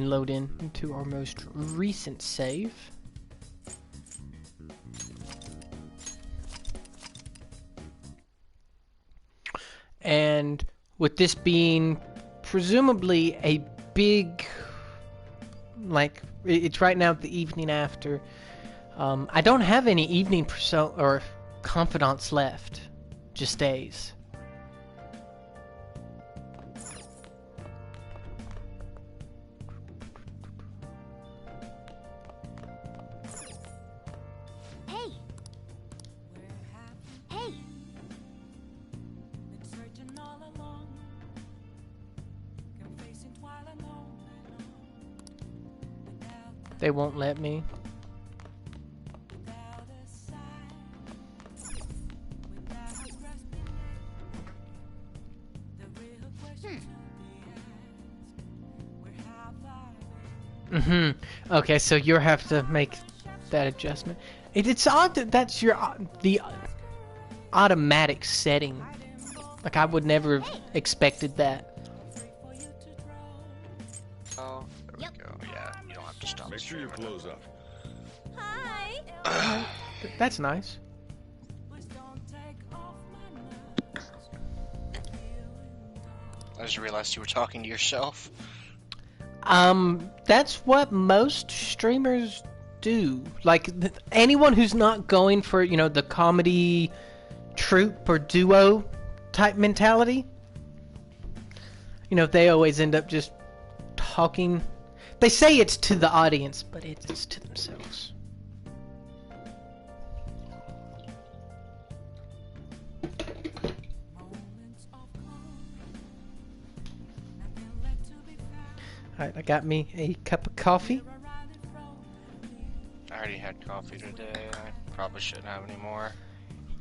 load in into our most recent save. And with this being presumably a big, like, it's right now the evening after. I don't have any evening or confidants left, just days. They won't let me. Okay, so you have to make that adjustment. It's odd that that's the automatic setting. Like, I would never have expected that. Make sure you close up. Hi. That's nice. I just realized you were talking to yourself. That's what most streamers do. Like, anyone who's not going for, you know, the comedy troupe or duo type mentality, you know, they always end up just talking. They say it's to the audience, but it's to themselves. Alright, I got me a cup of coffee. I already had coffee today. I probably shouldn't have any more.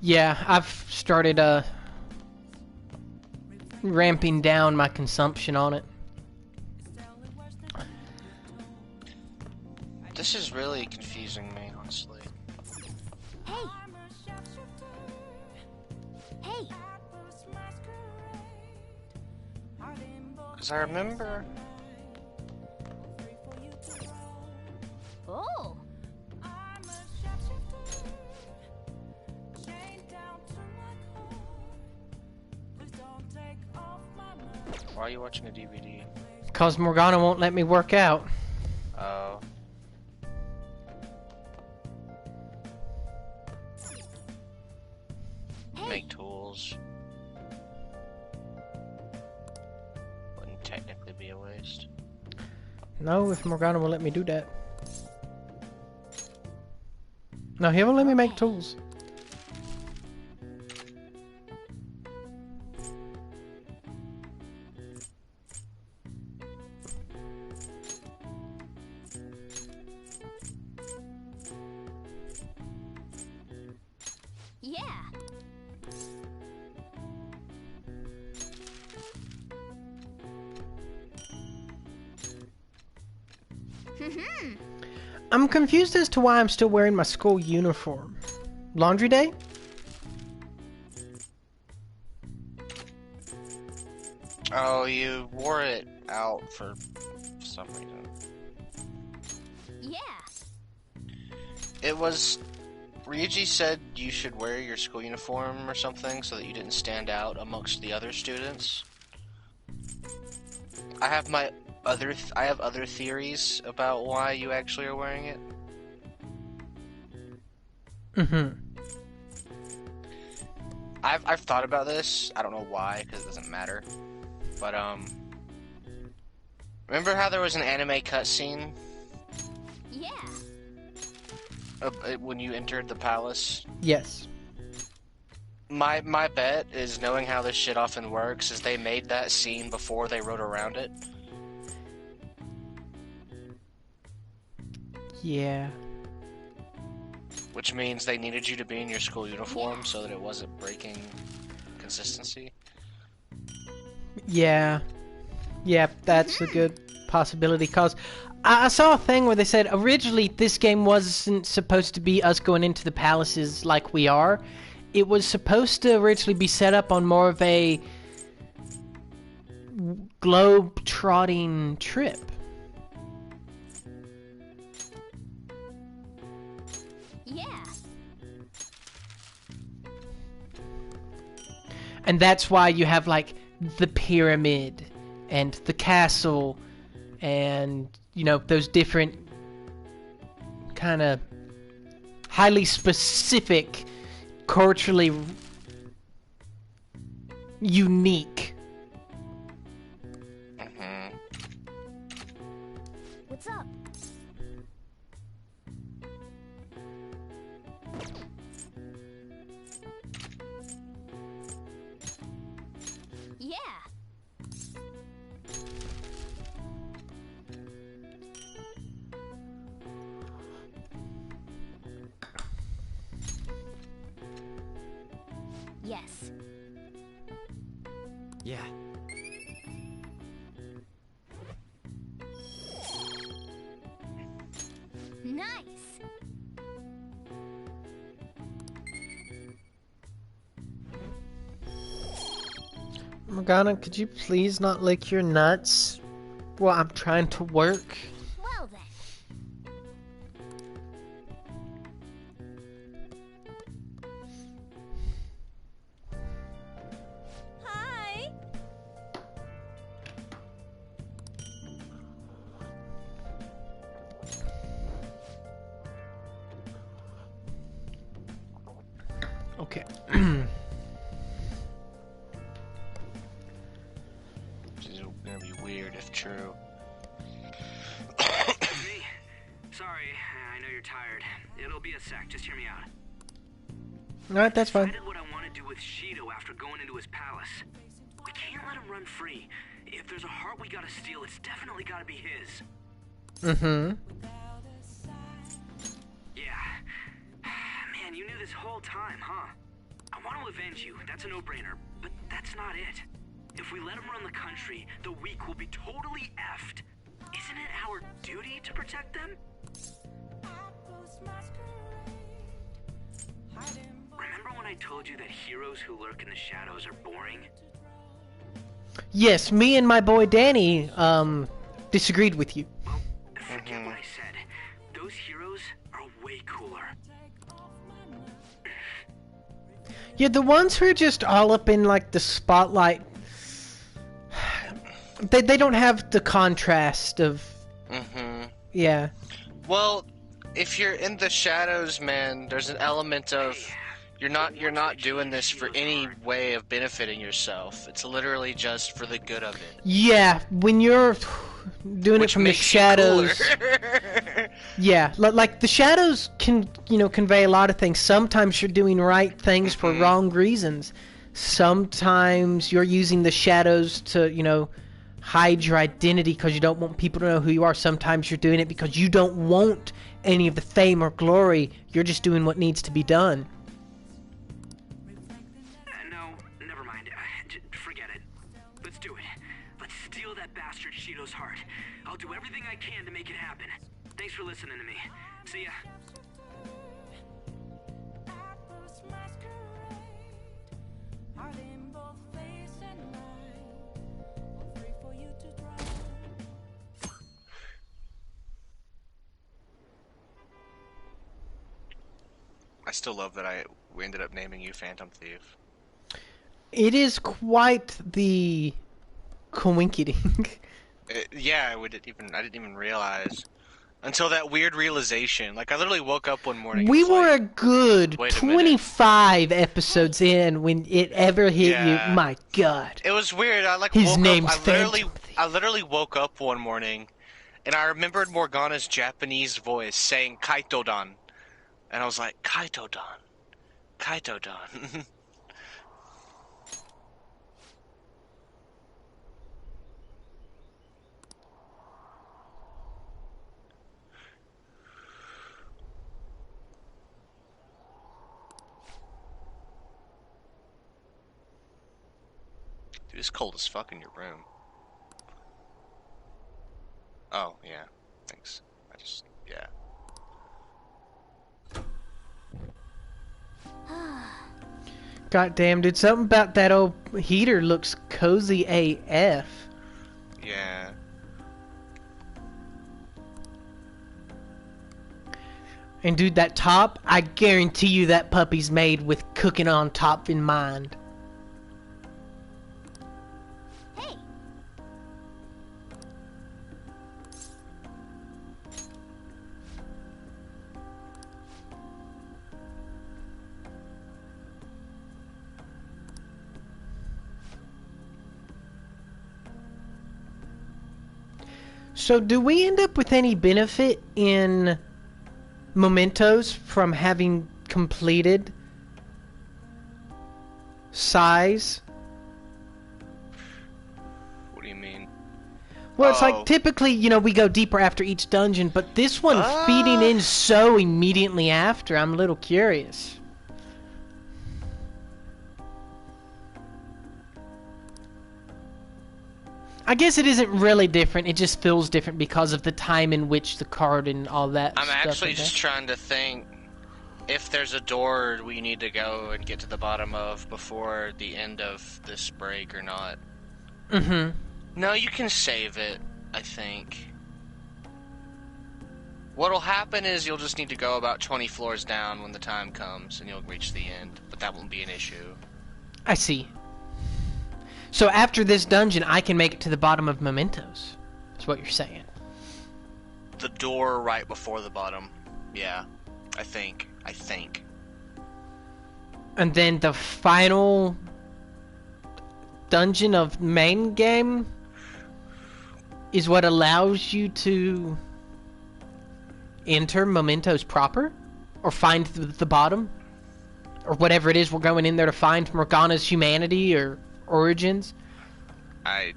Yeah, I've started ramping down my consumption on it. This is really confusing me, honestly. Hey. Hey. Because I remember... Oh. Why are you watching a DVD? Cause Morgana won't let me work out. Oh. Make tools. Wouldn't technically be a waste. No, if Morgana will let me do that. No, he won't let me make tools. Yeah. I'm confused as to why I'm still wearing my school uniform. Laundry day? Oh, you wore it out for some reason. Yeah. It was... Ryuji said you should wear your school uniform or something so that you didn't stand out amongst the other students. I have other theories about why you actually are wearing it. I've thought about this. I don't know why, because it doesn't matter. But remember how there was an anime cutscene? Yeah. When you entered the palace? Yes. My bet is, knowing how this shit often works, is they made that scene before they wrote around it. Yeah. Which means they needed you to be in your school uniform so that it wasn't breaking consistency. Yeah. Yeah, that's a good possibility, cause I saw a thing where they said originally this game wasn't supposed to be us going into the palaces like we are. It was supposed to originally be set up on more of a globe-trotting trip. Yeah. And that's why you have like the pyramid and the castle and, you know, those different kind of highly specific, culturally unique. Mm-hmm. What's up? Yeah. Yes. Yeah. Nice. Morgana, could you please not lick your nuts while I'm trying to work? Well then. Hi. Okay. This is gonna be weird if true. Me? Sorry, I know you're tired. It'll be a sec, just hear me out. Alright, that's fine. Decided what I want to do with Shido after going into his palace. We can't let him run free. If there's a heart we gotta steal, it's definitely gotta be his. Mm-hmm. Yeah. Man, you knew this whole time, huh? I want to avenge you, that's a no-brainer, but that's not it. If we let him run the country, the weak will be totally effed. Isn't it our duty to protect them? Remember when I told you that heroes who lurk in the shadows are boring? Yes, me and my boy Danny, disagreed with you. Well, forget what I said. Those heroes are way cooler. Yeah, the ones who are just all up in, like, the spotlight, they don't have the contrast of, Mm-hmm. yeah. Well, if you're in the shadows, man, there's an element of you're not doing this for any way of benefiting yourself. It's literally just for the good of it. Yeah, when you're doing it Which from the makes you shadows, cooler. yeah, like the shadows can, you know, convey a lot of things. Sometimes you're doing right things for wrong reasons. Sometimes you're using the shadows to, you know, hide your identity because you don't want people to know who you are. Sometimes you're doing it because you don't want any of the fame or glory. You're just doing what needs to be done. No, never mind. Forget it. Let's do it. Let's steal that bastard Shido's heart. I'll do everything I can to make it happen. Thanks for listening to me. See ya. I still love that we ended up naming you Phantom Thief. It is quite the coinciding. Yeah, I didn't even realize until that weird realization. Like I literally woke up one morning. We and was were like, a good wait a minute. 25 episodes in when it ever hit Yeah. you. My God. It was weird. I like His woke name's up. Phantom Thief. I literally woke up one morning, and I remembered Morgana's Japanese voice saying "Kaito-dan," and I was like, "Kaito-dan, Kaito-dan." Dude, it's cold as fuck in your room. Oh, yeah. Thanks. Yeah. God damn, dude, something about that old heater looks cozy AF. Yeah. And dude, that top, I guarantee you that puppy's made with cooking on top in mind. Hey. So do we end up with any benefit in mementos from having completed size? What do you mean? Well, it's Oh. like typically, you know, we go deeper after each dungeon, but this one feeding in so immediately after, I'm a little curious. I guess it isn't really different, it just feels different because of the time in which the card and all that I'm stuff actually is there. just trying to think if there's a door we need to go and get to the bottom of before the end of this break or not. Mm-hmm. No, you can save it, I think. What'll happen is you'll just need to go about 20 floors down when the time comes and you'll reach the end, but that won't be an issue. I see. So after this dungeon, I can make it to the bottom of mementos. That's what you're saying. The door right before the bottom. Yeah, I think. And then the final dungeon of main game is what allows you to enter mementos proper? Or find the bottom? Or whatever it is we're going in there to find, Morgana's humanity or origins? I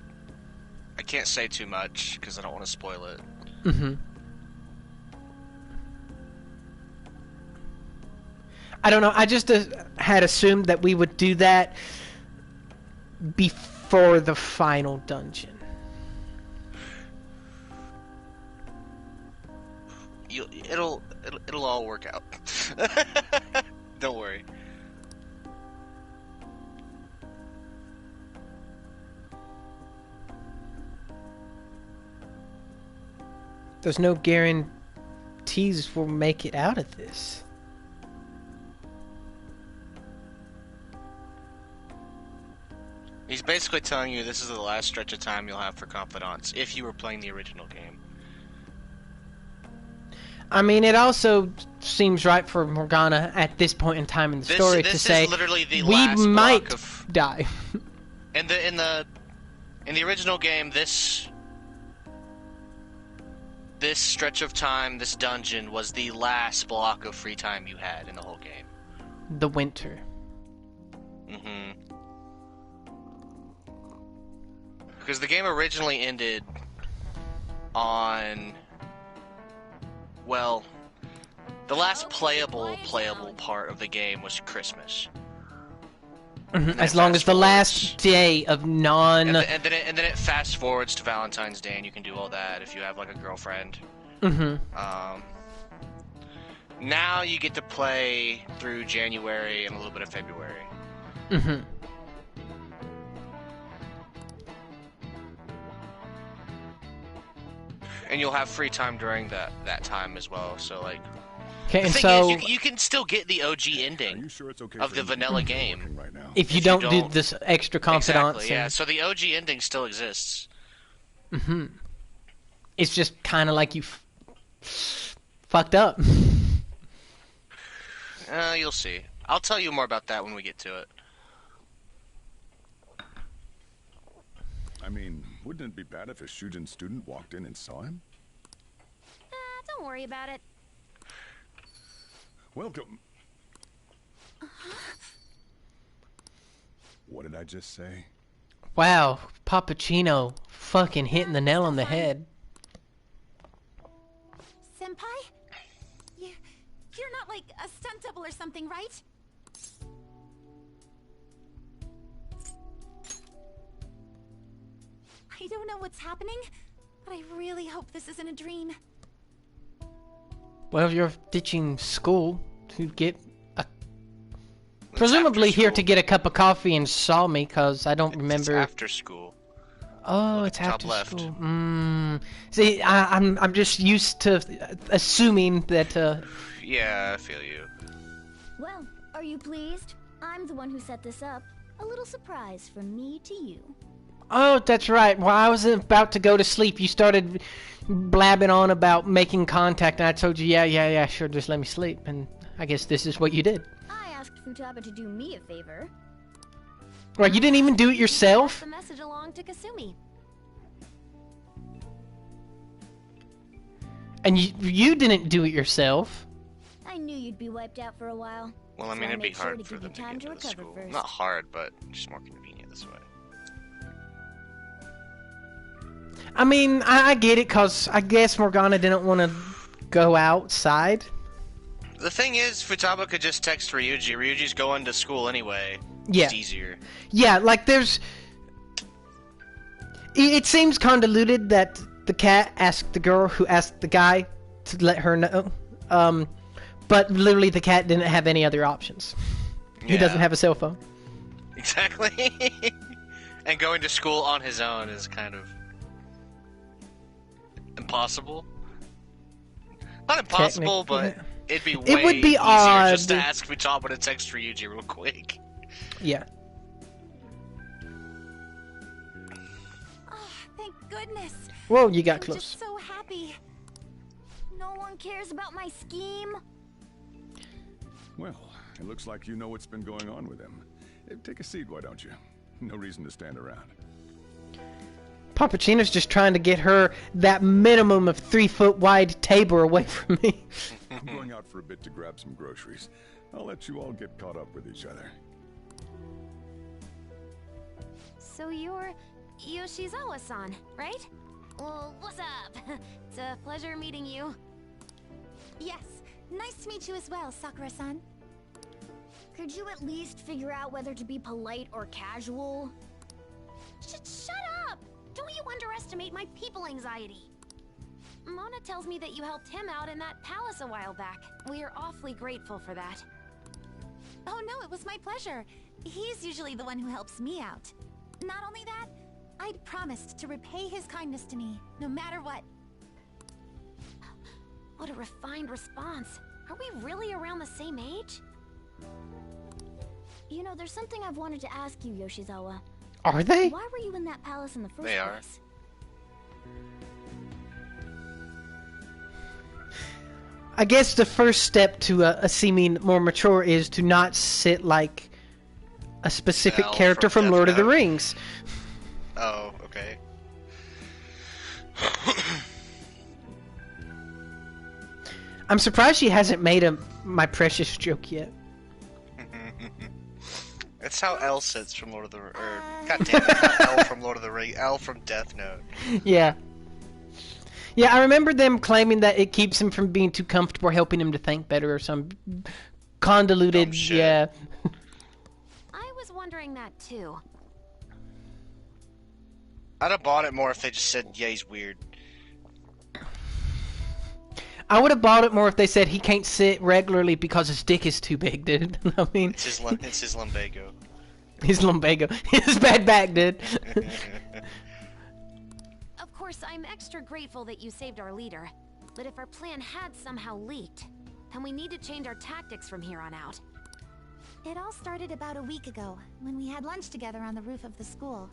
can't say too much because I don't want to spoil it. Mm-hmm. I don't know, I just had assumed that we would do that before the final dungeon. It'll all work out. Don't worry. There's no guarantees we'll make it out of this. He's basically telling you this is the last stretch of time you'll have for confidants if you were playing the original game. I mean, it also seems right for Morgana at this point in time in the story This to is say literally the we last might block of die. in the original game. This stretch of time, this dungeon, was the last block of free time you had in the whole game. The winter. Mm-hmm. Because the game originally ended on, well, the last playable part of the game was Christmas. Mm-hmm. As long as the last day of And then it fast forwards to Valentine's Day, and you can do all that if you have like a girlfriend. Mm-hmm. Now you get to play through January and a little bit of February. Mm-hmm. And you'll have free time during that time as well. So like, Okay, the and thing so is, you can still get the OG Are ending you sure it's okay of for the you vanilla to be game. working right now? if you if you don't do don't- this extra confidence, Exactly, yeah. So the OG ending still exists. Mm-hmm. It's just kind of like you fucked up. You'll see. I'll tell you more about that when we get to it. I mean, wouldn't it be bad if a Shujin student walked in and saw him? Don't worry about it. Welcome. What did I just say? Wow, Pappuccino fucking hitting the nail on the head. Senpai? You're not like a stunt double or something, right? I don't know what's happening, but I really hope this isn't a dream. Well, you're ditching school to get a... It's Presumably after here school. to get a cup of coffee and saw me, because I don't It's remember... after school. Oh, Look it's at the top after left. school. See, I'm just used to assuming that. Yeah, I feel you. Well, are you pleased? I'm the one who set this up. A little surprise from me to you. Oh, that's right. While I was about to go to sleep, you started blabbing on about making contact, and I told you, yeah, sure, just let me sleep. And I guess this is what you did. I asked Futaba to do me a favor. Right, you didn't even do it yourself? The message along to Kasumi. And you didn't do it yourself. I knew you'd be wiped out for a while. Well, I so mean, it'd be made sure hard to for give you them to time get to into the recover school. first. Not hard, but just more convenient this way. I mean, I get it, because I guess Morgana didn't want to go outside. The thing is, Futaba could just text Ryuji. Ryuji's going to school anyway. Yeah. It's easier. Yeah, like there's... It seems convoluted that the cat asked the girl who asked the guy to let her know. But literally the cat didn't have any other options. He Yeah. doesn't have a cell phone. Exactly. And going to school on his own is kind of impossible. Not impossible, but it'd be way It would be easier odd. just to ask Futaba to text Ryuji real quick. Yeah. Oh, thank goodness. Well, you got I'm close. just so happy. No one cares about my scheme. Well, it looks like you know what's been going on with him. Take a seat, why don't you? No reason to stand around. Papacina's just trying to get her that minimum of 3-foot wide table away from me. I'm going out for a bit to grab some groceries. I'll let you all get caught up with each other. So you're Yoshizawa-san, right? Well, what's up? It's a pleasure meeting you. Yes, nice to meet you as well, Sakura-san. Could you at least figure out whether to be polite or casual? Shut up! Don't you underestimate my people anxiety. Mona tells me that you helped him out in that palace a while back. We are awfully grateful for that. Oh no, it was my pleasure. He's usually the one who helps me out. Not only that, I'd promised to repay his kindness to me, no matter what. What a refined response. Are we really around the same age? You know, there's something I've wanted to ask you, Yoshizawa. Are they? Why were you in that palace in the first They are. place? I guess the first step to a seeming more mature is to not sit like a specific Al character from from Death Lord of the Note. Rings. Oh, okay. I'm surprised she hasn't made a My Precious joke yet. That's how L sits from Lord of the God damn it, not L from Lord of the Rings, L from Death Note. Yeah. Yeah, I remember them claiming that it keeps him from being too comfortable, helping him to think better or some convoluted, Dumb shit. yeah. I was wondering that too. I'd have bought it more if they just said, yeah, he's weird. I would have bought it more if they said he can't sit regularly because his dick is too big, dude. I mean, It's his lumbago. his lumbago. His bad back, dude. Of course, I'm extra grateful that you saved our leader. But if our plan had somehow leaked, then we need to change our tactics from here on out. It all started about a week ago, when we had lunch together on the roof of the school.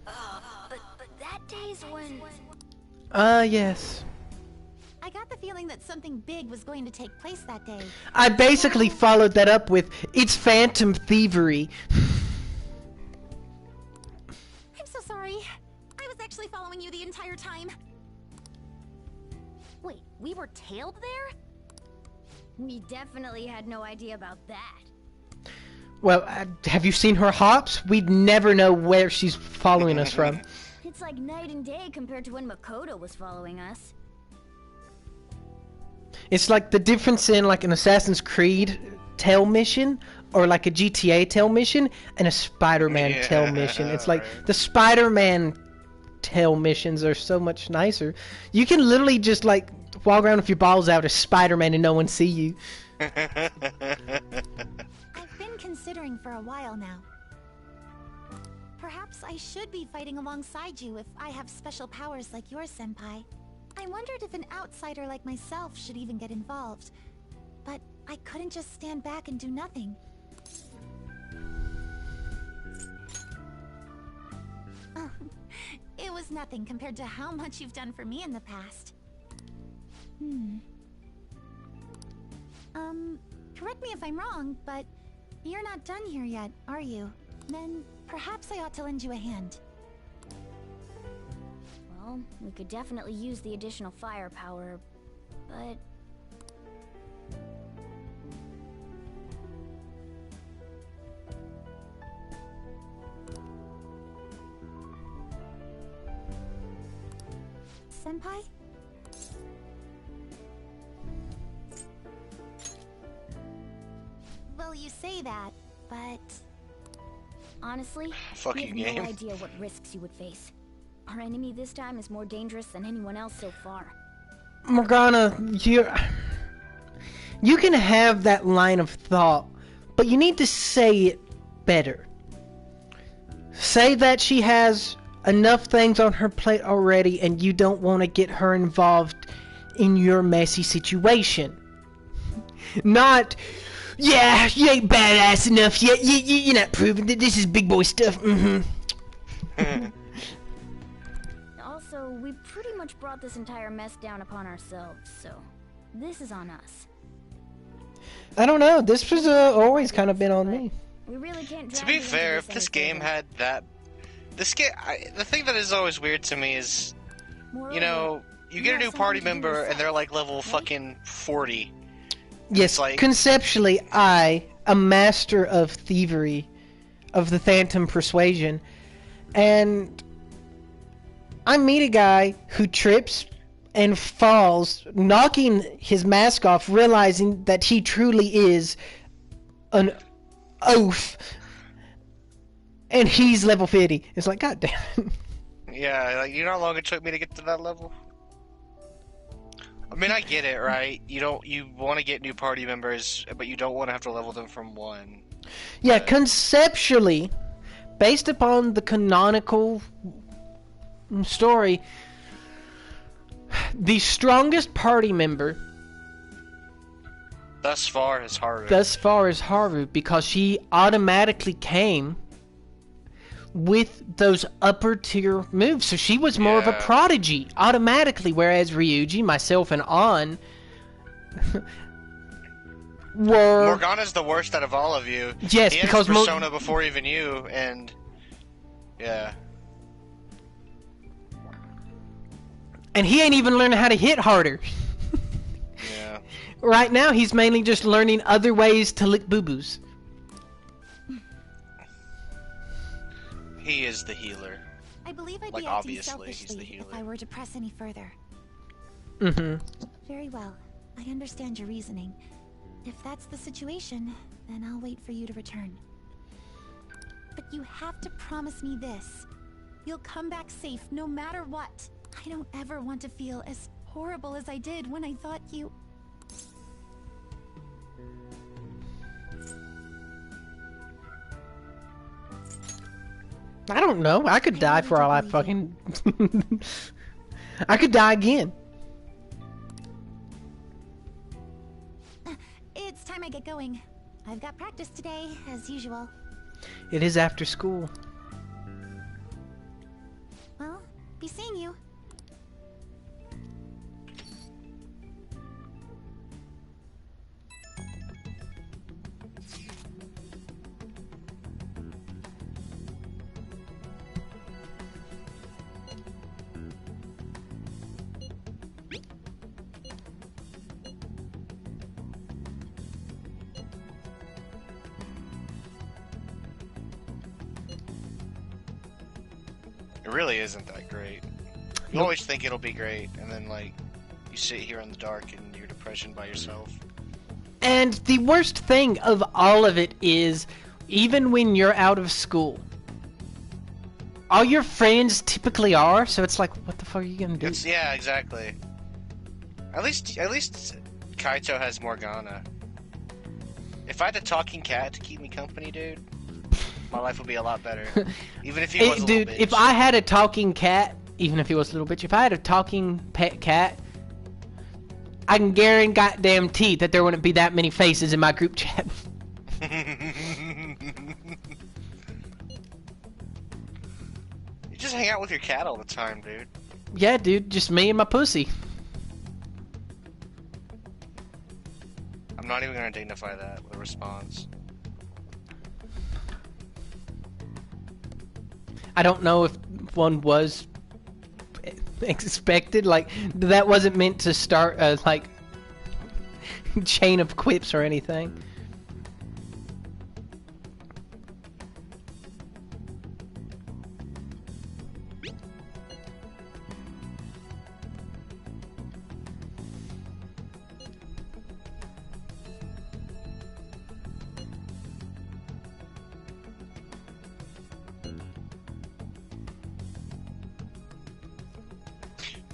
But that day's when... Yes. I got the feeling that something big was going to take place that day. I basically followed that up with, it's phantom thievery. I'm so sorry. I was actually following you the entire time. Wait, we were tailed there? We definitely had no idea about that. Well, have you seen her hops? We'd never know where she's following us from. It's like night and day compared to when Makoto was following us. It's like the difference in like an Assassin's Creed tail mission or like a GTA tail mission and a Spider-Man tail mission. It's like right. the Spider-Man tail missions are so much nicer. You can literally just like walk around with your balls out as Spider-Man and no one see you. I've been considering for a while now. Perhaps I should be fighting alongside you if I have special powers like yours, Senpai. I wondered if an outsider like myself should even get involved. But I couldn't just stand back and do nothing. It was nothing compared to how much you've done for me in the past. Correct me if I'm wrong, but you're not done here yet, are you? Then perhaps I ought to lend you a hand. Well, we could definitely use the additional firepower, but... Senpai? Well, you say that, but... Honestly, Fuck we you, have game. no idea what risks you would face. Our enemy this time is more dangerous than anyone else so far. Morgana, you can have that line of thought, but you need to say it better. Say that she has enough things on her plate already and you don't want to get her involved in your messy situation. Not, yeah, you ain't badass enough yet. You're not proving that this is big boy stuff. Also, we pretty much brought this entire mess down upon ourselves, so this is on us. I don't know. This was always kind of been on me. We really can't To drag be you into fair, this if this any game further. had that... This game... the thing that is always weird to me is, you know, you get a new party member and they're like level fucking 40. Yes, like- conceptually, I, a master of thievery, of the Phantom Persuasion, and I meet a guy who trips and falls, knocking his mask off, realizing that he truly is an oaf, and he's level 50. It's like, god damn it. Yeah, like, you know how long it took me to get to that level? I mean, I get it, right? You want to get new party members, but you don't want to have to level them from 1. Yeah, conceptually, based upon the canonical story, the strongest party member Thus far is Haru. thus far is Haru, because she automatically came with those upper tier moves. So she was more of a Yeah. prodigy automatically, whereas Ryuji, myself, and An were... Morgana's the worst out of all of you. Yes, he had because his persona before even you, and yeah. And he ain't even learning how to hit harder. Yeah. Right now, he's mainly just learning other ways to lick boo-boos. He is the healer. I believe I'd Like, be acting obviously, he's the selfishly if healer. I were to press any further. Mm-hmm. Very well. I understand your reasoning. If that's the situation, then I'll wait for you to return. But you have to promise me this. You'll come back safe no matter what. I don't ever want to feel as horrible as I did when I thought you... I don't know. I could die for all I fucking... I could die again. It's time I get going. I've got practice today, as usual. It is after school. Well, be seeing you. It really isn't that great. You Nope. always think it'll be great, and then, like, you sit here in the dark in your depression by yourself. And the worst thing of all of it is, even when you're out of school, all your friends typically are, so it's like, what the fuck are you gonna do? Yeah, exactly. At least Kaito has Morgana. If I had a talking cat to keep me company, dude, My life would be a lot better. Even if he Hey, was a dude, little bitch. if I had a talking cat, even if he was a little bitch, if I had a talking pet cat, I can guarantee that there wouldn't be that many faces in my group chat. You just hang out with your cat all the time, dude. Yeah, dude, just me and my pussy. I'm not even gonna dignify that with a response. I don't know if one was expected. Like, that wasn't meant to start a, like, chain of quips or anything.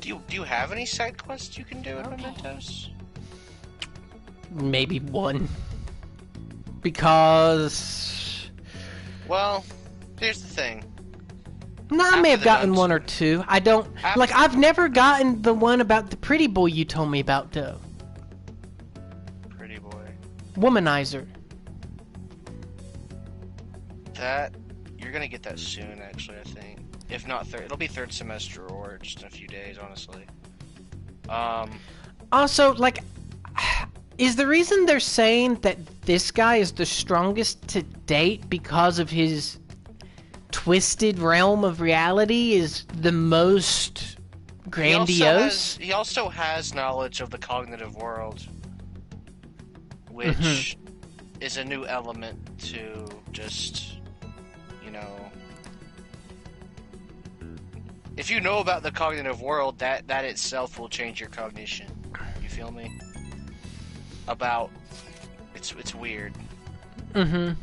Do you have any side quests you can do in Mementos? Maybe one. Because... Well, here's the thing. No, I After may have the gotten dungeon. one or two. I don't... After- Like, I've never gotten the one about the pretty boy you told me about, though. Pretty boy. Womanizer. That you're gonna get that soon, actually. I think. If not third, it'll be third semester or just in a few days, honestly. Also, like... Is the reason they're saying that this guy is the strongest to date because of his twisted realm of reality is the most grandiose? He also has knowledge of the cognitive world, which is a new element to just, you know... If you know about the cognitive world, that itself will change your cognition. You feel me? About... It's weird. Mm-hmm.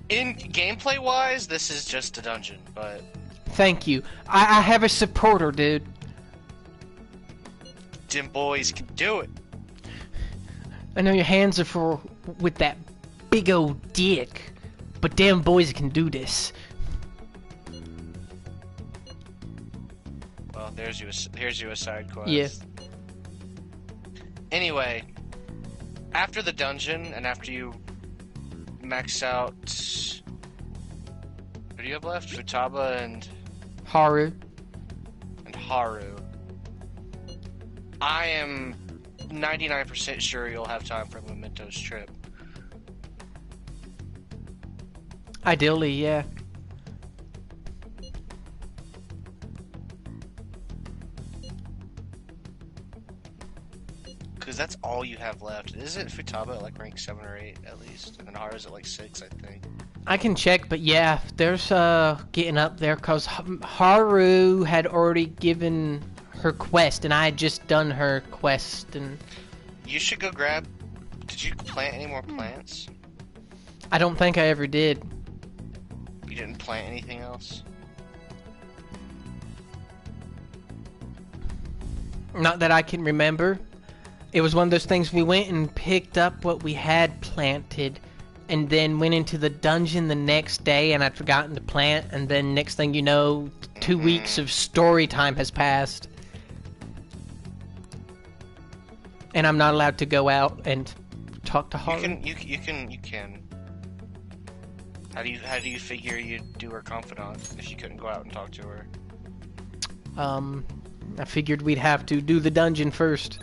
In gameplay-wise, this is just a dungeon, but... Thank you. I have a supporter, dude. Dim boys can do it. I know your hands are for with that big old dick, but damn boys can do this. Well, here's you a side quest. Yeah. Anyway, after the dungeon and after you max out, what do you have left? Futaba and Haru. Haru. I am 99% sure you'll have time for Mementos trip. Ideally, yeah. Because that's all you have left. Isn't Futaba at like rank 7 or 8 at least? And then Haru's at like 6, I think. I can check, but yeah, there's getting up there because Haru had already given her quest, and I had just done her quest, and You should go grab... Did you plant any more plants? I don't think I ever did. You didn't plant anything else? Not that I can remember. It was one of those things we went and picked up what we had planted, and then went into the dungeon the next day, and I'd forgotten to plant, and then next thing you know, 2 weeks of story time has passed. And I'm not allowed to go out and talk to Haru. You can. How do you figure you'd do her confidant if you couldn't go out and talk to her? I figured we'd have to do the dungeon first.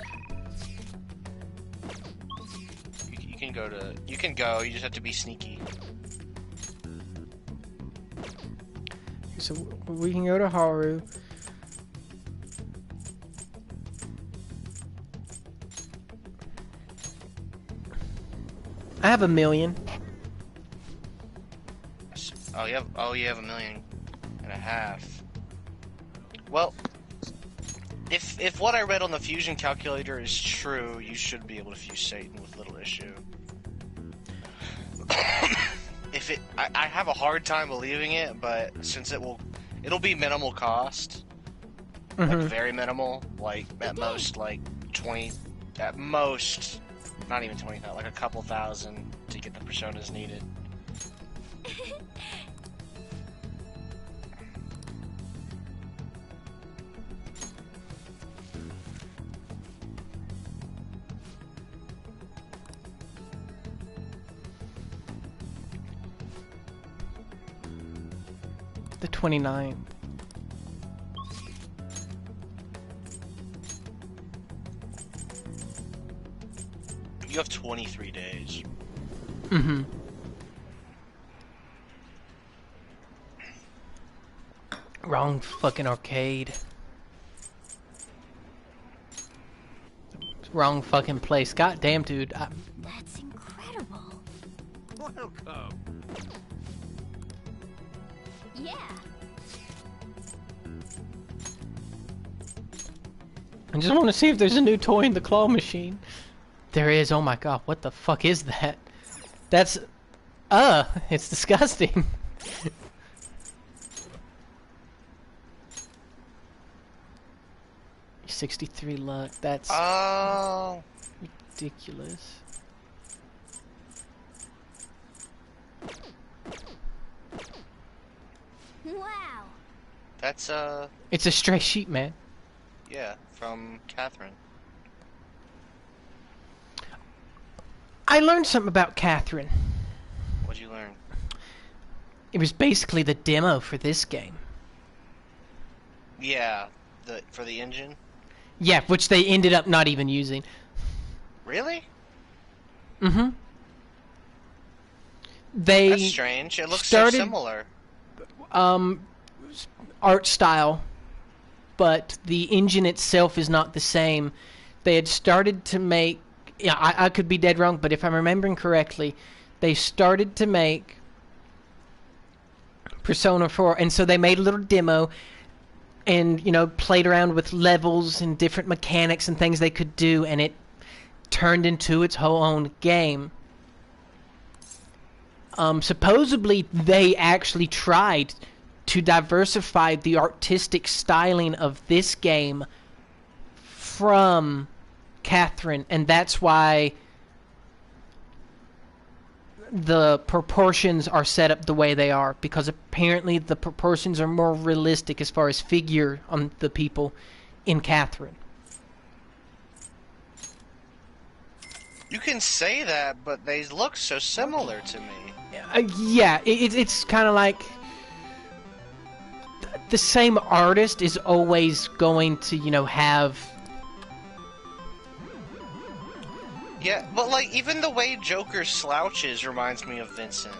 You can go, you just have to be sneaky. So we can go to Haru. I have 1 million. Oh, you have 1.5 million. Well, if what I read on the fusion calculator is true, you should be able to fuse Satan with little issue. I have a hard time believing it, but since it'll be minimal cost, like very minimal, like at most like 20, at most, not even 20,000, like a couple thousand to get the personas needed. The 29th. You have 23 days. Mm-hmm. Wrong fucking arcade. Wrong fucking place. God damn, dude. That's incredible. Welcome. Yeah. I just want to see if there's a new toy in the claw machine. There is. Oh my god, what the fuck is that? That's... it's disgusting. 63 luck. That's Oh. ridiculous. Wow. That's It's a stray sheep, man. yeah, from Catherine. I learned something about Catherine. What'd you learn? It was basically the demo for this game. Yeah, for the engine. Yeah, which they ended up not even using. Really? Mm-hmm. They That's strange. It looks started, so similar. Art style, but the engine itself is not the same. They had started to make... Yeah, I could be dead wrong, but if I'm remembering correctly, they started to make Persona 4, and so they made a little demo and, you know, played around with levels and different mechanics and things they could do, and it turned into its whole own game. Supposedly, they actually tried to diversify the artistic styling of this game from Catherine, and that's why the proportions are set up the way they are, because apparently the proportions are more realistic as far as figure on the people in Catherine. You can say that, but they look so similar to me. Yeah, it's kind of like the same artist is always going to, you know, have... Yeah, but like even the way Joker slouches reminds me of Vincent.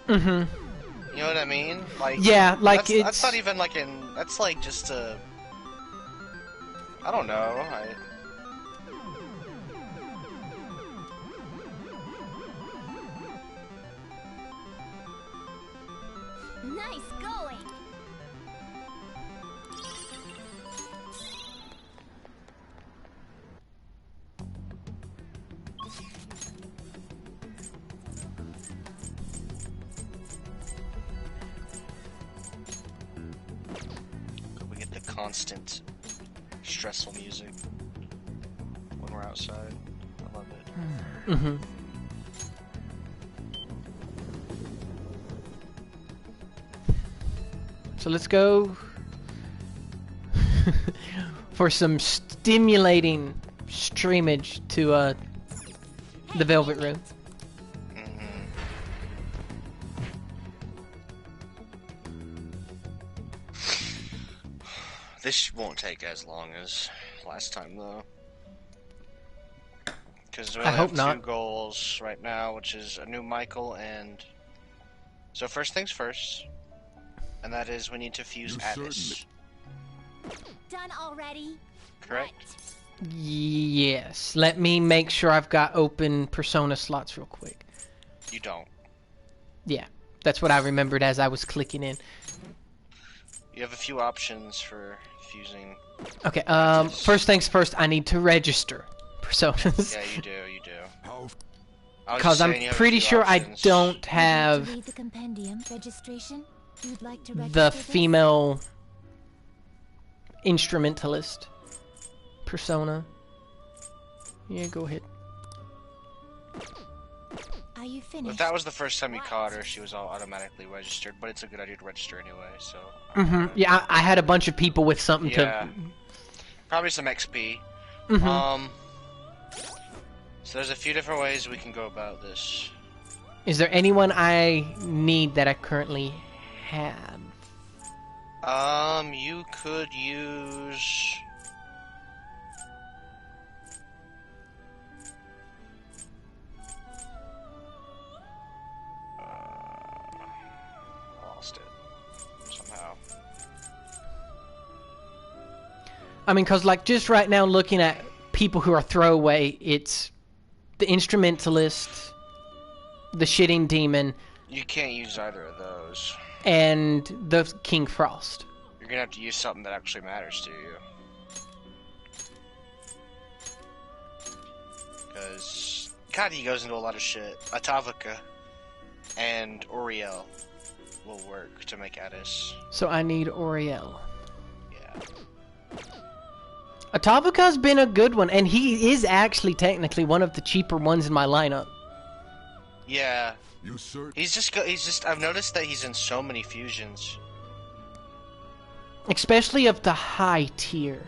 Mm-hmm. You know what I mean? Like yeah, like that's not even like that's like just a... I don't know. Nice going. We get the constant stressful music when we're outside. I love it. Mm-hmm. So let's go for some stimulating streamage to the Velvet Room. This won't take as long as last time, though. Because we I only hope have not. two goals right now, which is a new Michael and... So first things first, and that is we need to fuse You Addis. Done already? Correct? Yes. Let me make sure I've got open Persona slots real quick. You don't. Yeah, that's what I remembered as I was clicking in. You have a few options for fusing. Okay, first things first, I need to register Personas. Yeah, you do, you do. How I was Because just I'm saying you have a pretty few sure options. I don't Would you like to have read the compendium registration? You'd like to the register this? female instrumentalist persona. Yeah, go ahead. Are you finished? If that was the first time you caught her, she was all automatically registered, but it's a good idea to register anyway, so... Yeah, I had a bunch of people with something Yeah. Probably some XP. to... Mhm. So there's a few different ways we can go about this. Is there anyone I need that I currently have? You could use... lost it. Somehow. I mean, because, like, just right now looking at people who are throwaway, it's the Instrumentalist, the Shitting Demon, You can't use either of those. and the King Frost. You're gonna have to use something that actually matters to you. Because Kadi goes into a lot of shit. Atavaka and Oriel will work to make Addis. So I need Oriel. Yeah. Atavaka's been a good one, and he is actually technically one of the cheaper ones in my lineup. Yeah. You search. He's just, I've noticed that he's in so many fusions. Especially of the high tier.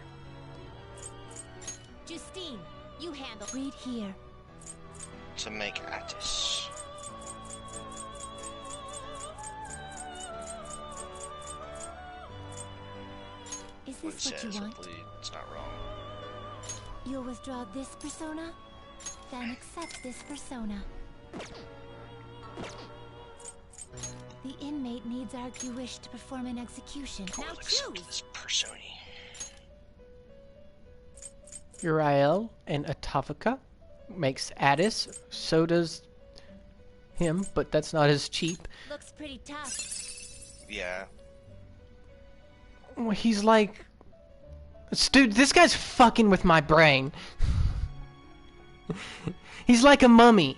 Justine, you handle. Read here. To make Addis. Is What it this what says, you I want? believe. It's not wrong. You'll withdraw this persona? Then accept this persona. The inmate needs our wish to perform an execution. I Now will accept choose! this persona. Uriel and Atavaka makes Addis. So does him, but that's not as cheap. Looks pretty tough. Yeah. Well, he's like... Dude, this guy's fucking with my brain. He's like a mummy.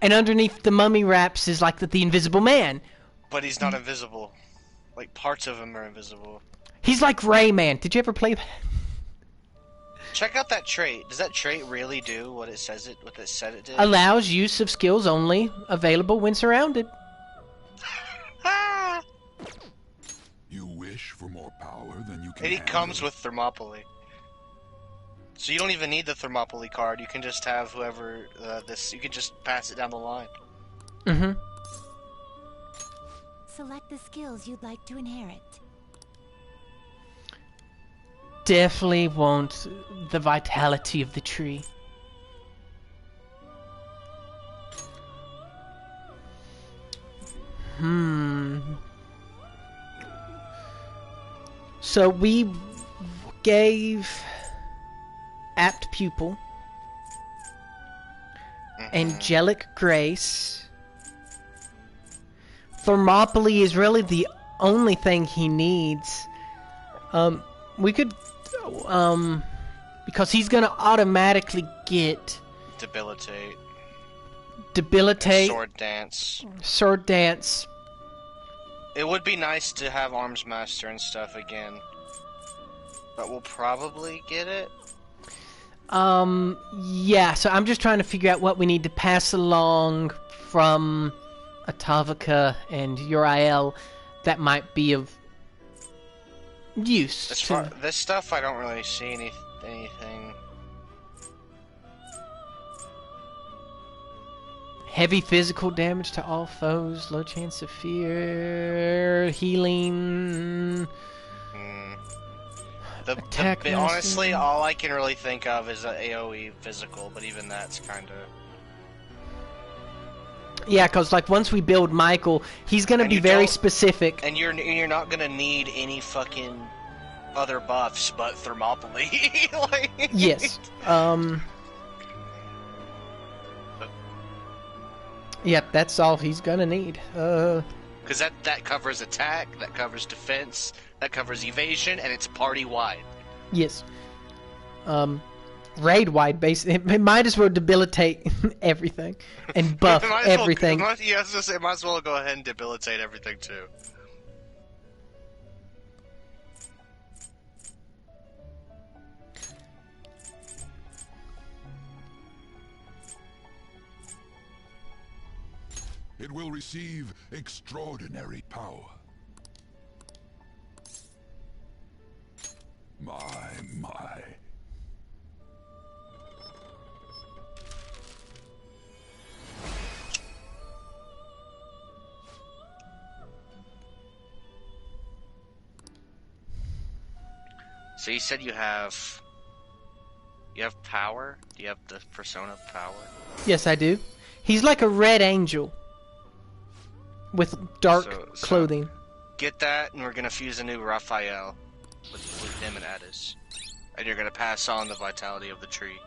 And underneath the mummy wraps is like the Invisible Man. But he's not invisible. Like, parts of him are invisible. He's like Rayman. Did you ever play that? Check out that trait. Does that trait really do what it says what it said it did? Allows use of skills only available when surrounded. Ah! You wish for more power than you can And he handle. comes with Thermopylae. So you don't even need the Thermopylae card. You can just have whoever you can just pass it down the line. Mm-hmm. Select the skills you'd like to inherit. Definitely want the vitality of the tree. So we gave Apt Pupil, Angelic Grace. Thermopylae is really the only thing he needs. We could, because he's gonna automatically get Debilitate, Sword Dance. It would be nice to have Arms Master and stuff again. But we'll probably get it. Yeah, so I'm just trying to figure out what we need to pass along from Atavaka and Uriel that might be of use. This stuff, I don't really see anything. Heavy physical damage to all foes, low chance of fear, healing. Attack honestly, all I can really think of is an AoE physical, but even that's kind of... Yeah, because like once we build Michael, he's gonna be very specific. And you're not gonna need any fucking other buffs but Thermopylae. Like... Yes. Yep, that's all he's gonna need. Because that covers attack, that covers defense, that covers evasion, and it's party wide. Yes. Raid wide, basically. It might as well debilitate everything and buff everything. Yeah, I was gonna say, it might as well go ahead and debilitate everything too. It will receive extraordinary power. My. So you said you have power? Do you have the persona power? Yes, I do. He's like a red angel with dark clothing. Get that, and we're gonna fuse a new Raphael with him and Addis. And you're gonna pass on the vitality of the tree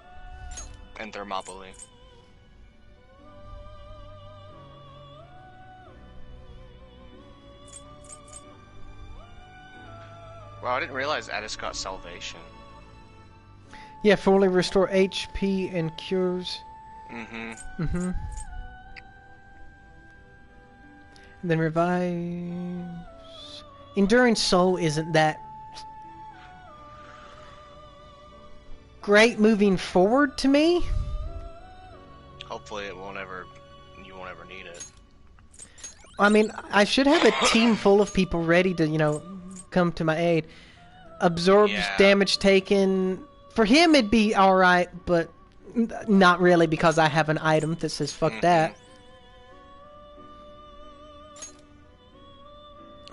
and Thermopylae. Wow, I didn't realize Addis got salvation. Yeah, fully restore HP and cures. And then revives. Enduring Soul isn't that great moving forward to me. Hopefully you won't ever need it. I mean, I should have a team full of people ready to, you know, come to my aid. Absorbs damage taken. For him it'd be alright, but not really because I have an item that says fuck that.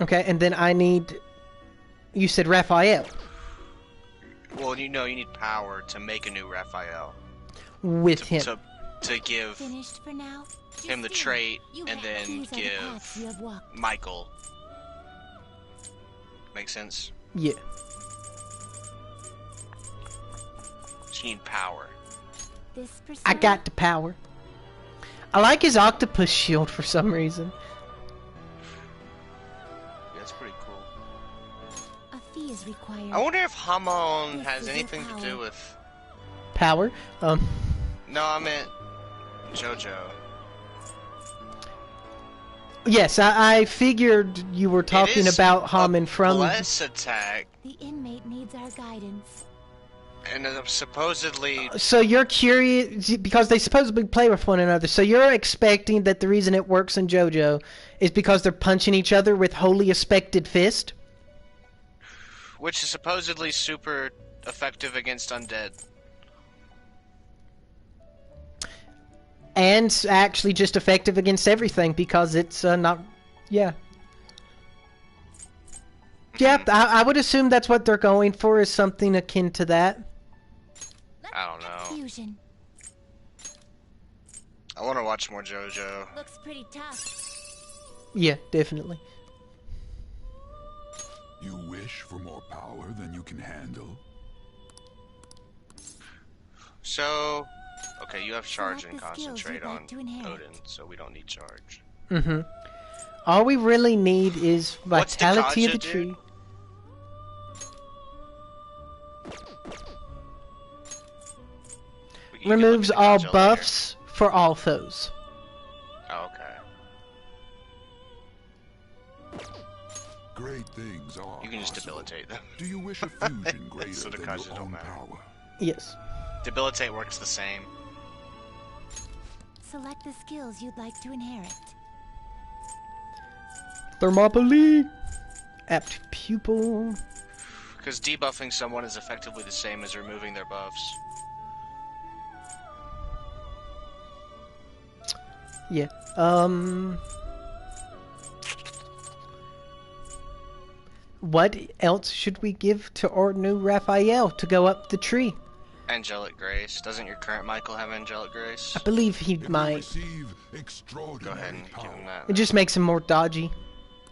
Okay, and then I need... You said Raphael. Well, you know you need power to make a new Raphael. With him. To give Finished for now? him the trait, and then give Michael. Make sense? Yeah. So you need power. I got the power. I like his octopus shield for some reason. That's pretty cool. A fee is required. I wonder if Hamon has anything to do with... Power? No, I meant JoJo. Yes, I figured you were talking about Hamon from... Bless attack. The inmate needs our guidance. And supposedly... So you're curious, because they supposedly play with one another, so you're expecting that the reason it works in JoJo is because they're punching each other with Holy Expected Fist? Which is supposedly super effective against undead. And actually just effective against everything, because it's not... Yeah. Yeah, I would assume that's what they're going for, is something akin to that. I don't know. Fusion. I want to watch more JoJo. Looks pretty tough. Yeah, definitely. You wish for more power than you can handle? So, okay, you have charge and Select the skills concentrate you'd like on to inherit. Odin, so we don't need charge. All we really need is What's Vitality of the Dakaja do? Tree. You can Removes look at all Dakaja later. buffs for all foes. Oh, okay. Great things are You can just possible. debilitate them. Do you wish a fusion greater So than Dakaja your don't own matter. power? Yes. Debilitate works the same. Select the skills you'd like to inherit. Thermopylae. Apt Pupil. Because debuffing someone is effectively the same as removing their buffs. Yeah. What else should we give to our new Raphael to go up the tree? Angelic Grace. Doesn't your current Michael have Angelic Grace? I believe he If you might. receive Go extraordinary ahead and power, give him that. It just makes him more dodgy.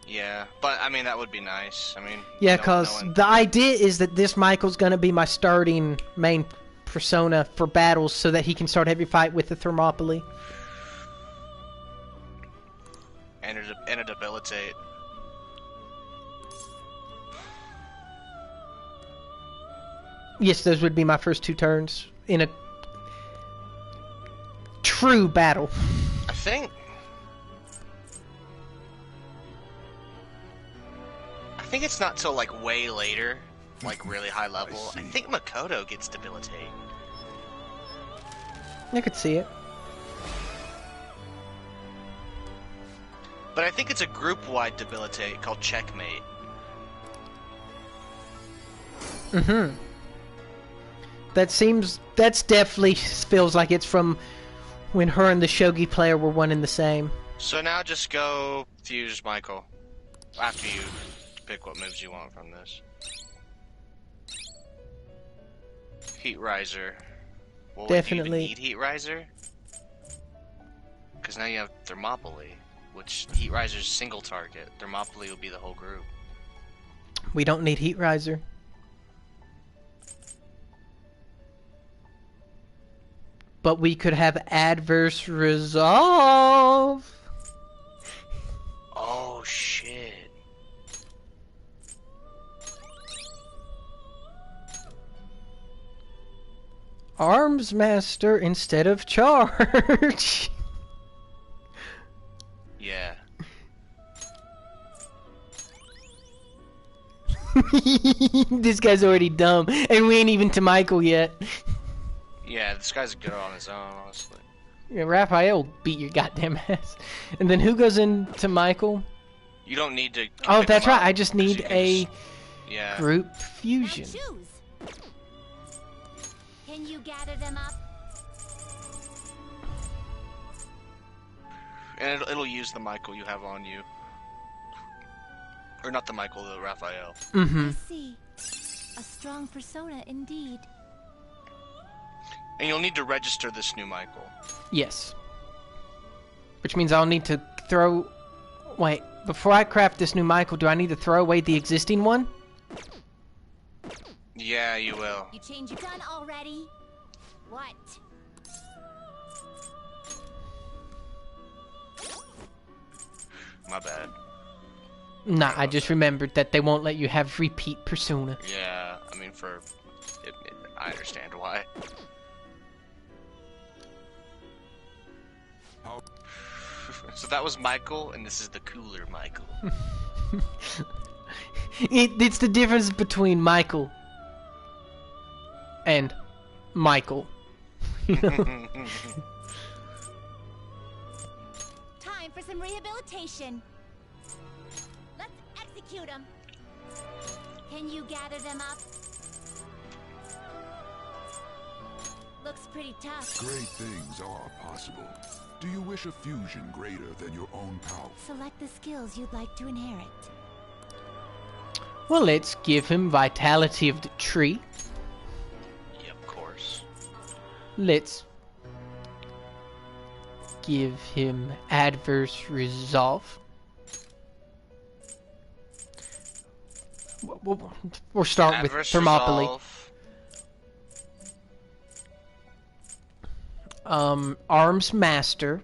Yeah, but I mean that would be nice. I mean, Yeah, no- because no one- the idea is that this Michael's going to be my starting main persona for battles so that he can start every fight with the Thermopylae. and a debilitate. Yes, those would be my first 2 turns in a true battle. I think it's not till like way later, like really high level. I think Makoto gets debilitate. I could see it. But I think it's a group-wide debilitate called Checkmate. That's definitely feels like it's from when her and the Shogi player were one and the same. So now just go fuse Michael. After you pick what moves you want from this. Heat Riser. Well, Definitely. Do you even need Heat Riser? Because now you have Thermopylae, which Heat Riser's single target. Thermopylae will be the whole group. We don't need Heat Riser. But we could have Adverse Resolve. Oh, shit. Arms Master instead of Charge. Yeah. This guy's already dumb, and we ain't even to Michael yet. Yeah, this guy's good on his own, honestly. Yeah, Raphael beat your goddamn ass. And then who goes into Michael? You don't need to. Oh, pick that's him right. up, I just 'cause need you can a just- yeah. group Now fusion. choose. Can you gather them up? And it'll use the Michael you have on you. Or not the Michael, the Raphael. Mm-hmm. I see. A strong persona indeed. And you'll need to register this new Michael. Yes. Which means I'll need to throw... Wait, before I craft this new Michael, do I need to throw away the existing one? Yeah, you will. You change your gun already? What? My bad. Nah, I just remembered that they won't let you have repeat persona. Yeah, I mean, I understand why. So that was Michael, and this is the cooler Michael. It's the difference between Michael and Michael. You know? Time for some rehabilitation. Let's execute them. Can you gather them up? Looks pretty tough. Great things are possible. Do you wish a fusion greater than your own power? Select the skills you'd like to inherit. Well, let's give him Vitality of the Tree. Yeah, of course. Let's give him Adverse Resolve. We'll start with Adverse Thermopylae. Resolve. Arms Master.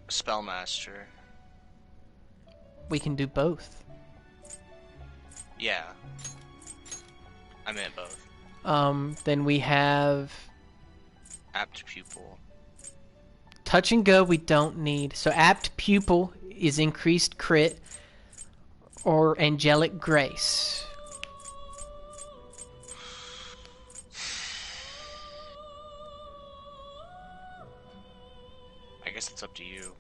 Spellmaster. We can do both. Yeah. I meant both. Then we have Apt Pupil. Touch and Go we don't need. So Apt Pupil is increased crit or Angelic Grace. I guess it's up to you.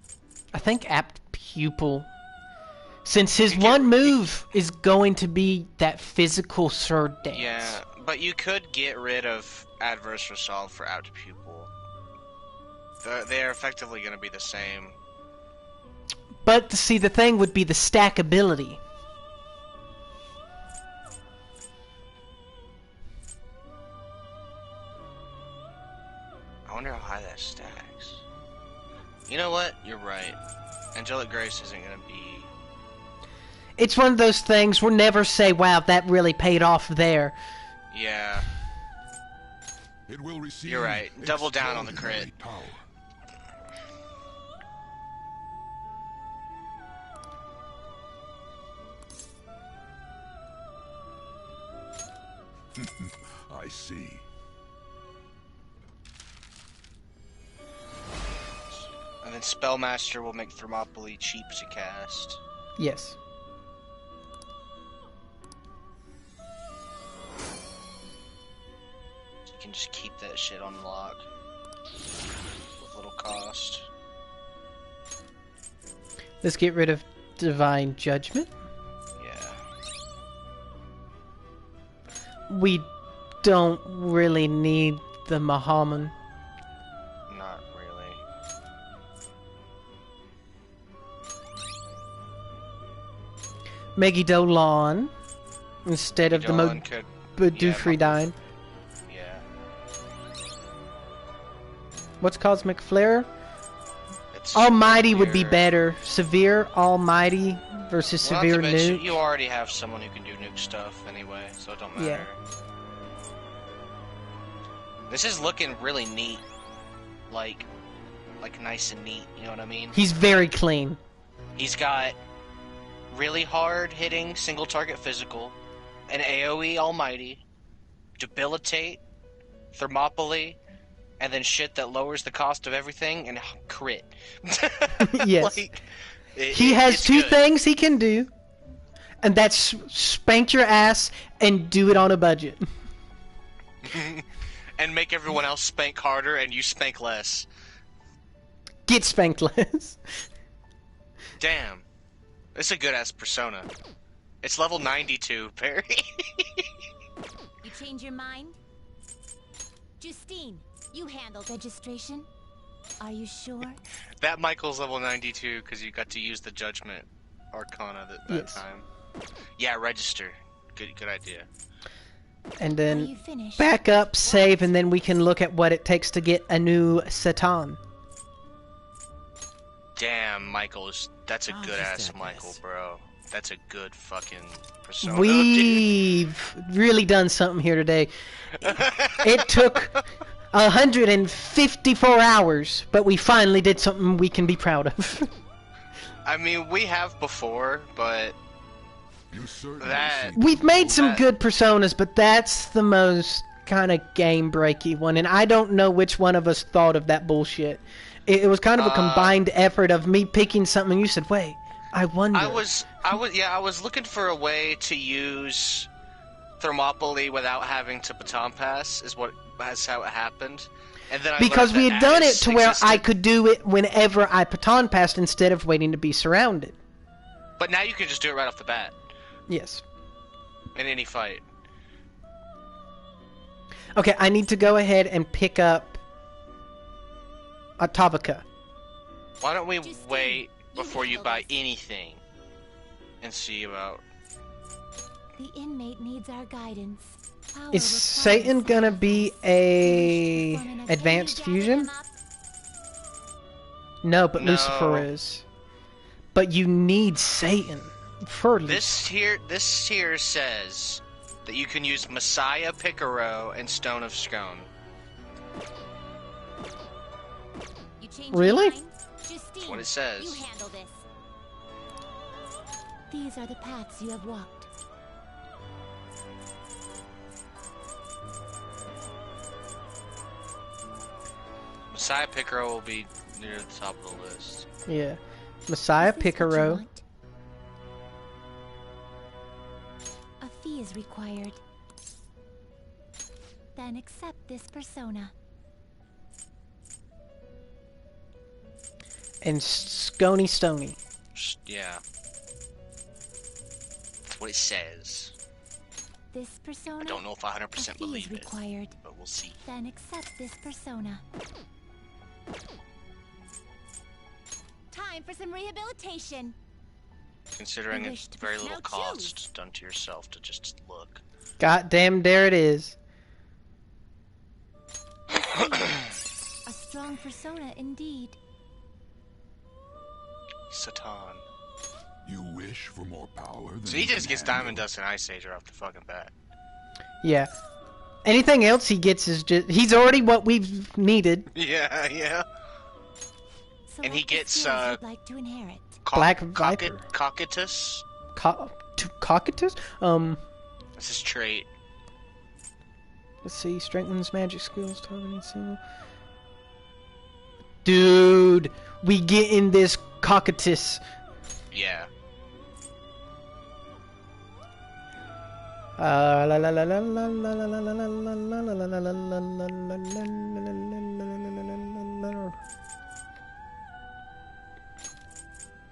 I think Apt Pupil, since his You get- one move is going to be that physical sword dance. Yeah, but you could get rid of Adverse Resolve for Apt Pupil. They're effectively going to be the same. But see, the thing would be the stackability. I wonder how high that stacks. You know what? You're right. Angelic Grace isn't going to be... It's one of those things we'll never say, wow, that really paid off there. Yeah. It will receive You're right. Double down on the crit. extraordinary power. I see. And then Spellmaster will make Thermopylae cheap to cast. Yes. You can just keep that shit on lock. With little cost. Let's get rid of Divine Judgment. Yeah. We don't really need the Mahaman. Not really. Megidolan instead of the Dolan could... Modufridine. Yeah. What's Cosmic Flare? It's Almighty would be severe. better. Severe Almighty versus Well, not Severe to mention, Nuke. you already have someone who can do nuke stuff anyway, so it don't matter. Yeah. This is looking really neat. Like nice and neat, you know what I mean? He's very clean. He's got really hard hitting single target physical, an AoE Almighty, Debilitate, Thermopylae, and then shit that lowers the cost of everything and crit. Yes. It- He has it's two good. things he can do, and that's spank your ass and do it on a budget. And make everyone else spank harder and you spank less. Get spanked less. Damn. It's a good ass persona. It's level 92, Perry. You change your mind? Justine, you handled registration. Are you sure? That Michael's level 92 because you got to use the Judgment Arcana that Yes. time. Yeah, register. Good idea. And Are then you finished? back up, save, and then we can look at what it takes to get a new Satan. Damn, that's a I'll good just ass add Michael, this. bro. That's a good fucking persona. dude. We've really done something here today. It took 154 hours, but we finally did something we can be proud of. I mean, we have before, but You certainly That- seem We've made some That- good personas, but that's the most kind of game breaky one, and I don't know which one of us thought of that bullshit. It was kind of a combined effort of me picking something, and you said, "Wait, I wonder." I was looking for a way to use Thermopylae without having to baton pass. That's how it happened. And then because we had done it to where I existed. could do it whenever I baton passed instead of waiting to be surrounded. But now you can just do it right off the bat Yes. in any fight. Okay, I need to go ahead and pick up a Tavaka. Why don't we Justine, wait you before you handle buy this. anything and see about? The inmate needs our guidance. Power Is requires Satan gonna be a advanced fusion? No, but No. Lucifer is. But you need Satan for This here says that you can use Messiah Picaro and Stone of Scone. You change Really? your mind? Justine, what it says. You handle this. These are the paths you have walked. Messiah Picaro will be near the top of the list. Yeah. Messiah Is this what you Picaro. want? A fee is required. Then accept this persona. And Scony Stony. Yeah. That's what it says. This persona. I don't know if I 100% A fee is believe it, required. but we'll see. Then accept this persona. Time for some rehabilitation. Considering I it's wish to very now little choose. cost done to yourself to just look. Goddamn, there it is. A strong persona indeed. Satan. You wish for more power than So he you just can gets Diamond handle. Dust and Ice Age right off the fucking bat. Yeah. Anything else he gets is just... He's already what we've needed. Yeah, yeah. So And he what the gets, skills you'd like to inherit. Black Viper. Cocytus? Cocytus? That's his trait. Let's see. Strengthens magic skills. Targeting single. Dude, we get in this Cocytus. Yeah.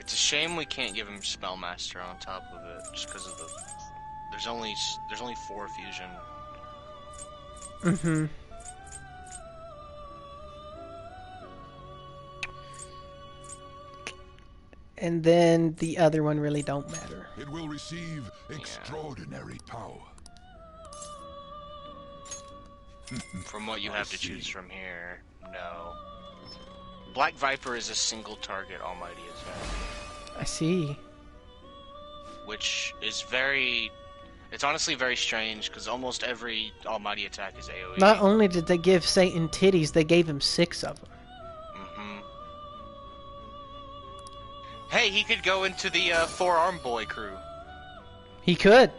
It's a shame we can't give him Spellmaster on top of it, just because of the. There's only 4 fusion. Mm-hmm. And then the other one really don't matter. It will receive extraordinary power. From what you I have to see. choose from here, no. Black Viper is a single target Almighty attack, I see. which is very. It's honestly very strange because almost every Almighty attack is AoE. Not only did they give Satan titties, they gave him 6 of them. Mm-hmm. Hey, he could go into the Four-Arm Boy crew. He could.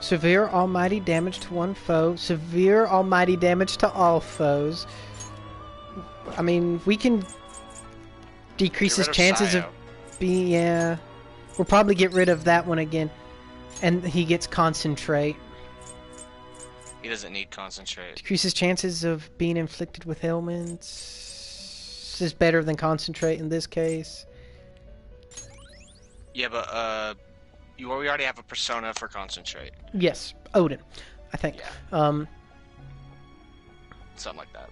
Severe almighty damage to one foe. Severe almighty damage to all foes. I mean, we can decrease his chances of being... Yeah. We'll probably get rid of that one again. And he gets concentrate. He doesn't need concentrate. Decreases chances of being inflicted with ailments. This is better than concentrate in this case. Yeah, but we already have a persona for concentrate. Yes, Odin, I think. Yeah. Something like that.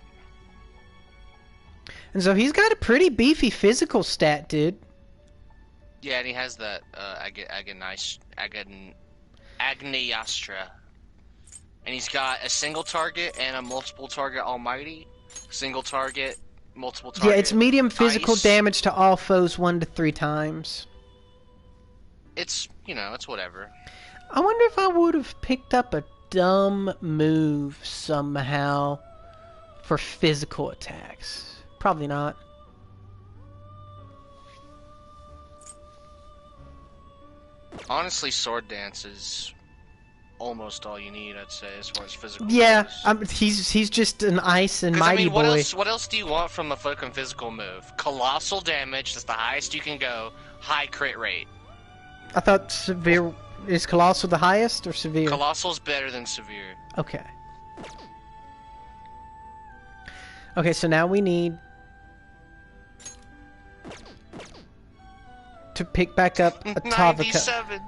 And so he's got a pretty beefy physical stat, dude. Yeah, and he has that Agniastra. And he's got a single target and a multiple target Almighty. Single target, multiple target. Yeah, it's medium physical ice. damage to all foes 1 to 3 times. It's, it's whatever. I wonder if I would have picked up a dumb move somehow for physical attacks. Probably not. Honestly, Sword Dance is almost all you need, I'd say, as far as physical. Yeah, moves. he's just an ice and 'Cause, mighty what boy. else? What else do you want from a fucking physical move? Colossal damage. That's the highest you can go. High crit rate. I thought severe is colossal the highest or severe? Colossal's better than severe. Okay. Okay, so now we need to pick back up a Tavika. 97.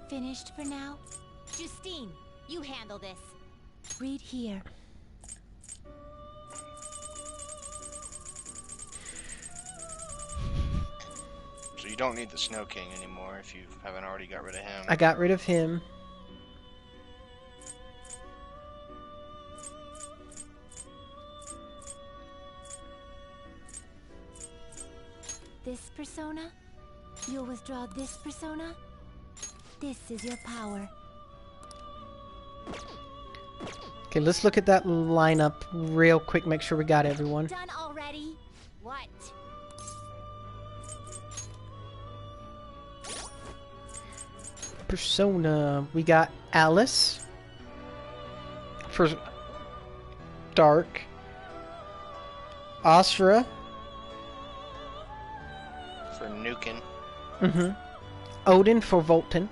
Finished for now? Justine, you handle this. Read here. So you don't need the Snow King anymore if you haven't already got rid of him. I got rid of him. This persona? You'll withdraw this persona? This is your power. Okay, let's look at that lineup real quick, make sure we got everyone. Done already? What? Persona. We got Alice for Dark. Astra. For Nukin. Mm-hmm. Odin for Volton.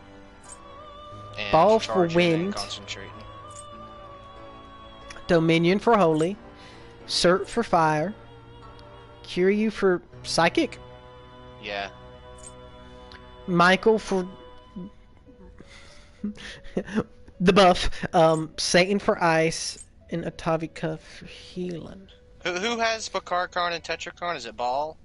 And Ball for charging Wind. and concentrating. Dominion for Holy. Cert for Fire. Kiryu for Psychic. Yeah. Michael for the buff. Satan for Ice. And Atavika for Healing. Who has Bakarkarn and Tetrakarn? Is it Ball?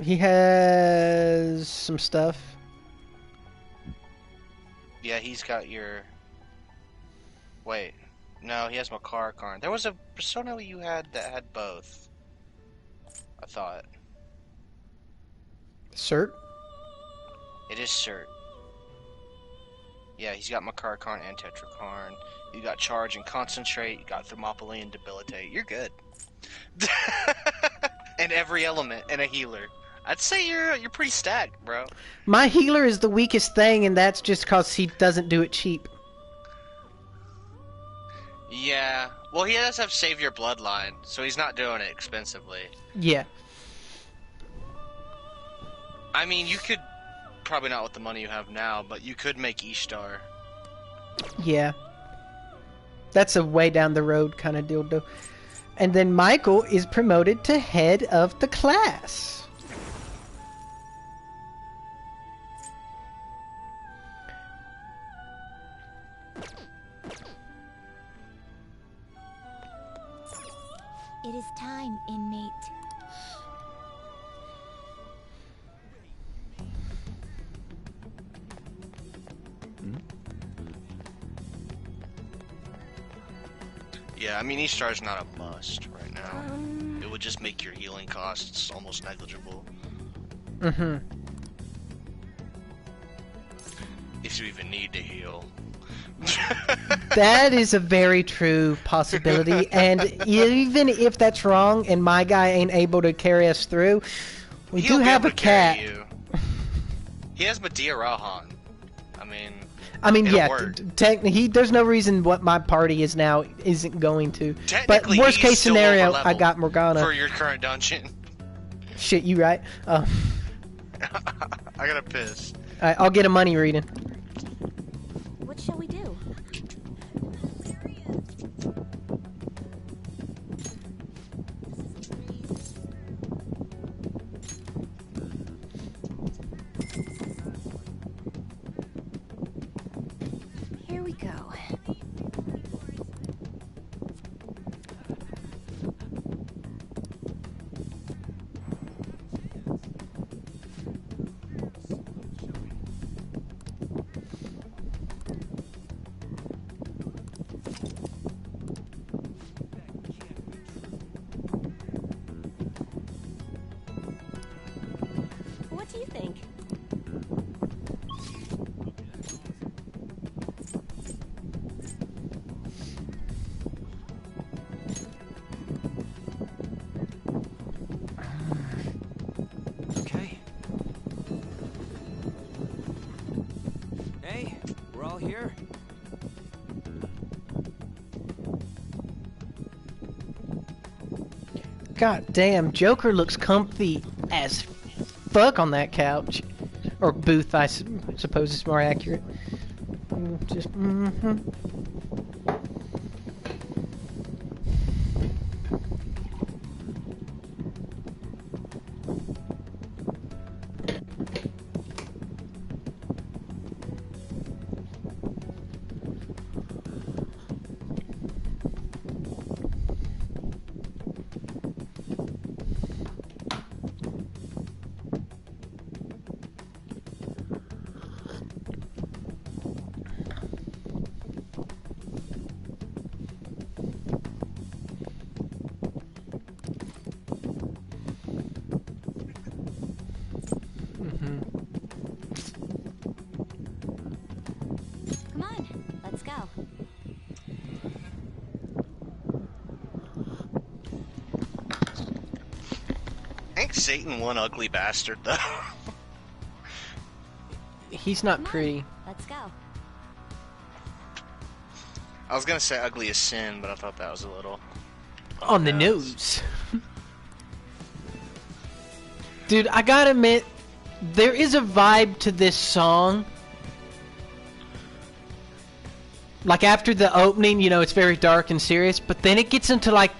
He has some stuff. Yeah, he's got your... Wait. No, he has Bakarkarn. There was a persona you had that had both. I thought. Cert? It is Cert. Yeah, he's got Bakarkarn and Tetrakarn. You got Charge and Concentrate. You got Thermopylae and Debilitate. You're good. And every element and a healer. I'd say you're pretty stacked, bro. My healer is the weakest thing, and that's just because he doesn't do it cheap. Yeah. Well, he does have Save Your Bloodline, so he's not doing it expensively. Yeah. I mean, you could... Probably not with the money you have now, but you could make Ishtar. Yeah. That's a way down the road kind of dildo. And then Michael is promoted to head of the class. It is time, inmate. Yeah, I mean, E-Star's not a must right now. It would just make your healing costs almost negligible. Mm-hmm. If you even need to heal. That is a very true possibility, and even if that's wrong and my guy ain't able to carry us through, we He'll do be have able a to carry cat. you. He has Medea Rahan. I mean, it'll yeah, work. there's no reason what my party is now isn't going to. But Technically, worst he's case still scenario, over I got Morgana. for your current dungeon. Shit, you right. I gotta piss. Alright, I'll get a money reading. What shall we do? Here we go. What do you think? Okay. Hey, we're all here. God damn, Joker looks comfy as fuck on that couch. Or booth, I suppose is more accurate. Just, Come on, let's go. Ain't Satan one ugly bastard, though? he's not Come on, pretty. let's go. I was gonna say ugly as sin, but I thought that was a little... On the nose. Dude, I gotta admit, there is a vibe to this song. Like, after the opening, you know, it's very dark and serious, but then it gets into, like,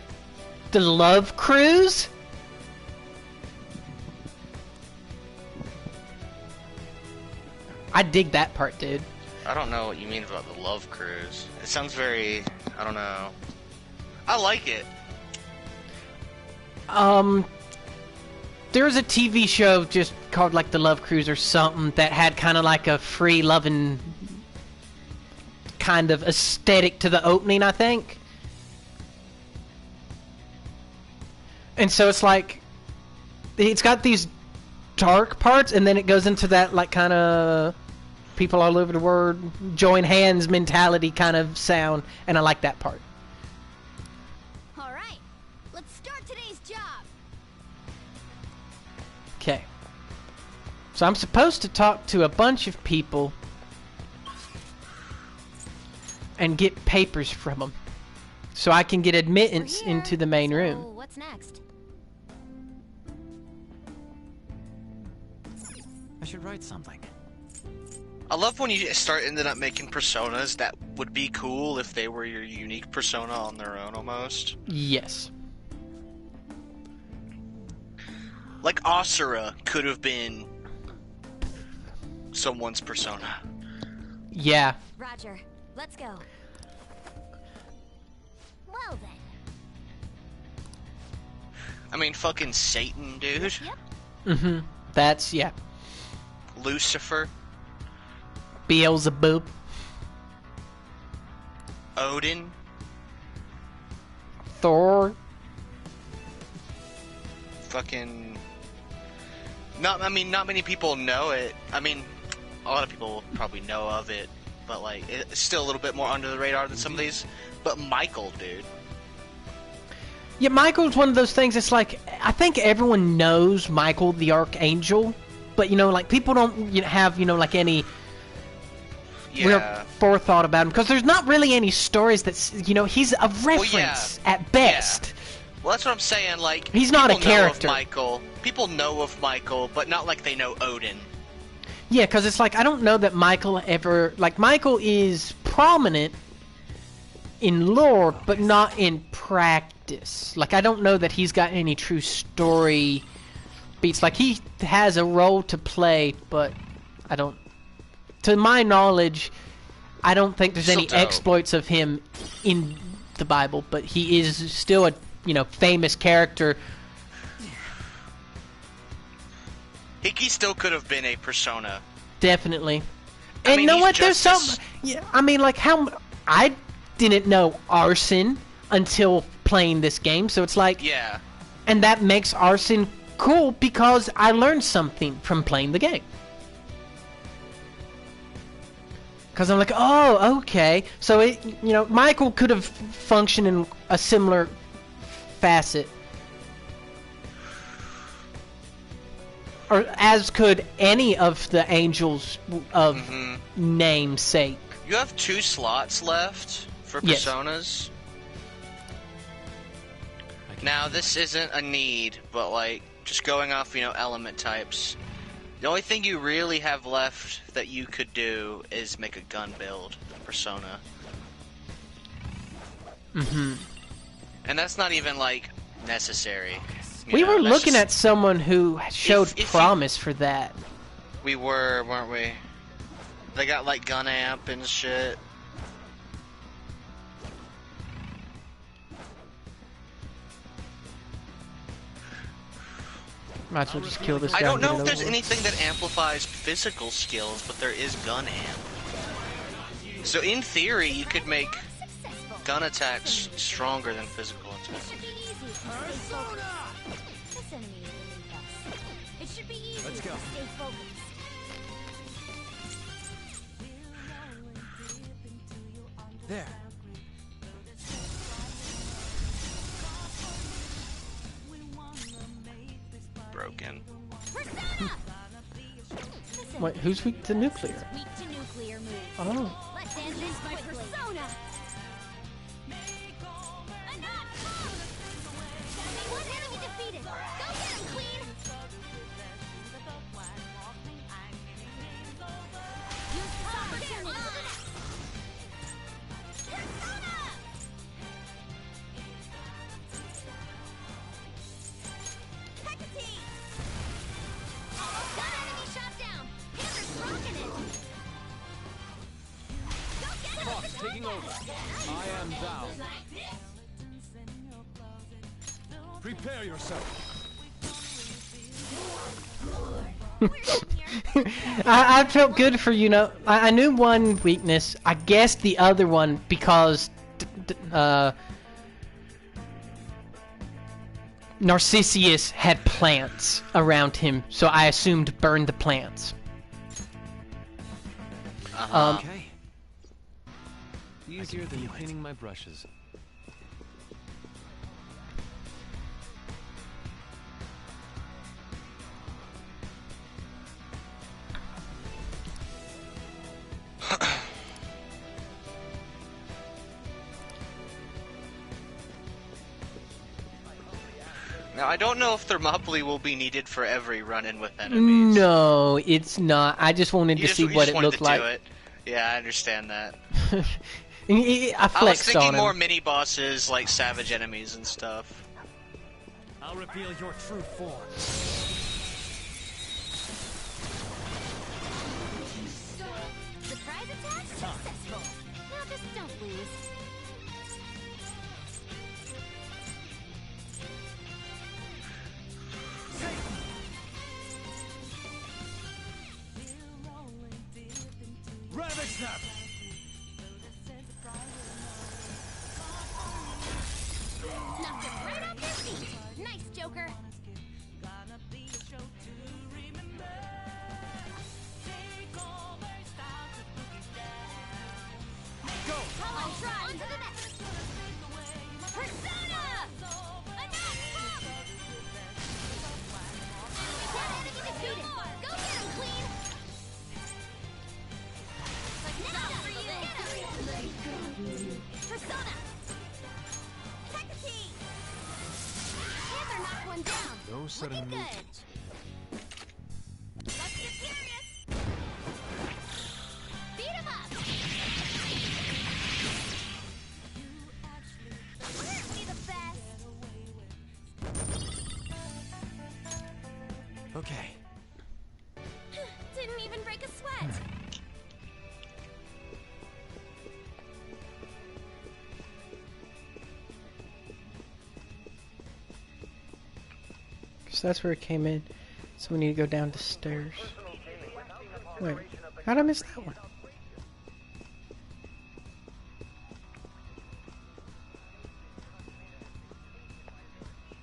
the love cruise. I dig that part, dude. I don't know what you mean about the love cruise. It sounds very... I don't know. I like it. There was a TV show just called, like, The Love Cruise or something that had kind of like a free loving kind of aesthetic to the opening, I think. And so it's like, it's got these dark parts, and then it goes into that, like, kind of people all over the world join hands mentality kind of sound, and I like that part. All right, let's start today's job. Okay. So I'm supposed to talk to a bunch of people and get papers from them so I can get admittance We're here, into the main so room. What's next? I should write something. I love when you start ending up making personas that would be cool if they were your unique persona on their own, almost. Yes. Like Asura could have been someone's persona. Yeah. Roger. Let's go. Well then. I mean, fucking Satan, dude. Yep. Mm-hmm. That's, yeah. Lucifer. Beelzebub. Odin. Thor. Fucking... Not many people know it. I mean, a lot of people will probably know of it, but, like, it's still a little bit more under the radar than some of these. But Michael, dude. Yeah, Michael's one of those things, it's like, I think everyone knows Michael the Archangel, but, you know, like, people don't have, you know, like, any real forethought about him, because there's not really any stories that's, you know, he's a reference at best. Yeah. Well, that's what I'm saying, like, he's not a character. People know of Michael, but not like they know Odin. Yeah, because it's like, I don't know that Michael ever, like, Michael is prominent in lore, but not in practice. Like, I don't know that he's got any true story beats. Like, he has a role to play, but I don't... To my knowledge, I don't think there's any exploits of him in the Bible, but he is still a, you know, famous character. He still could have been a persona. Definitely. And you know what? There's some... Yeah, I mean, like, how... I didn't know Arson until playing this game, so it's like... Yeah. And that makes Arson cool because I learned something from playing the game. Because I'm like, oh, okay. So, it, you know, Michael could have functioned in a similar facet. Or as could any of the angels of namesake. You have 2 slots left for personas. Yes. Now, this isn't a need, but, like, just going off, you know, element types. The only thing you really have left that you could do is make a gun build persona. Mm-hmm. And that's not even, like, necessary. We were looking at someone who showed promise for that. We were, weren't we? They got, like, gun amp and shit. Might as well just kill this guy. I don't know if there's anything that amplifies physical skills, but there is gun amp. So in theory, you could make gun attacks stronger than physical attacks. Let's go. There. Broken. Wait, who's weak to nuclear? Weak to nuclear move. Oh. Let's end this my persona. One enemy defeated. Go get him, Queen. Use this opportunity. Taking over. I am thou. Prepare yourself. I felt good for, you know, I knew one weakness. I guessed the other one because Narcissus had plants around him, so I assumed burn the plants. Okay. Easier than cleaning my brushes. Now, I don't know if Thermopylae will be needed for every run-in with enemies. No, it's not. I just wanted to see what it looked like. Yeah, I understand that. I flexed on him. I was thinking more mini-bosses, like savage enemies and stuff. I'll reveal your true form. Surprise attack successful. Now just don't lose. Ravage Snap! Knocked him right off their feet. Nice, Joker. Go! I'll try. On to the next. Persona! Enough! Enemy defeated. Go get him, Queen. Now for you. Persona! Attack the team! Panther knocked one down. No sudden Looking good. movements. Let's get serious. Beat him up. Aren't we the best? Okay. Didn't even break a sweat. So that's where it came in. So we need to go down the stairs. Wait, how'd I miss that one?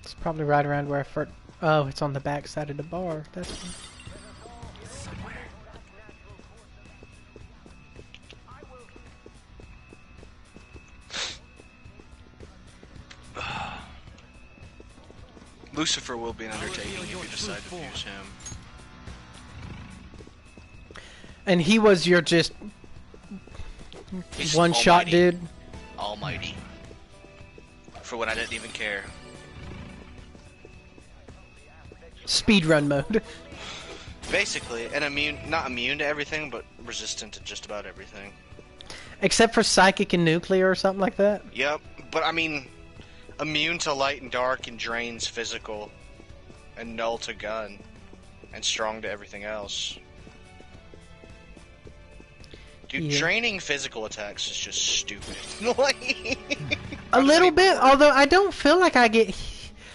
It's probably right around where I first. Oh, it's on the back side of the bar. That's one. Somewhere. Lucifer will be an undertaking if you decide to use him. And he was your just He's one shot almighty. dude. Almighty. For when I didn't even care. Speedrun mode. Basically, and not immune to everything, but resistant to just about everything. Except for psychic and nuclear or something like that. Yep, but I mean, immune to light and dark and drains physical, and null to gun, and strong to everything else. Dude, Yeah. draining physical attacks is just stupid. Like, A little bit, although I don't feel like I get...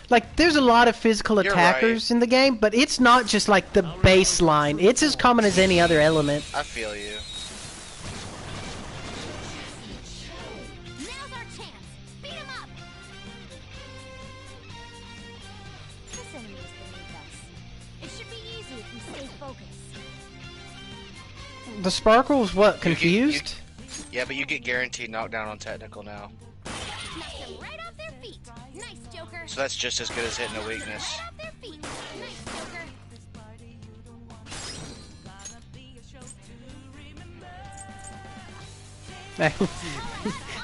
Like, there's a lot of physical You're attackers in the game, but it's not just like the baseline. It's as common as any other element. I feel you. Now's our chance. Beat him up. This enemy is beneath us. It should be easy if we stay focused. The Sparkle's what, You confused? Yeah, but you get guaranteed knockdown on technical now. Knocked them right off their feet. Nice, Joker. So that's just as good as hitting a weakness. Right off their feet. Nice, Joker.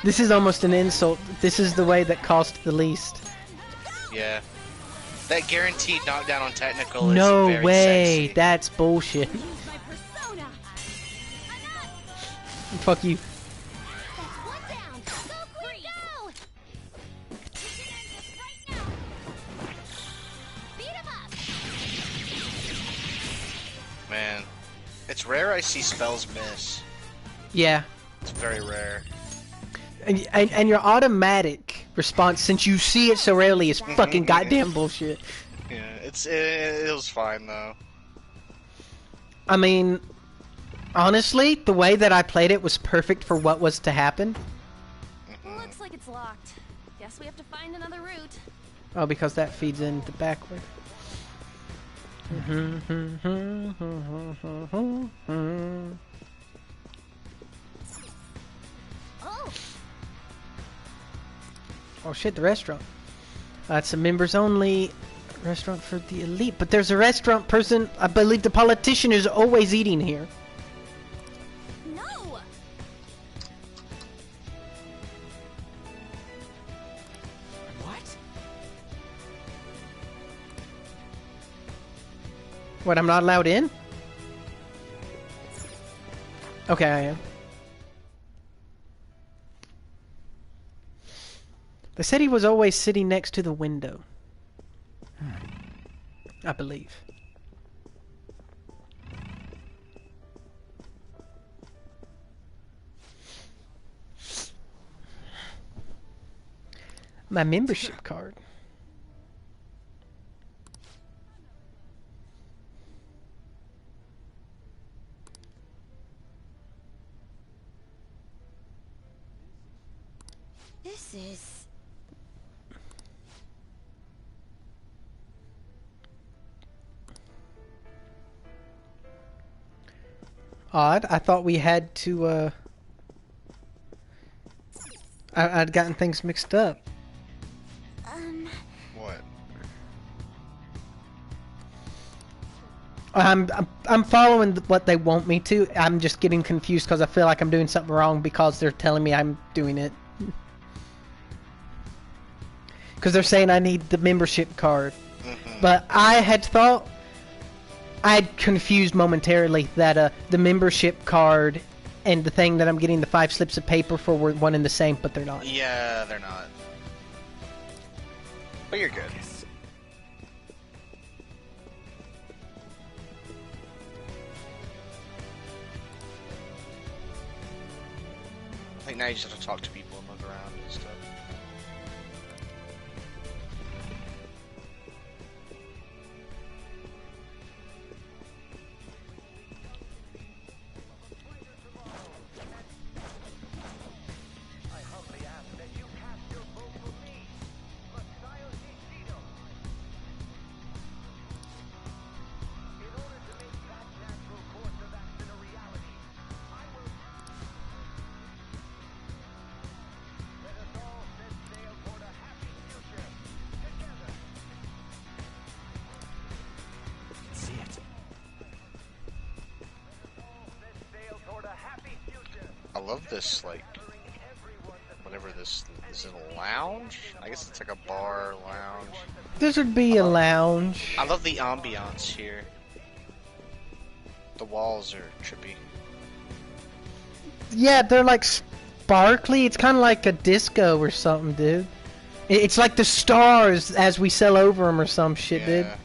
This is almost an insult. This is the way that cost the least. Yeah. That guaranteed knockdown on technical is No very way, sexy. that's bullshit. Use my persona. Enough. Fuck you. That's one down. Go, Queen, go. You can end this right now. Beat him up. Man, it's rare I see spells miss. Yeah. It's very rare. And your automatic response, since you see it so rarely, is fucking goddamn bullshit. Yeah, it was fine though. I mean, honestly, the way that I played it was perfect for what was to happen. Looks like it's locked. Guess we have to find another route. Oh, because that feeds in the backward. Oh, Oh shit, the restaurant. It's a members only restaurant for the elite. But there's a restaurant person, I believe the politician is always eating here. no. What? What, I'm not allowed in? Okay, I am. They said he was always sitting next to the window. I believe. My membership card. This is... Odd. I thought we had to, I'd gotten things mixed up. What? I'm following what they want me to. I'm just getting confused because I feel like I'm doing something wrong because they're telling me I'm doing it. Because they're saying I need the membership card. But I had thought... I'd confused momentarily that the membership card and the thing that I'm getting the 5 slips of paper for were one and the same, but they're not. Yeah, they're not. But you're good. I think now you just have to talk to people and look around and stuff. See it. I love this, like, whatever this is. It a lounge? I guess it's like a bar lounge. This would be a lounge. I love the ambiance here. The walls are trippy. Yeah, they're like sparkly. It's kind of like a disco or something, dude. It's like the stars as we sail over them or some shit, dude. Yeah.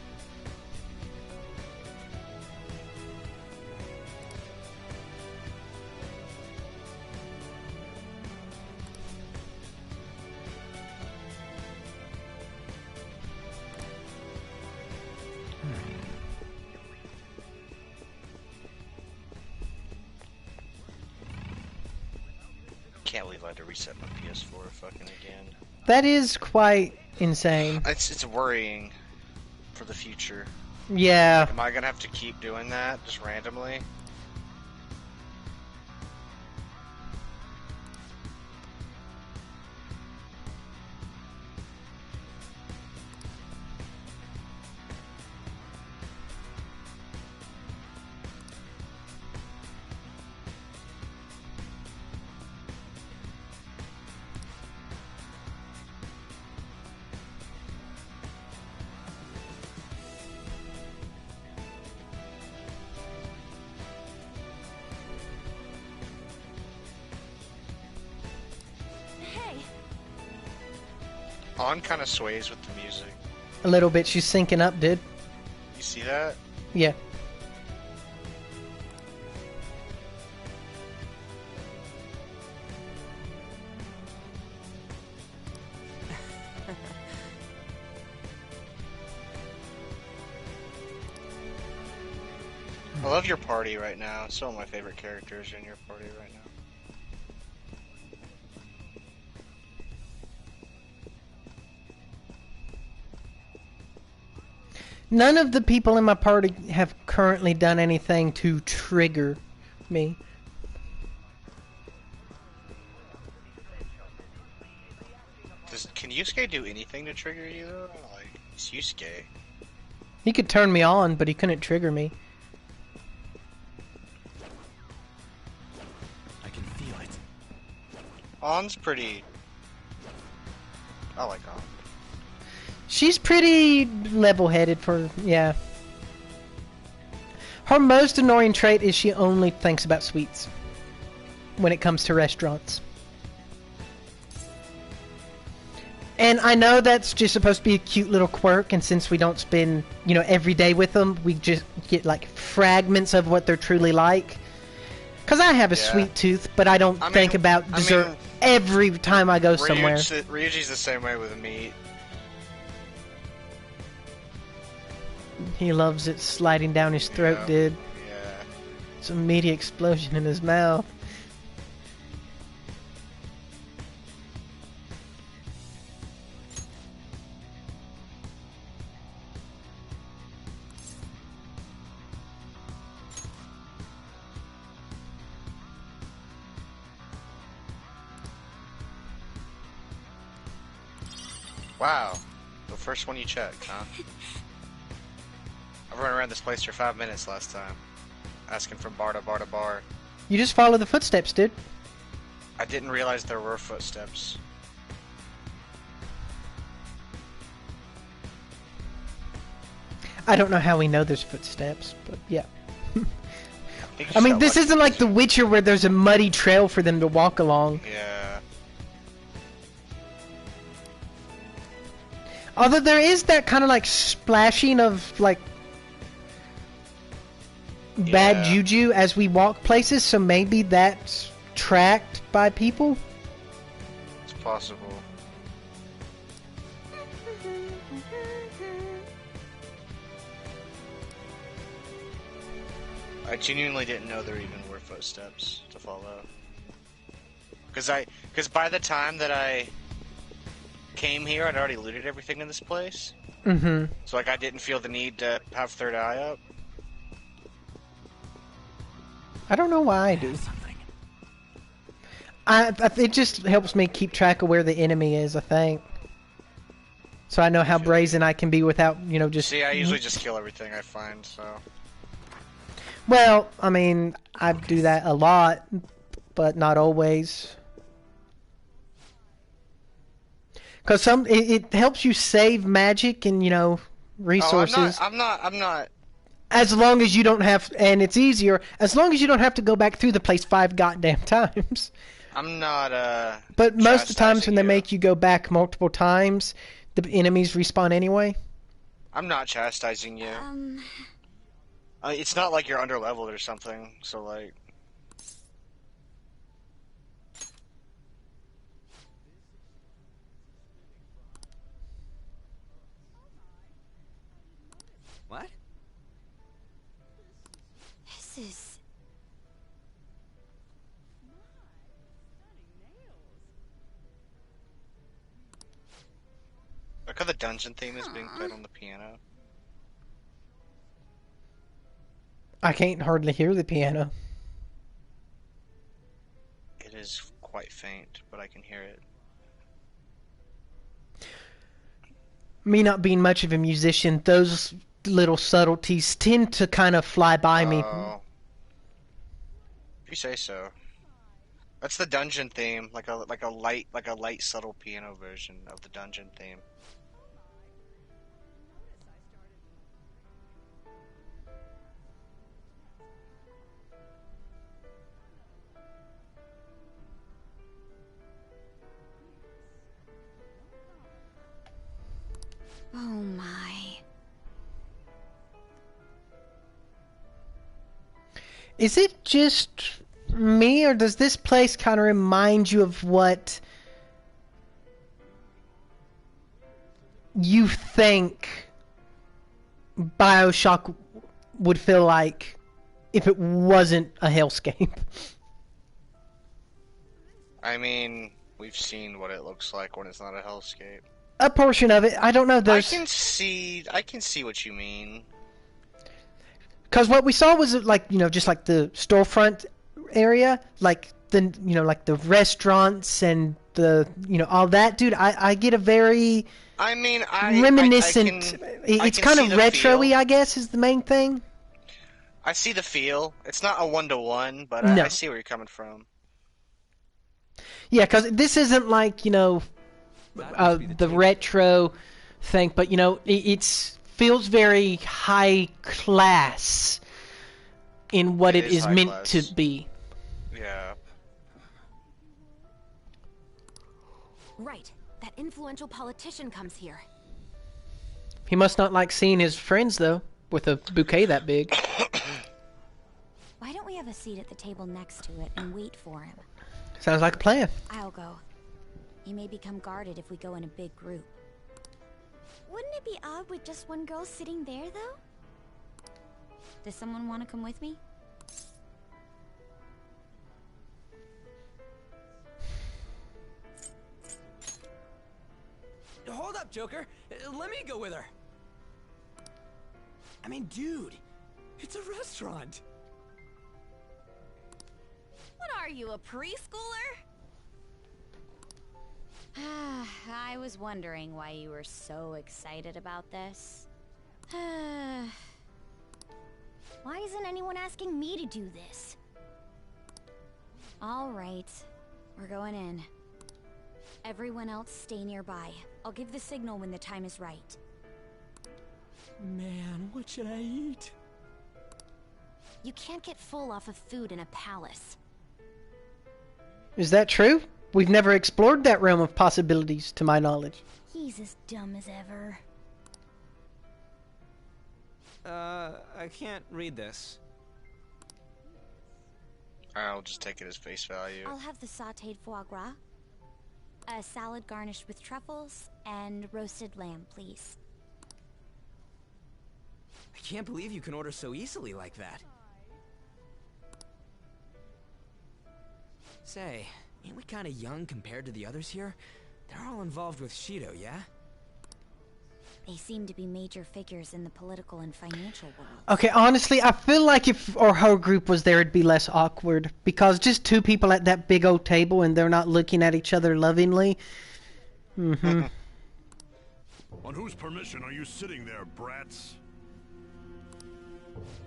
Can't believe I had to reset my PS4 fucking again. That is quite insane. It's worrying for the future. Yeah. Am I gonna have to keep doing that just randomly? Hey, On kind of sways with the music. A little bit. She's syncing up, dude. You see that? Yeah. I love your party right now. Some of my favorite characters are in your party right now. None of the people in my party have currently done anything to trigger me. Can Yusuke do anything to trigger you though? Like, it's Yusuke. He could turn me on, but he couldn't trigger me. I can feel it. On's pretty... I like On. She's pretty level-headed for, yeah. Her most annoying trait is she only thinks about sweets when it comes to restaurants. And I know that's just supposed to be a cute little quirk, and since we don't spend, you know, every day with them, we just get, like, fragments of what they're truly like. Cause I have a Yeah. sweet tooth, but I don't think about dessert every time I go somewhere. Ryuji's the same way with meat. He loves it sliding down his throat, Yeah. dude. Yeah. It's a meaty explosion in his mouth. Wow. The first one you checked, huh? I've run around this place for 5 minutes last time. Asking from bar to bar to bar. You just follow the footsteps, dude. I didn't realize there were footsteps. I don't know how we know there's footsteps, but yeah. think you I just mean, got this lucky. isn't like The Witcher where there's a muddy trail for them to walk along. Yeah. Although there is that kind of like splashing of like bad Yeah. juju as we walk places, so maybe that's tracked by people. It's possible. I genuinely didn't know there even were footsteps to follow. Cause by the time that I came here, I'd already looted everything in this place. Mm-hmm. So like I didn't feel the need to have third eye up. I don't know why I do. It just helps me keep track of where the enemy is, I think. So I know how brazen I can be without, you know, just... See, I usually just kill everything I find, so... Well, I mean, I do that a lot, but not always. Because it helps you save magic and, you know, resources. Oh, I'm not... As long as you don't have... And it's easier, as long as you don't have to go back through the place 5 goddamn times. I'm not, But most of the times when they chastising make you go back multiple times, the enemies respawn anyway. I'm not chastising you. It's not like you're under-leveled or something, so like... What? This is... Look how the dungeon theme is being played on the piano. I can't hardly hear the piano. It is quite faint, but I can hear it. Me not being much of a musician, those little subtleties tend to kind of fly by me. Oh. If you say so. That's the dungeon theme, like a light subtle piano version of the dungeon theme. Oh my. Is it just me, or does this place kind of remind you of what you think BioShock would feel like if it wasn't a hellscape? I mean, we've seen what it looks like when it's not a hellscape. A portion of it. I don't know. I can see what you mean. Because what we saw was like, you know, just like the storefront area, like the, you know, like the restaurants and the, you know, all that, dude. I get a very I mean, reminiscent. It's kind of retro-y, feel. I guess, is the main thing. I see the feel. It's not a one-to-one, but No. I see where you're coming from. Yeah, because this isn't like, you know, the retro thing, but, you know, it's feels very high class in what it is high meant class. to be. Yeah. Right. That influential politician comes here. He must not like seeing his friends, though, with a bouquet that big. Why don't we have a seat at the table next to it and wait for him. Sounds like a plan. I'll go. He may become guarded if we go in a big group. Wouldn't it be odd with just one girl sitting there, though? Does someone want to come with me? Hold up, Joker. Let me go with her. I mean, dude, it's a restaurant. What are you, a preschooler? I was wondering why you were so excited about this. Why isn't anyone asking me to do this? All right, we're going in. Everyone else stay nearby. I'll give the signal when the time is right. Man, what should I eat? You can't get full off of food in a palace. Is that true? We've never explored that realm of possibilities, to my knowledge. He's as dumb as ever. I can't read this. I'll just take it as face value. I'll have the sautéed foie gras, a salad garnished with truffles, and roasted lamb, please. I can't believe you can order so easily like that. Say, ain't we kinda young compared to the others here? They're all involved with Shido, yeah? They seem to be major figures in the political and financial world. Okay, honestly, I feel like if our whole group was there, it'd be less awkward. Because just two people at that big old table and they're not looking at each other lovingly. On whose permission are you sitting there, brats?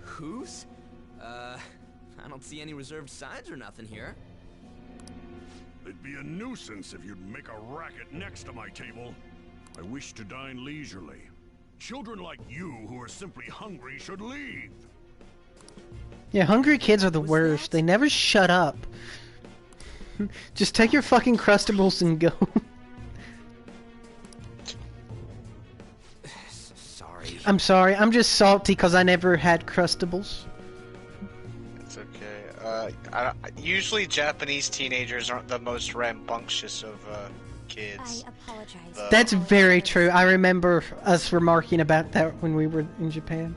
Whose? I don't see any reserved signs or nothing here. It'd be a nuisance if you'd make a racket next to my table. I wish to dine leisurely. Children like you who are simply hungry should leave. Yeah, hungry kids are the worst. They never shut up. Just take your fucking Crustables and go. Sorry. I'm sorry. I'm just salty because I never had Crustables. It's okay. Usually Japanese teenagers aren't the most rambunctious of kids. I apologize. That's very true. I remember us remarking about that when we were in Japan.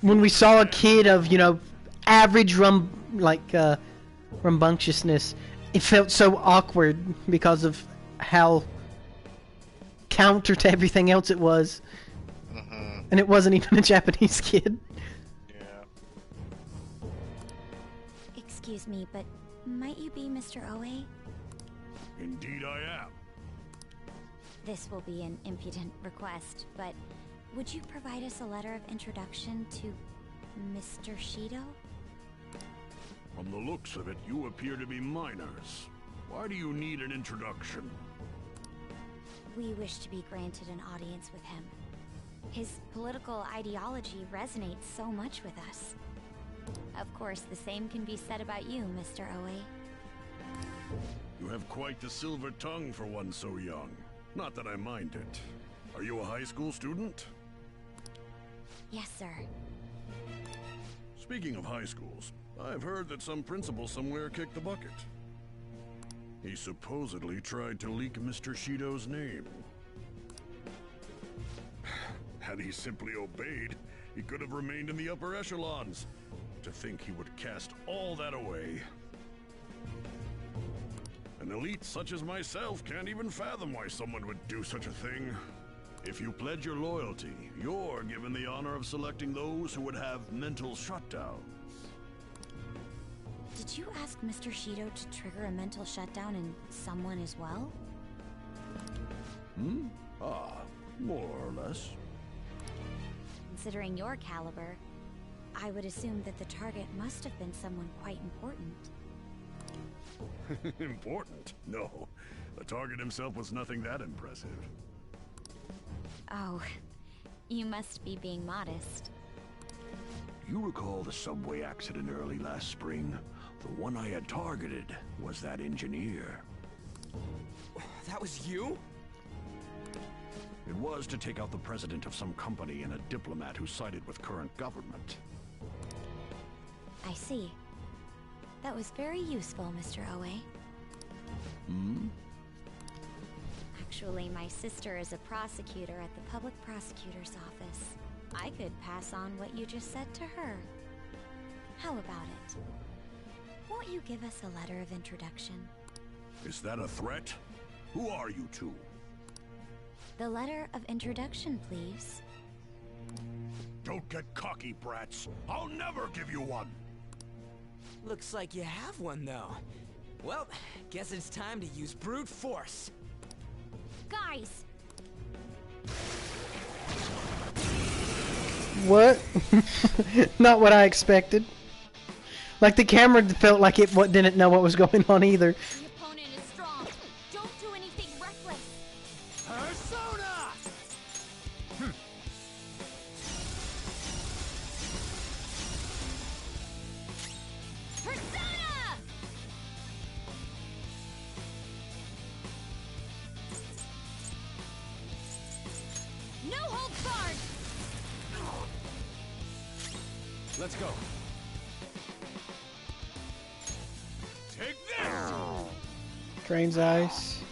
When we saw a kid of, you know, average rambunctiousness, it felt so awkward because of how counter to everything else it was. And it wasn't even a Japanese kid. Yeah. Excuse me, but might you be Mr. Oe? Indeed I am. This will be an impudent request, but would you provide us a letter of introduction to Mr. Shido? From the looks of it, you appear to be minors. Why do you need an introduction? We wish to be granted an audience with him. His political ideology resonates so much with us. Of course, the same can be said about you, Mr. Oe. You have quite the silver tongue for one so young. Not that I mind it. Are you a high school student? Yes, sir. Speaking of high schools, I've heard that some principal somewhere kicked the bucket. He supposedly tried to leak Mr. Shido's name. Had he simply obeyed, he could have remained in the upper echelons. To think he would cast all that away. An elite such as myself can't even fathom why someone would do such a thing. If you pledge your loyalty, you're given the honor of selecting those who would have mental shutdowns. Did you ask Mr. Shido to trigger a mental shutdown in someone as well? More or less. Considering your caliber, I would assume that the target must have been someone quite important. Important? No. The target himself was nothing that impressive. Oh, you must be being modest. You recall the subway accident early last spring? The one I had targeted was that engineer. That was you? It was to take out the president of some company and a diplomat who sided with current government. I see. That was very useful, Mr. Oe. Hmm? Actually, my sister is a prosecutor at the public prosecutor's office. I could pass on what you just said to her. How about it? Won't you give us a letter of introduction? Is that a threat? Who are you two? The letter of introduction, please. Don't get cocky, brats. I'll never give you one. Looks like you have one, though. Well, guess it's time to use brute force. Guys! What? Not what I expected. Like the camera felt like it didn't know what was going on either. The opponent is strong. Don't do anything reckless. Persona! Persona! No holds barred! Let's go. Take this! Drains ice.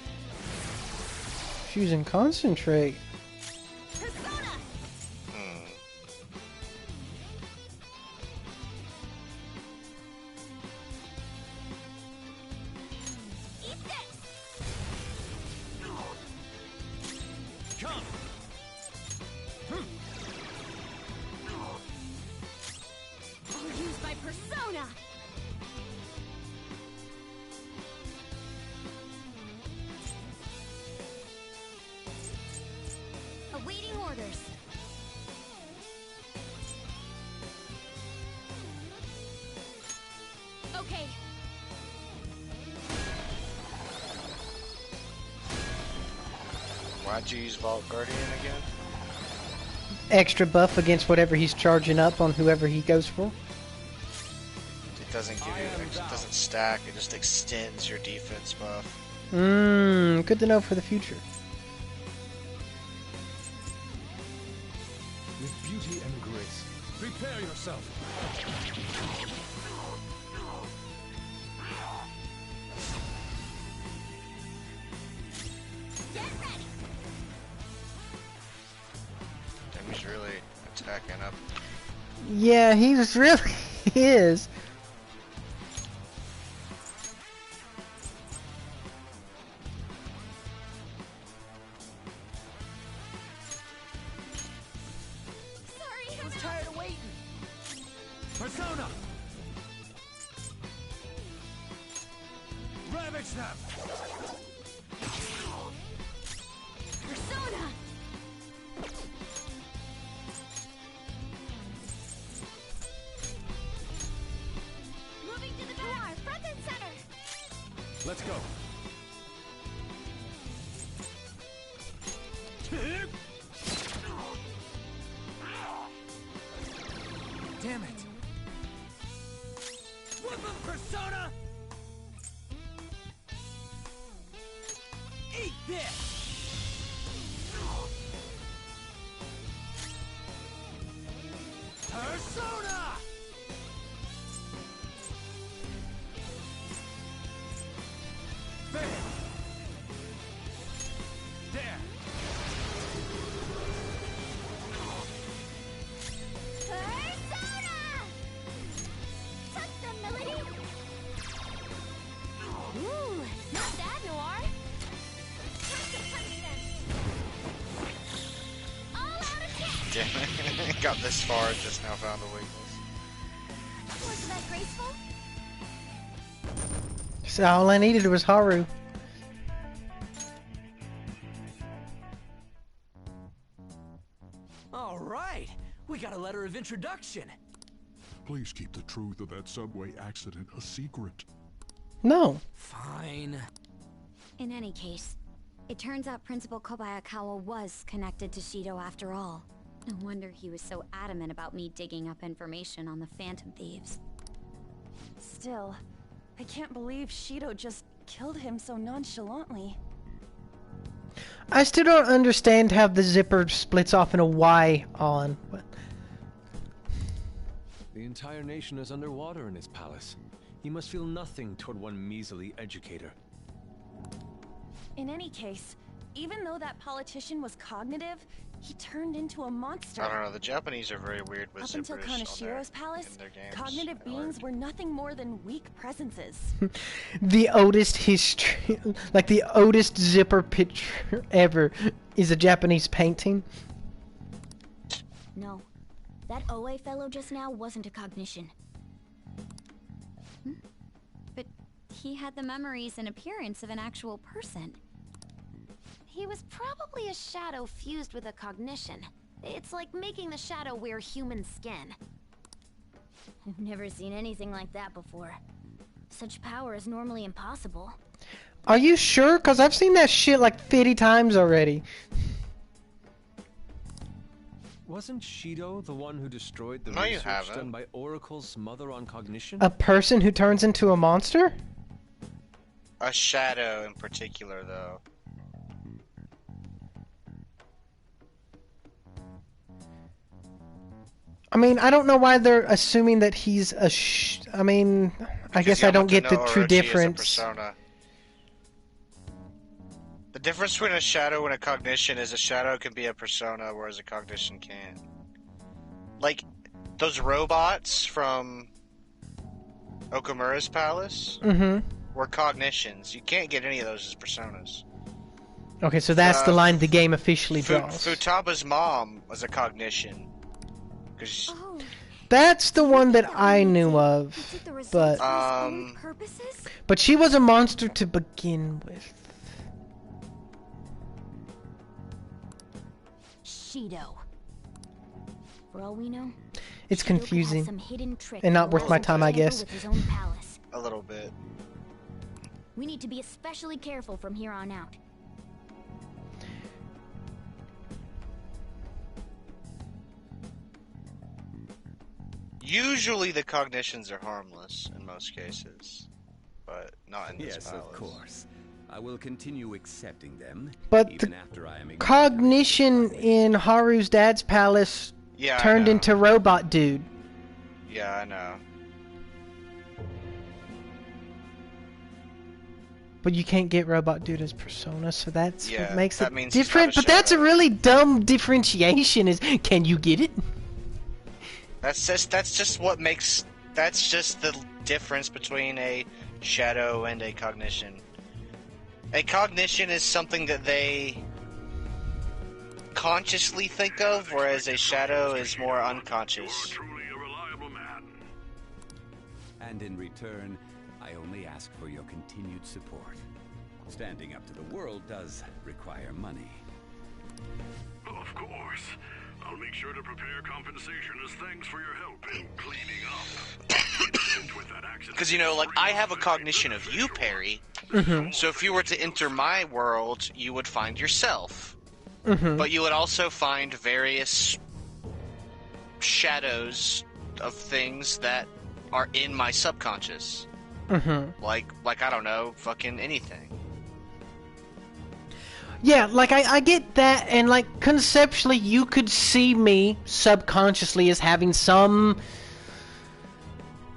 She's using concentrate. Persona! Eat this! Come! I'll use my persona! Awaiting orders. Okay. Why'd you use Vault Guardian again? Extra buff against whatever he's charging up on whoever he goes for. It doesn't give you, it doesn't stack, it just extends your defense buff. Good to know for the future. With beauty and grace. Prepare yourself. Get ready! Demi's really attacking up. Yeah, he's really is. Sorry, I was tired of waiting. Persona! Ravage them! Persona! Moving to the back! Front and center! Let's go. Damn it. Whoop 'em, Persona! Eat this! Persona! There! There! Persona! Touch them, Melody! Ooh, not bad, Noir! Time to punch them! All out attack! Damn it. Got this far, just now found a weakness. Wasn't that graceful? So all I needed was Haru. All right, we got a letter of introduction. Please keep the truth of that subway accident a secret. No. Fine. In any case, it turns out Principal Kobayakawa was connected to Shido after all. No wonder he was so adamant about me digging up information on the Phantom Thieves. Still, I can't believe Shido just killed him so nonchalantly. I still don't understand how the zipper splits off in a Y on. But The entire nation is underwater in his palace. He must feel nothing toward one measly educator. In any case, even though that politician was cognitive, he turned into a monster. I don't know, the Japanese are very weird with Up until zippers on Kanashiro's palace, in their games cognitive and beings art. were nothing more than weak presences. The oldest history, like the oldest zipper picture ever, is a Japanese painting. No, that Oe fellow just now wasn't a cognition. But he had the memories and appearance of an actual person. He was probably a shadow fused with a cognition. It's like making the shadow wear human skin. I've never seen anything like that before. Such power is normally impossible. Are you sure? Cause I've seen that shit like 50 times already. Wasn't Shido the one who destroyed the No, you research haven't. done by Oracle's mother on cognition? A person who turns into a monster? A shadow in particular, though. I mean, I don't know why they're assuming that he's a I mean, I guess I don't get the Yamato no true Orochi is a difference. persona. The difference between a shadow and a cognition is a shadow can be a persona, whereas a cognition can't. Like, those robots from Okamura's palace were cognitions. You can't get any of those as personas. Okay, so that's the line the game officially draws. Futaba's mom was a cognition. 'Cause Oh, That's the one that I knew of, he took the results but for his own purposes? but she was a monster to begin with. Shido. For all we know, It's Shido could have confusing some hidden trick and not that worth my allows him time, to I tamper guess. with his own palace. a little bit. We need to be especially careful from here on out. Usually the cognitions are harmless in most cases, but not in this Yes, palace. of course. I will continue accepting them, But even the after I am ignored. cognition in Haru's dad's palace Yeah, I turned know. into robot dude. Yeah, I know. But you can't get robot dude as persona, so that's Yeah, what makes that it means he's different. not a But that's a shadow. really dumb differentiation. Is can you get it? That's just what makes. That's just the difference between a shadow and a cognition. A cognition is something that they consciously think of, whereas a shadow is more unconscious. Truly a reliable man. And in return, I only ask for your continued support. Standing up to the world does require money. Of course. I'll make sure to prepare compensation as thanks for your help in cleaning up. With that accident. Because, you know, like, I have a cognition of you, Perry. So if you were to enter my world, you would find yourself. But you would also find various shadows of things that are in my subconscious. Like I don't know, fucking anything. Yeah, like I get that, and like conceptually, you could see me subconsciously as having some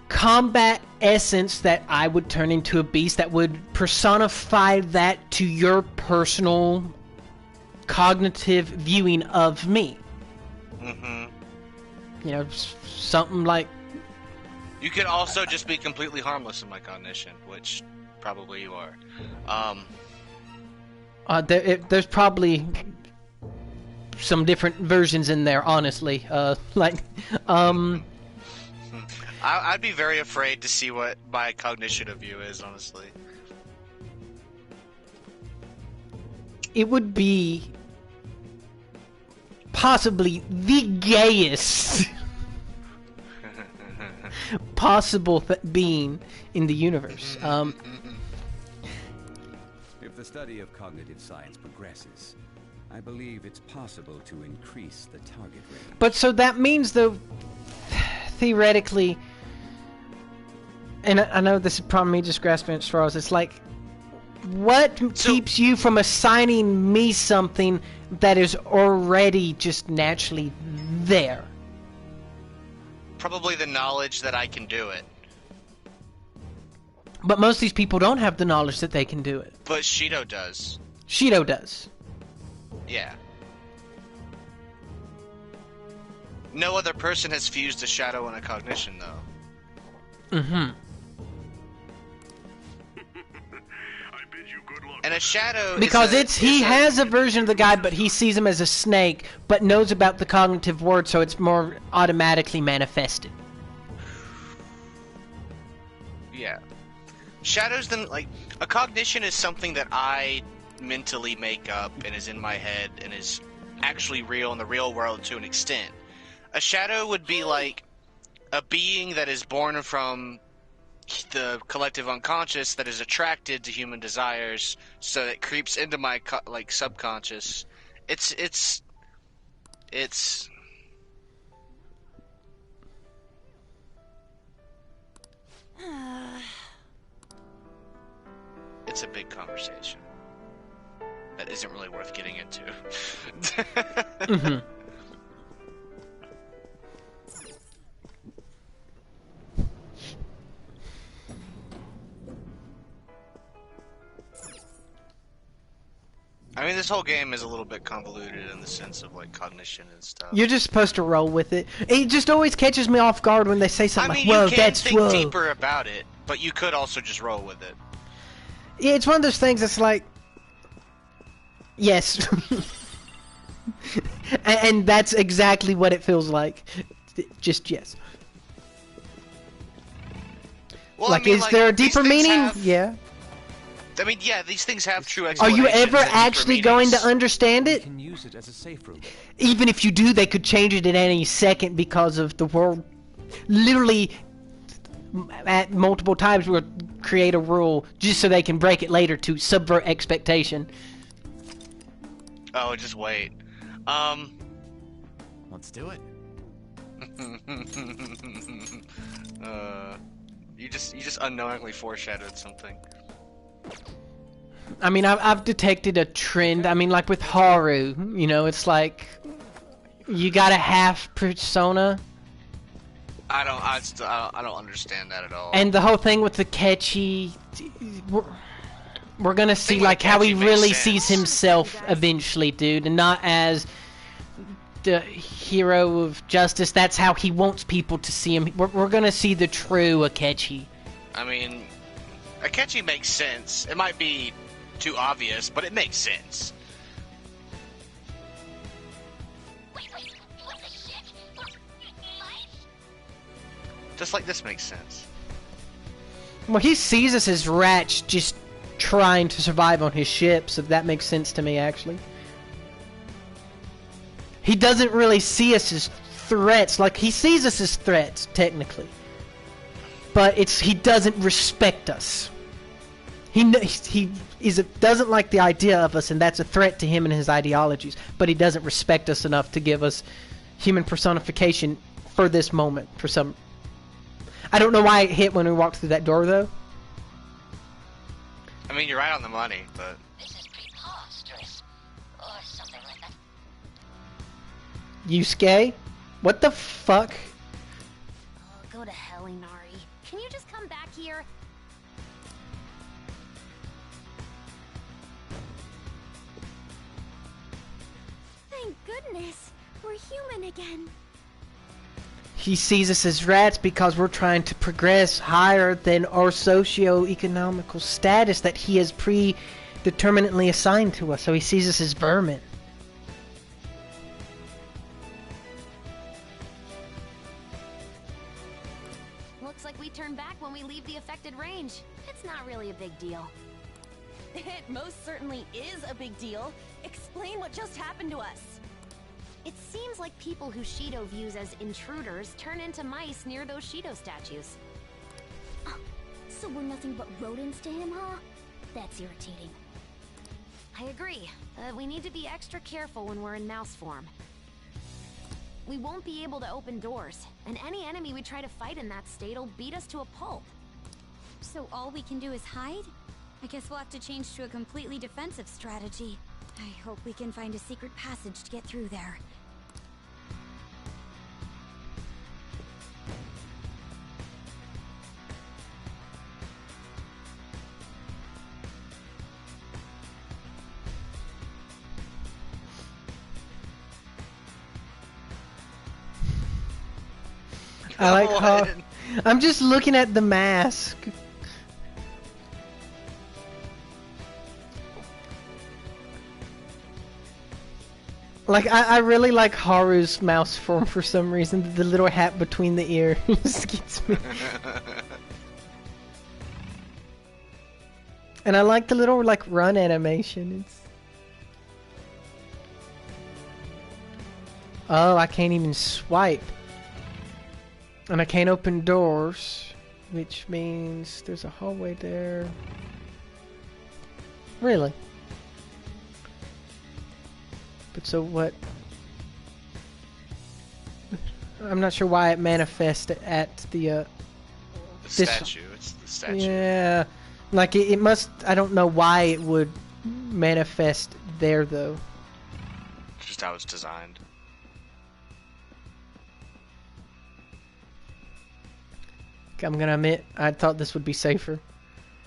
combat essence that I would turn into a beast that would personify that to your personal cognitive viewing of me. You know, something like. You could also just be completely harmless in my cognition, which probably you are. There's probably some different versions in there, honestly. I'd be very afraid to see what my cognition of you is, honestly. It would be possibly the gayest possible being in the universe. If the study of cognitive science progresses, I believe it's possible to increase the target range. But so that means, though, theoretically, and I know this is probably me just grasping at straws, it's like, what keeps you from assigning me something that is already just naturally there? Probably the knowledge that I can do it. But most of these people don't have the knowledge that they can do it. But Shido does. Shido does. Yeah. No other person has fused a shadow and a cognition, though. Mm-hmm. And a shadow because he is has a version of the guy, but he sees him as a snake, but knows about the cognitive word, so it's more automatically manifested. Yeah. Shadows then, like, a cognition is something that I mentally make up and is in my head and is actually real in the real world to an extent. A shadow would be like a being that is born from the collective unconscious that is attracted to human desires, so it creeps into my subconscious. It's a big conversation that isn't really worth getting into. Mm-hmm. I mean, this whole game is a little bit convoluted in the sense of, like, cognition and stuff. You're just supposed to roll with it. It just always catches me off guard when they say something like, "Whoa, that's whoa." You can think deeper about it, but you could also just roll with it. Yeah, it's one of those things that's like, yes. and that's exactly what it feels like. Just yes. Well, like, I mean, is there a deeper meaning? Yeah. I mean, yeah, these things have true Are explanations. you ever actually going to understand it? You can use it as a safe room. Even if you do, they could change it at any second because of the world. Literally, at multiple times, we'll create a rule just so they can break it later to subvert expectation. Oh, just wait. Let's do it. You just unknowingly foreshadowed something. I mean, I've detected a trend. I mean, like with Haru, you know, it's like you got a half persona. I don't understand that at all. And the whole thing with the Kechi, we're gonna see like how he really sees himself eventually, dude, and not as the hero of justice. That's how he wants people to see him. We're gonna see the true Akechi. I mean, Akechi makes sense. It might be too obvious, but it makes sense. Just like this makes sense. Well, he sees us as rats just trying to survive on his ship, so that makes sense to me, actually. He doesn't really see us as threats. Like, he sees us as threats, technically. But he doesn't respect us. He doesn't like the idea of us, and that's a threat to him and his ideologies. But he doesn't respect us enough to give us human personification for this moment, for some... I don't know why it hit when we walked through that door, though. I mean, you're right on the money, but... This is preposterous. Or something like that. Yusuke? What the fuck? Oh, go to hell, Inari. Can you just come back here? Thank goodness. We're human again. He sees us as rats because we're trying to progress higher than our socio-economical status that he has predeterminately assigned to us. So he sees us as vermin. Looks like we turn back when we leave the affected range. It's not really a big deal. It most certainly is a big deal. Explain what just happened to us. It seems like people who Shido views as intruders turn into mice near those Shido statues. So we're nothing but rodents to him, huh? That's irritating. I agree. We need to be extra careful when we're in mouse form. We won't be able to open doors, and any enemy we try to fight in that state will beat us to a pulp. So all we can do is hide? I guess we'll have to change to a completely defensive strategy. I hope we can find a secret passage to get through there. I like how What? I'm just looking at the mask. Like I really like Haru's mouse form for some reason. The little hat between the ears gets me. And I like the little like run animation. Oh, I can't even swipe. And I can't open doors, which means there's a hallway there. Really? But so what? I'm not sure why it manifests at the statue. It's the statue. Yeah. Like it must, I don't know why it would manifest there though. Just how it's designed. I'm gonna admit, I thought this would be safer.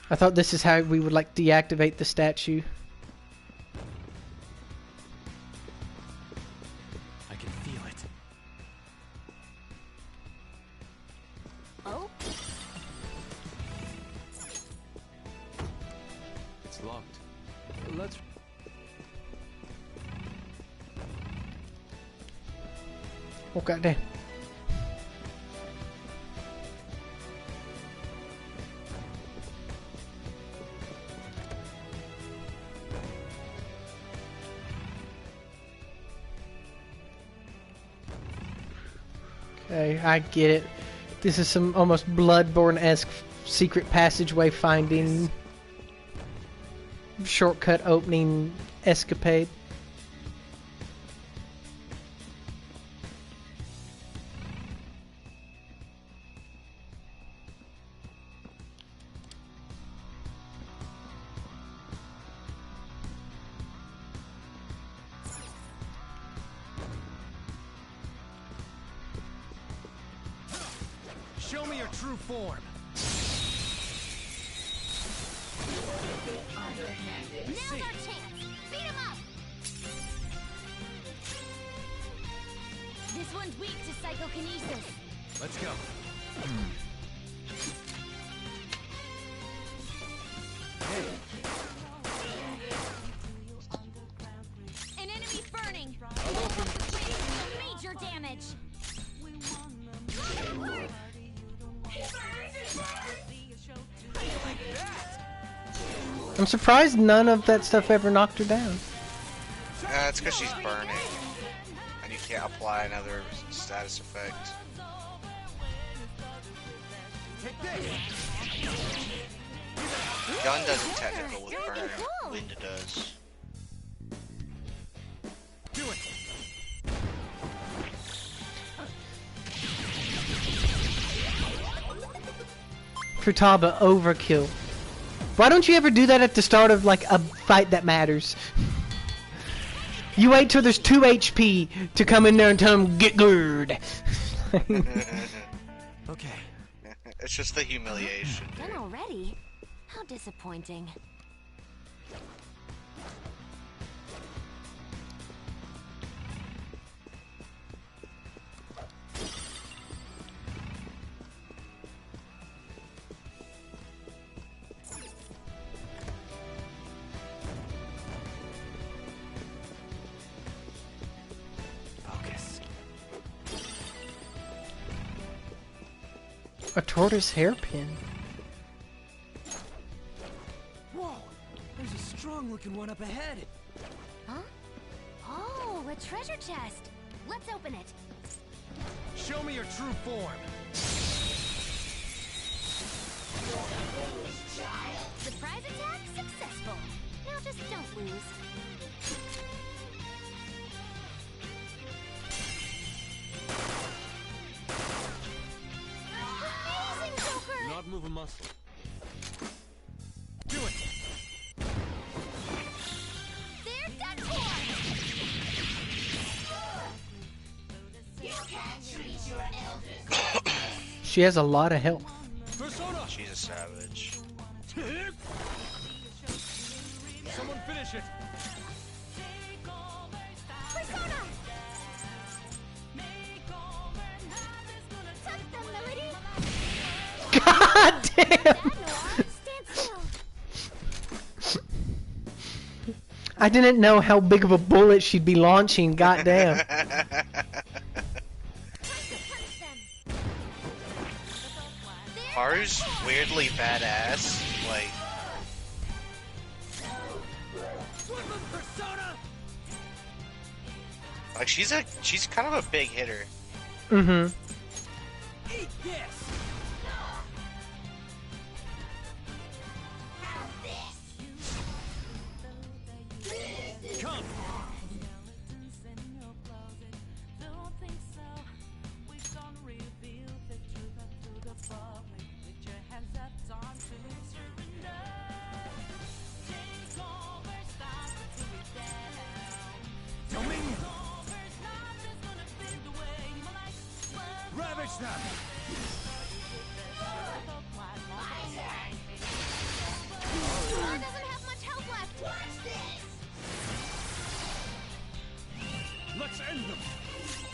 I thought this is how we would like deactivate the statue. I can feel it. Oh? It's locked. Let's... Oh goddamn. Okay, I get it. This is some almost Bloodborne-esque secret passageway finding, shortcut opening escapade. Show me your true form. Now's our chance! Beat him up! This one's weak to psychokinesis. Let's go. An enemy's burning! Major damage! I'm surprised none of that stuff ever knocked her down. It's because she's burning. And you can't apply another status effect. Gun doesn't technical with burn. Linda does. Do it. Futaba overkill. Why don't you ever do that at the start of like a fight that matters? You wait till there's 2 HP to come in there and tell him get good. Okay. It's just the humiliation. Done already? How disappointing. Focus. A tortoise hairpin. Whoa! There's a strong-looking one up ahead. Huh? Oh, a treasure chest. Let's open it. Show me your true form. Surprise attack successful. Now just don't lose. Amazing, Joker! Do not move a muscle. Do it. There's that toy! You can't treat your elders. She has a lot of health. Persona. She's a savage. Someone finish it. Persona! Took them God damn! I didn't know how big of a bullet she'd be launching, goddamn. Haru's weirdly badass, like... Like, she's kind of a big hitter. Mm-hmm. Eat this! Come! Ravage them! Sora doesn't have much health left. Watch this. Let's end them!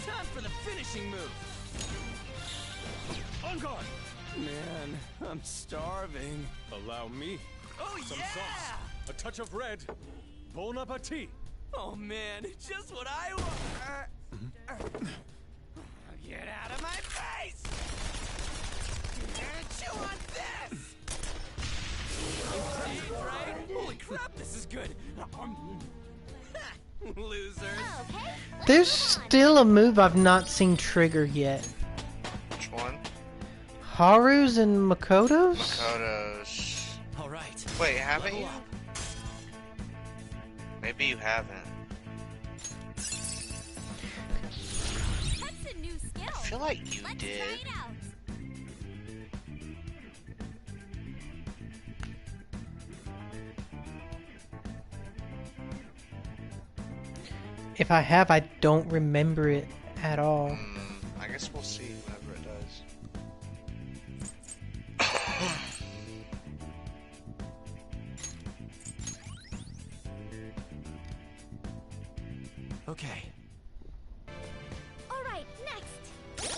Time for the finishing move! On guard! Man, I'm starving. Allow me. Oh, Some yeah! sauce, a touch of red. Bon appetit. Oh man, just what I want. Get out of my face! Chew on this! Indeed, right? Holy crap, this is good. Losers. Okay. There's still a move I've not seen trigger yet. Which one? Haru's and Makoto's? Makoto's. All right. Wait, haven't you? Maybe you haven't. That's a new skill. I feel like you did. Try it out. If I have, I don't remember it at all. I guess we'll see whenever it does. Okay. All right, next.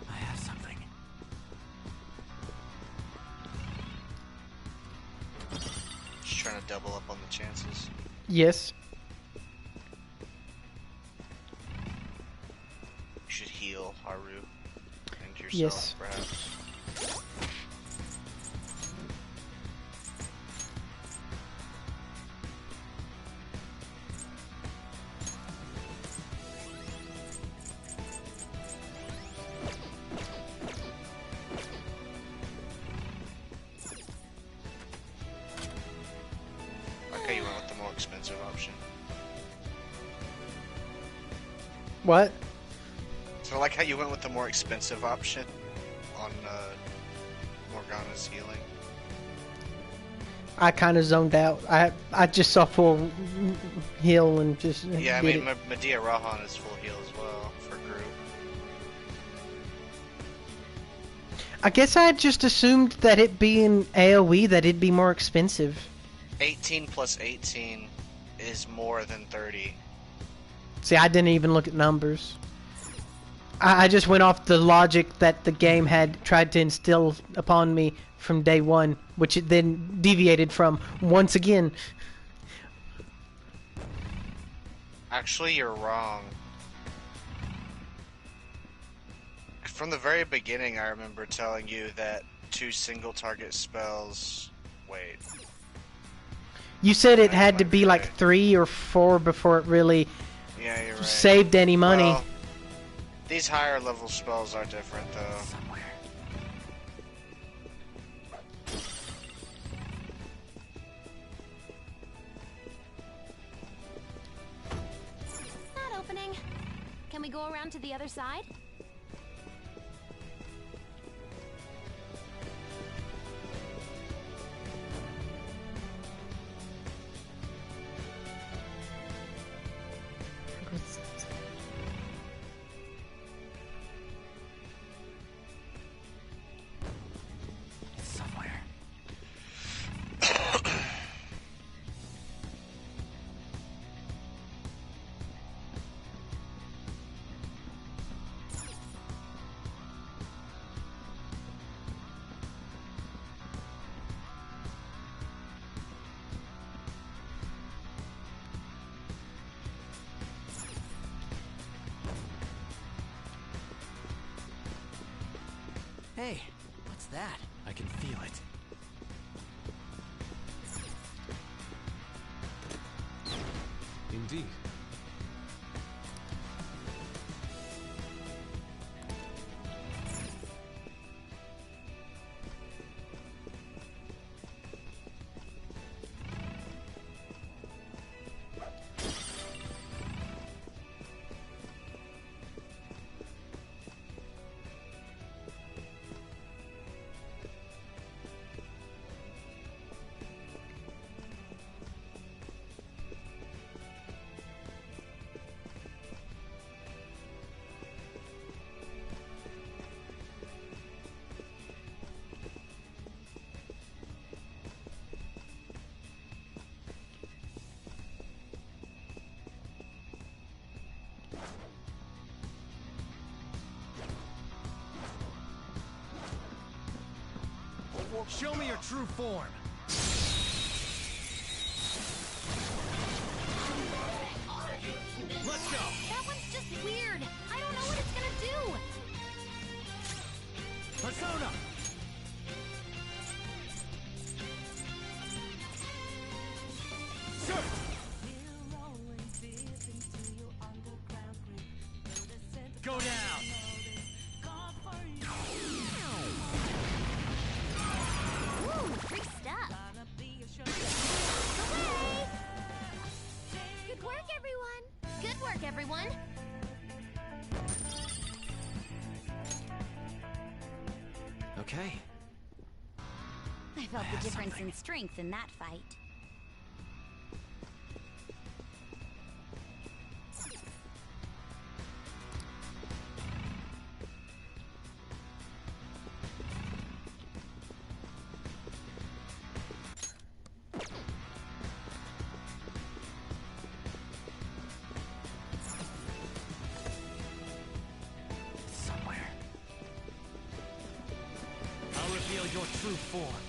I have something. Just trying to double up on the chances. Yes. You should heal Haru and yourself, Yes. perhaps. Okay, you went with the more expensive option. What? So I like how you went with the more expensive option on Morgana's healing. I kind of zoned out. I just saw full heal and just Yeah, I did mean, it. Medea Rahan is full heal as well for group. I guess I just assumed that it being AoE that it'd be more expensive. 18 plus 18 is more than 30. See, I didn't even look at numbers. I just went off the logic that the game had tried to instill upon me from day one, which it then deviated from once again. Actually, you're wrong. From the very beginning, I remember telling you that 2 single target spells... Wait. You said it had to be like 3 or 4 before it really Yeah, you're right. saved any money. Well, these higher level spells are different, though. Not opening. Can we go around to the other side? Hey, what's that? I can feel it. Indeed. Show me your true form. Let's go. That one's just weird. I don't know what it's gonna do. Persona. Sure. Go down. Woo, free stuff. Away. Good work, everyone. Good work, everyone. Okay. I felt the difference in strength in that fight. Somewhere. I'll reveal your true form.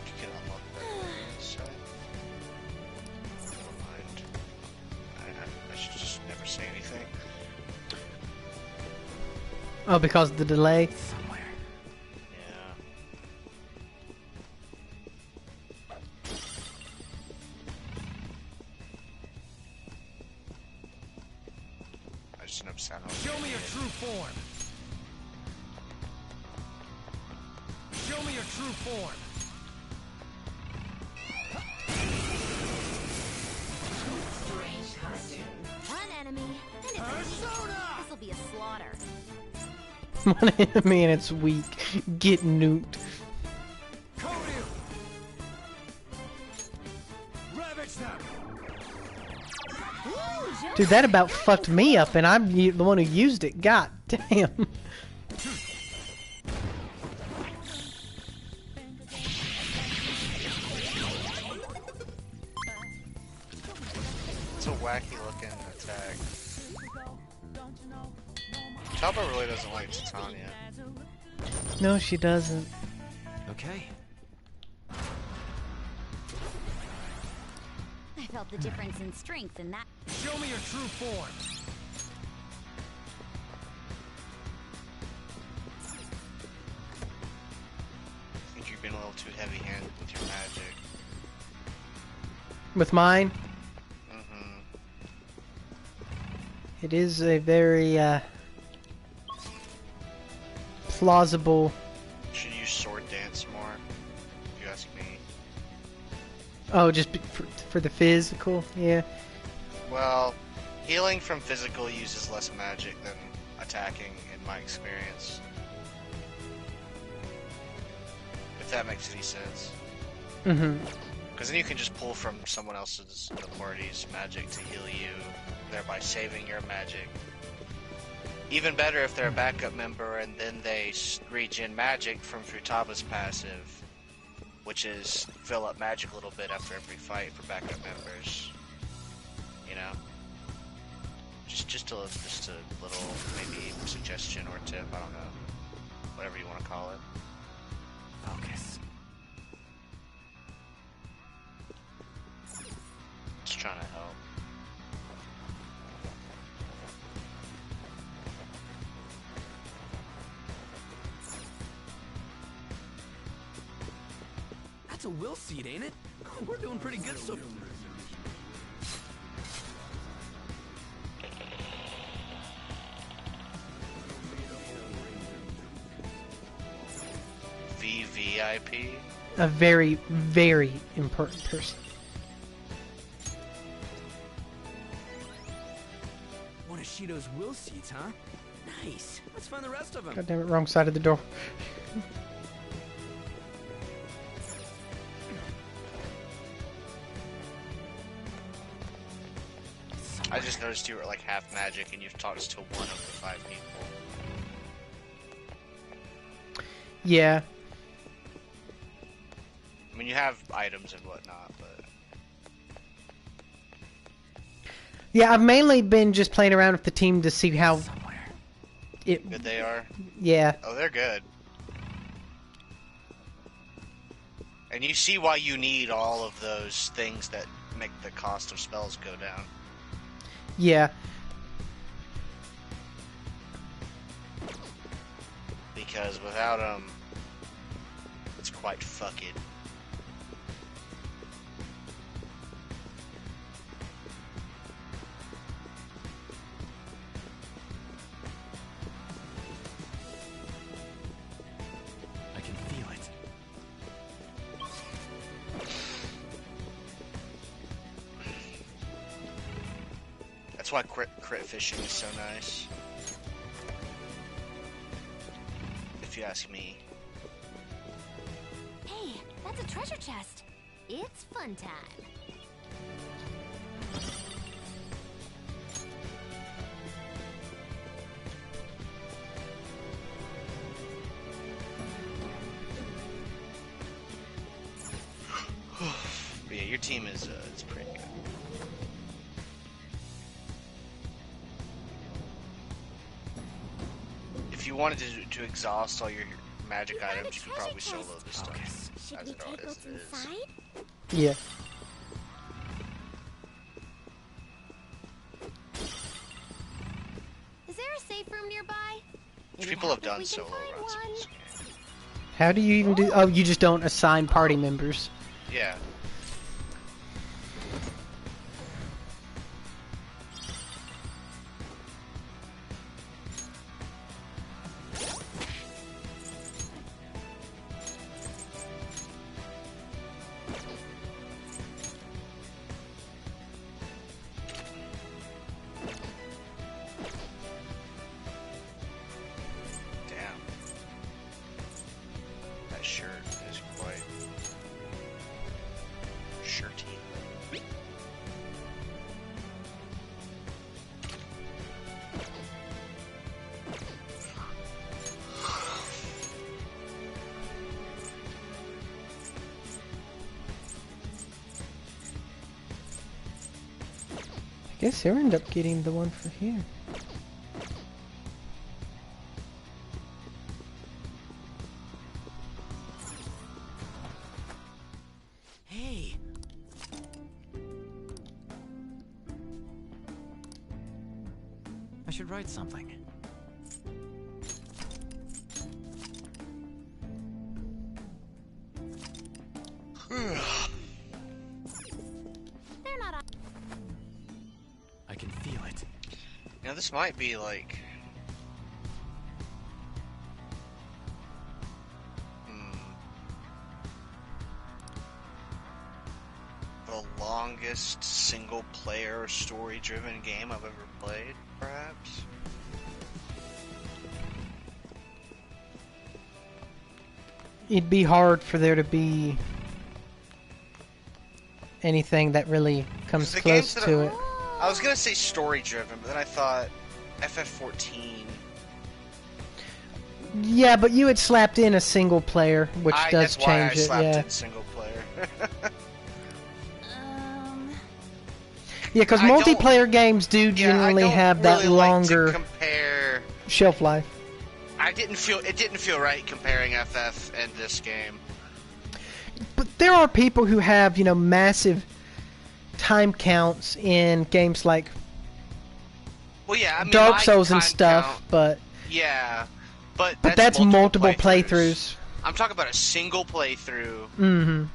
You can unlock that. So, never mind. I should just never say anything. Oh, because of the delay? Somewhere. Yeah. I just end up sounding like Show me your true form. Show me your true form. One enemy, and it's Persona! This'll be a slaughter. One enemy and it's weak. Get nuked. Koryu! Ravage them! Dude, that about fucked me up, and I'm the one who used it. God damn. It's a wacky looking attack. Chopper really doesn't like Titania. No, she doesn't. Okay. I felt the difference in strength in that. Show me your true form. I think you've been a little too heavy-handed with your magic. With mine, Mm-hmm. it is a very, plausible. You should use sword dance more, if you ask me. Oh, just for the physical? Yeah. Well, healing from physical uses less magic than attacking, in my experience. If that makes any sense. Mm-hmm. Because then you can just pull from someone else's in the party's magic to heal you, thereby saving your magic. Even better if they're a backup member and then they regen magic from Futaba's passive, which is fill up magic a little bit after every fight for backup members. You know, just a little maybe suggestion or tip. I don't know, whatever you want to call it. Focus. That's a will seed, ain't it? We're doing pretty good so far. VVIP? A very, very important person. One of Shido's will seeds, huh? Nice. Let's find the rest of them. God damn it, wrong side of the door. I just noticed you were like half magic and you've talked to one of the 5 people. Yeah. I mean, you have items and whatnot, but... Yeah, I've mainly been just playing around with the team to see how... Good they are? Yeah. Oh, they're good. And you see why you need all of those things that make the cost of spells go down. Yeah. Because without them, it's quite fucking. I can feel it. That's why crit fishing is so nice. If you ask me. Hey, that's a treasure chest. It's fun time. But yeah, your team is it's pretty good. If you wanted to exhaust all your magic items, you could probably solo this stuff. Should as we it take is. what's inside? Yeah. Is there a safe room nearby? Which people have done solo runs. in this game. How do you even do... Oh, you just don't assign party members. Yeah. Damn. That shirt is quite shirty. I guess he'll end up getting the one for here. Hey. I should write something. They're not on. I can feel it. You know, this might be like... the longest single-player, story-driven game I've ever played, perhaps? It'd be hard for there to be anything that really comes The close games that to it. I was gonna say story-driven, but then I thought FF14... Yeah, but you had slapped in a single player, which does that's why I change it. slapped Yeah, in single-player. yeah, because I don't- multiplayer games do Yeah, I generally don't have that really like to longer compare... shelf life. It didn't feel right comparing FF and this game. But there are people who have, massive time counts in games like Well, yeah, I mean, Dark my Souls and time stuff, count- but Yeah, but that's multiple playthroughs. I'm talking about a single playthrough. Mm-hmm.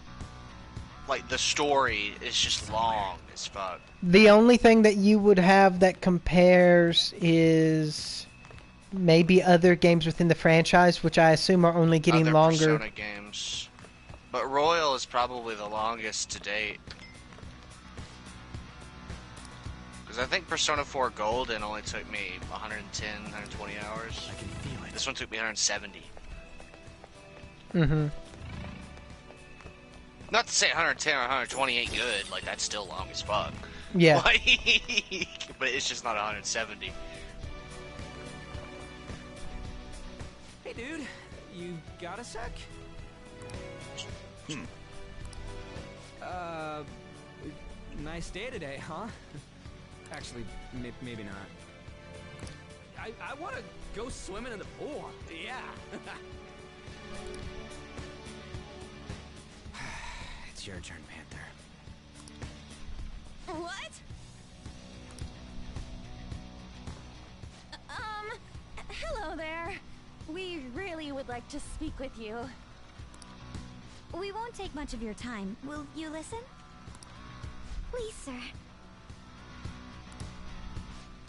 like the story is just long as fuck. The only thing that you would have that compares is maybe other games within the franchise, which I assume are only getting Other longer. Persona games. But Royal is probably the longest to date. Because I think Persona 4 Golden only took me 110, 120 hours. I can feel it. This one took me 170. Mm-hmm. Not to say 110 or 120 ain't good, like that's still long as fuck. Yeah. Like, but it's just not 170. Hey, dude, you got a sec? Nice day today, huh? Actually, maybe not. I want to go swimming in the pool. Yeah. It's your turn, Panther. What? Hello there. We really would like to speak with you. We won't take much of your time. Will you listen? Please, sir.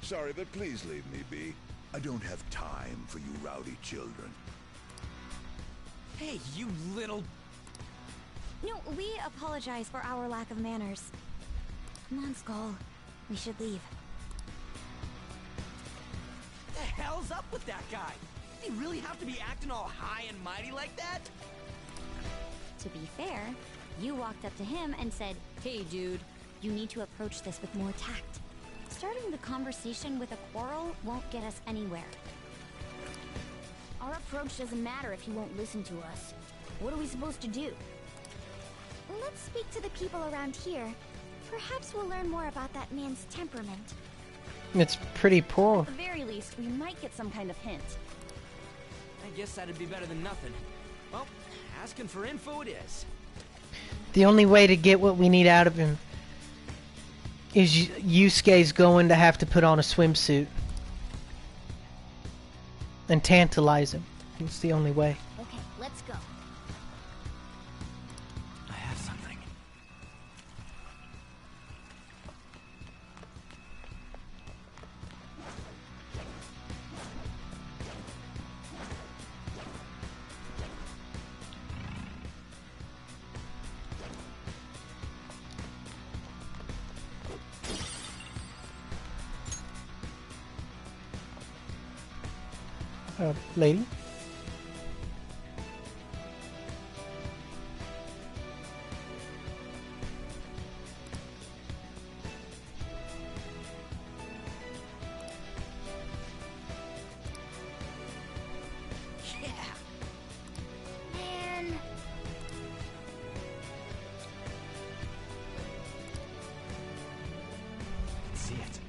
Sorry, but please leave me be. I don't have time for you rowdy children. Hey, you little... No, we apologize for our lack of manners. Come on, Skull. We should leave. What the hell's up with that guy? Did he really have to be acting all high and mighty like that? To be fair, you walked up to him and said, "Hey, dude, you need to approach this with more tact. Starting the conversation with a quarrel won't get us anywhere." Our approach doesn't matter if he won't listen to us. What are we supposed to do? Let's speak to the people around here. Perhaps we'll learn more about that man's temperament. It's pretty poor. At the very least, we might get some kind of hint. I guess that'd be better than nothing. Well, asking for info it is. The only way to get what we need out of him is Yusuke's going to have to put on a swimsuit and tantalize him. It's the only way. Okay, let's go. I have something. Lady? Yeah. Man. See it.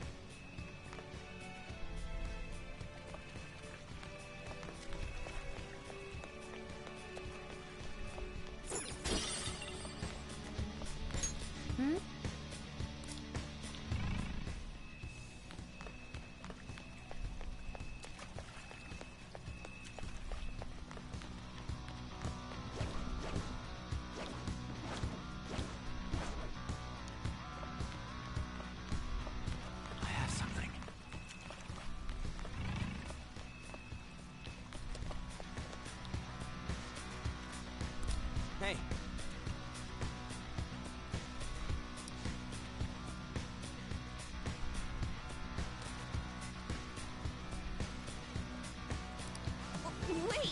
I have something. Hey. Wait!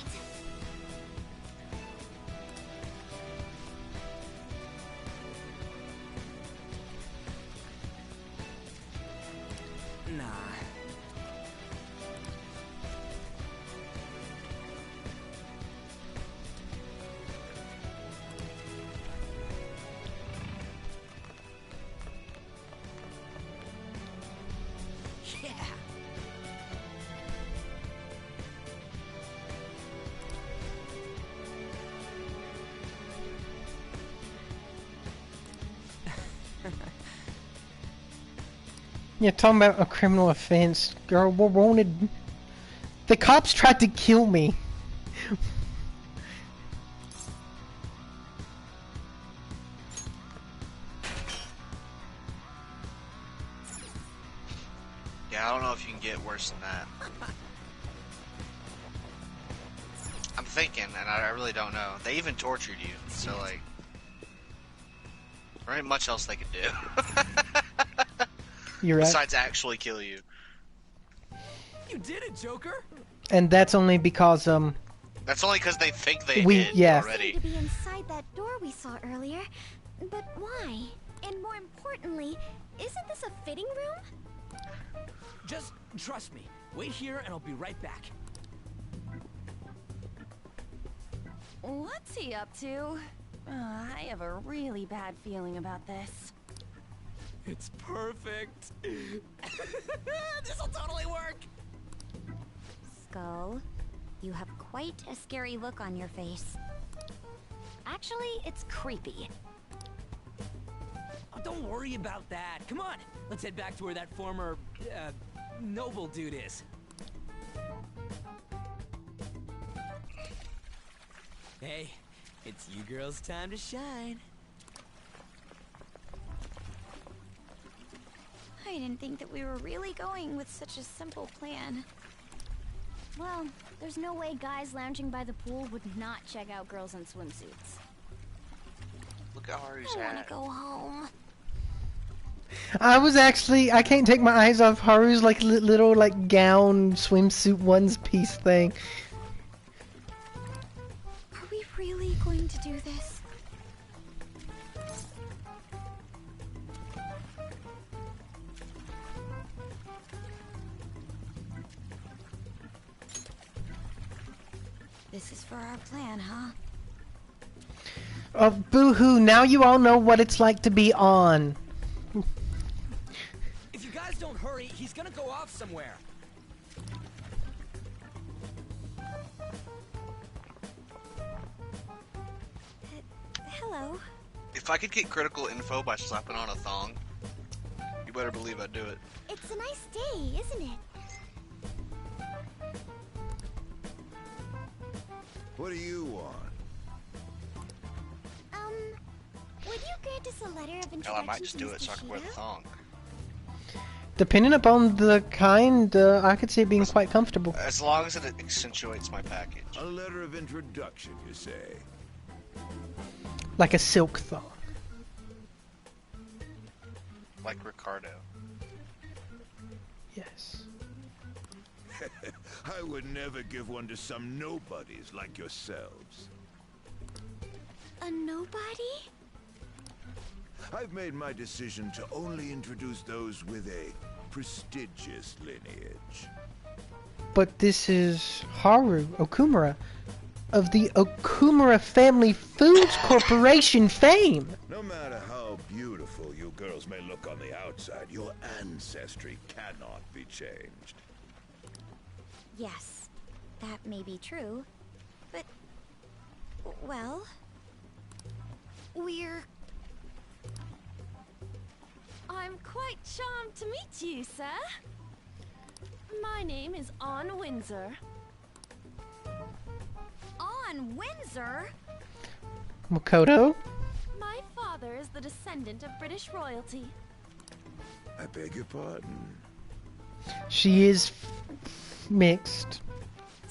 Nah. Yeah. Yeah, talking about a criminal offense. Girl, we're wanted. The cops tried to kill me. can get worse than that. I'm thinking, and I really don't know. They even tortured you, so like, there ain't much else they could do. You're right. Besides actually kill you. You did it, Joker. And that's only because That's only because they think they We- did yeah. already. To be inside that door we saw earlier, but why? And more importantly, isn't this a fitting room? Just trust me. Wait here, and I'll be right back. What's he up to? I have a really bad feeling about this. It's perfect. This'll totally work. Skull, you have quite a scary look on your face. Actually, it's creepy. Oh, don't worry about that. Come on, let's head back to where that former, noble dude is. Hey, it's you girls' time to shine. I didn't think that we were really going with such a simple plan. Well, there's no way guys lounging by the pool would not check out girls in swimsuits. Look at Haru's I want hat. to go home. I can't take my eyes off Haru's like little like gown swimsuit one-piece thing. Are we really going to do this? This is for our plan, huh? Oh, boo-hoo, now you all know what it's like to be on. If you guys don't hurry, he's gonna go off somewhere. Hello. If I could get critical info by slapping on a thong, you better believe I'd do it. It's a nice day, isn't it? What do you want? Would you grant us a letter of introduction? Hell, I might just to do it Mr. so I can wear the Shido? thong. Depending upon the kind, I could see it being quite comfortable. As long as it accentuates my package. A letter of introduction, you say? Like a silk thong. Like Ricardo. Yes. I would never give one to some nobodies like yourselves. A nobody? I've made my decision to only introduce those with a prestigious lineage. But this is Haru Okumura of the Okumura Family Foods Corporation fame. No matter how beautiful you girls may look on the outside, your ancestry cannot be changed. Yes, that may be true, but... well... we're... I'm quite charmed to meet you, sir. My name is Ann Windsor. On Windsor? Makoto? My father is the descendant of British royalty. I beg your pardon. She is mixed.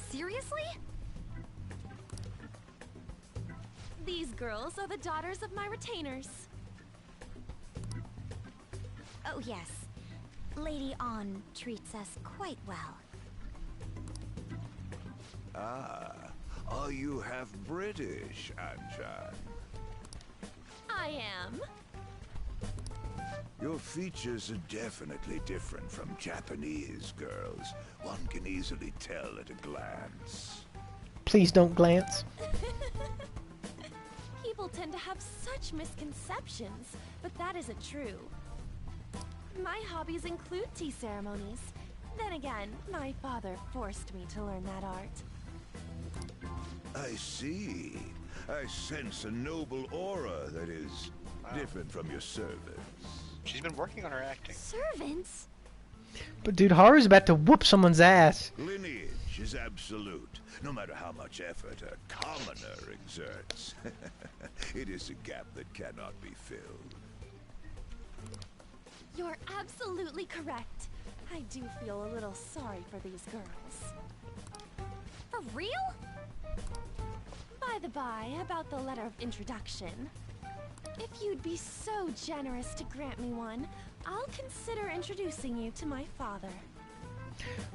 Seriously? These girls are the daughters of my retainers. Oh yes, Lady On treats us quite well. Ah, are you half British, Anshan? I am. Your features are definitely different from Japanese girls. One can easily tell at a glance. Please don't glance. People tend to have such misconceptions, but that isn't true. My hobbies include tea ceremonies. Then again, my father forced me to learn that art. I see. I sense a noble aura that is different from your servants. She's been working on her acting. Servants? But dude, Haru's about to whoop someone's ass. Lineage is absolute, no matter how much effort a commoner exerts. It is a gap that cannot be filled. You're absolutely correct. I do feel a little sorry for these girls. For real? By the by, about the letter of introduction. If you'd be so generous to grant me one, I'll consider introducing you to my father.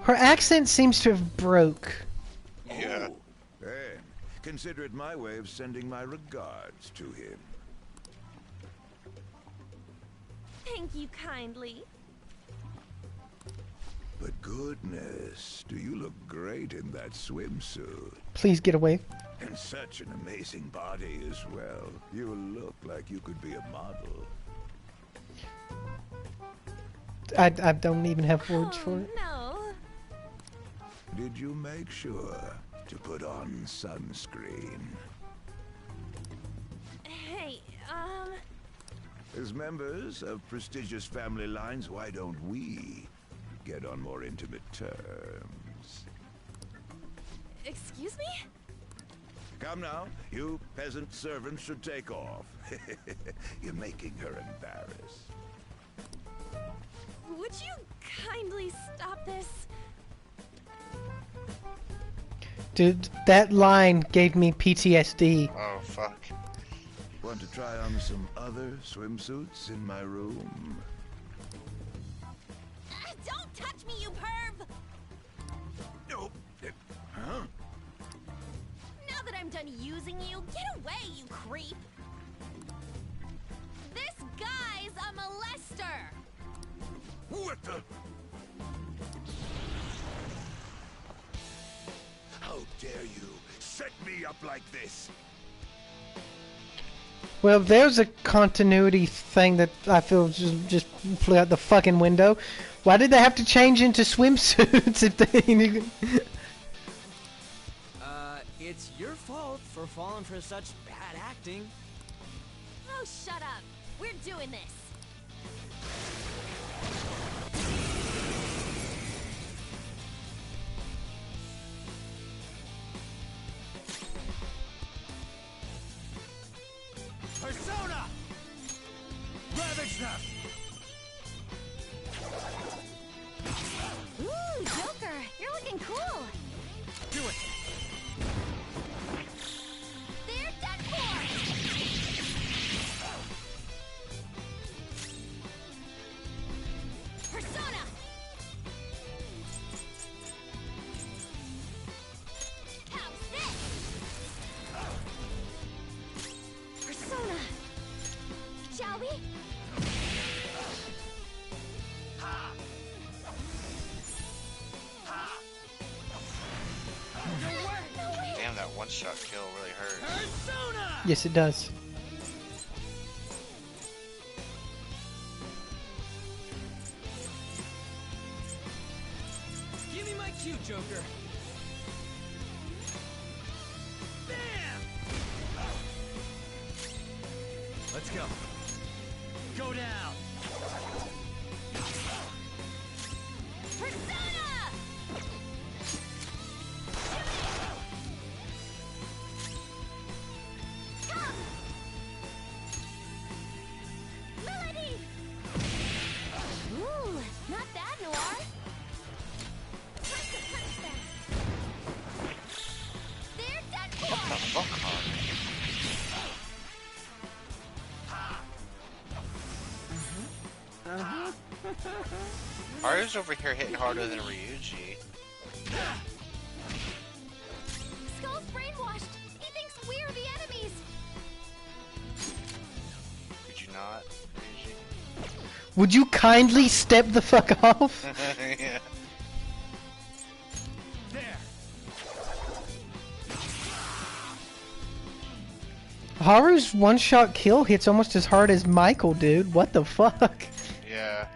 Her accent seems to have broke. Yeah. Oh, then consider it my way of sending my regards to him. Thank you kindly. But goodness, do you look great in that swimsuit. Please get away. And such an amazing body as well. You look like you could be a model. I don't even have words for it. No. Did you make sure to put on sunscreen? Hey, As members of prestigious family lines, why don't we get on more intimate terms? excuse me? Come now, you peasant servants should take off. You're making her embarrassed. Would you kindly stop this? Dude, that line gave me PTSD. Oh, fuck. Want to try on some other swimsuits in my room? Don't touch me, you perv! No. Huh? Now that I'm done using you, get away, you creep! This guy's a molester! What the? How dare you set me up like this? Well, there's a continuity thing that I feel just flew out the fucking window. Why did they have to change into swimsuits if they... It's your fault for falling for such bad acting. Oh, shut up! We're doing this! Persona! Ravage them! Ooh, Joker! You're looking cool! Do it! They're done for! Persona! How's this? Persona! Shall we? Damn, that one-shot kill really hurt. Yes, it does. Give me my cue, Joker. Bam! Let's go. Go down! Persona! Come! Melody! Ooh, not bad, Noir. Time to punch them. They're done for! What the fuck, Harvey? Arya's over here hitting harder than Ryuji. Skull's brainwashed! He thinks we're the enemies! Could you not, Ryuji? Would you kindly step the fuck off? Yeah. There! Haru's one-shot kill hits almost as hard as Michael, dude. What the fuck? Yeah.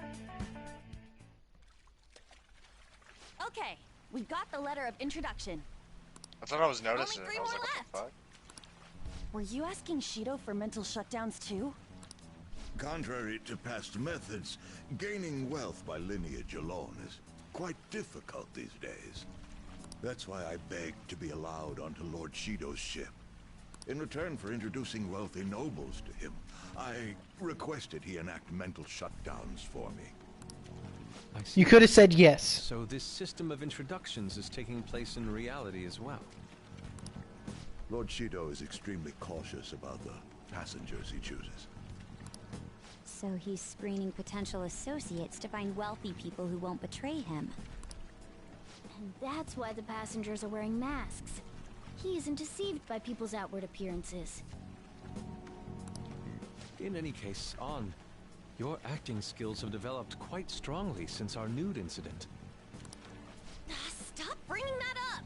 Okay, we got the letter of introduction. I thought I was noticing. Only I was three like, more what the fuck? Were you asking Shido for mental shutdowns too? Contrary to past methods, gaining wealth by lineage alone is quite difficult these days. That's why I begged to be allowed onto Lord Shido's ship. In return for introducing wealthy nobles to him, I requested he enact mental shutdowns for me. I see. You could have said yes. So this system of introductions is taking place in reality as well. Lord Shido is extremely cautious about the passengers he chooses. So he's screening potential associates to find wealthy people who won't betray him. And that's why the passengers are wearing masks. He isn't deceived by people's outward appearances. In any case, An, your acting skills have developed quite strongly since our nude incident. Stop bringing that up!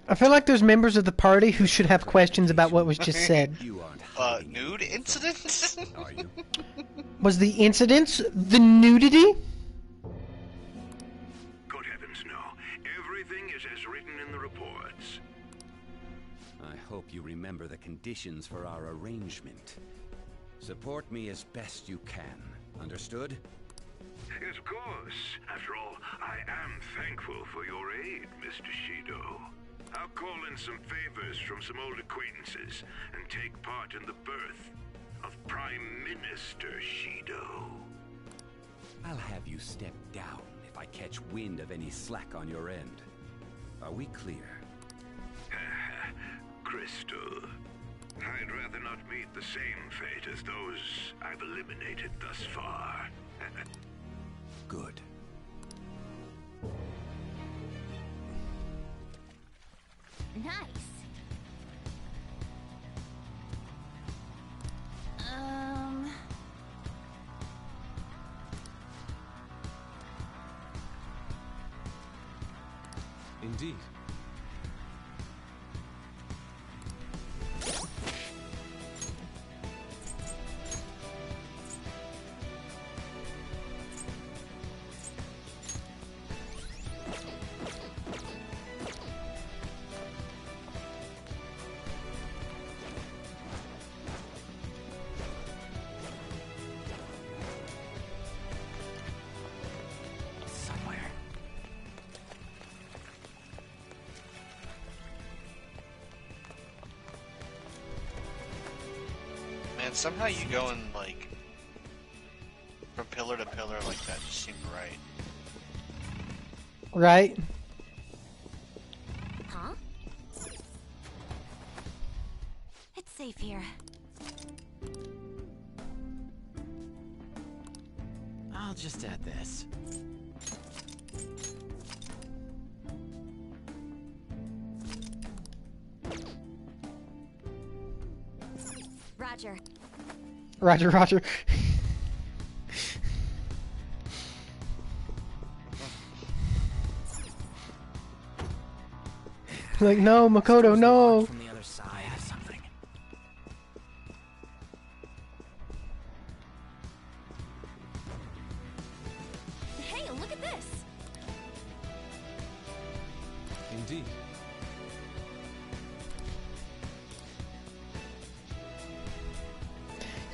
I feel like there's members of the party who should have questions about what was just said. Nude incident? Are you? Was the incidents the nudity? Good heavens, no. Everything is as written in the reports. I hope you remember the conditions for our arrangement. Support me as best you can. Understood? Yes, of course. After all, I am thankful for your aid, Mr. Shido. I'll call in some favors from some old acquaintances and take part in the birth of Prime Minister Shido. I'll have you step down if I catch wind of any slack on your end. Are we clear? Crystal, I'd rather not meet the same fate as those I've eliminated thus far. Good. Nice. Indeed. Man, somehow you going, like, from pillar to pillar like that just seemed right. Right? Huh? It's safe here. I'll just add this. Roger. Roger, Roger. Like, no, Makoto, no. From the other side. I have something. Hey, look at this! Indeed.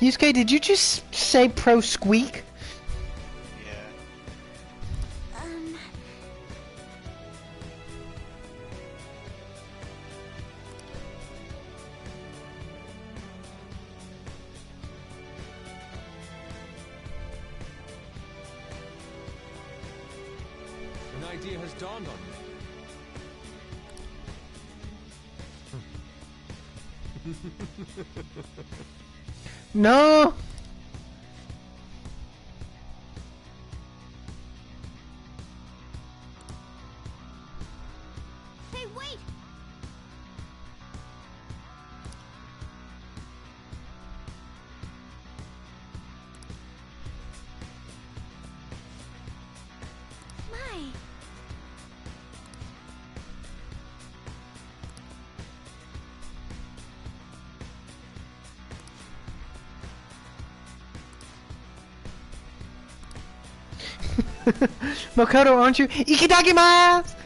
Yusuke, did you just say pro squeak? An idea has dawned on me. No! Hey, wait! My! Makoto, aren't you? Ikidakimasu!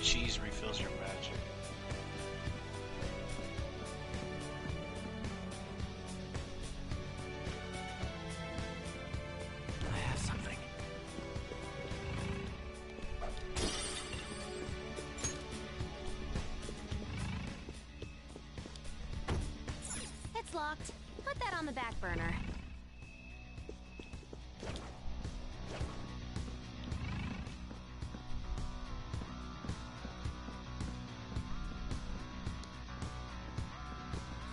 cheese refills your magic. I have something. It's locked. Put that on the back burner.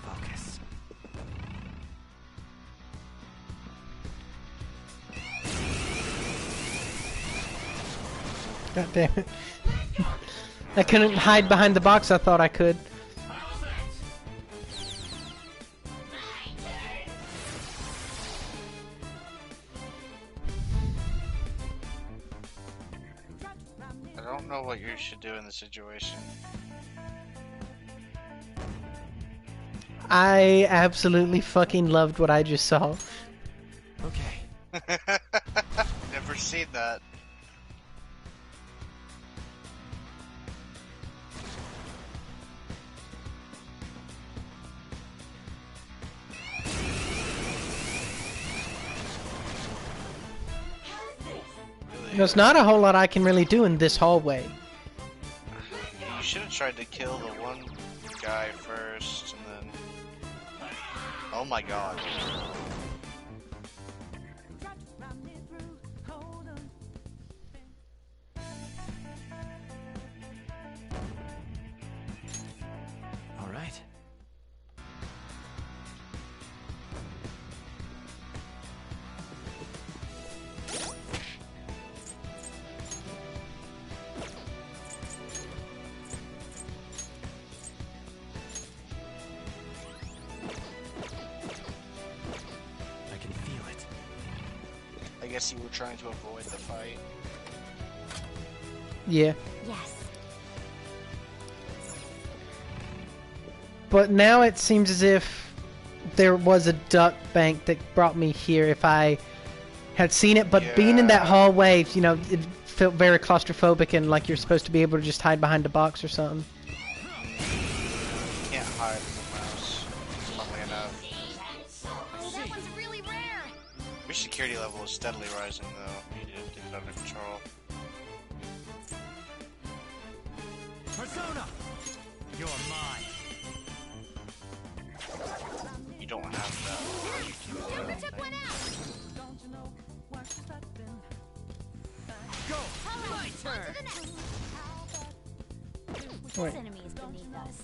Focus. God damn it. I couldn't hide behind the box I thought I could. I don't know what you should do in this situation. I absolutely fucking loved what I just saw. Okay. Never seen that. There's not a whole lot I can really do in this hallway. You should have tried to kill the one guy first, and then... Oh my god. All right. I can feel it. I guess you were trying to avoid the fight. Yeah. Yes. But now it seems as if there was a duck bank that brought me here if I had seen it. But being in that hallway, you know, it felt very claustrophobic and like you're supposed to be able to just hide behind a box or something. You can't hide with the mouse, funnily enough. Oh, that one's really rare. Your security level is steadily rising, though. You need to get it under control. Persona! You're mine. You don't have that. Joker took one out. Go! My turn. Wait. Enemies beneath us.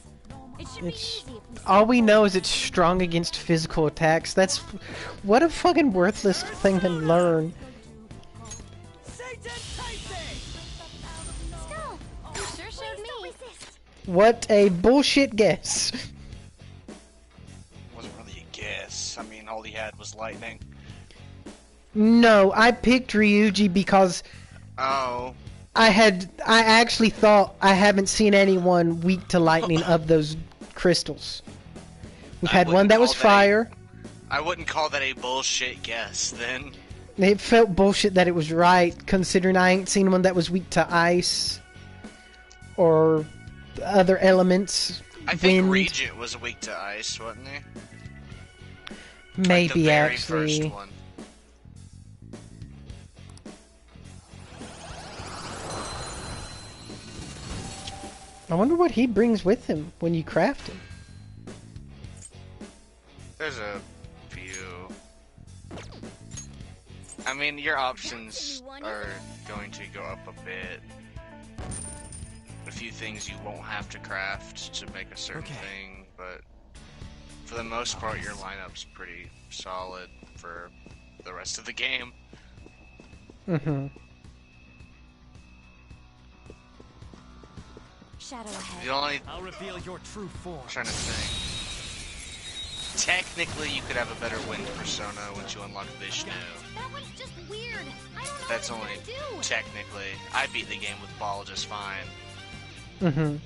It should be It's easy if we all we know is it's strong against physical attacks. That's what a fucking worthless thing to learn. Skull, you sure showed me. What a bullshit guess. Wasn't really a guess. I mean, all he had was lightning. No, I picked Ryuji because Oh. I actually thought I haven't seen anyone weak to lightning of those crystals. We've had one that was fire. I wouldn't call that a bullshit guess, then. It felt bullshit that it was right, considering I ain't seen one that was weak to ice or other elements. I think wind. Regent was weak to ice, wasn't he? Maybe like the very actually. First one. I wonder what he brings with him when you craft him. There's a few. I mean, your options are going to go up a bit. A few things you won't have to craft to make a certain thing, but for the most part, your lineup's pretty solid for the rest of the game. Shadow ahead. The only I'll reveal your true form. I'm trying to think. Technically, you could have a better wind persona once you unlock Vishnu. That one's just weird. I don't know That's what only to do. technically. I beat the game with Ball just fine. You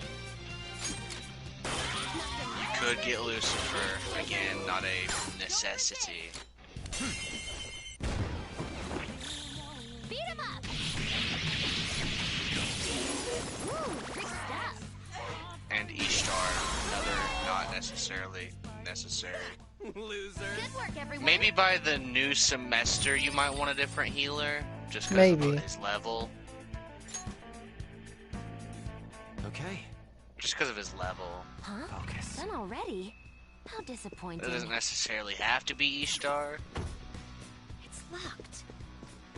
could get Lucifer. Again, not a necessity. Beat him up. Woo, necessarily necessary. Losers. Good work, everyone. Maybe by the new semester you might want a different healer, just because Maybe. of his level. Okay. Just because of his level. Huh? Focus. Done already? How disappointing. It doesn't necessarily have to be Ishtar. It's locked.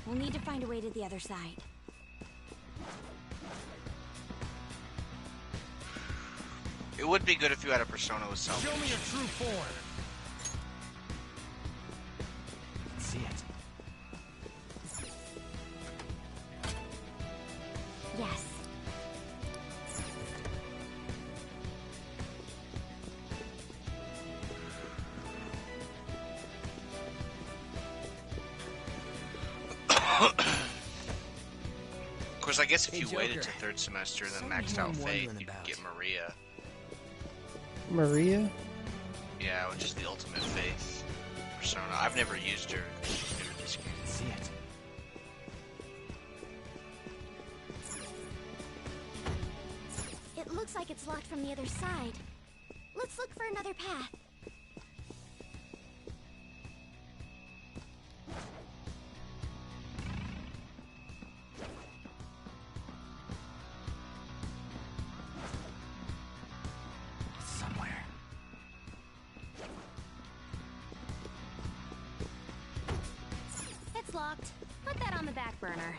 We'll need to find a way to the other side. It would be good if you had a persona with self. Show me your true form. I can see it. Yes. Of course, I guess if Hey, you waited Joker. to third semester and then Something maxed out I'm Faith, wondering you could about. get Maria. Maria? Yeah, which is the ultimate Faith persona. I've never used her. She's new to this game. I can see it. It looks like it's locked from the other side. Let's look for another path. It's somewhere. It's locked. Put that on the back burner.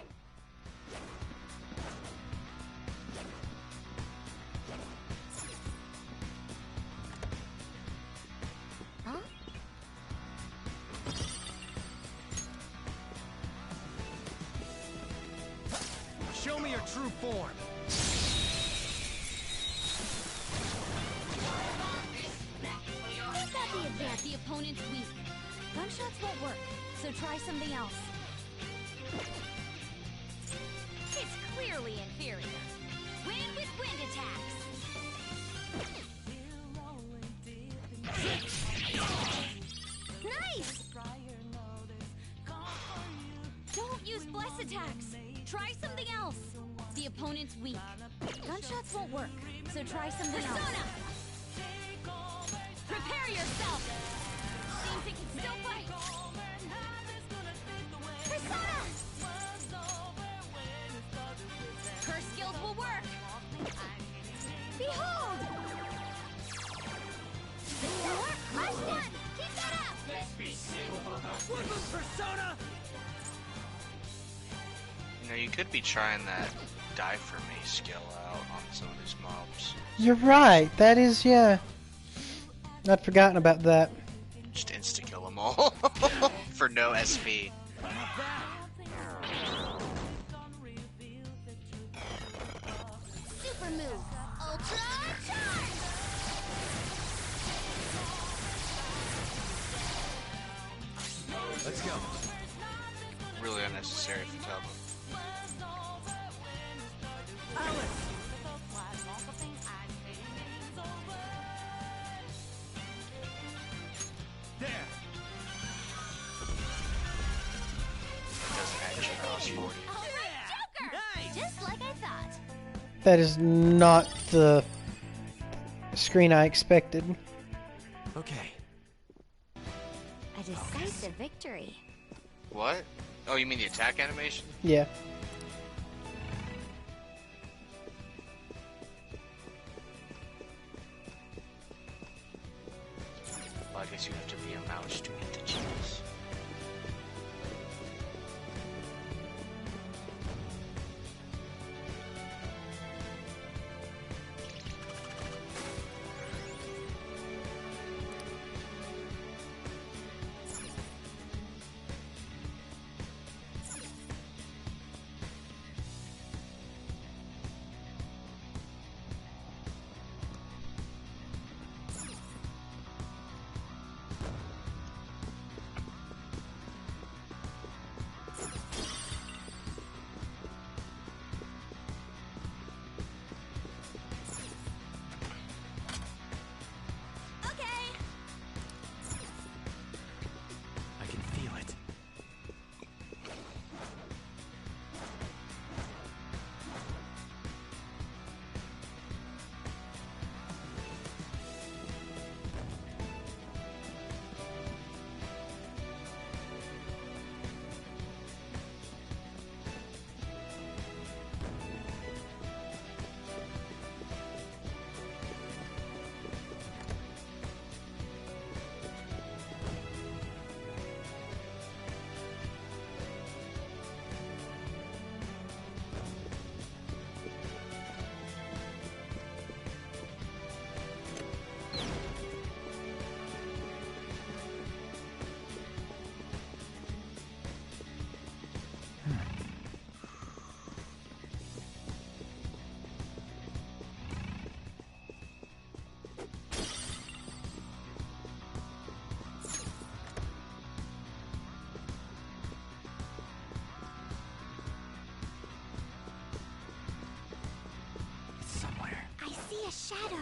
Huh? Show me your true form. Who's got the advance? The opponent's weak. Gunshots won't work, so try something else. It's clearly inferior. Wind with wind attacks. Nice! Don't use bless attacks. Try something else. The opponent's weak. Gunshots won't work, so try something else. Persona! Prepare yourself! Seems it can still fight! Persona! Her skills will work. Behold! Nice one! Keep that up! Persona! You know, you could be trying that die for me skill out on some of these mobs. You're right. That is, yeah. I'd forgotten about that. Just insta-kill them all. For no SP. Super move! Ultra charge! Let's go. Really unnecessary for Tubbo. There. Doesn't actually cost 40. Joker! Just like I thought. That is not the screen I expected. Okay. A decisive victory. What? Oh, you mean the attack animation? Yeah. Well, I guess you have to be a mouse to eat the cheese. a shadow.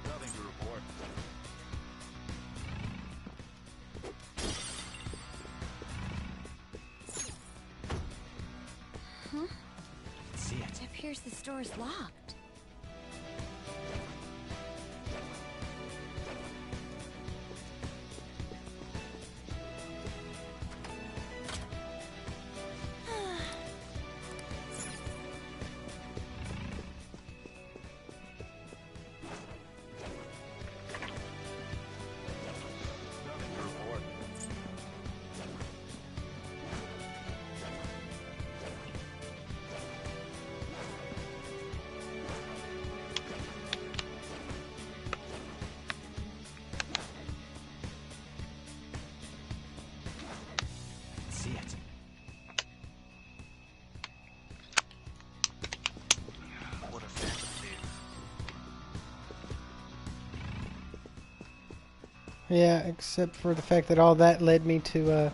Nothing to report. Huh? See it. It appears the store is locked. Nothing to report. See it. What a fantasy. Yeah, except for the fact that all that led me to, A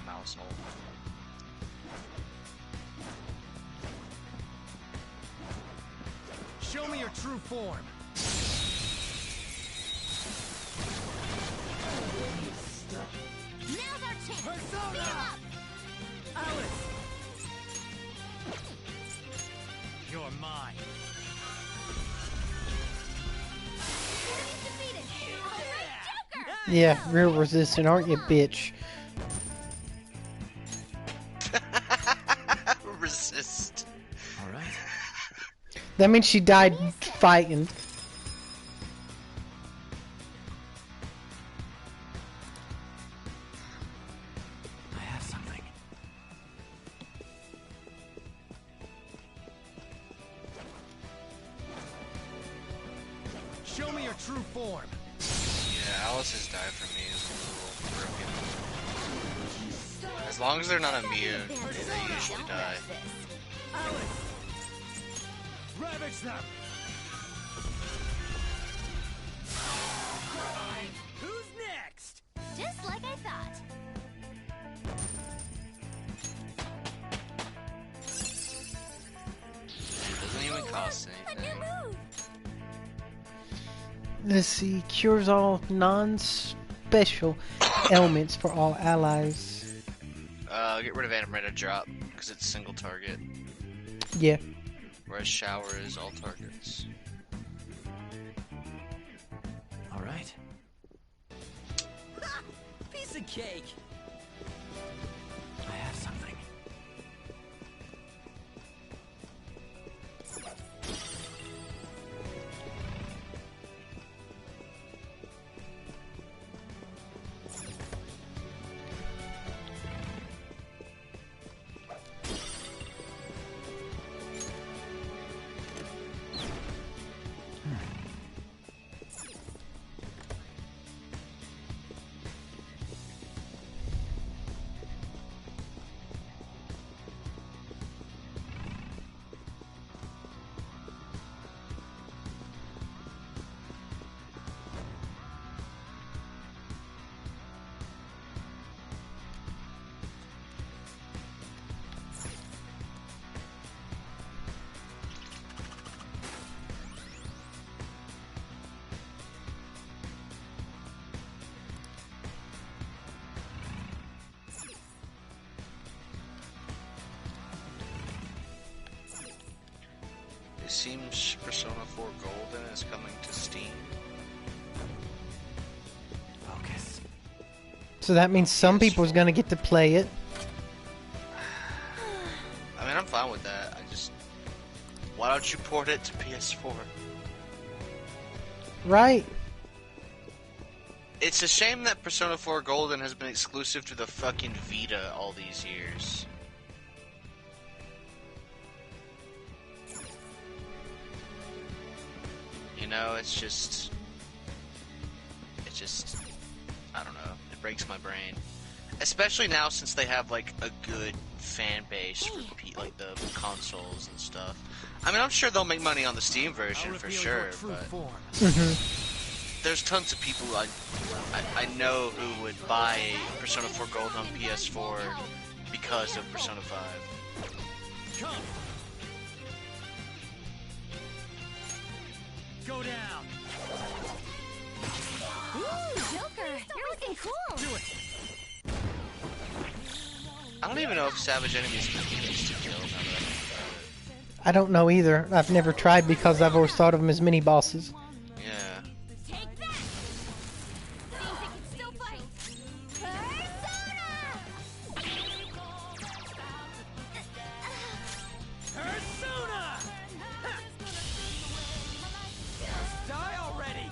mouse hole. Show me your true form. Now's our chance. Persona! Speed up. Alice! You're mine. Enemy's defeated. All right, Joker. yeah, real resistant, aren't you, bitch? Resist. All right. That means she died fighting. I have something. Show me your true form. Yeah, Alice's die for me is a little broken. As long as they're not immune, they usually die. Alice! Ravage them! Who's next? Just like I thought. It doesn't even cost anything. Let's see, cures all non-special ailments for all allies. Get rid of Animated Drop, because it's single target. Yeah. Whereas Shower is all targets. All right. Piece of cake. I have something. It seems Persona 4 Golden is coming to Steam. Focus. So that means some people's gonna get to play it. I mean, I'm fine with that. I just... Why don't you port it to PS4? Right. It's a shame that Persona 4 Golden has been exclusive to the fucking Vita all these years. You know, it's just... I don't know. It breaks my brain. Especially now since they have, like, a good fan base for, like, the consoles and stuff. I mean, I'm sure they'll make money on the Steam version for sure, but... There's tons of people I know who would buy Persona 4 Gold on PS4 because of Persona 5. Come. Go down. Ooh, Joker, you're looking cool. Do it. I don't even know if Savage Enemies can be used to kill. Now that I think about I don't know either. I've never tried because I've always thought of them as mini bosses. it. Yeah. Take that! Seems it can still fight. Persona! Die already!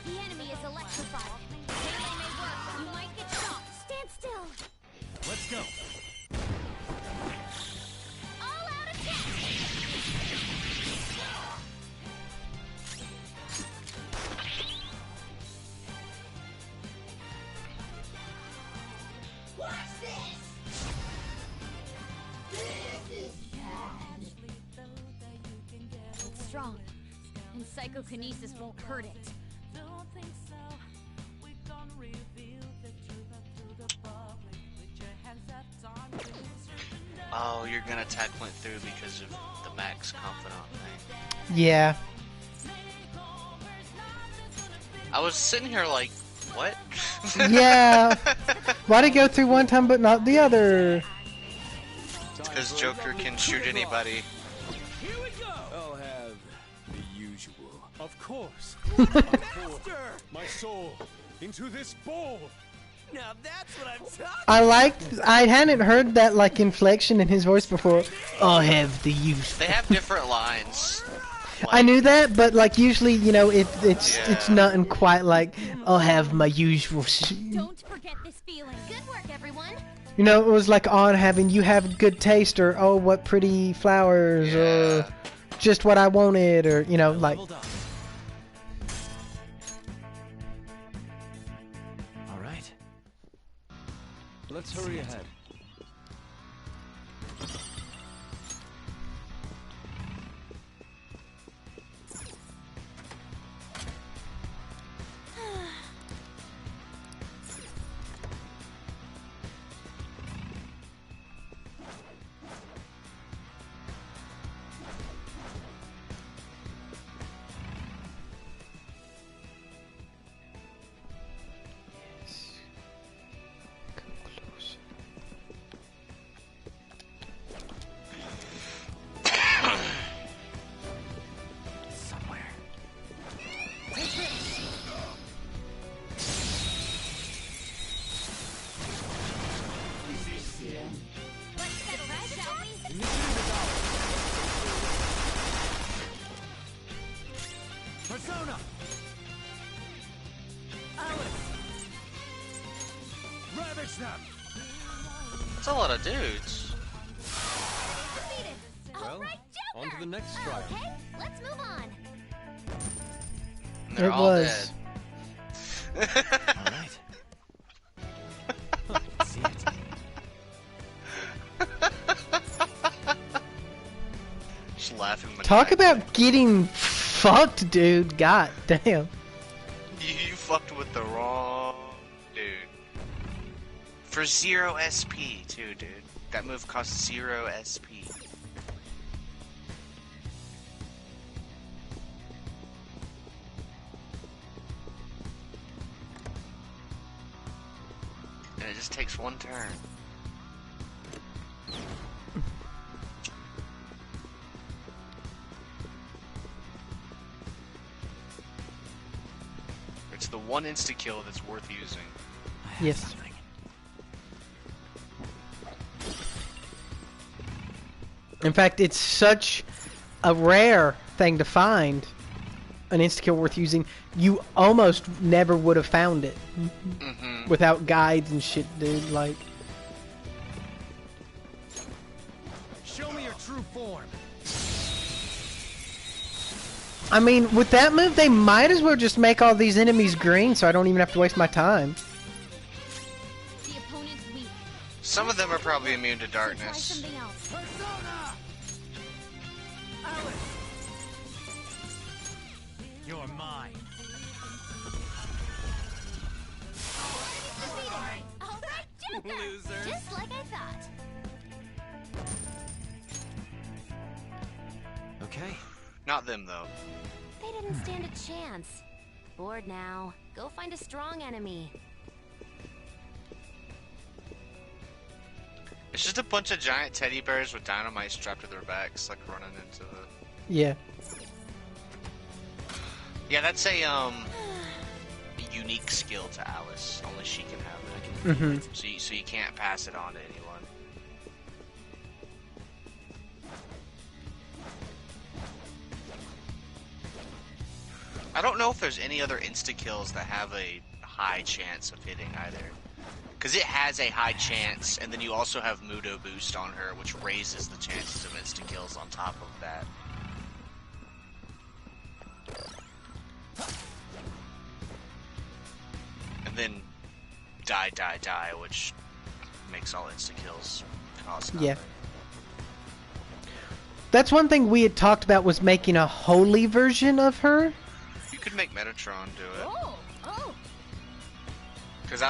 The enemy is electrified. Melee may work, but you might get shocked. Stand still. Let's go. All out attack! Watch this! It's strong, and psychokinesis won't hurt it. Oh, you're gonna attack went through because of the Max Confidant thing. Yeah. I was sitting here like, what? Yeah. Why'd it go through one time but not the other? Because Joker can shoot anybody. Here we go. I'll have the usual. Of course. Master! My soul into this bowl. Now that's what I'm talking I hadn't heard that like inflection in his voice before. I'll have the use. They have different lines. I knew that, but like usually, you know, it's nothing quite like I'll have my usual. Don't forget this feeling. Good work, everyone. You know, it was like on having you have good taste, or oh, what pretty flowers, or just what I wanted, or you know, like. All right. Let's hurry ahead. Persona! Alice! Ravage them! That's a lot of dudes. Well, on to the next strike. Okay, let's move on. And they're It all was. dead. All right. See it. Just laughing. Talk about getting fucked, dude. God damn. You fucked with the wrong dude. For 0 SP too, dude. That move costs 0 SP. And it just takes one turn. It's the one insta-kill that's worth using. Yes. In fact, it's such a rare thing to find an insta-kill worth using. You almost never would have found it without guides and shit, dude. Like, Show me your true form. I mean, with that move, they might as well just make all these enemies green, so I don't even have to waste my time. The opponent's weak. Some of them are probably immune to Try darkness. something else. Persona! Alice! You're mine. All right, Joker. Loser. Just not them though. They didn't stand a chance. Bored now. Go find a strong enemy. It's just a bunch of giant teddy bears with dynamite strapped to their backs, like running into the... Yeah. Yeah, that's a unique skill to Alice. Only she can have it. Mm-hmm. So you can't pass it on to anyone. I don't know if there's any other insta-kills that have a high chance of hitting either. Because it has a high chance, and then you also have Mudo Boost on her, which raises the chances of insta-kills on top of that. And then Die, Die, Die, which makes all insta-kills cost nothing. Yeah. That's one thing we had talked about, was making a holy version of her. You could make Metatron do it. Oh. Because I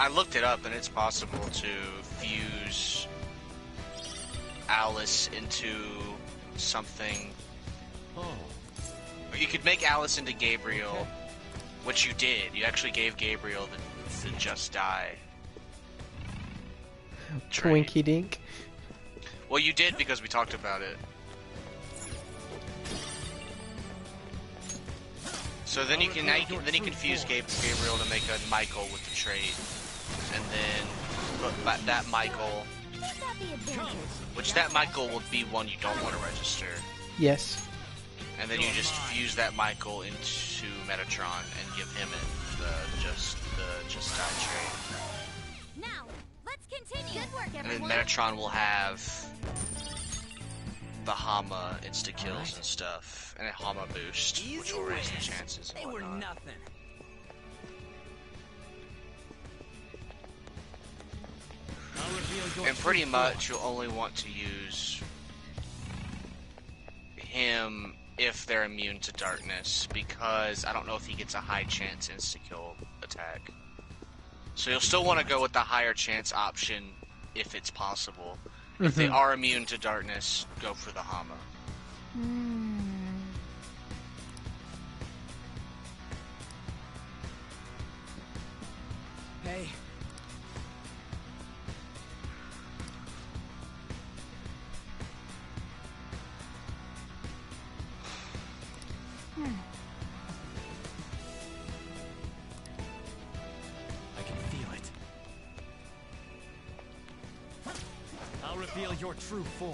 looked it up, and it's possible to fuse Alice into something. Oh. Or you could make Alice into Gabriel, which you did. You actually gave Gabriel the Just Die trait. Twinkie Dink. Well, you did because we talked about it. So then you can fuse Gabriel to make a Michael with the trait, and then put that Michael, which that Michael will be one you don't want to register. Yes. And then you just fuse that Michael into Metatron and give him the just Die trait. Now, let's continue. Good work, And everyone. then Metatron will have the Hama insta-kills and stuff, and a Hama boost, which will raise the chances and They were whatnot. nothing. And pretty much you'll only want to use him if they're immune to darkness, because I don't know if he gets a high chance insta-kill attack. So you'll still want to go with the higher chance option if it's possible. If they are immune to darkness, go for the Hama. Hey. I can feel it. I'll reveal your true form.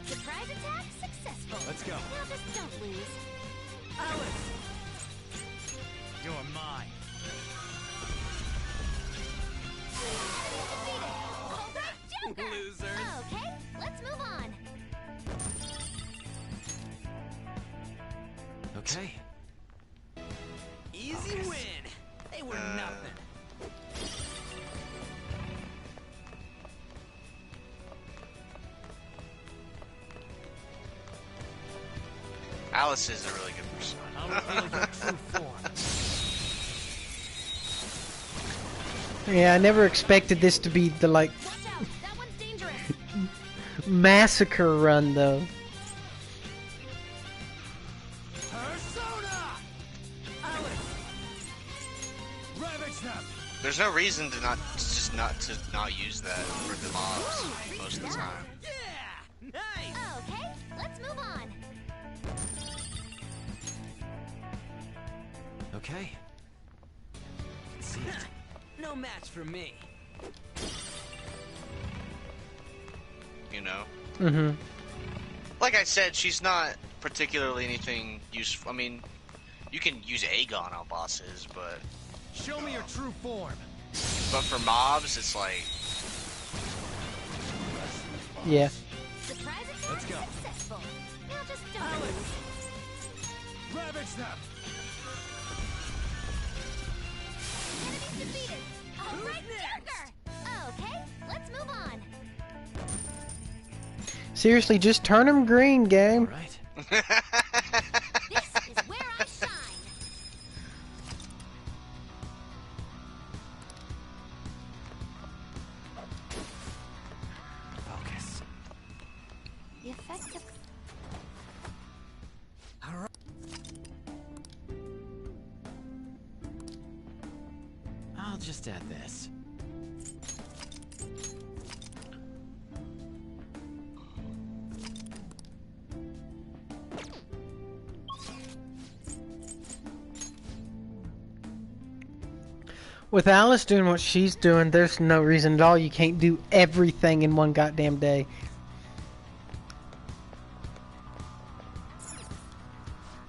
Surprise attack successful. Let's go. Now just don't lose. Alice! You're mine. Joker! Losers. Okay, let's move on. Okay. Easy win. They were nothing. Alice is a really good persona. I'll reveal your true form. Yeah, I never expected this to be the, like, Watch out! That one's dangerous! massacre run, though. Persona! Alice! Ravage them! There's no reason to not use that for the mobs most of the time. Yeah! Nice! Okay, let's move on. Okay. See it. No match for me. You know? Mm-hmm. Like I said, she's not particularly anything useful. I mean, you can use Aegon on bosses, but Show me your true form. for mobs, it's like... Yeah. Surprise attack Let's go. successful. Now just don't Alice! lose. Ravage them! Enemies defeated. All right, Joker. Okay, let's move on. Seriously, just turn him green, game. Right. This is where I shine. I'll just add this. With Alice doing what she's doing, there's no reason at all you can't do everything in one goddamn day.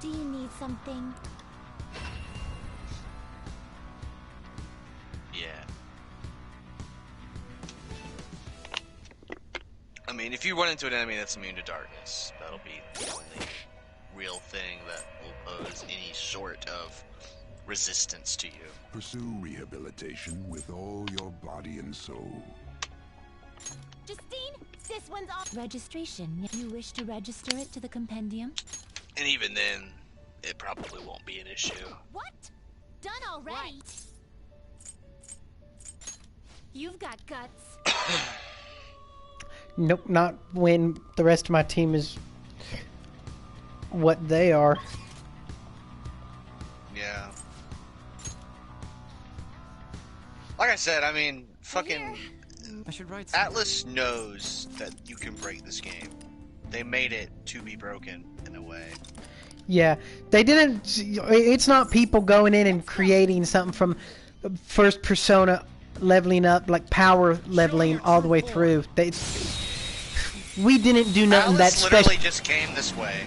Do you need something? Yeah. I mean, if you run into an enemy that's immune to darkness, that'll be the only real thing that will pose any sort of resistance to you. Pursue rehabilitation with all your body and soul. Justine, this one's off. Registration. You wish to register it to the compendium? And even then, it probably won't be an issue. What? Done already? Right. You've got guts. Nope, not when the rest of my team is what they are. Yeah. Like I said, I mean, fucking I should write Atlas knows that you can break this game. They made it to be broken in a way. Yeah, they didn't. It's not people going in and creating something from first persona, leveling up, like power leveling all the way through. We didn't do nothing that Atlas literally special. just came this way.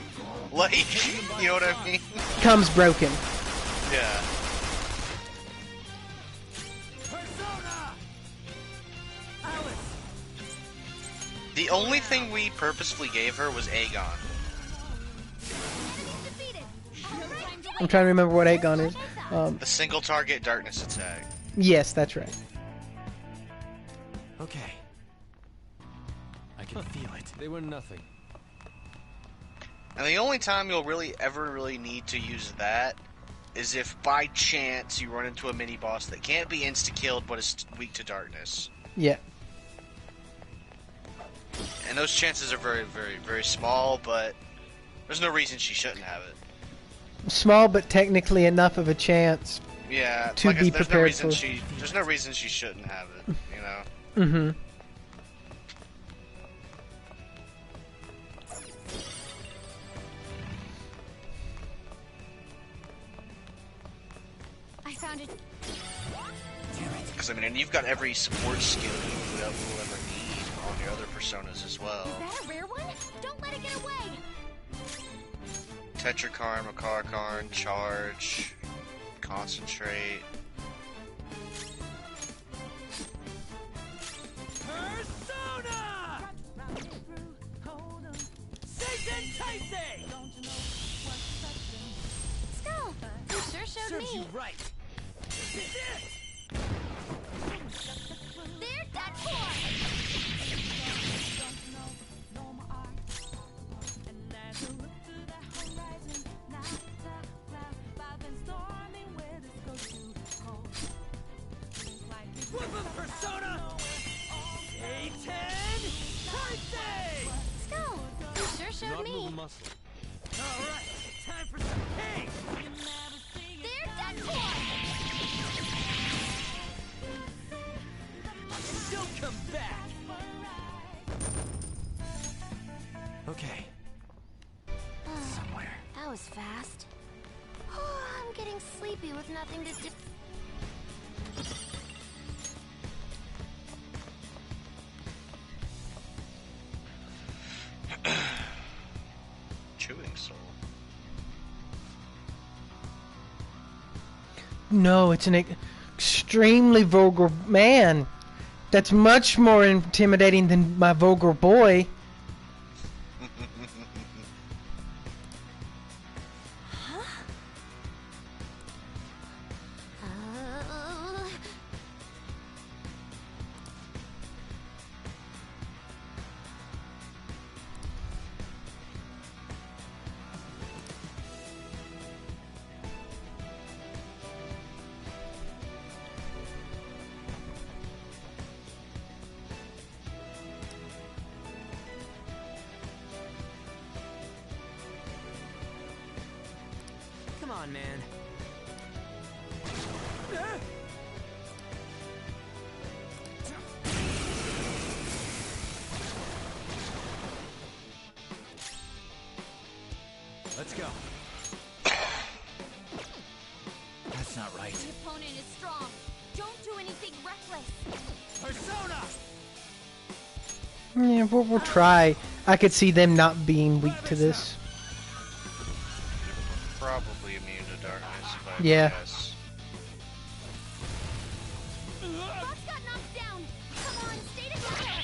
Like, you know what I mean? Comes broken. Yeah. The only thing we purposefully gave her was Aegon. I'm trying to remember what Aegon is. The single target darkness attack. Yes, that's right. Okay. I can feel it. They were nothing. And the only time you'll ever need to use that is if by chance you run into a mini boss that can't be insta-killed but is weak to darkness. Yeah. And those chances are very, very, very small, but there's no reason she shouldn't have it. Small, but technically enough of a chance. Yeah, to like be there's prepared no reason for. there's no reason she shouldn't have it, you know? Mm-hmm. I found it. Because, I mean, and you've got every support skill you will ever need on your other personas as well. Is that a rare one? Don't let it get away! Tetrakarn, Makarakarn, Charge, Concentrate. Persona! Satan Taisei! Skull, you sure showed Serves me. you right. There's that core! Whoop Persona! Satan Taisei! Skull, you sure showed Not me. move a muscle. Alright, time for some cake! There's that core! Don't come back! Okay. Somewhere. That was fast. I'm getting sleepy with nothing to do. Chewing soul. No, it's an extremely vulgar man. That's much more intimidating than my vulgar boy. Come on, man. That's not right. The opponent is strong. Don't do anything reckless. Persona! Yeah, we'll try. I could see them not being weak to this. Probably immune to darkness, if I had to Yeah. guess. Fox got knocked down. Come on, stay together.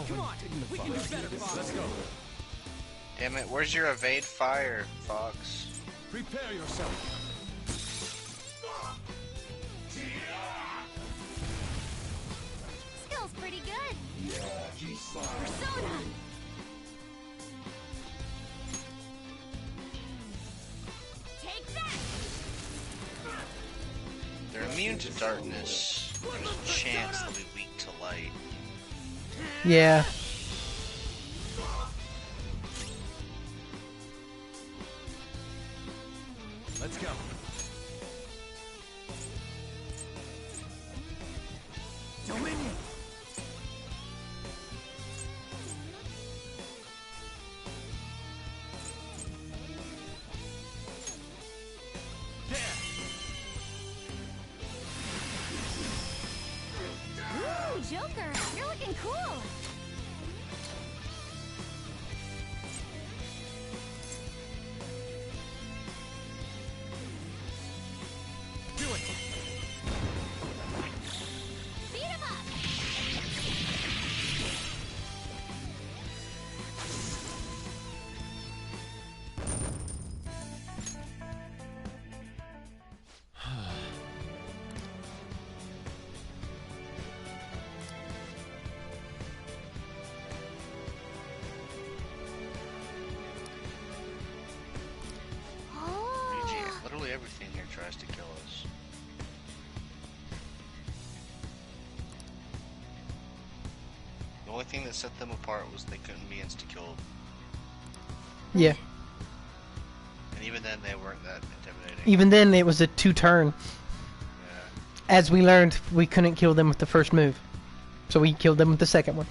Come on, we can do better, Fox. Let's go. Damn it, where's your evade fire, Fox? Prepare yourself. Skill's pretty good. Persona! Take that! They're immune to darkness. There's a chance they'll be weak to light. Yeah. Let's go. Dominion! Ooh, Joker, you're looking cool. Do it! Beat him up! BG, literally everything here tries to kill us. The only thing that set them apart was they couldn't be insta-killed. Yeah. And even then, they weren't that intimidating. Even then, it was a 2-turn. As we learned, we couldn't kill them with the first move. So we killed them with the second one.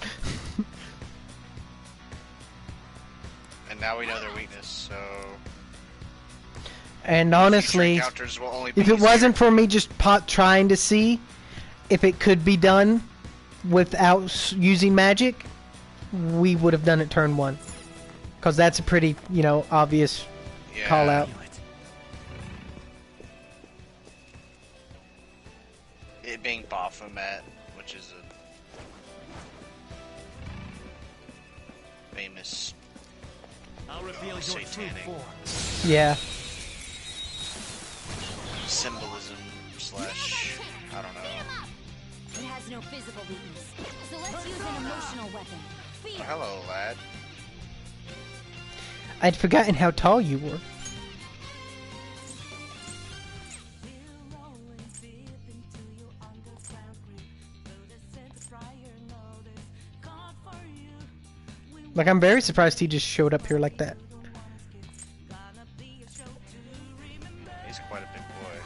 And now we know their weakness, so... And honestly, future encounters will only be if it easier. wasn't for me just trying to see if it could be done without using magic, we would have done it turn 1. Because that's a pretty, obvious call out. It being Baphomet, which is a famous I'll reveal your true satanic form. Yeah. symbolism slash, I don't know. It has no physical weakness, so let's use an emotional weapon. Fear. Oh, hello, lad. I'd forgotten how tall you were. Like, I'm very surprised he just showed up here like that. He's quite a big boy.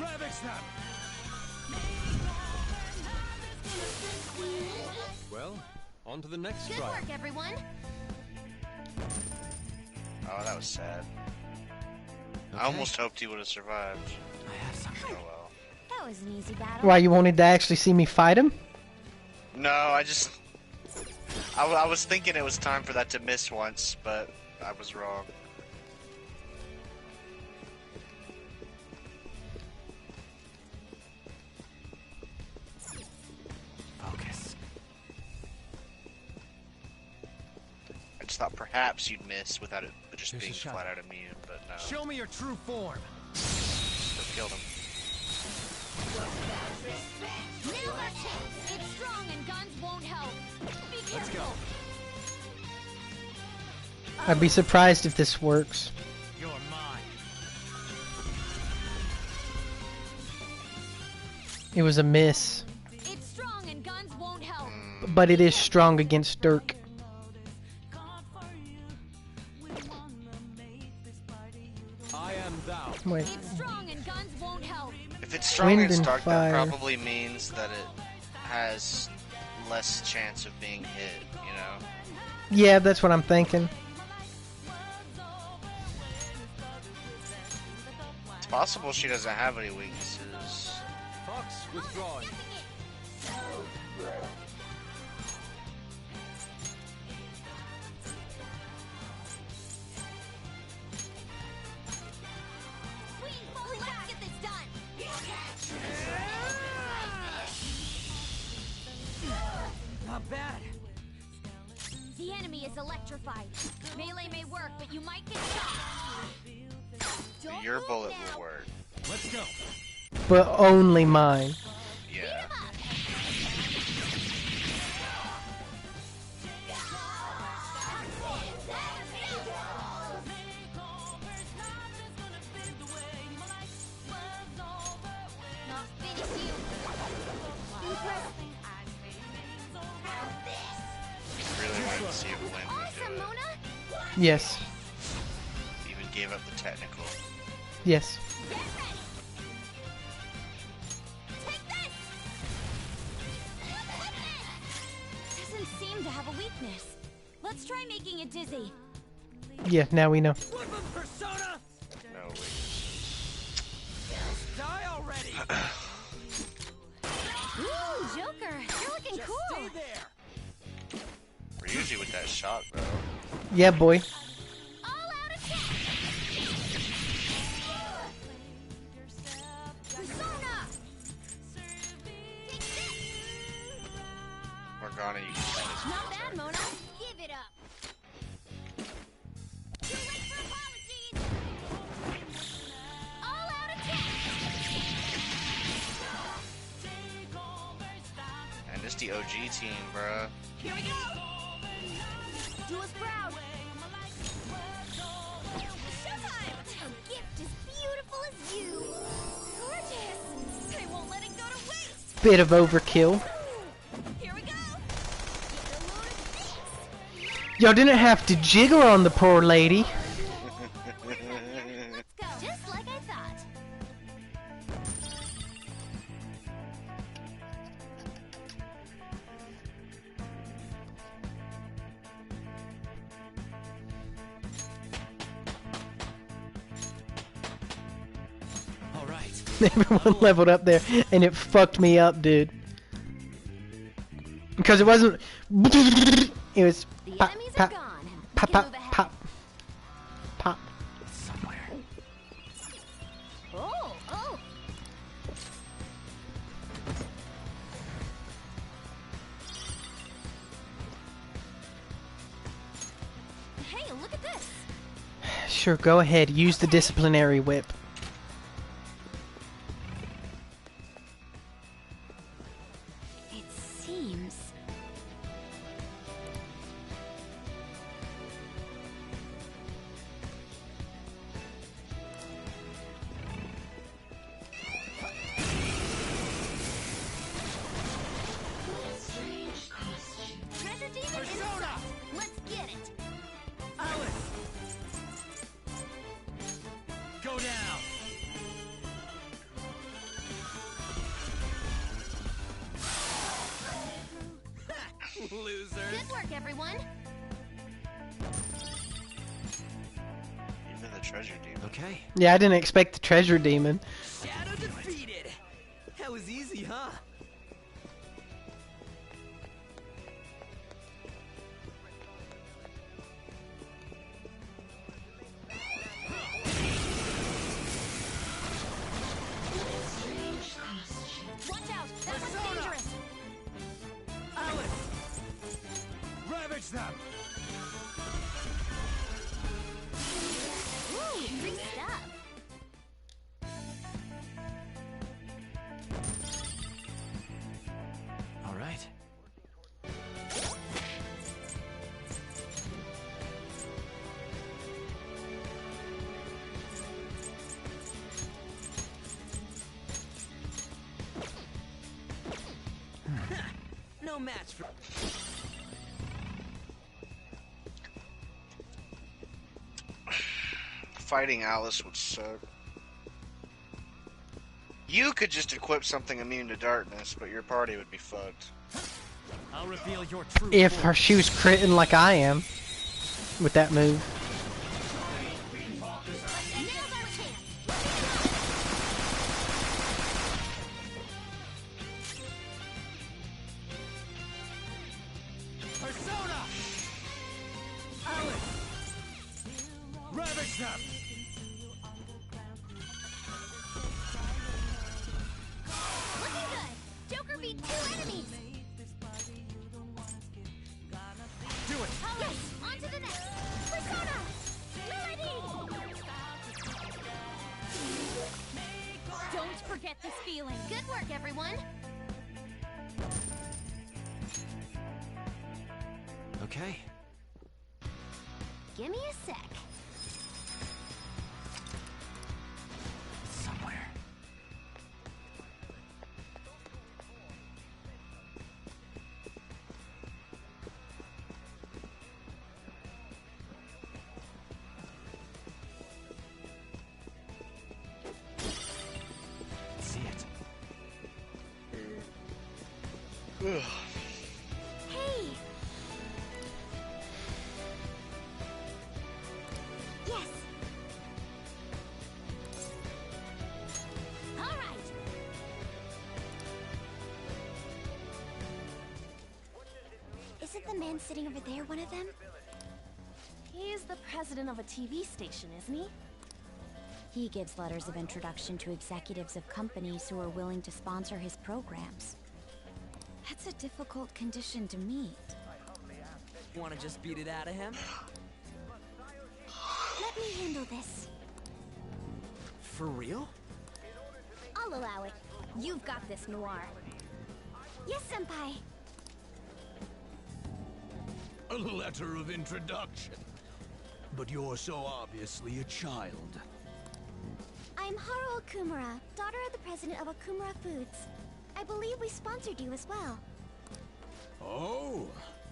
Rabbit snap! Well, on to the next Good trial. work, everyone. Oh, that was sad. I almost hoped he would have survived. I have something. Oh well. That was an easy battle. Why, you wanted to actually see me fight him? No, I was thinking it was time for that to miss once, but I was wrong. Focus. I just thought perhaps you'd miss without it just Here's being a shot. flat out immune, but no. Show me your true form. Still killed him. Nail that shit. It's strong and guns won't help. Be careful. Let's go. I'd be surprised if this works. You're mine. It was a miss. It's strong and guns won't help. But it is strong against Dirk. I am thou. Wait. It's strong and guns won't help. If it's strong Wind and and stark, fire. that probably means that it has less chance of being hit, you know? Yeah, that's what I'm thinking. Possible she doesn't have any weaknesses. Fox withdrawing. Let's get this done. Not bad. The enemy is electrified. Melee may work, but you might get shot. Don't Your move bullet now. will work. Let's go. But only mine. Yeah. Not finish you. Really wanted to see if Lynn would Awesome, do it. Mona. Yes. Even gave up the technical. Yes. Get ready. Take this. Doesn't seem to have a weakness. Let's try making it dizzy. Yeah, now we know. Woodman persona! No weakness. Die already! Ooh, Joker, you're looking Just cool. stay there! Ryuji with that shot, bro. Yeah, boy. All out attack. Persona. Take this. Morgana, you can try this. Not bad, Mona. Give it up. Too late for apologies. All out attack. And it's the OG team, bro. Here we go. Do us proud. Showtime. A gift as beautiful as you. Gorgeous. I won't let it go to waste. Bit of overkill. Here we go. Get a load of this. Y'all didn't have to jiggle on the poor lady. Let's go. Just like I thought. All right. Everyone leveled up there, and it fucked me up, dude. Because it wasn't. It was The pop, enemies pop, are gone. We pop, can pop, move ahead. pop, pop. Somewhere. Oh, oh. Hey, look at this. Sure, go ahead. Use the disciplinary whip. It seems. Treasure demon in sight. Let's get it. Alice! Go down! Losers! Good work, everyone. Even the treasure demon. Okay. Yeah, I didn't expect the treasure demon. Shadow defeated! That was easy, huh? Watch out. That one's dangerous. Alice! Ravage them. Ooh, free stuff. All right. No match for... Fighting Alice would suck. You could just equip something immune to darkness, but your party would be fucked. I'll reveal your true If form. her she was critting like I am with that move. Now's our chance. Ravage them! Looking good! Joker beat 2 enemies! Do it! Alright, on to the next! Persona! Melody! Don't forget this feeling! Good work, everyone! Okay. Give me a sec. Somewhere. See it. Hey! Yes! All right! Isn't the man sitting over there one of them? He's the president of a TV station, isn't he? He gives letters of introduction to executives of companies who are willing to sponsor his programs. That's a difficult condition to meet. You wanna just beat it out of him? Let me handle this. For real? I'll allow it. You've got this, Noir. Yes, Senpai. A letter of introduction. But you're so obviously a child. I'm Haru Okumura, daughter of the president of Okumura Foods. I believe we sponsored you as well. Oh,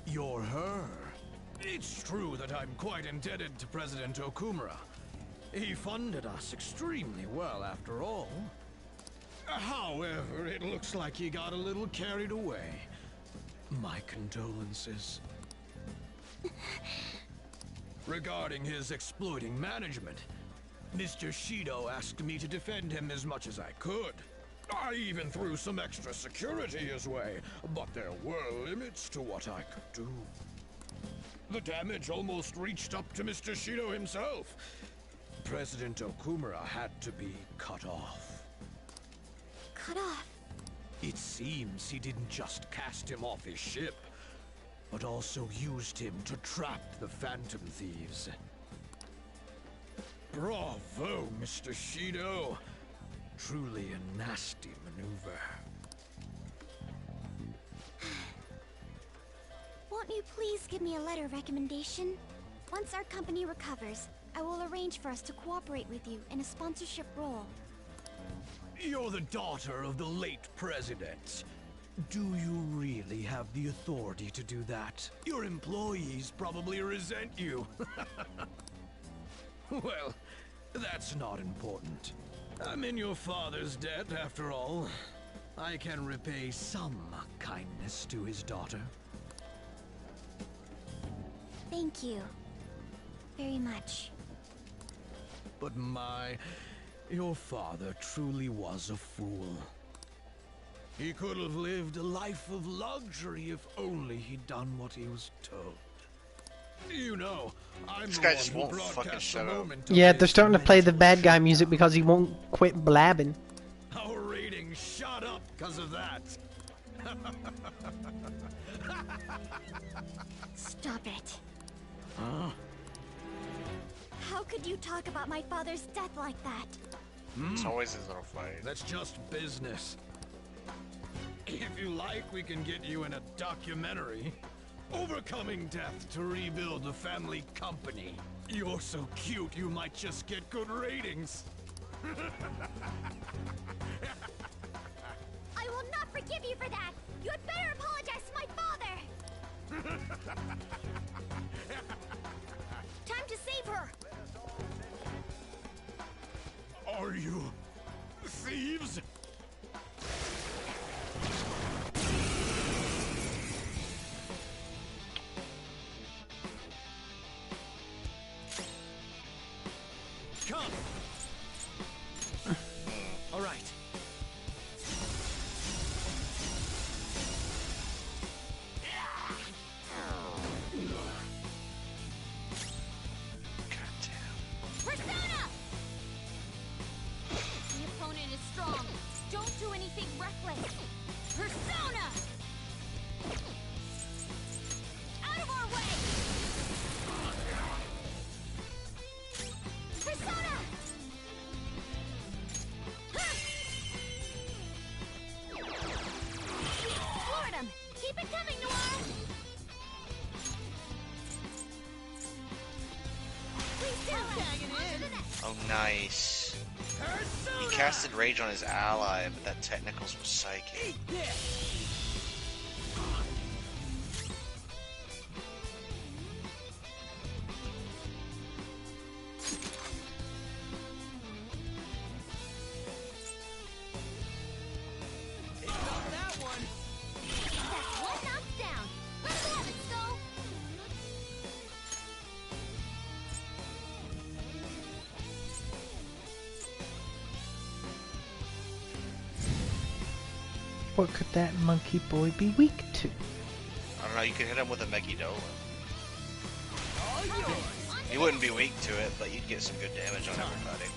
you're her. It's true that I'm quite indebted to President Okumura. He funded us extremely well, after all. However, it looks like he got a little carried away. My condolences. Regarding his exploiting management, Mr. Shido asked me to defend him as much as I could. I even threw some extra security his way, but there were limits to what I could do. The damage almost reached up to Mr. Shido himself. President Okumura had to be cut off. Cut off? It seems he didn't just cast him off his ship, but also used him to trap the Phantom Thieves. Bravo, Mr. Shido. Truly a nasty maneuver. Won't you please give me a letter of recommendation? Once our company recovers, I will arrange for us to cooperate with you in a sponsorship role. You're the daughter of the late president. Do you really have the authority to do that? Your employees probably resent you. Well, that's not important. I'm in your father's debt, after all. I can repay some kindness to his daughter. Thank you. Very much. But your father truly was a fool. He could have lived a life of luxury if only he'd done what he was told. You know, I'm This the guy one just who won't fucking broadcast shut the up. moment of Yeah, his they're starting to play the bad guy music because he won't quit blabbing. Our ratings shot up because of that. Stop it. Huh? How could you talk about my father's death like that? It's always his little fight. That's just business. If you like, we can get you in a documentary. Overcoming death to rebuild the family company. You're so cute, you might just get good ratings. I will not forgive you for that! You had better apologize to my father! Time to save her! Are you thieves? Come. All right. place! Persona! Out of our way! Persona! Floored him! Keep it coming, Noir! Please do! Oh, nice. He casted Rage on his ally, but that Technicals was Psychic. What could that monkey boy be weak to? I don't know, you could hit him with a Megiddo. You wouldn't be weak to it, but you'd get some good damage on everybody.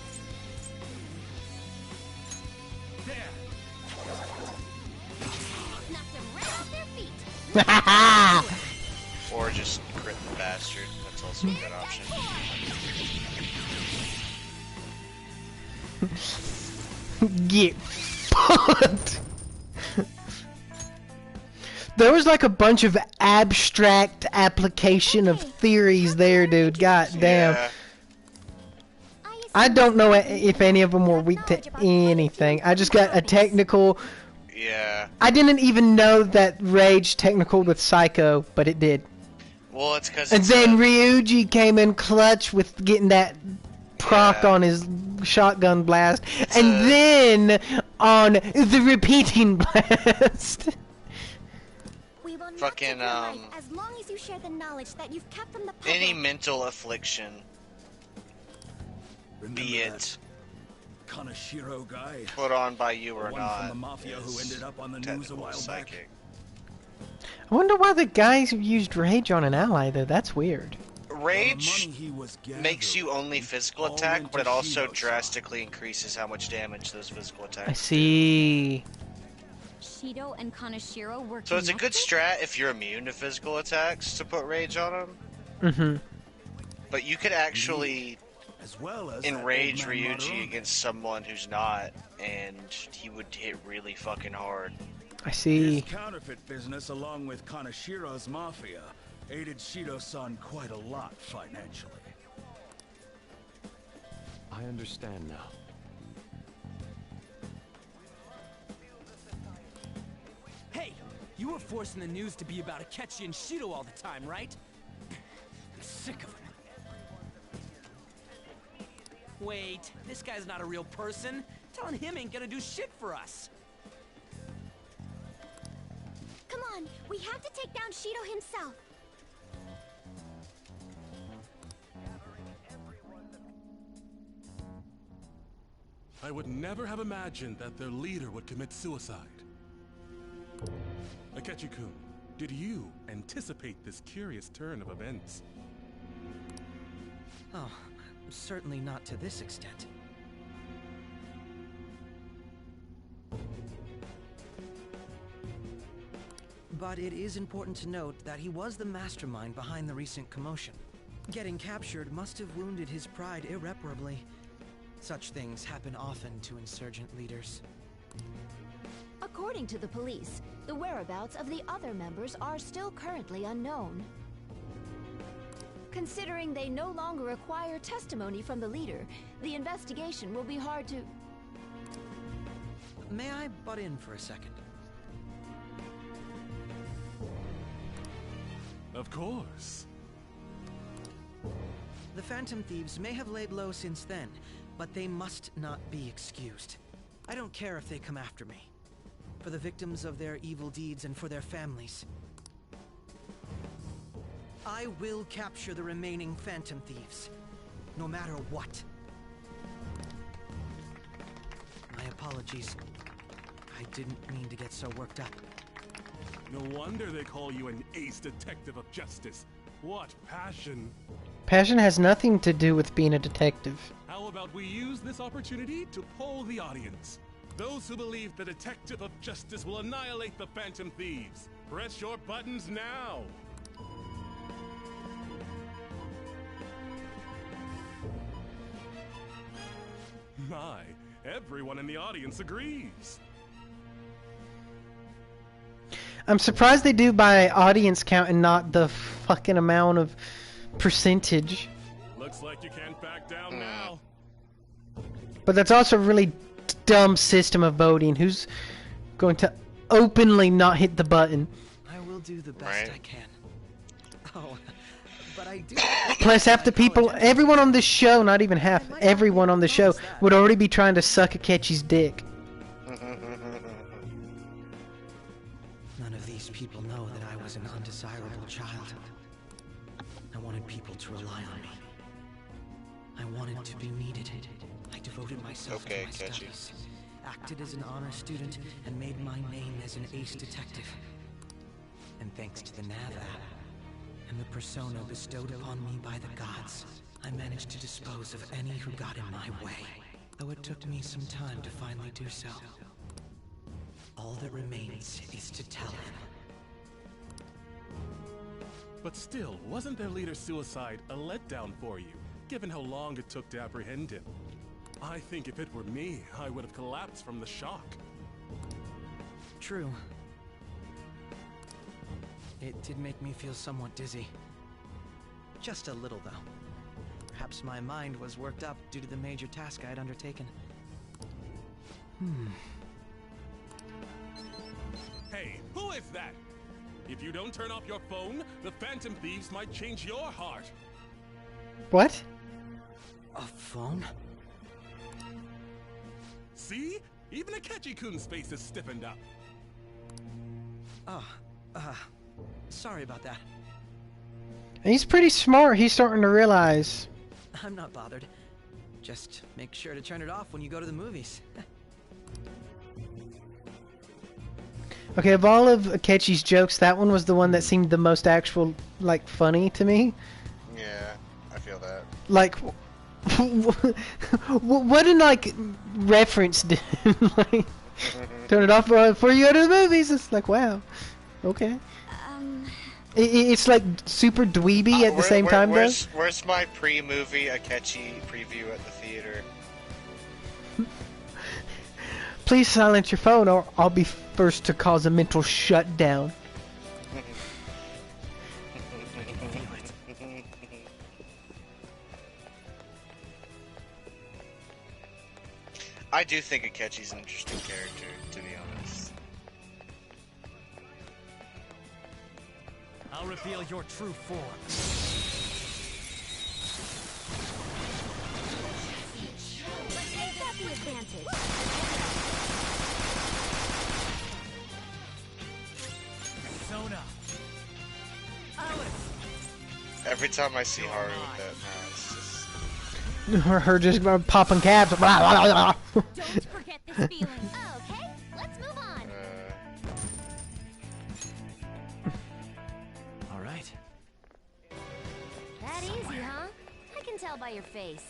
Or just crit the bastard. That's also a good option. Get fucked! There was like a bunch of abstract application of theories there, dude. God damn. Yeah. I don't know if any of them were weak to anything. I just got a technical. Yeah. I didn't even know that Rage technical with Psycho, but it did. Well, it's because. And then Ryuji came in clutch with getting that proc on his shotgun blast, and then on the repeating blast. Fucking as long as you share the knowledge that you've kept from the public. any mental affliction, be it Kaneshiro guy, put on by you or one not, from the mafia who ended up on the news a while psychic. I wonder why the guys used Rage on an ally, though. That's weird. Rage makes you only physical attack, but it also drastically increases how much damage those physical attacks I see. Shido and Kaneshiro working. So it's a good strat if you're immune to physical attacks to put Rage on them. Mm-hmm. But you could actually as well as enrage Ryuji against someone who's not, and he would hit really fucking hard. I see. His counterfeit business, along with Kaneshiro's mafia, aided Shido-san quite a lot financially. I understand now. Hey, you were forcing the news to be about Akechi and Shido all the time, right? I'm sick of it. Wait, this guy's not a real person. Telling him ain't gonna do shit for us. Come on, we have to take down Shido himself. I would never have imagined that their leader would commit suicide. Akechi-kun, did you anticipate this curious turn of events? Oh, certainly not to this extent. But it is important to note that he was the mastermind behind the recent commotion. Getting captured must have wounded his pride irreparably. Such things happen often to insurgent leaders. According to the police, the whereabouts of the other members are still currently unknown. Considering they no longer require testimony from the leader, the investigation will be hard to... May I butt in for a second? Of course. The Phantom Thieves may have laid low since then, but they must not be excused. I don't care if they come after me. For the victims of their evil deeds and for their families. I will capture the remaining Phantom Thieves, no matter what. My apologies. I didn't mean to get so worked up. No wonder they call you an ace detective of justice. What passion. Passion has nothing to do with being a detective. How about we use this opportunity to poll the audience? Those who believe the Detective of Justice will annihilate the Phantom Thieves. Press your buttons now. My, everyone in the audience agrees. I'm surprised they do by audience count and not the fucking amount of percentage. Looks like you can't back down now. But that's also a really dumb system of voting. Who's going to openly not hit the button? I will do the best I can. Oh, but I do. Plus, half the people, everyone on this show, not even half, everyone on the show would already be trying to suck Akechi's dick. None of these people know that I was an undesirable child. I wanted people to rely on me. I wanted to be needed. I devoted myself to my studies, acted as an honor student, and made my name as an ace detective. And thanks to the Nav app, and the persona bestowed upon me by the gods, I managed to dispose of any who got in my way, though it took me some time to finally do so. All that remains is to tell him. But still, wasn't their leader's suicide a letdown for you, given how long it took to apprehend him? I think if it were me, I would have collapsed from the shock. True. It did make me feel somewhat dizzy. Just a little, though. Perhaps my mind was worked up due to the major task I had undertaken. Hey, who is that? If you don't turn off your phone, the Phantom Thieves might change your heart. What? A phone? See? Even Akechi-kun's face is stiffened up. Oh, sorry about that. He's pretty smart. He's starting to realize. I'm not bothered. Just make sure to turn it off when you go to the movies. Okay, of all of Akechi's jokes, that one was the one that seemed the most actual, like, funny to me. Yeah, I feel that. Like, what in, like, reference did, like, turn it off before you go to the movies? It's like, wow, okay. It's like super dweeby at the same time, though. Where's my pre-movie Akechi preview at the theater? Please silence your phone or I'll be first to cause a mental shutdown. I do think Akechi's an interesting character, to be honest. I'll reveal your true form. Let's make that the advantage. Sona. Every time I see Haru with that, it's just... Her just popping cabs. Don't forget this feeling. Okay, let's move on. All right. That easy, huh? I can tell by your face.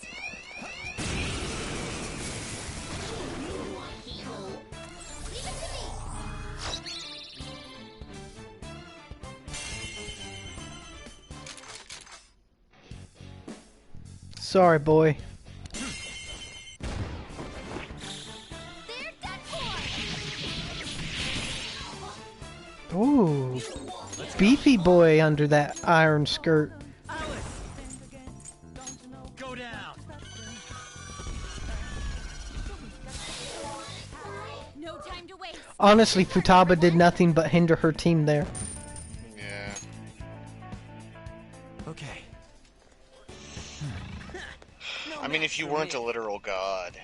Sorry, boy. Ooh, beefy boy under that iron skirt. Go down. No time to waste. Honestly, Futaba did nothing but hinder her team there. Yeah. Okay. I mean, if you weren't a literal god,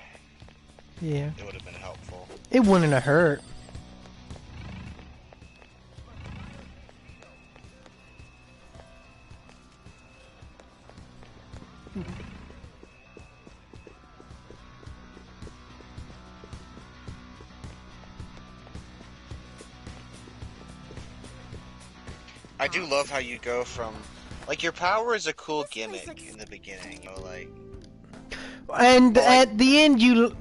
Yeah. it would have been helpful. It wouldn't have hurt. I do love how you go from, like, your power is a cool gimmick in the beginning, you know, like... And at the end, you,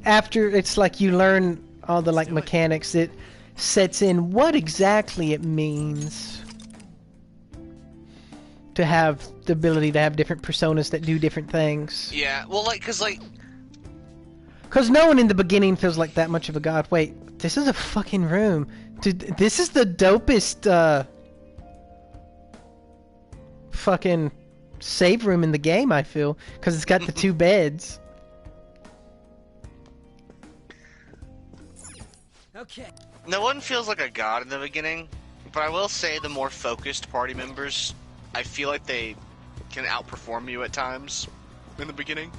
after it's like you learn all the like mechanics, it sets in what exactly it means to have the ability to have different personas that do different things. Yeah, well, cause no one in the beginning feels like that much of a god. Wait, this is a fucking room. Dude, this is the dopest, fucking save room in the game, I feel. Because it's got the 2 beds. Okay. No one feels like a god in the beginning, but I will say the more focused party members, I feel like they can outperform you at times in the beginning.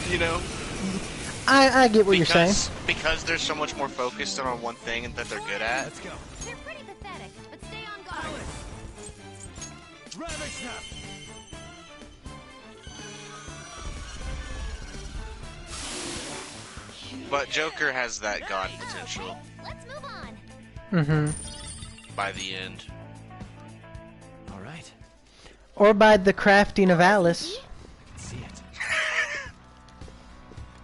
You know? I get what you're saying. Because they're so much more focused on one thing and that they're good at. Let's go. They're pretty pathetic, but stay on guard. Ravage them. But Joker has that god potential. Let's move on. Mm-hmm. By the end. All right. Or by the crafting of Alice. See it.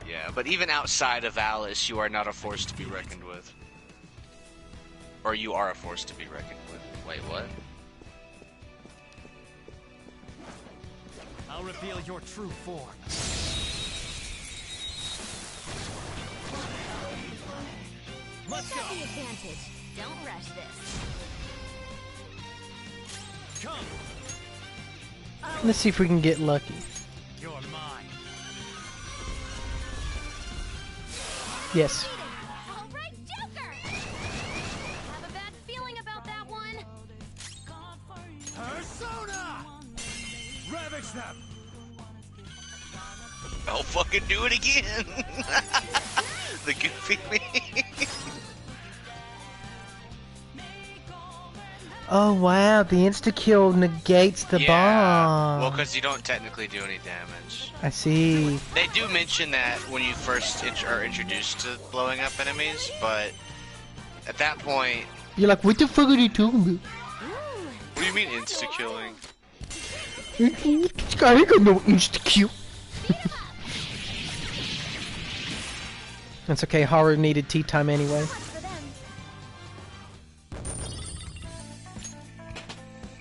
Yeah, but even outside of Alice, you are not a force to be reckoned with. Or you are a force to be reckoned with. Wait, what? I'll reveal your true form. Let's go. The advantage. Don't rush this. Come. Let's see if we can get lucky. You're mine. Yes. All right, Joker. Have a bad feeling about that one. Persona. Ravage them. I'll fucking do it again. The goofy me. Oh wow, the insta-kill negates the bomb. Well, because you don't technically do any damage. I see. They do mention that when you first are introduced to blowing up enemies, but at that point... You're like, what the fuck are you talking about? What do you mean insta-killing? I ain't got no insta-kill. That's okay, horror needed tea time anyway.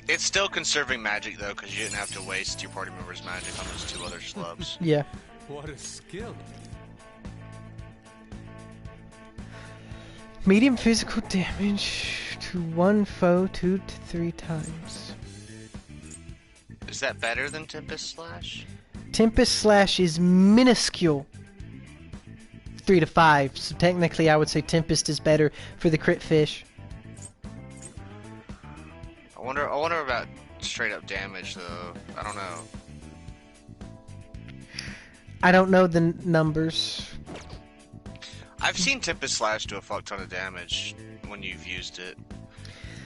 It's still conserving magic though, because you didn't have to waste your party members' magic on those 2 other schlubs. Yeah. What a skill. Medium physical damage to one foe 2 to 3 times. Is that better than Tempest Slash? Tempest Slash is minuscule. 3 to 5, so technically I would say Tempest is better for the crit fish. I wonder about straight up damage though. I don't know. I don't know the numbers. I've seen Tempest Slash do a fuck ton of damage when you've used it.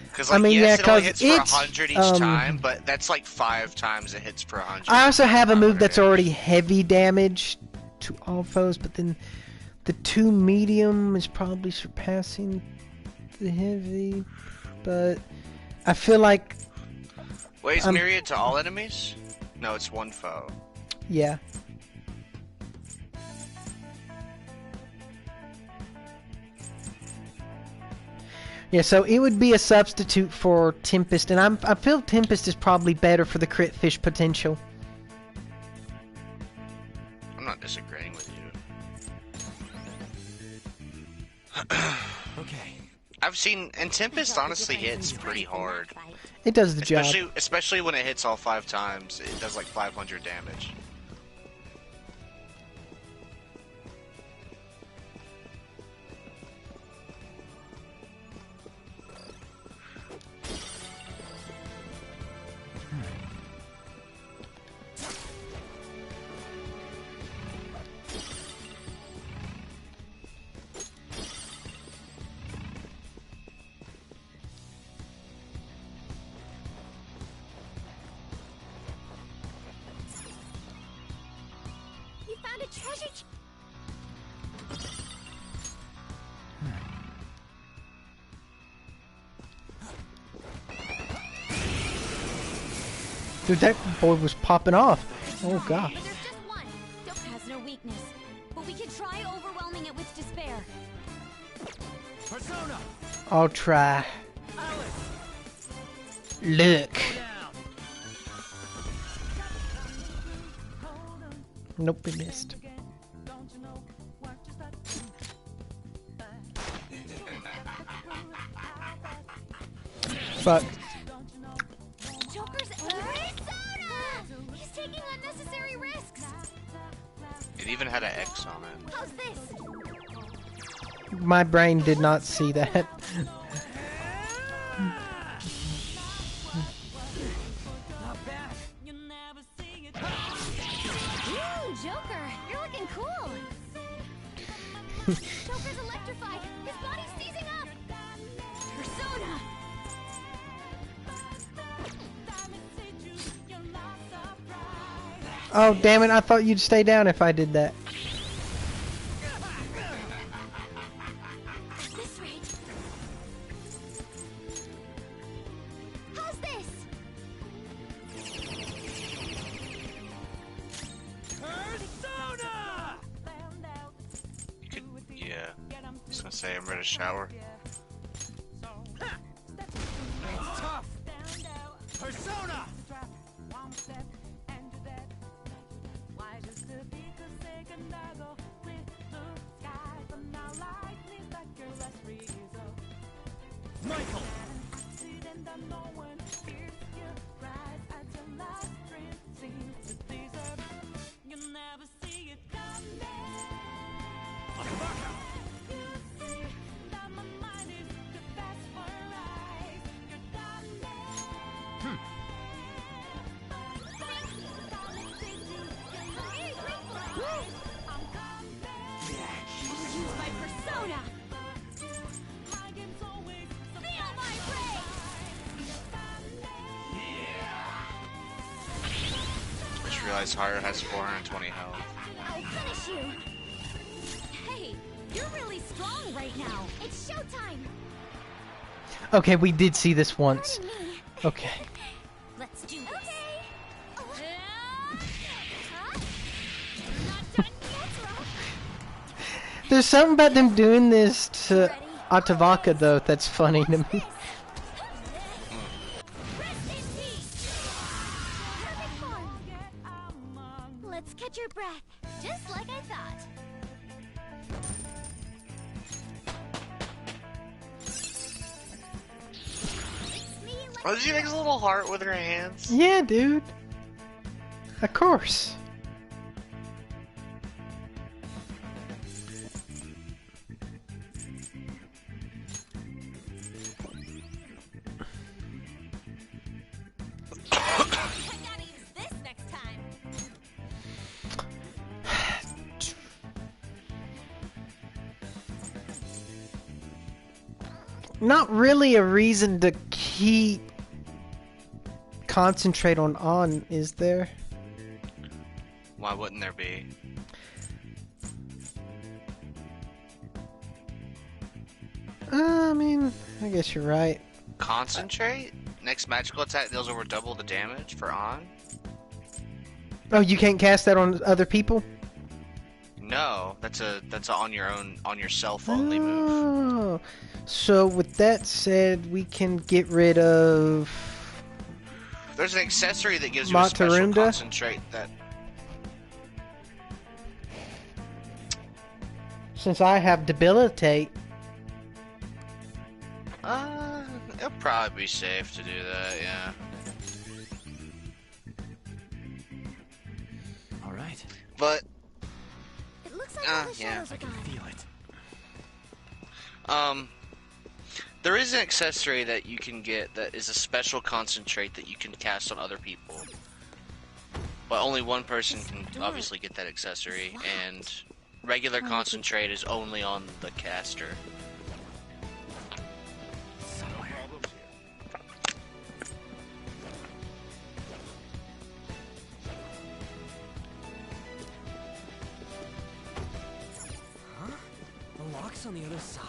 Because I mean, yes, yeah, it only hits for it's, 100 each time, but that's like 5 times it hits per 100. I also have a move that's already heavy damage to all foes, but then the 2 medium is probably surpassing the heavy, but I feel like... Wait, is Myriad to all enemies? No, it's 1 foe. Yeah. Yeah, so it would be a substitute for Tempest, and I feel Tempest is probably better for the crit fish potential. I'm not disagreeing with you. Okay. I've seen, and Tempest honestly hits pretty hard. It does the job. Especially when it hits all 5 times, it does like 500 damage. Dude, that boy was popping off. Oh god. weakness, but we can try overwhelming it with despair. Persona! I'll try. Look. Nope, we missed. Fuck. Joker's Persona! He's taking unnecessary risks. It even had an X on it. How's this? My brain did not see that. Joker, you're looking cool. Joker's electrified. His body's seizing up. Persona. Oh, damn it. I thought you'd stay down if I did that. This rate. How's this? Persona! You could, yeah. I was gonna say I'm ready to shower. It's tough. Persona! Michael! Use my persona. Feel my rage. I just realized Haru has 420 health. I'll finish you. Hey, you're really strong right now. It's showtime. Okay, we did see this once. Okay. Let's do this. There's something about them doing this to Atavaka, though, that's funny to me. Let's catch your breath, just like I thought. Oh, did she make a little heart with her hands? Yeah, dude. Of course. Not really a reason to concentrate on, is there? Why wouldn't there be? I mean, I guess you're right. Concentrate? Next magical attack deals over double the damage for on? Oh, you can't cast that on other people? No, that's a on yourself only move. Oh, so with that said, we can get rid of. There's an accessory that gives you a special Matarunda? concentrate that. Since I have debilitate. It'll probably be safe to do that, yeah. All right. But It looks like all the yeah, shadows are I can gone. feel it. There is an accessory that you can get that is a special concentrate that you can cast on other people. But only one person can obviously get that accessory, and regular concentrate is only on the caster. Huh? The lock's on the other side?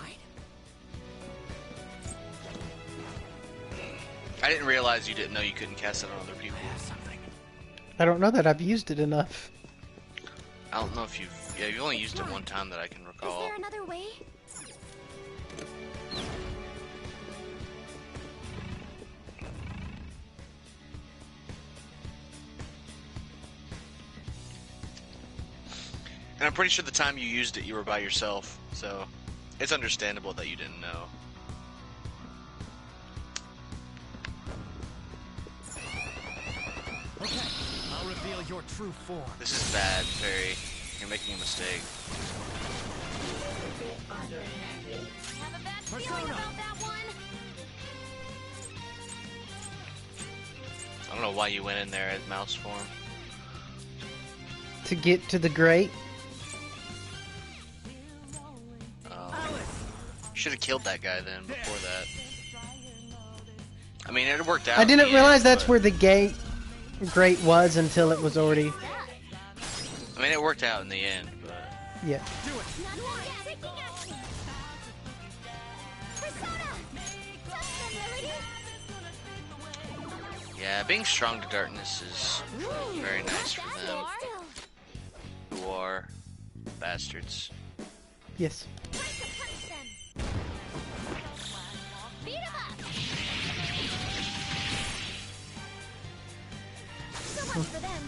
I didn't realize you didn't know you couldn't cast it on other people. I don't know that I've used it enough. I don't know if you've Yeah, you only used it one time that I can recall. Is there another way? And I'm pretty sure the time you used it, you were by yourself, so it's understandable that you didn't know. Okay, I'll reveal your true form. This is bad, Perry. You're making a mistake. I have a bad feeling about that one. I don't know why you went in there as mouse form. To get to the grate. Should have killed that guy then before that. I mean, it worked out. I didn't realize that's but... where the grate was until it was already. I mean, it worked out in the end, but. Yeah. Yeah, being strong to darkness is very nice for them. Who are bastards. Yes. So much for them.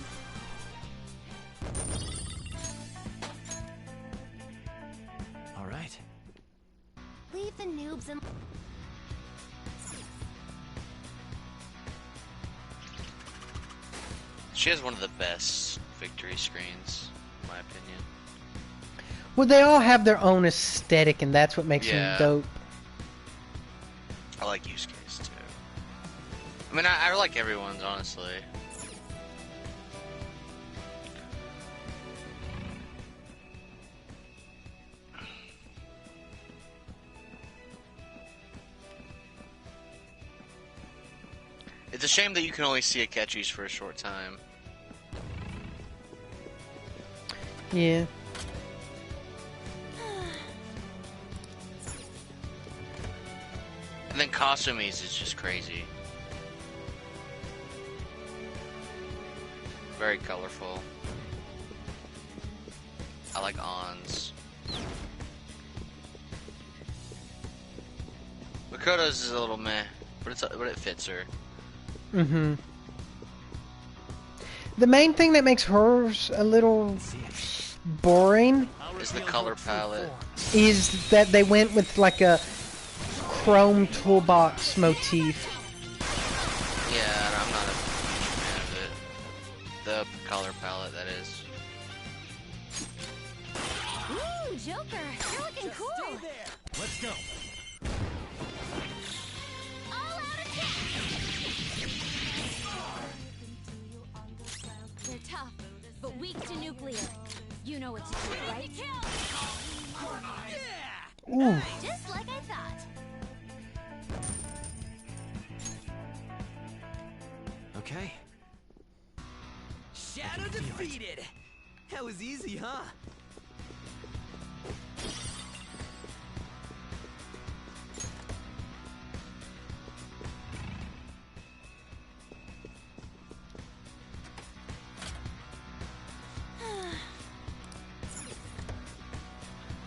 All right. Leave the noobs and. She has one of the best victory screens, in my opinion. Well, they all have their own aesthetic, and that's what makes them dope. I like use case too. I mean, I like everyone's, honestly. It's a shame that you can only see Akechi's for a short time. Yeah. And then Kasumi's is just crazy. Very colorful. I like Ann's. Makoto's is a little meh, but it fits her. Mm-hmm. The main thing that makes hers a little boring is the color palette. Is that they went with like a chrome toolbox motif. Yeah, I'm not a fan of it. The color palette, that is. Ooh, Joker, you're looking cool. Let's go. They're tough, but weak to nuclear. You know what to do, right? Ooh. Just like I thought. Okay. Shadow defeated. That was easy, huh?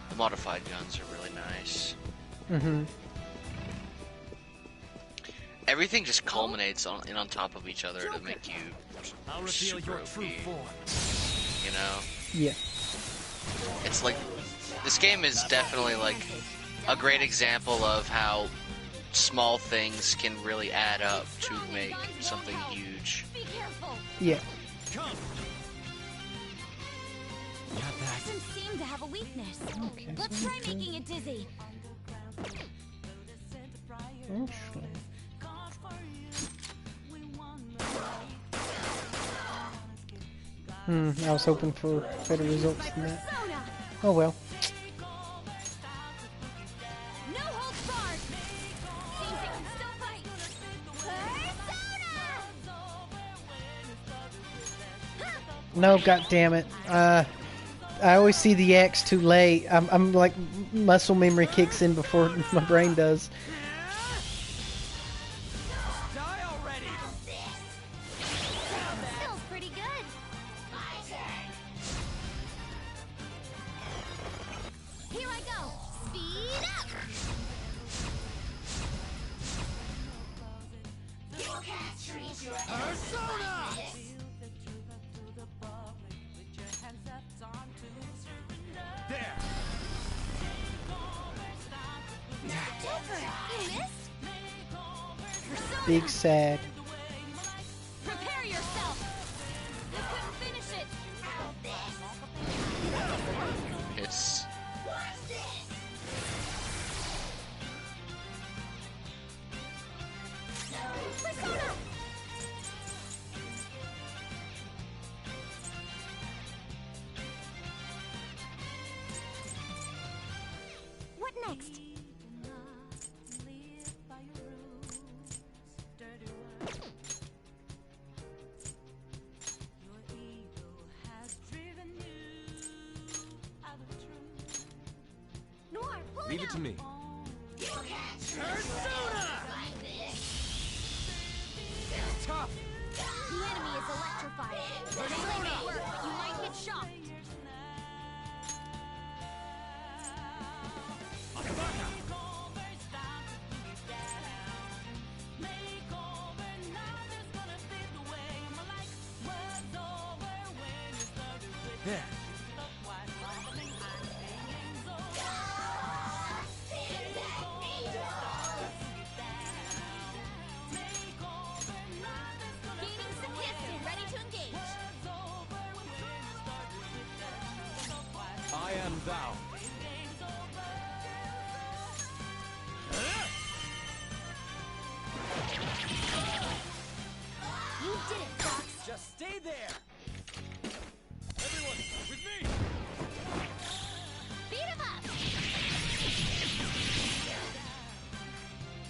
The modified guns are really nice. Mm-hmm. Everything just culminates on top of each other to make you I'll reveal your true form. You know? Yeah. It's like this game is definitely like a great example of how small things can really add up to make something huge. Yeah. Doesn't seem to have a weakness. Okay, Let's try making it dizzy. Actually. I was hoping for better results than that. Oh well. No holds barred. Seems it can still fight. Persona! No, god damn it. I always see the X too late. I'm like muscle memory kicks in before my brain does. Feels pretty good. Big sad. Prepare yourself. You couldn't finish it. It's Persona! What next? Noir, pull Leave it to me. Tough. The enemy is electrified. Melee may work, but you might get shocked. There. Gaining some hits and ready to engage. I am thou. You did it, Fox. Just stay there. Everyone, with me. Beat him up.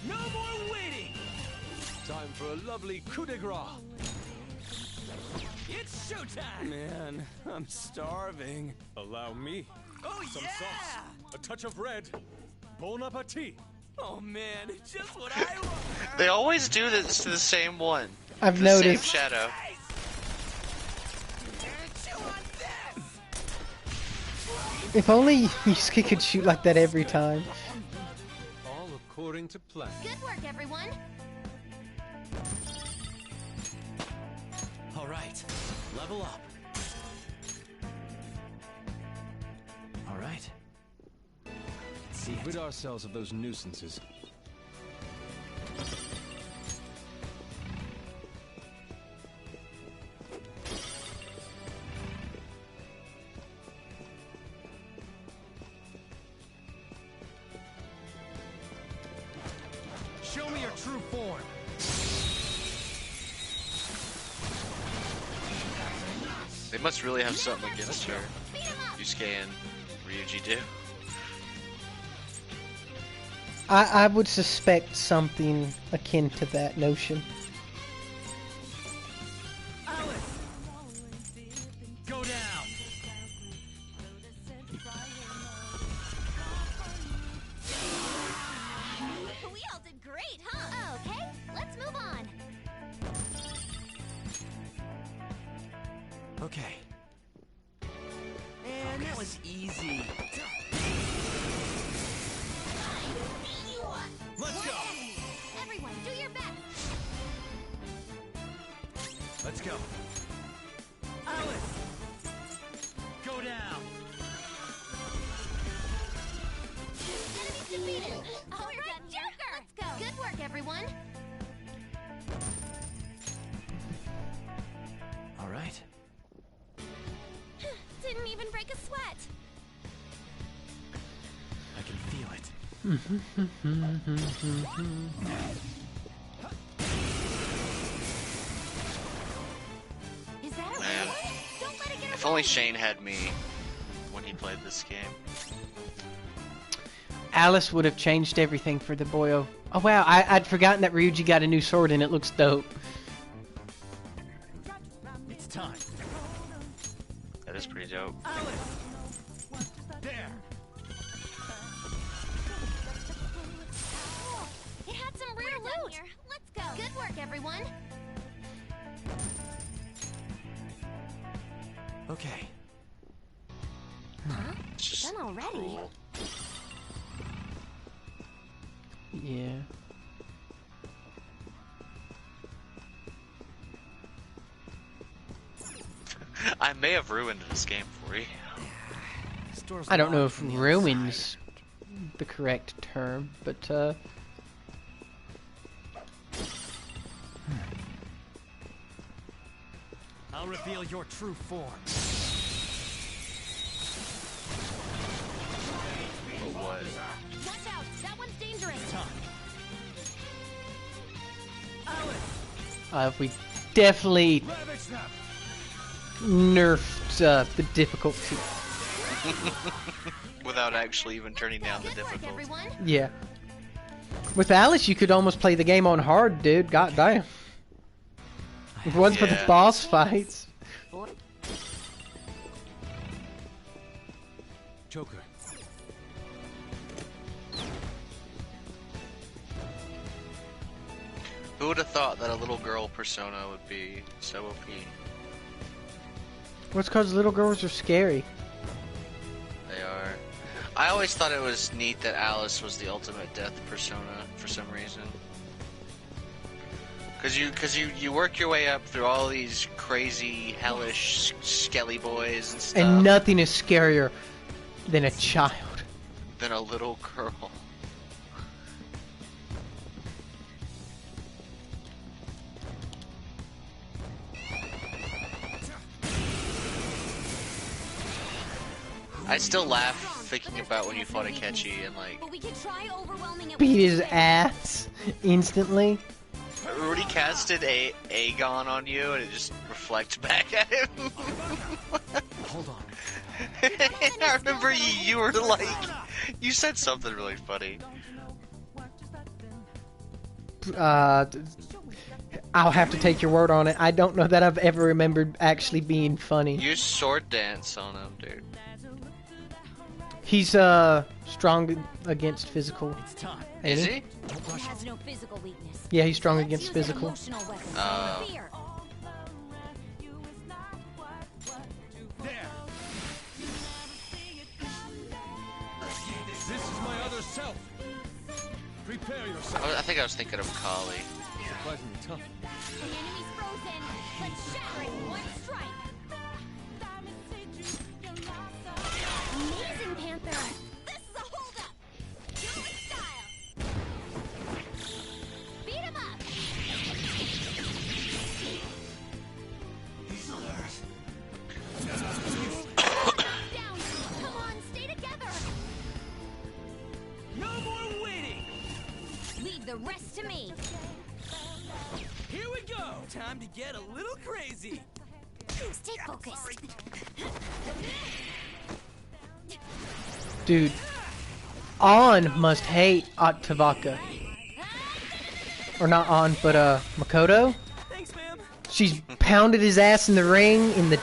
No more waiting. Time for a lovely coup de grace. It's showtime. Man, I'm starving. Allow me. Oh Some yeah. sauce, a touch of red. Bon appetit. Oh man, just what I want. they always do this to the same one. I've the noticed. Same shadow. If only Yusuke could shoot like that every time. All according to plan. Good work, everyone. All right, level up. All right. Let's see it. Rid ourselves of those nuisances. Show me your true form. They must really have something against her. Yusuke and Ryuji do. I would suspect something akin to that notion. Alice! Go down! We all did great, huh? Okay, let's move on. Okay. Man, that was easy. Let's go! Everyone, do your best. Let's go. Alice! Go down! Enemies defeated. All right, Joker. Let's go. Good work, everyone. All right. Didn't even break a sweat. I can feel it. Is that a Man. real one? Don't let it get If only Shane had me when he played this game. Alice would have changed everything for the boyo. Oh wow, I'd forgotten that Ryuji got a new sword and it looks dope. It's time. That is pretty dope. Alice! There! It had some rare loot. Let's go. Good work, everyone. Okay. Huh? It's just Done already. cool. Yeah. I may have ruined this game for you. I don't know if ruin's the correct term, but I'll reveal your true form. What? Watch out! That one's dangerous! We definitely nerfed the difficulty. Without actually even turning down the difficulty. Yeah. With Alice, you could almost play the game on hard, dude. God damn. If it wasn't for the boss fights. Joker. Who would have thought that a little girl persona would be so OP? Well, it's because little girls are scary. They are. I always thought it was neat that Alice was the ultimate death persona for some reason. Cause you work your way up through all these crazy, hellish, skelly boys and stuff. And nothing is scarier than a child. Than a little girl. I still laugh thinking about when you fought Akechi and like beat his ass instantly. Rudy casted Aegon on you and it just reflects back at him. Hold on. I remember you were like, you said something really funny. I'll have to take your word on it. I don't know that I've ever remembered actually being funny. You sword dance on him, dude. He's strong against physical. It's time. Is he? He has no physical weakness. Yeah, he's strong against physical. There. This is my other self. Prepare yourself. I think I was thinking of Kali. Surprisingly tough. The enemy's frozen. Let's shatter it in one strike. Amazing, Panther. This is a holdup. Do it with style. Beat him up. He's on Earth. Down. Come on, stay together. No more waiting. Leave the rest to me. Here we go. Time to get a little crazy. Stay focused. Dude, An must hate Otavaka. Or not An, but Makoto. Thanks, ma'am. She's pounded his ass in the ring in the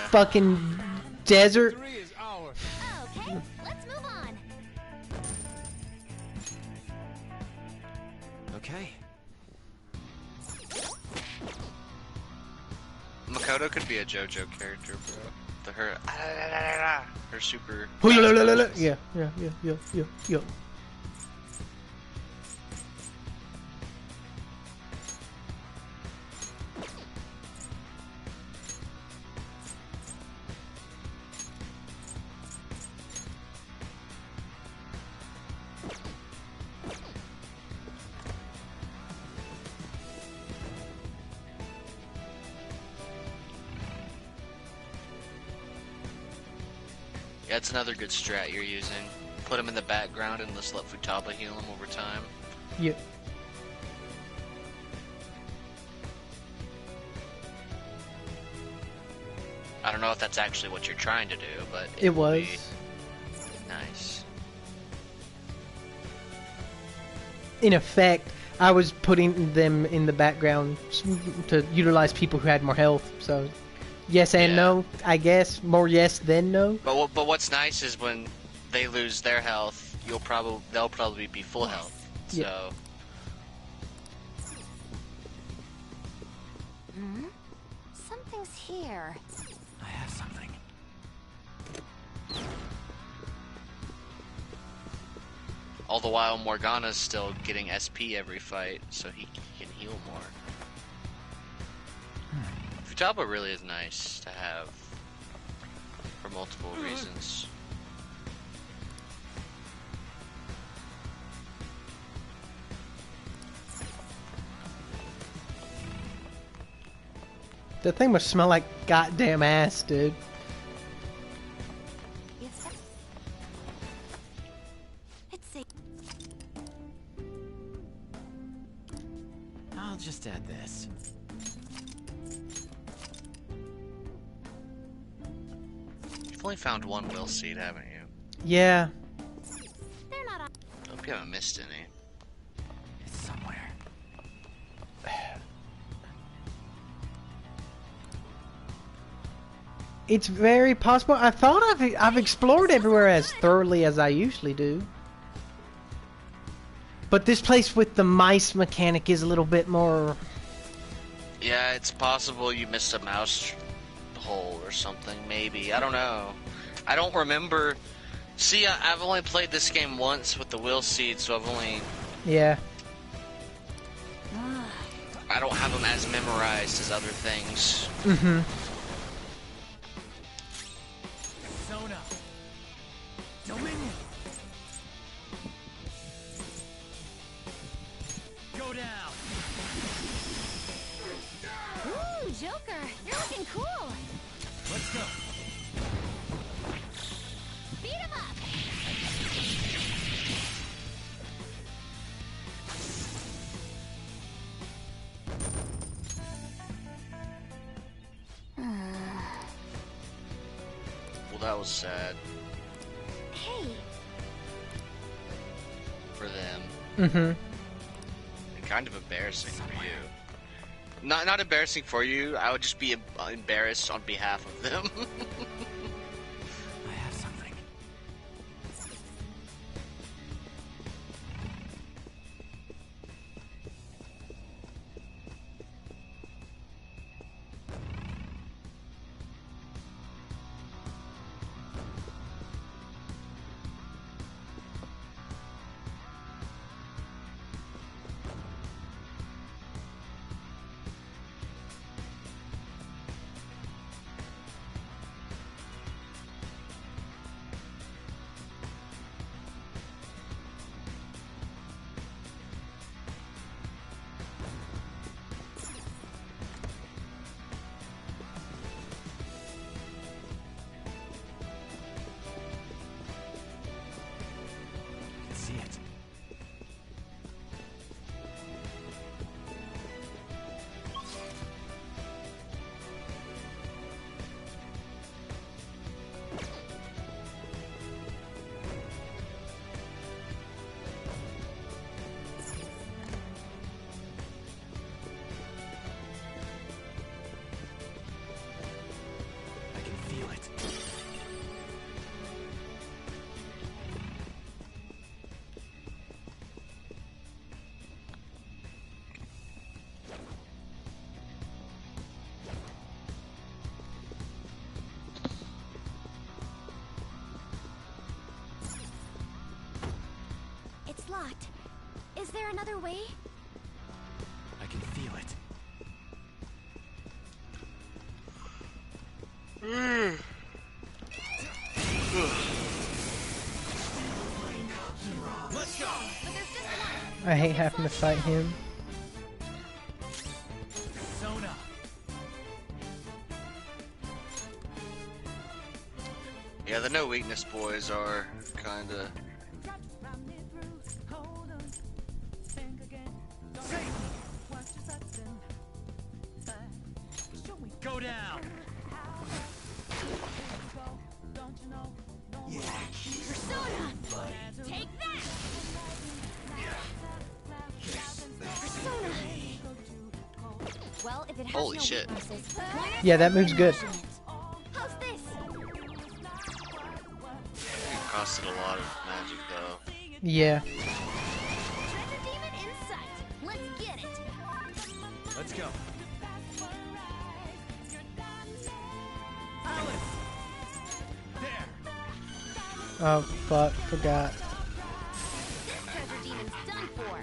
fucking desert. Okay, let's move on. Okay. Makoto could be a JoJo character, bro. Her super. Yeah. Yeah, it's another good strat you're using. Put him in the background and just let Futaba heal him over time. Yeah. I don't know if that's actually what you're trying to do, but It was. be nice. In effect, I was putting them in the background to utilize people who had more health. So, yes and no, I guess. More yes than no. But what's nice is when they lose their health, they'll probably be full health. So. Yeah. Something's here. I have something. All the while, Morgana's still getting SP every fight, so he can heal more. Futaba really is nice to have for multiple reasons. The thing must smell like goddamn ass, dude. I'll just add this. You've only found one will seed, haven't you? Yeah. Hope you haven't missed any. It's somewhere. It's very possible. I thought I've explored everywhere as thoroughly as I usually do. But this place with the mice mechanic is a little bit more... Yeah, it's possible you missed a mouse hole or something, maybe. I don't know. I don't remember. See, I've only played this game once with the will seed, so I've only... Yeah. I don't have them as memorized as other things. Mm-hmm. Persona. Dominion. Go down. Ooh, Joker, you're looking cool. Let's go. Beat him up. Well, that was sad Hey. for them. Mm-hmm. And kind of embarrassing for you. Not embarrassing for you. I would just be embarrassed on behalf of them. I have something. See it. I can feel it. It's locked. Is there another way? I can feel it. Let's go. I hate having to fight him. Persona. Yeah, the no weakness boys are kinda... Go down. Persona! Take that! Persona! Well, if it has Holy no shit. weaknesses, Yeah, that move's good. how's this? It costed a lot of magic, though. Yeah. Treasure demon in sight. Let's get it. Let's go. Alice. There. Oh, fuck. Forgot. This treasure demon's done for.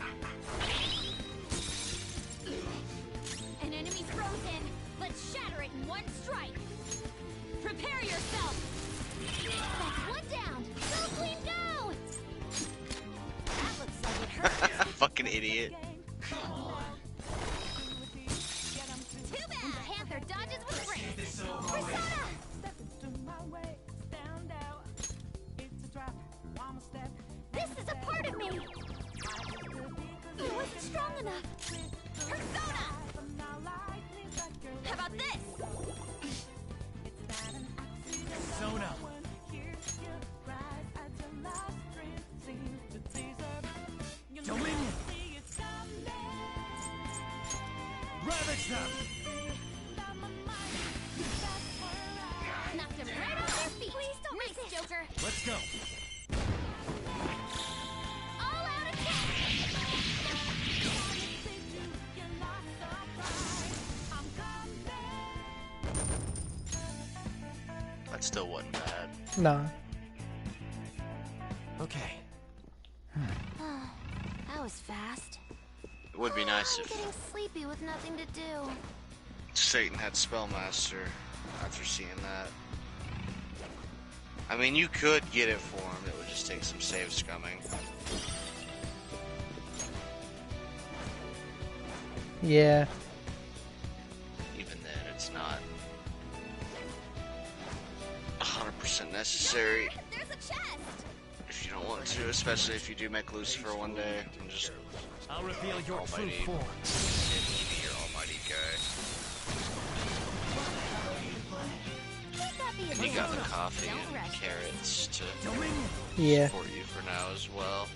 An enemy's frozen. Let's shatter it in one strike. Prepare yourself. That's one down. Go, Queen, go! That looks like it hurt. Fucking idiot. Too bad. Panther dodges them! Knocked him right off their feet. Please don't miss it, Joker. Let's go. All out attack. That still wasn't bad. Nah. Okay. That was fast. It would be nice I'm if getting sleepy with nothing to do. Satan had Spellmaster after seeing that. I mean, you could get it for him. It would just take some save scumming. Yeah. Even then, it's not 100% necessary. There's a chest. If you don't want to, especially if you do make Lucifer one day, and just I'll reveal your true almighty, form. be your almighty guy. And you got the coffee and carrots to Yeah. support you for now as well.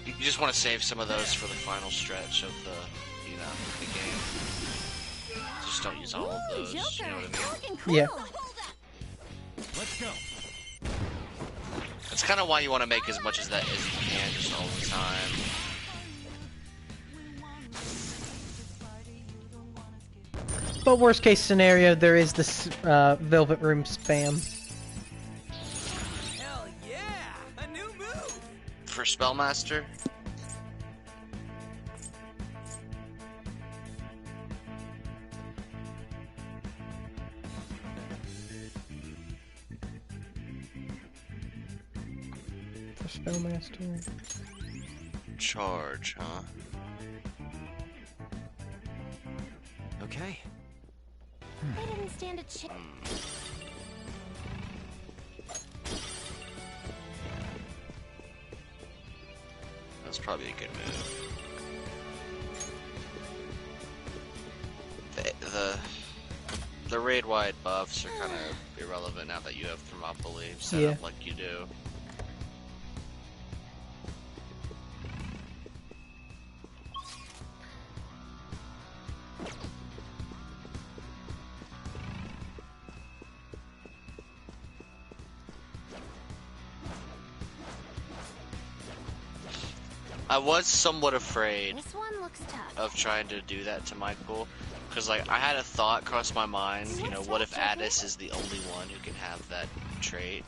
You just want to save some of those for the final stretch of the, the game. Just don't use all of those. You know what I mean? Yeah. Let's go. That's kind of why you want to make as much as that as you can, just all the time. But worst case scenario, there is this Velvet Room spam. Hell yeah! A new move! For Spellmaster? For Spellmaster. Charge, huh? Okay. They didn't stand a chance. That's probably a good move. The raid-wide buffs are kind of irrelevant now that you have Thermopylae set up like you do. I was somewhat afraid This one looks tough. of trying to do that to Michael, because like I had a thought cross my mind, what if Addis is the only one who can have that trait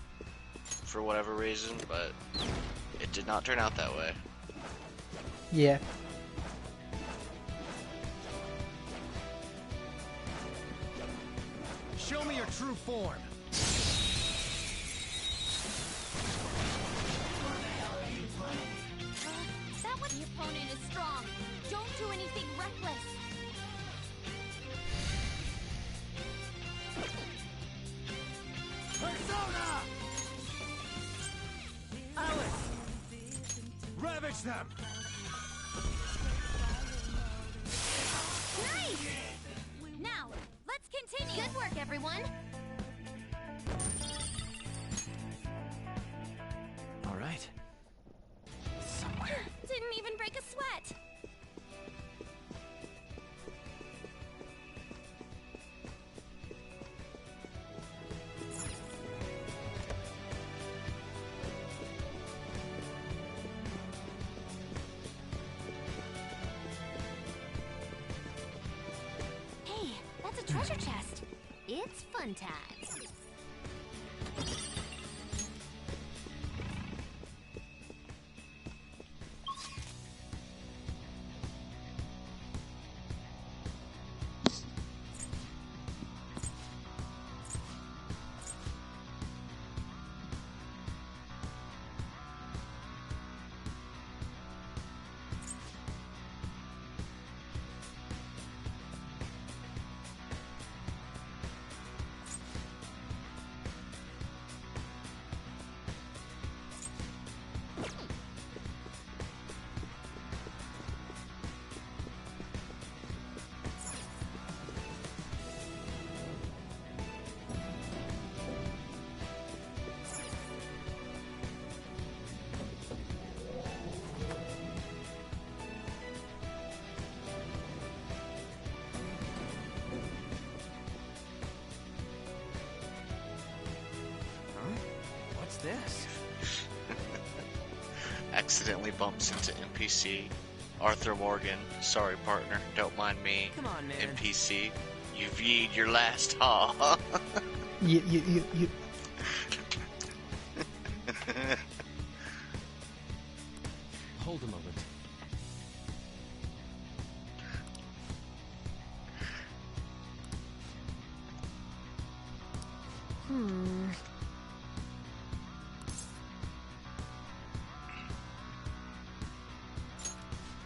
for whatever reason, but it did not turn out that way. Yeah. Show me your true form. That one, the opponent is strong. Don't do anything reckless. Persona! Alice! Ravage them! Nice! Now, let's continue. Good work, everyone. All right. Didn't even break a sweat. Hey, that's a treasure chest. It's fun times. this? Accidentally bumps into NPC. Arthur Morgan, sorry partner, don't mind me. Come on, man. NPC, you've yeed your last haw. You. Hold a moment.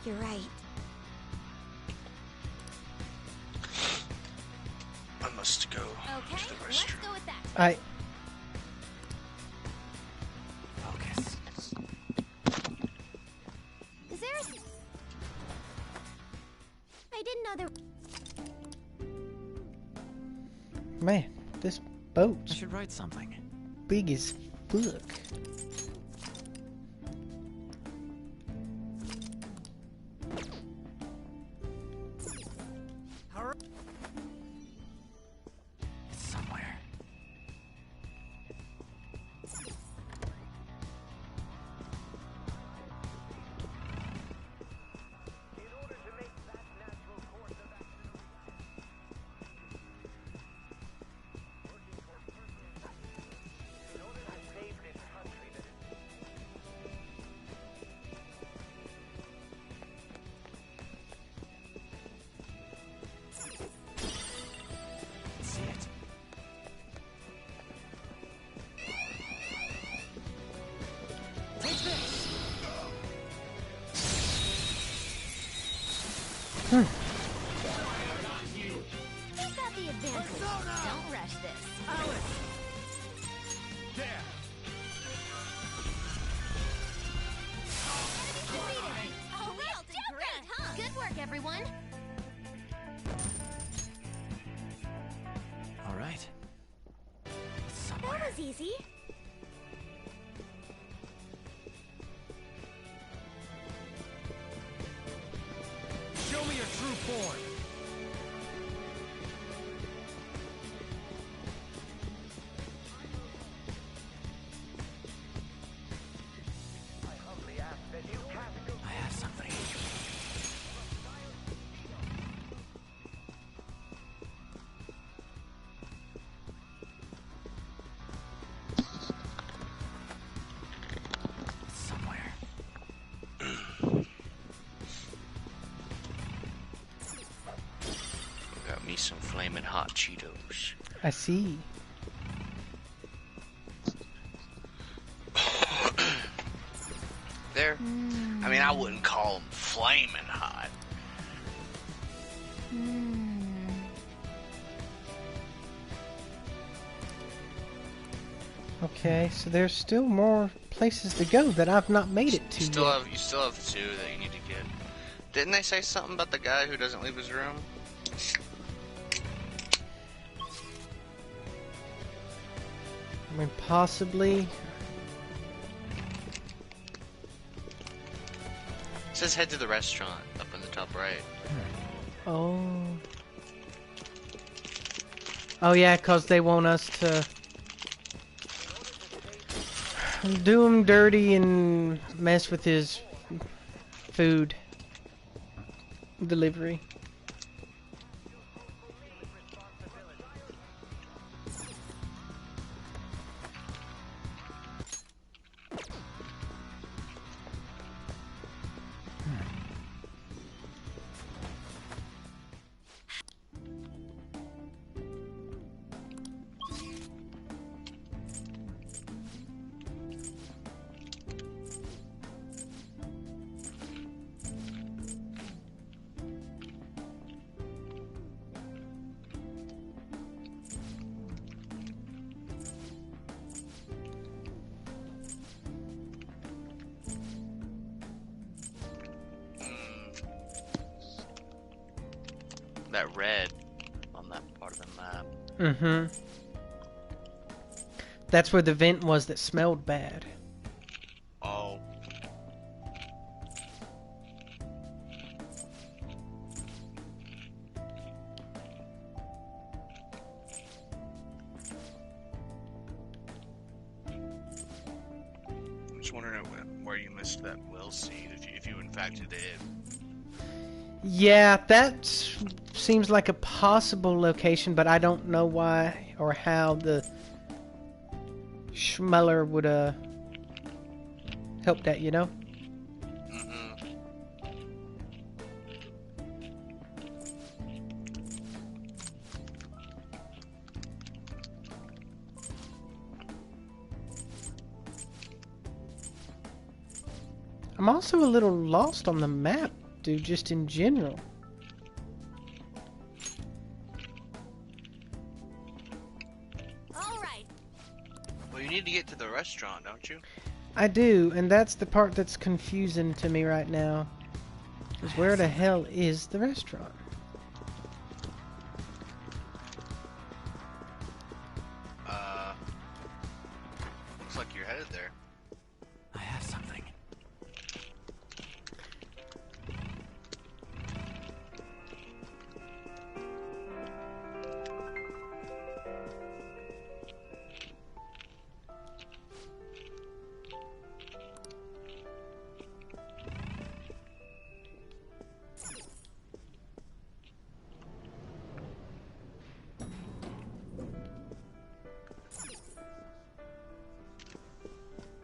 You're right. I must go Okay, to the let's restroom. go with that. Focus. Is there I didn't know there... Man, this boat. I should write something. Big as fuck. It's somewhere. See it. Take this. You've got the advantage. Don't rush this. Alice! There! Oh, real great, huh? Good work, everyone. All right. It's somewhere. That was easy. Show me your true form! I have something. It's somewhere. Got me some flaming hot Cheetos. I see. There. I mean, I wouldn't call them flaming hot. Okay, so there's still more places to go that I've not made it to You yet. still have two that you need to get. Didn't they say something about the guy who doesn't leave his room? I mean, possibly. It says head to the restaurant up in the top right. Oh. Oh yeah, 'cause they want us to do him dirty and mess with his food delivery. That red on that part of the map. Mm-hmm. That's where the vent was that smelled bad. Oh. Just wondering where you missed that will seed, if you in fact did. Yeah, that seems like a possible location, but I don't know why or how the Schmeller would help that, you know? I'm also a little lost on the map, dude, just in general. All right. Well, you need to get to the restaurant, don't you? I do, and that's the part that's confusing to me right now. Is where the hell is the restaurant? Looks like you're headed there. I have something.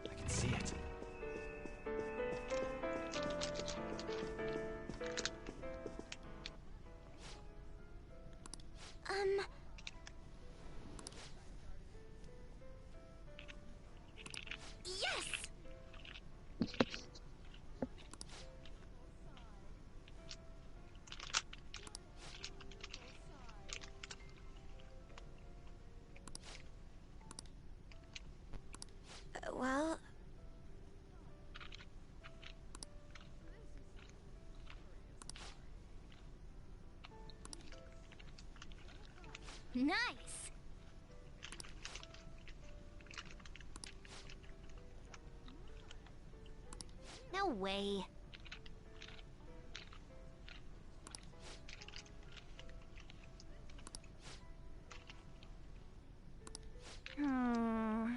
I can see it. Yes! Well... Nice! No way. Hmm.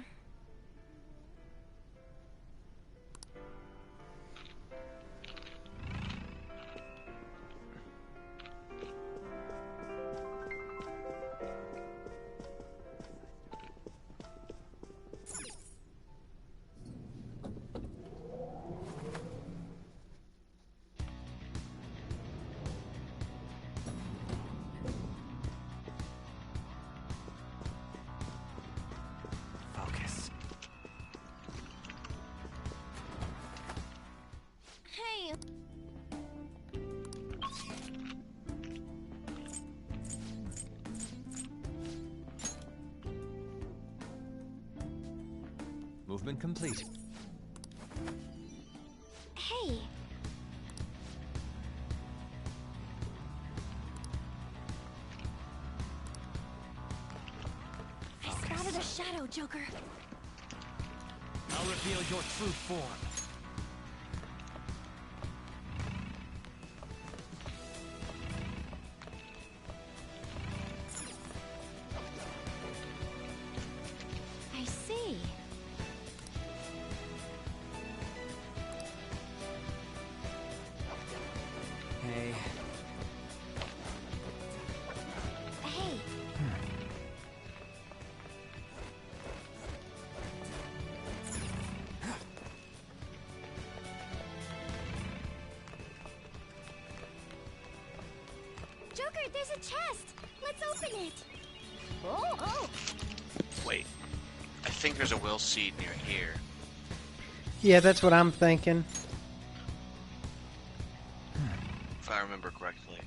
Focus. Hey. Movement complete. Hey. I spotted a shadow, Joker. I'll reveal your true form. I see. Hey. Hey. Joker, there's a chest. Let's open it. Oh. Wait. I think there's a will seed near here. Yeah, that's what I'm thinking. If I remember correctly.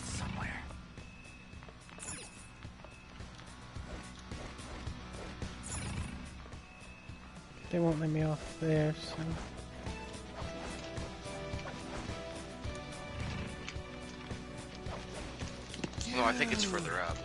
Somewhere. They won't let me off there, so... No, I think it's further up.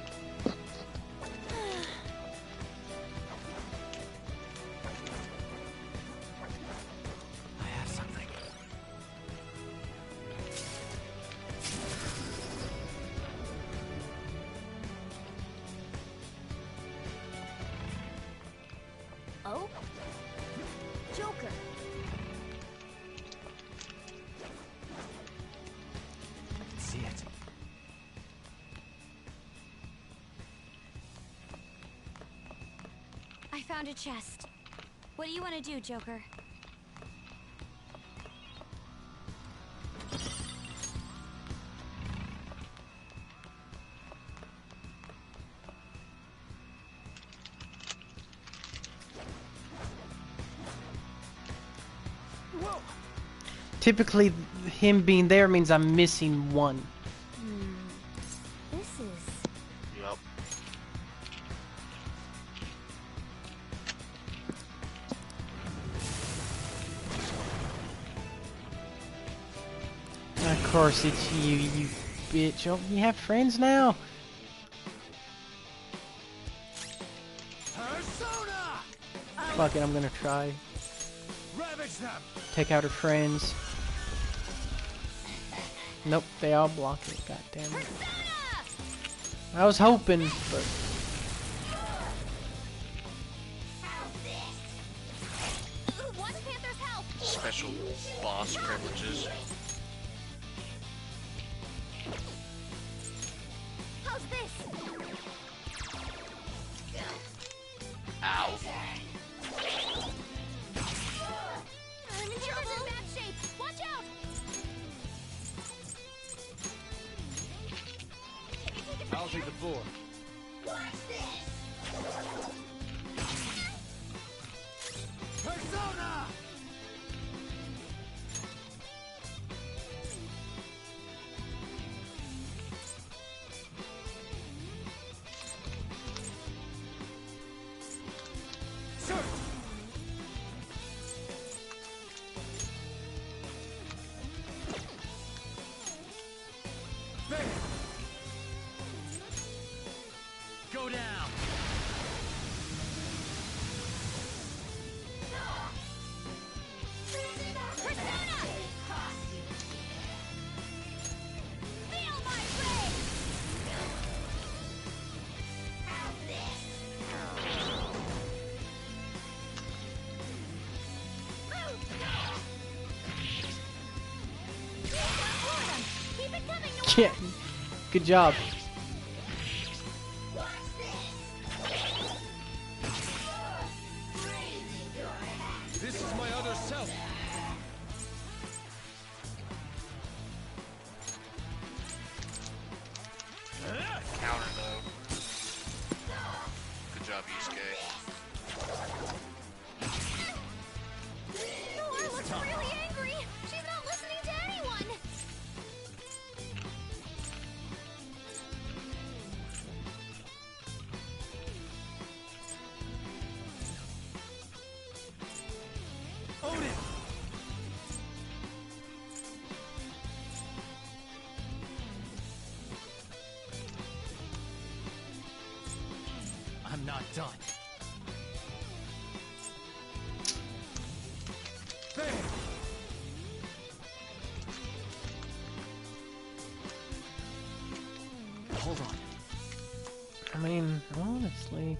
found a chest. What do you want to do, Joker? Typically, him being there means I'm missing one. This is... Yep. Of course it's you, you bitch. Oh, you have friends now? Persona! Fuck it, I'm gonna try. Ravage them! Take out her friends. Nope, they all block it. God damn it. I was hoping, but Special boss privileges. How's this? Ow. I'm in trouble. In bad shape. Watch out! I'll take the floor. Persona! Go down. yeah, good job. This is my other self. Counter though. Good job, Yusuke. Nora looks really angry. She's not listening to anyone. Own it! I'm not done. There! Hold on. I mean, honestly.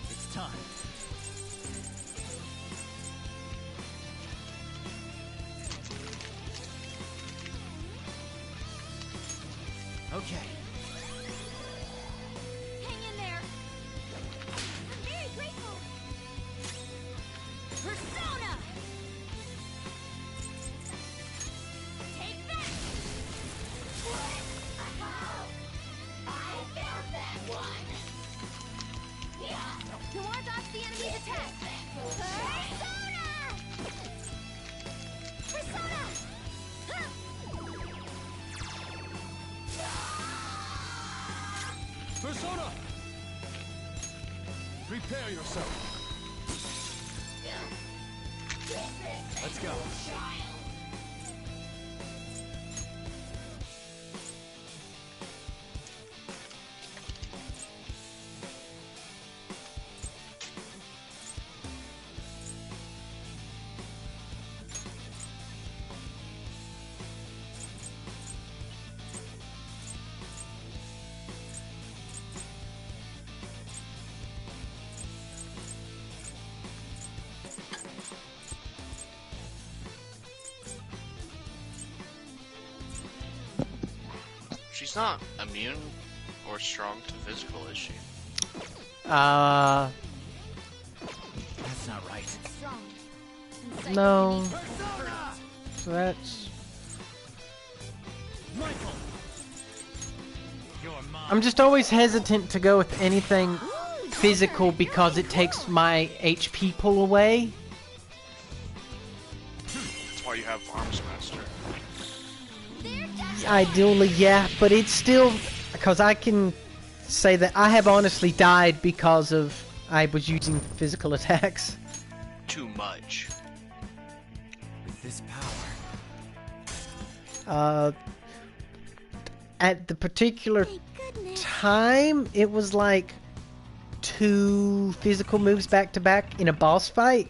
It's time. Okay. Hang in there. I'm very grateful. Persona! Take that! I found that one. Noir dodged the enemy's attack. Persona! Persona! Persona! Prepare yourself. Let's go. She's not immune or strong to physical, is she? That's not right. No. So that's... I'm just always hesitant to go with anything physical because it takes my HP pull away. That's why you have Arms Master. Ideally, yeah, but it's still... Because I can say that I have honestly died because of I was using physical attacks. Too much. With this power. At the particular time, it was like 2 physical moves back to back in a boss fight.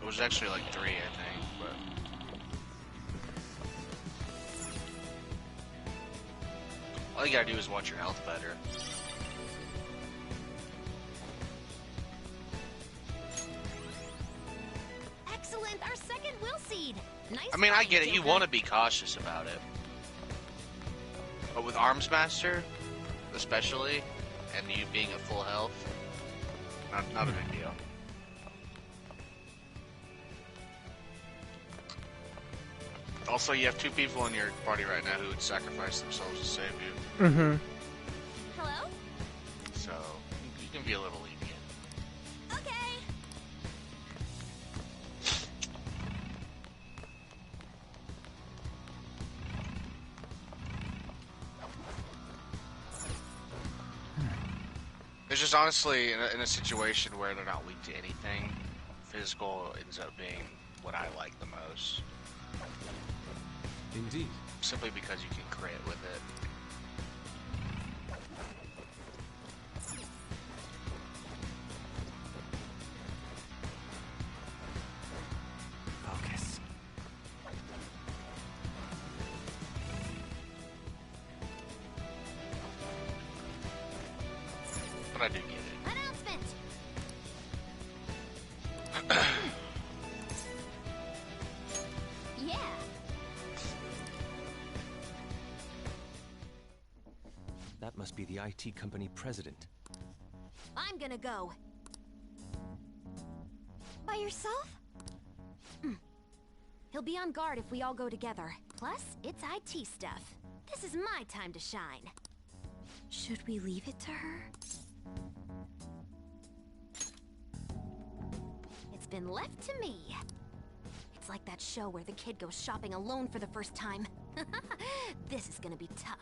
It was actually like 3, I think, but... All you gotta do is watch your health better. Excellent, our second will seed. Nice. I mean, I get it. You want to be cautious about it. But with Arms Master, especially, and you being at full health, not a big deal. Also, you have 2 people in your party right now who would sacrifice themselves to save you. Mm-hmm. Hello? So, you can be a little lenient. Okay. It's just honestly, in a situation where they're not weak to anything, physical ends up being what I like the most. Indeed. Simply because you can crit with it. Focus. But I do get it. Announcement. Yeah. That must be the IT company president. I'm gonna go. By yourself? He'll be on guard if we all go together. Plus, it's IT stuff. This is my time to shine. Should we leave it to her? It's been left to me. It's like that show where the kid goes shopping alone for the first time. This is gonna be tough.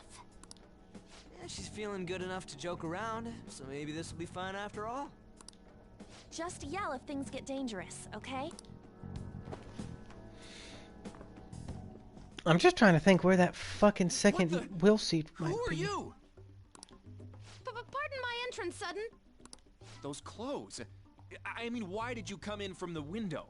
Yeah, she's feeling good enough to joke around, so maybe this will be fun after all. Just yell if things get dangerous, okay? I'm just trying to think where that fucking second will seed might be. Who are you? Pardon my entrance, Sudden. Those clothes. I mean, why did you come in from the window?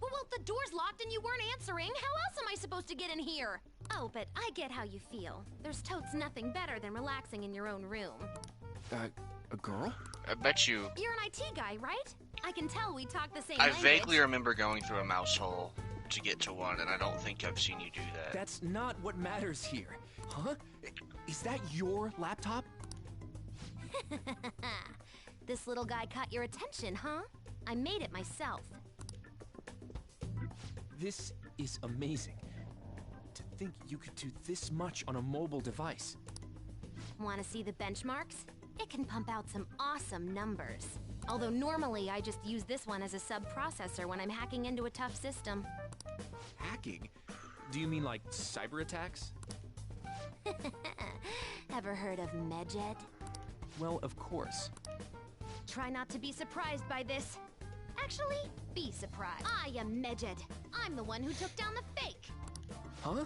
Well, the door's locked and you weren't answering. How else am I supposed to get in here? Oh, but I get how you feel. There's totes nothing better than relaxing in your own room. A girl? I bet you... You're an IT guy, right? I can tell we talk the same I language. vaguely remember going through a mouse hole to get to one, and I don't think I've seen you do that. That's not what matters here. Huh? Is that your laptop? This little guy caught your attention, huh? I made it myself. This is amazing. To think you could do this much on a mobile device. Want to see the benchmarks? It can pump out some awesome numbers. Although normally I just use this one as a sub-processor when I'm hacking into a tough system. Hacking? Do you mean like cyber attacks? Ever heard of Medjed? Well, of course. Try not to be surprised by this. Actually, be surprised. I am Medjed. I'm the one who took down the fake. Huh?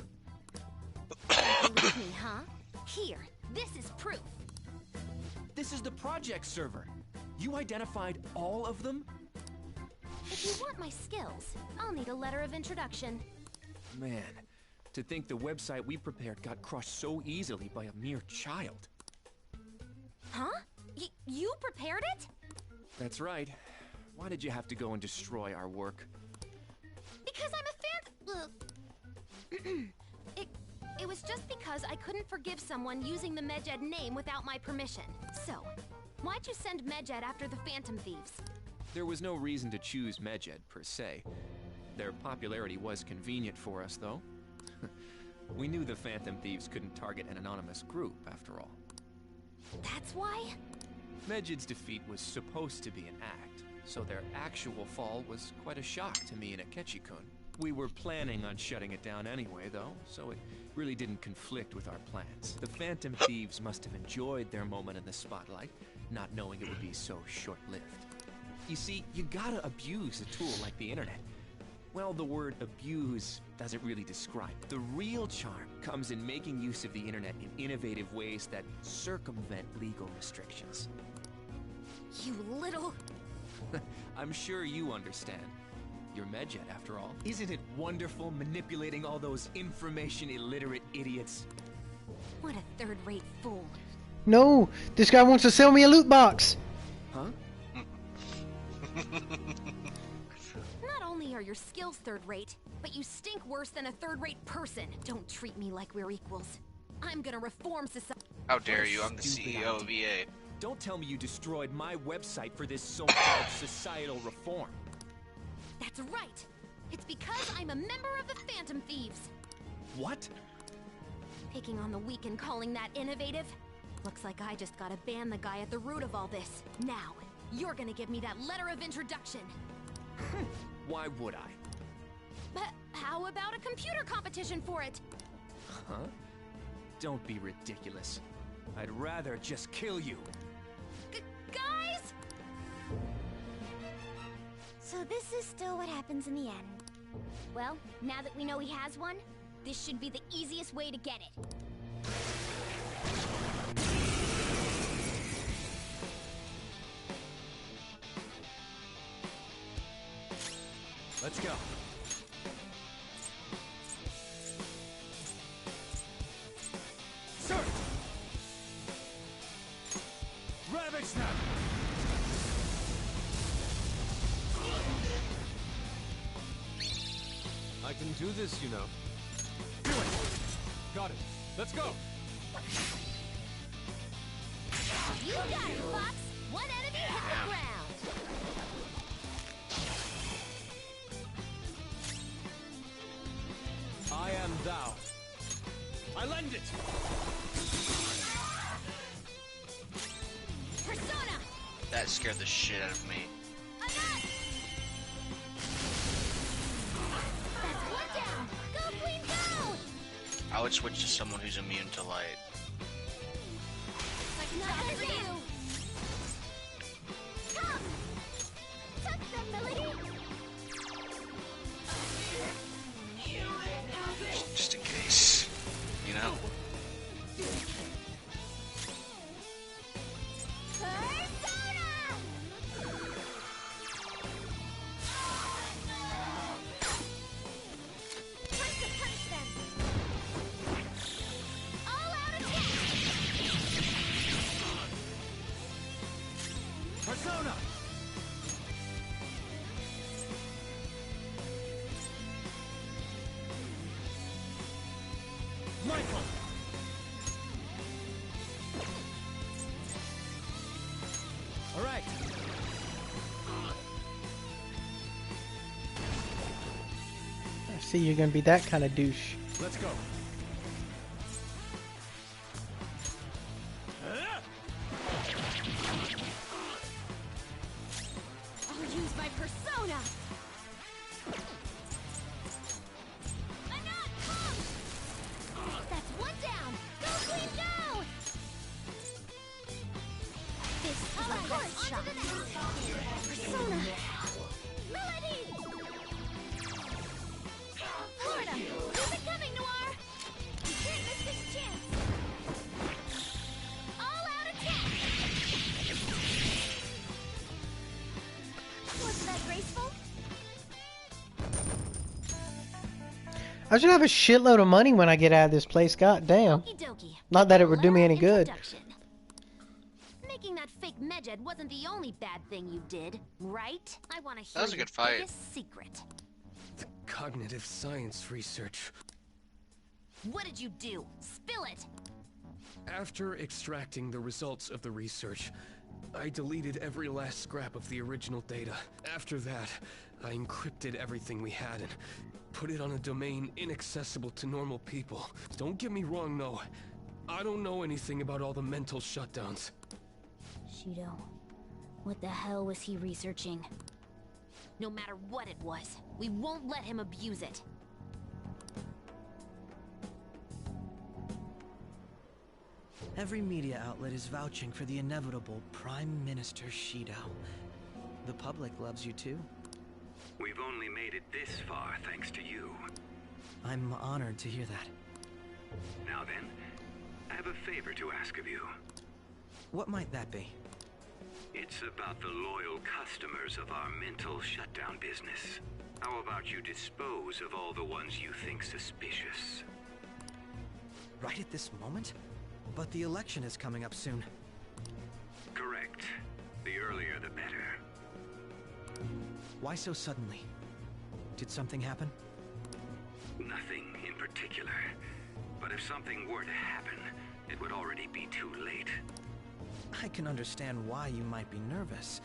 Don't believe me, huh? Here, this is proof. This is the project server. You identified all of them? If you want my skills, I'll need a letter of introduction. Man, to think the website we prepared got crushed so easily by a mere child. Huh? You prepared it? That's right. Why did you have to go and destroy our work? Because I'm a fan. It was just because I couldn't forgive someone using the Medjed name without my permission. So, why'd you send Medjed after the Phantom Thieves? There was no reason to choose Medjed, per se. Their popularity was convenient for us, though. We knew the Phantom Thieves couldn't target an anonymous group, after all. That's why? Medjed's defeat was supposed to be an act, so their actual fall was quite a shock to me and Akechi-kun. We were planning on shutting it down anyway, though, so it really didn't conflict with our plans. The Phantom Thieves must have enjoyed their moment in the spotlight, not knowing it would be so short-lived. You see, you gotta abuse a tool like the internet. Well, the word abuse doesn't really describe it. The real charm comes in making use of the internet in innovative ways that circumvent legal restrictions. You little... I'm sure you understand. You're Medjed, after all. Isn't it wonderful manipulating all those information-illiterate idiots? What a third-rate fool. No! This guy wants to sell me a loot box! Huh? Not only are your skills third-rate, but you stink worse than a third-rate person. Don't treat me like we're equals. I'm gonna reform society. How dare you? I'm the CEO of EA. Don't tell me you destroyed my website for this so-called societal reform. That's right! It's because I'm a member of the Phantom Thieves! What? Picking on the weak and calling that innovative? Looks like I just gotta ban the guy at the root of all this. Now, you're gonna give me that letter of introduction. Why would I? But how about a computer competition for it? Huh? Don't be ridiculous. I'd rather just kill you. Guys? So this is still what happens in the end. Well, now that we know he has one, this should be the easiest way to get it. Let's go. Sir! Ravage Snap! I can do this, you know. Do it! Got it. Let's go! You got it, Fox! One enemy hit the ground! I am thou. I lend it! Persona! That scared the shit out of me. That's one down! Go, Queen, go! I would switch to someone who's immune to light. Not for you! Come! Touch them, Melody! Just in case, you know? Persona! Time to punish them! All out attack! Persona! Michael! All right. I see you're gonna be that kind of douche. Let's go. I'll use my persona! Anat, come! That's one down! Go, Queen, go! This is a hard shot. Persona! Melody! Florida! Keep it coming, Noir! You can't miss this chance! All-out attack! Wasn't that graceful? I should have a shitload of money when I get out of this place, god damn. Okie dokie. Not that it would do me any good. Introduction. Making that fake Medjed wasn't the only bad thing you did, right? I want to hear That was a your good fight. biggest secret. The cognitive science research. What did you do? Spill it! After extracting the results of the research, I deleted every last scrap of the original data. After that, I encrypted everything we had and put it on a domain inaccessible to normal people. Don't get me wrong, though. I don't know anything about all the mental shutdowns. Shido, what the hell was he researching? No matter what it was, we won't let him abuse it. Every media outlet is vouching for the inevitable Prime Minister Shido. The public loves you too. We've only made it this far thanks to you. I'm honored to hear that. Now then, I have a favor to ask of you. What might that be? It's about the loyal customers of our mental shutdown business. How about you dispose of all the ones you think suspicious? Right at this moment? But the election is coming up soon. Correct. The earlier the better. Why so suddenly? Did something happen? Nothing in particular. But if something were to happen, it would already be too late. I can understand why you might be nervous.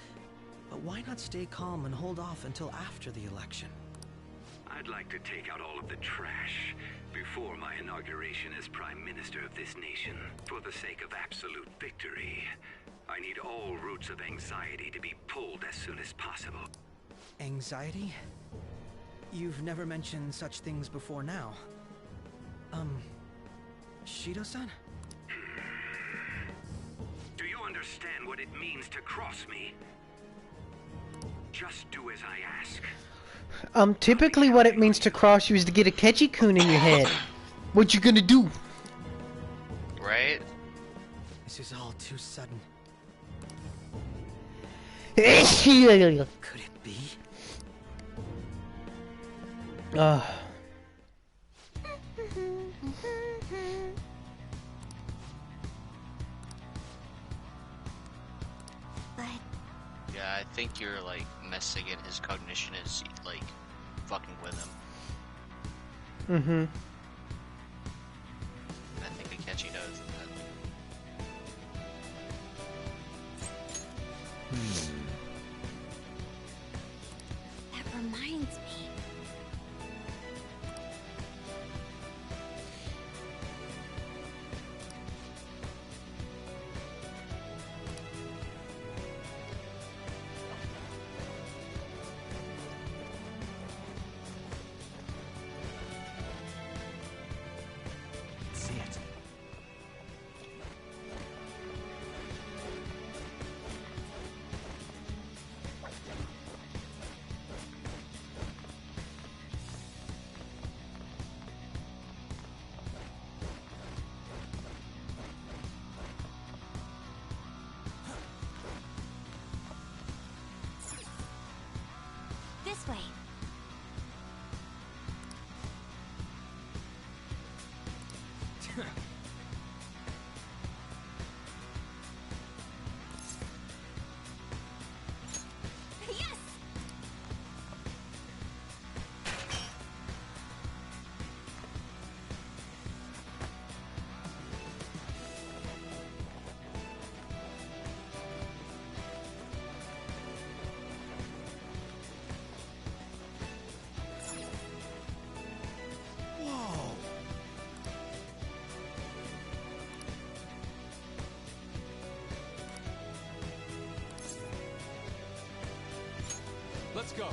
But why not stay calm and hold off until after the election? I'd like to take out all of the trash before my inauguration as Prime Minister of this nation. For the sake of absolute victory, I need all roots of anxiety to be pulled as soon as possible. Anxiety? You've never mentioned such things before now. Shido-san? Do you understand what it means to cross me? Just do as I ask. Typically what it means to cross you is to get a Ketchikun in your head. What you gonna do? Right? This is all too sudden. Could it be? Yeah, I think you're like messing in his cognition is like fucking with him. Mm-hmm. I think Akechi knows that. That reminds me. See it. This way. Yes! Whoa! Let's go.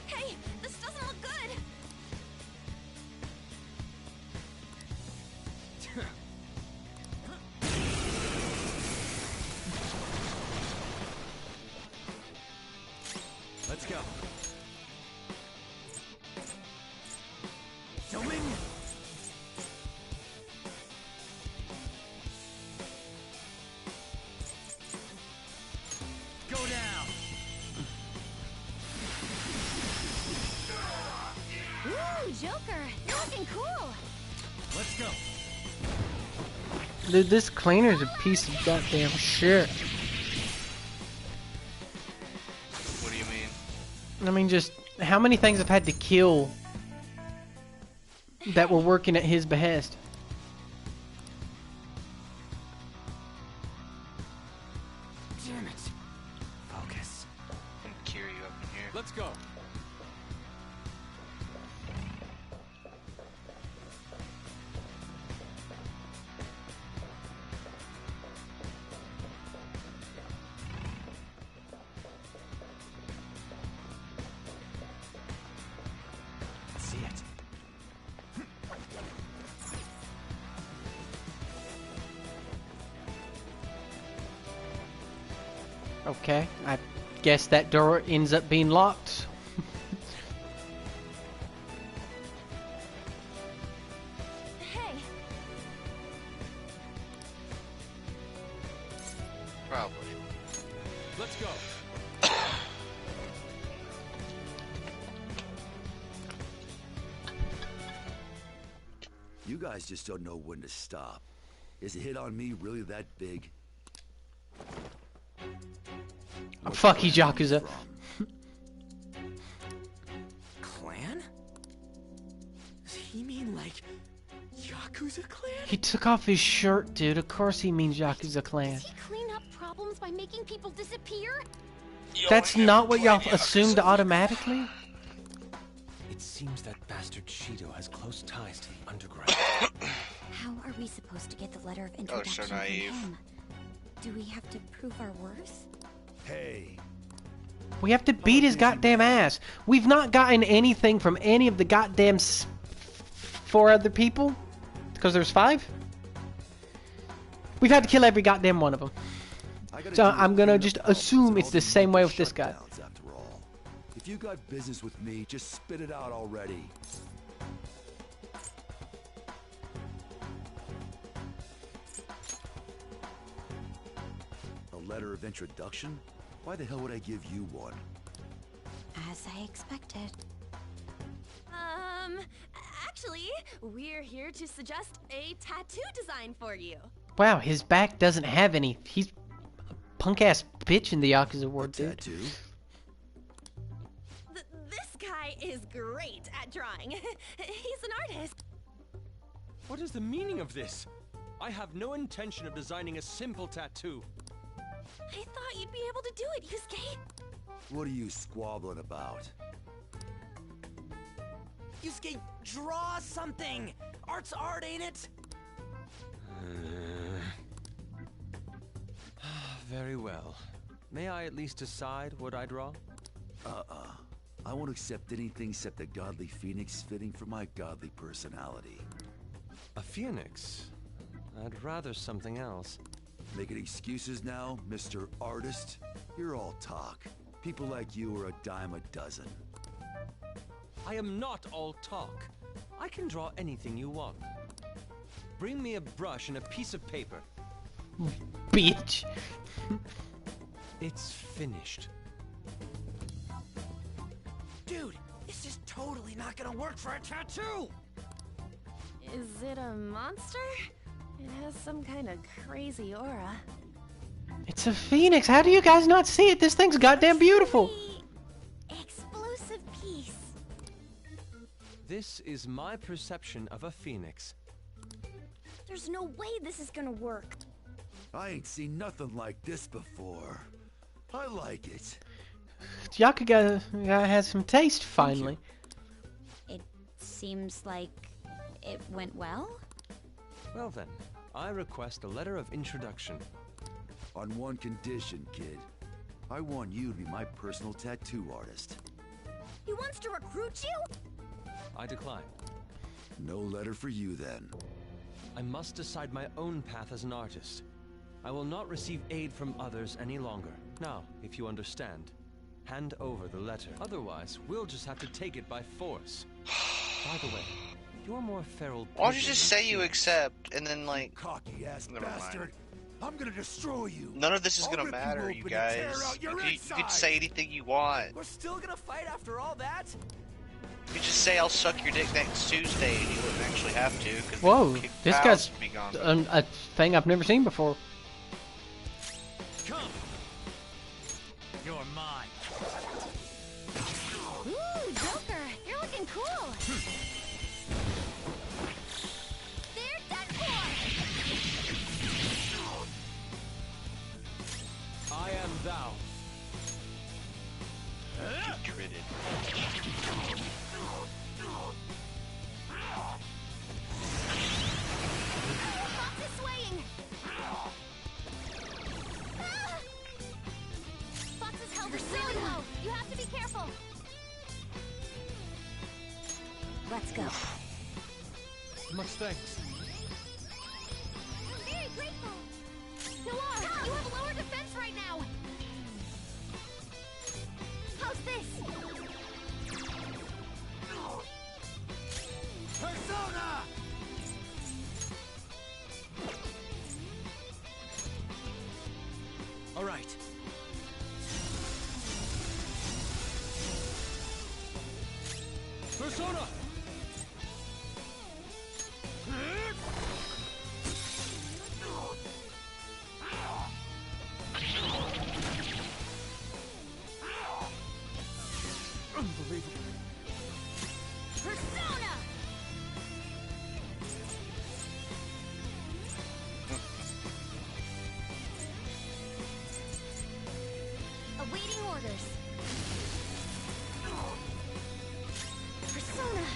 Hey, this doesn't look good! Let's go. Filming? Go down! Woo, Joker! You're looking cool! Let's go. Dude, this cleaner's a piece of goddamn shit. What do you mean? I mean, just how many things I've had to kill that were working at his behest. Damn it. Focus. I'm gonna cure you up in here. Let's go. See it. Okay, I guess that door ends up being locked. Hey, Probably. Let's go. You guys just don't know when to stop. Is a hit on me really that big? Fuck you, Yakuza. Clan? Does he mean like Yakuza clan? He took off his shirt, dude. Of course he means Yakuza clan. Does he clean up problems by making people disappear? That's not what y'all assumed automatically? It seems that bastard Shido has close ties to the underground. How are we supposed to get the letter of introduction from him? Do we have to prove our worth? Hey. We have to beat his goddamn ass. We've not gotten anything from any of the goddamn 4 other people. Because there's 5. We've had to kill every goddamn one of them. So I'm gonna just assume it's the same way with this guy. After all, if you got business with me, just spit it out already. A letter of introduction? Why the hell would I give you one? As I expected. Actually, we're here to suggest a tattoo design for you. Wow, his back doesn't have any. He's a punk-ass bitch in the Yakuza world, dude. Tattoo? This guy is great at drawing. He's an artist. What is the meaning of this? I have no intention of designing a simple tattoo. I thought you'd be able to do it, Yusuke. What are you squabbling about? Yusuke, draw something! Art's art, ain't it? Very well. May I at least decide what I draw? I won't accept anything except a godly phoenix fitting for my godly personality. A phoenix? I'd rather something else. Making excuses now, Mr. Artist? You're all talk. People like you are a dime a dozen. I am not all talk. I can draw anything you want. Bring me a brush and a piece of paper. Bitch. It's finished. Dude, this is totally not gonna work for a tattoo! Is it a monster? It has some kind of crazy aura. It's a phoenix. How do you guys not see it? This thing's goddamn beautiful. Explosive piece. This is my perception of a phoenix. There's no way this is gonna work. I ain't seen nothing like this before. I like it. Yakuza has some taste, finally. It seems like it went well? Well then, I request a letter of introduction. On one condition, kid. I want you to be my personal tattoo artist. He wants to recruit you? I decline. No letter for you then. I must decide my own path as an artist. I will not receive aid from others any longer. Now, if you understand, hand over the letter. Otherwise, we'll just have to take it by force. By the way, you're more feral. Why don't you just say you accept and then like cocky ass never bastard? mind. I'm gonna destroy you. None of this is I'll gonna rip matter, you you open and tear guys. out your You could inside. say anything you want. We're still gonna fight after all that? You just say I'll suck your dick next Tuesday, and you wouldn't actually have to. Cause Whoa, this guy's be gone. a thing I've never seen before. Come. You're mine. Ooh, Joker, you're looking cool. There's that I am thou. Dreaded. Fox is swaying. Fox is held really low. You have to be careful. Let's go. Much thanks. I'm very grateful. Noir, you have lower defense right now. How's this? Persona! All right. Persona! Unbelievable. Persona! Awaiting orders. Persona!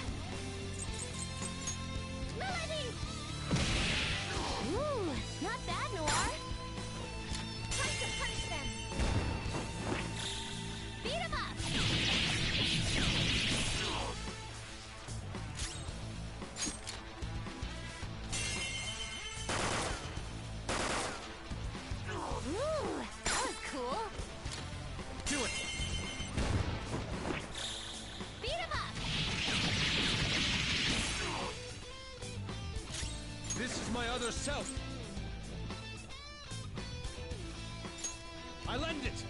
Melody! Ooh, not bad, Noir. Time to punish them. Beat 'em up! Ooh, that was cool. Do it! Beat 'em up! This is my other self. I lend it.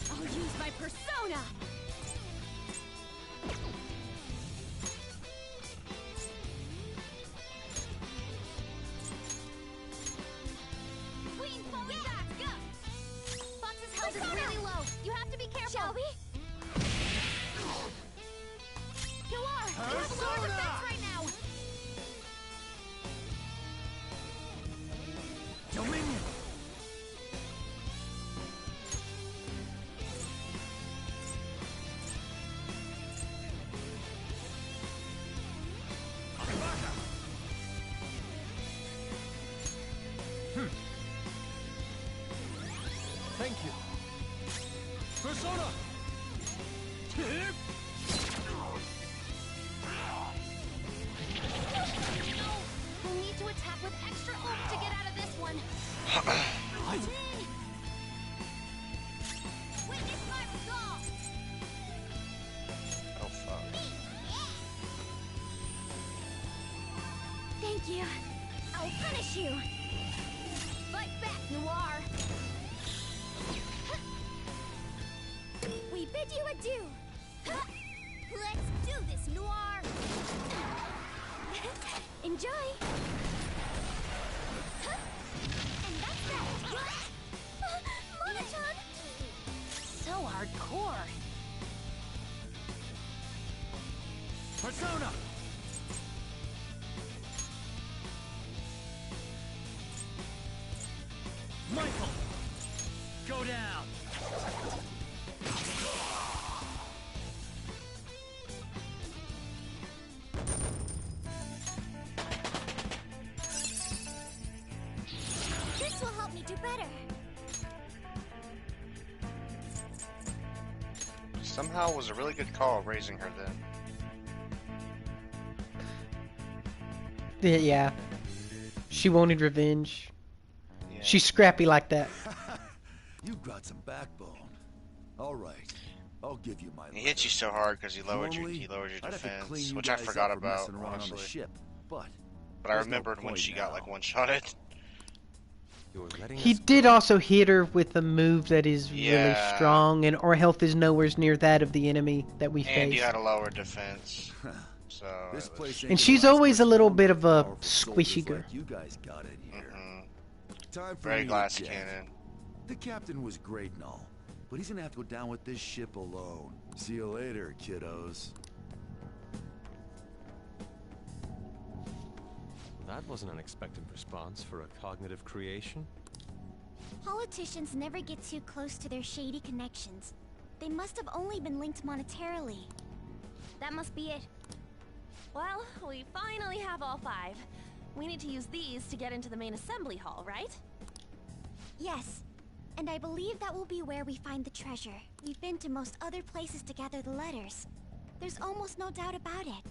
I'll use my persona! Queen Fox, go! Fox's health is really low. You have to be careful. Shall we? Noir, you have lower defense right now. Dominion. Thank you. Persona! We'll need to attack with extra oomph to get out of this one. Witness my resolve! Oh fuck. Thank you. I'll punish you. Fight back, Noir. We bid you adieu. Let's do this, Noir. Enjoy. And that's that. Mona-chan. So hardcore. Persona! Michael! Go down! This will help me do better. Somehow it was a really good call raising her then. Yeah. She wanted revenge. Yeah. She's scrappy like that. You've got some backbone. All right, I'll give you my. He hit you so hard because he lowered Normally, your I'd have to clean defense, you which I guys forgot up for about. messing around on the Honestly. ship. but I remembered when she got like one-shotted. He did also hit her with a move that is really strong, and our health is nowhere near that of the enemy that we face. And you had a lower defense. So this place ain't and she's always a little bit of a squishy girl. Like you guys got it here. Time for Very me to glass jet. cannon. The captain was great and all, but he's gonna have to go down with this ship alone. See you later, kiddos. That wasn't an expected response for a cognitive creation. Politicians never get too close to their shady connections. They must have only been linked monetarily. That must be it. Well, we finally have all 5. We need to use these to get into the main assembly hall, right? Yes. And I believe that will be where we find the treasure. We've been to most other places to gather the letters. There's almost no doubt about it.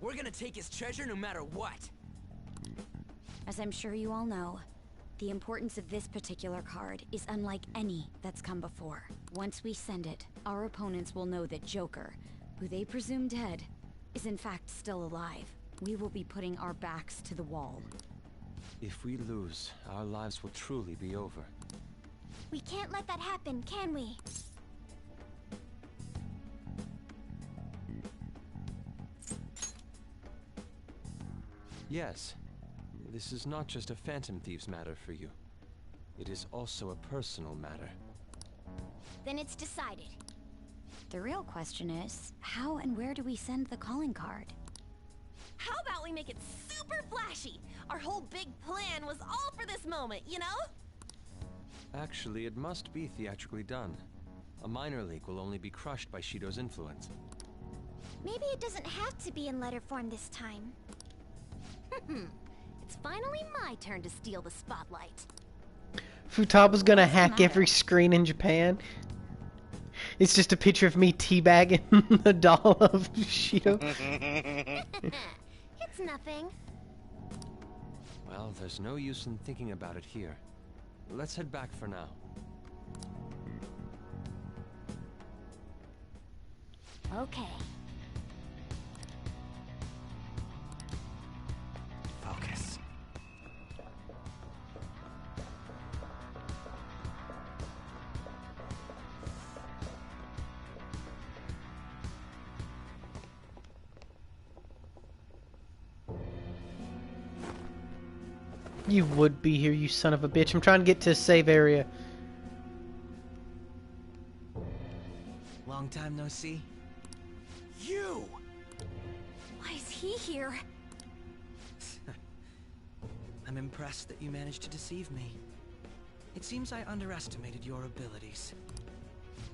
We're gonna take his treasure no matter what. As I'm sure you all know, the importance of this particular card is unlike any that's come before. Once we send it, our opponents will know that Joker, who they presume dead, is in fact still alive. We will be putting our backs to the wall. If we lose, our lives will truly be over. We can't let that happen, can we? Yes. This is not just a Phantom Thieves matter for you. It is also a personal matter. Then it's decided. The real question is, how and where do we send the calling card? How about we make it super flashy? Our whole big plan was all for this moment, you know? Actually, it must be theatrically done. A minor leak will only be crushed by Shido's influence. Maybe it doesn't have to be in letter form this time. It's finally my turn to steal the spotlight. Futaba's gonna hack every screen in Japan. It's just a picture of me teabagging the doll of Shido. It's nothing. Well, there's no use in thinking about it here. Let's head back for now. Okay. Focus. You would be here, you son of a bitch. I'm trying to get to a save area. Long time no see. You! Why is he here? I'm impressed that you managed to deceive me. It seems I underestimated your abilities.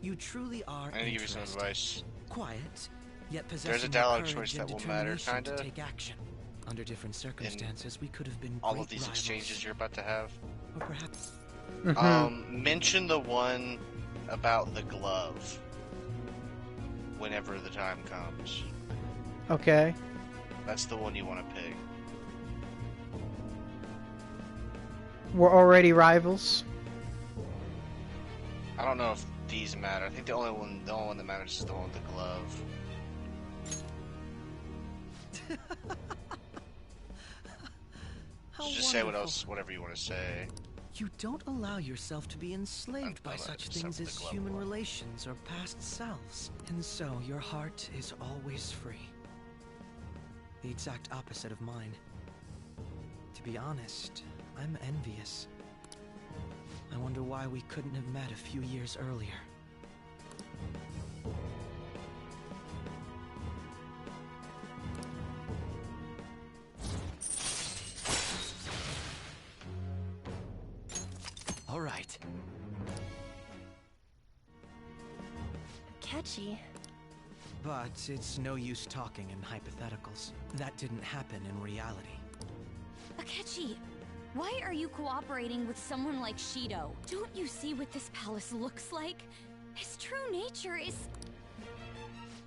You truly are I need to give you some advice. Quiet, yet possessing There's a dialogue the choice courage that and will matter, determination to kinda. take action. Under different circumstances, we could have been All great of these rivals. exchanges you're about to have. Or perhaps... Mention the one about the glove whenever the time comes. Okay. That's the one you want to pick. We're already rivals. I don't know if these matter. I think the only one that matters is the one with the glove. How Just say wonderful. whatever you want to say. You don't allow yourself to be enslaved by Unless such it's things something as the glove human will. relations or past selves. And so your heart is always free. The exact opposite of mine. To be honest, I'm envious. I wonder why we couldn't have met a few years earlier. All right. Catchy. But it's no use talking in hypotheticals. That didn't happen in reality. Akechi, why are you cooperating with someone like Shido? Don't you see what this palace looks like? His true nature is...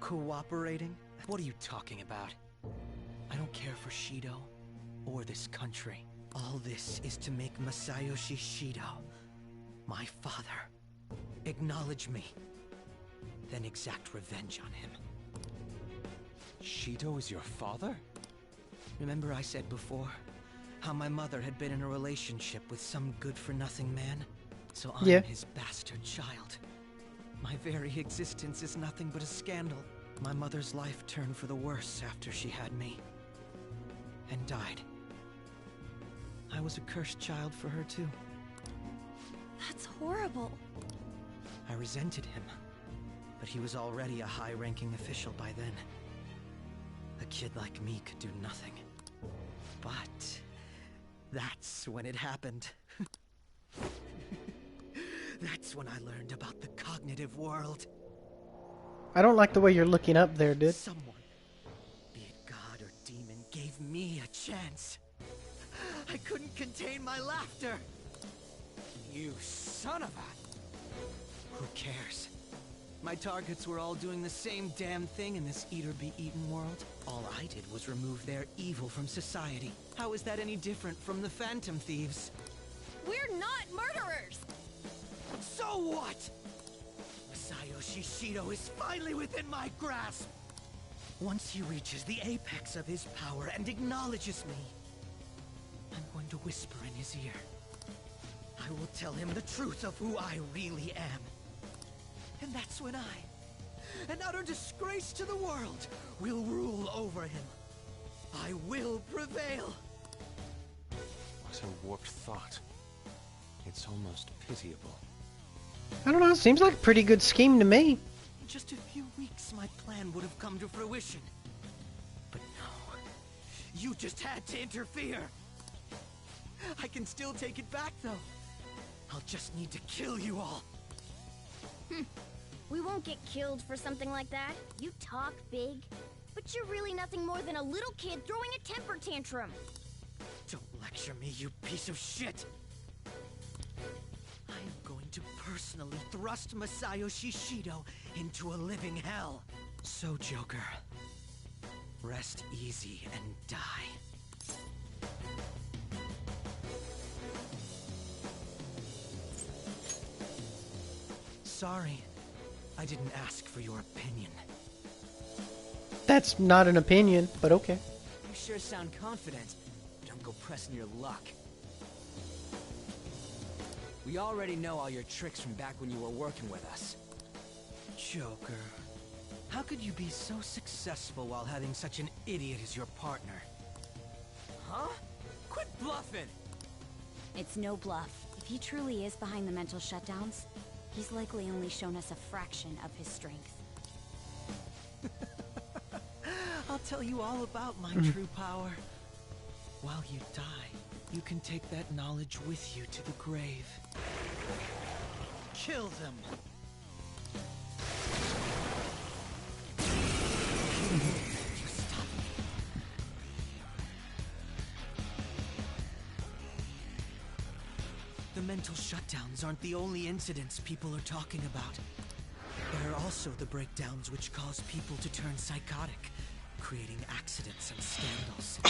Cooperating? What are you talking about? I don't care for Shido or this country. All this is to make Masayoshi Shido, my father, acknowledge me, then exact revenge on him. Shido is your father? Remember I said before how my mother had been in a relationship with some good-for-nothing man? So I'm his bastard child. My very existence is nothing but a scandal. My mother's life turned for the worse after she had me. And died. I was a cursed child for her too. That's horrible. I resented him, but he was already a high-ranking official by then. A kid like me could do nothing. But that's when it happened. That's when I learned about the cognitive world. I don't like the way you're looking up there, dude. Someone, be it God or demon, gave me a chance. I couldn't contain my laughter. You son of a... Who cares? My targets were all doing the same damn thing in this eat-or-be-eaten world. All I did was remove their evil from society. How is that any different from the Phantom Thieves? We're not murderers! So what? Masayoshi Shido is finally within my grasp! Once he reaches the apex of his power and acknowledges me, I'm going to whisper in his ear. I will tell him the truth of who I really am. And that's when I, an utter disgrace to the world, will rule over him. I will prevail. What a warped thought. It's almost pitiable. I don't know, it seems like a pretty good scheme to me. In just a few weeks, my plan would have come to fruition. But no, you just had to interfere. I can still take it back, though. I'll just need to kill you all. We won't get killed for something like that. You talk big, but you're really nothing more than a little kid throwing a temper tantrum. Don't lecture me, you piece of shit. I am going to personally thrust Masayoshi Shido into a living hell. So, Joker, rest easy and die. Sorry, I didn't ask for your opinion. That's not an opinion, but okay. You sure sound confident. Don't go pressing your luck. We already know all your tricks from back when you were working with us. Joker, how could you be so successful while having such an idiot as your partner? Huh? Quit bluffing! It's no bluff. If he truly is behind the mental shutdowns, he's likely only shown us a fraction of his strength. I'll tell you all about my true power. While you die, you can take that knowledge with you to the grave. Kill them! The mental shutdowns aren't the only incidents people are talking about. There are also the breakdowns which cause people to turn psychotic, creating accidents and scandals.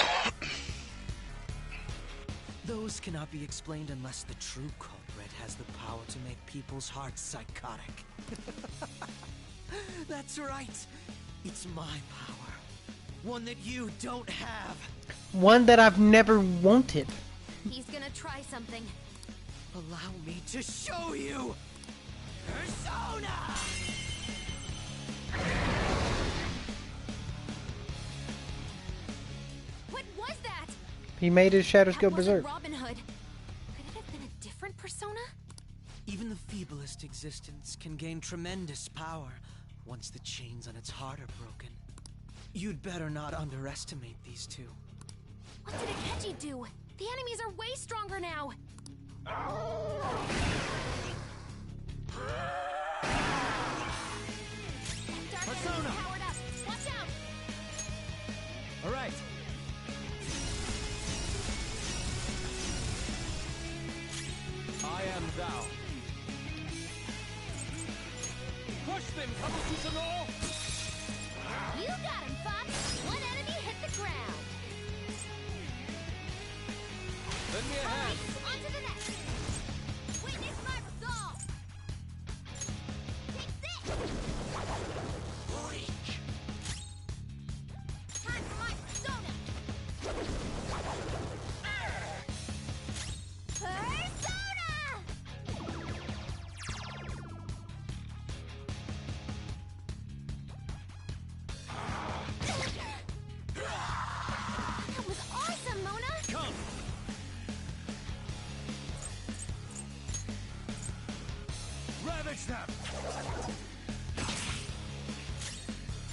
Those cannot be explained unless the true culprit has the power to make people's hearts psychotic. That's right. It's my power. One that you don't have. One that I've never wanted. He's gonna try something. Allow me to show you! Persona! What was that? He made his shadows go That wasn't berserk. Robin Hood. Could it have been a different persona? Even the feeblest existence can gain tremendous power once the chains on its heart are broken. You'd better not underestimate these two. What did Akechi do? The enemies are way stronger now. Persona! Powered up. Watch out! All right. I am thou. Push them, Kabukicho! You got him, Fox. One enemy hit the ground. Lend me a hand. On to the next. Witness my resolve. Take this. Time for my persona. Ravage them!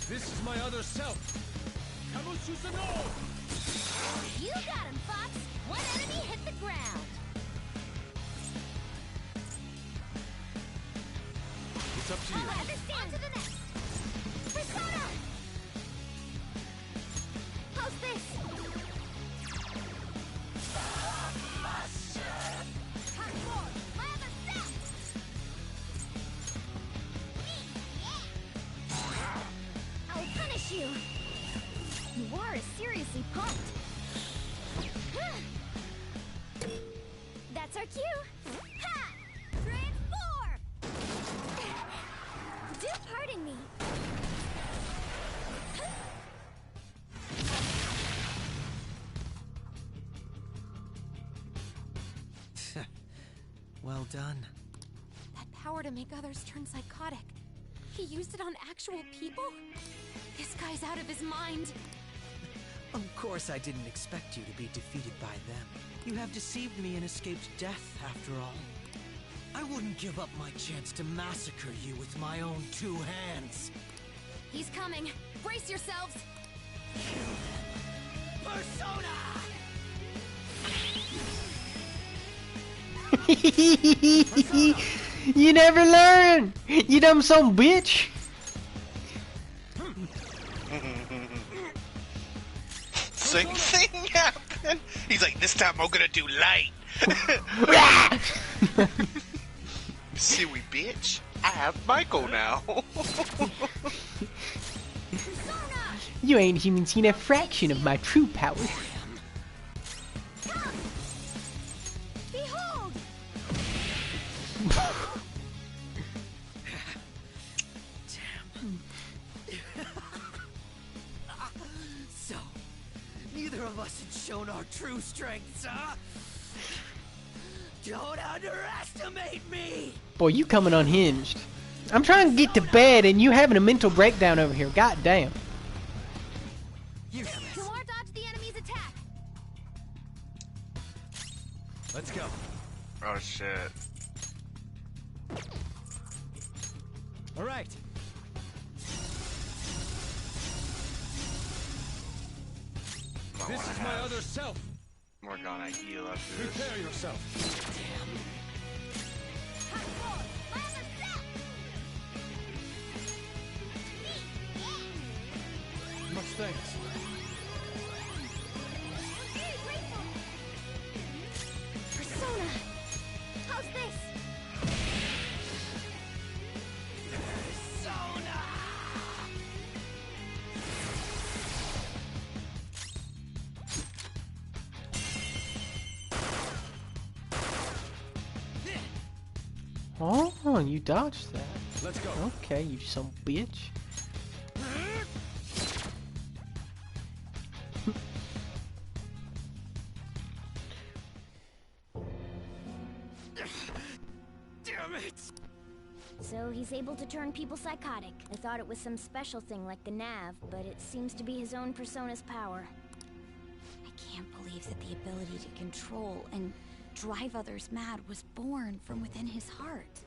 This is my other self. You got him, Fox! One enemy hit the ground! It's up to you. On to the next! Persona! How's this? I'll punish you! You are seriously pumped! That's our cue! Ha! Transform! Do pardon me! Well done. That power to make others turn psychotic. He used it on actual people? This guy's out of his mind. Of course I didn't expect you to be defeated by them. You have deceived me and escaped death, after all. I wouldn't give up my chance to massacre you with my own 2 hands. He's coming. Brace yourselves. Persona! You never learn! You dumb son of a bitch! Same thing happened. He's like, this time I'm gonna do light. Silly bitch. I have Michael now. You ain't even seen a fraction of my true power. Behold! So, neither of us had shown our true strengths, huh? Don't underestimate me! Boy, you coming unhinged. I'm trying to get to bed and you having a mental breakdown over here. God damn. Kumar dodged the enemy's attack. Let's go. Oh shit. All right. This is my other self. Morgana heal after this. Prepare yourself. Much thanks. Persona! How's this? Persona! Oh, you dodged that. Let's go. Okay, you some bitch. Damn it! So he's able to turn people psychotic. I thought it was some special thing like the Nav, but it seems to be his own Persona's power. I can't believe that the ability to control and drive others mad was born from within his heart.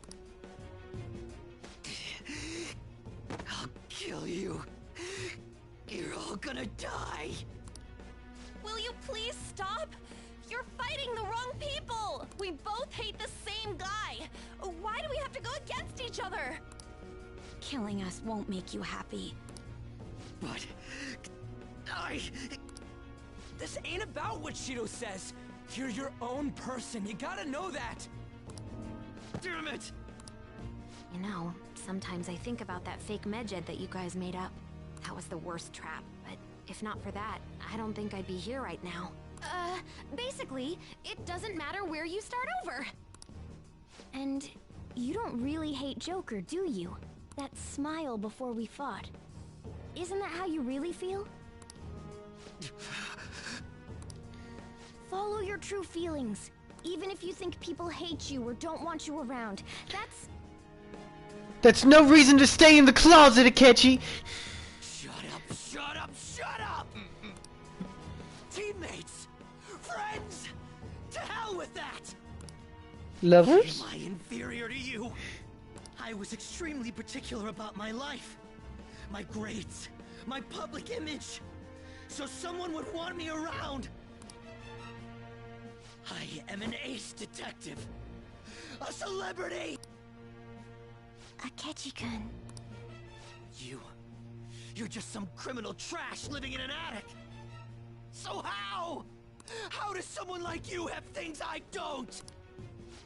I'll kill you. You're all gonna die. Will you please stop? You're fighting the wrong people! We both hate the same guy! Why do we have to go against each other? Killing us won't make you happy. But This ain't about what Shido says. You're your own person. You gotta know that. damn it! You know, sometimes I think about that fake medjed that you guys made up. That was the worst trap, but if not for that, I don't think I'd be here right now. Basically, it doesn't matter where you start over. And you don't really hate Joker, do you? That smile before we fought. Isn't that how you really feel? Follow your true feelings. Even if you think people hate you or don't want you around. That's no reason to stay in the closet, Akechi! Shut up, shut up, shut up! Teammates! Friends! To hell with that! Lovers? Am I inferior to you? I was extremely particular about my life, my grades, my public image, so someone would want me around. I am an ace detective, a celebrity. Akechi-kun. You're just some criminal trash living in an attic. So how? How does someone like you have things I don't?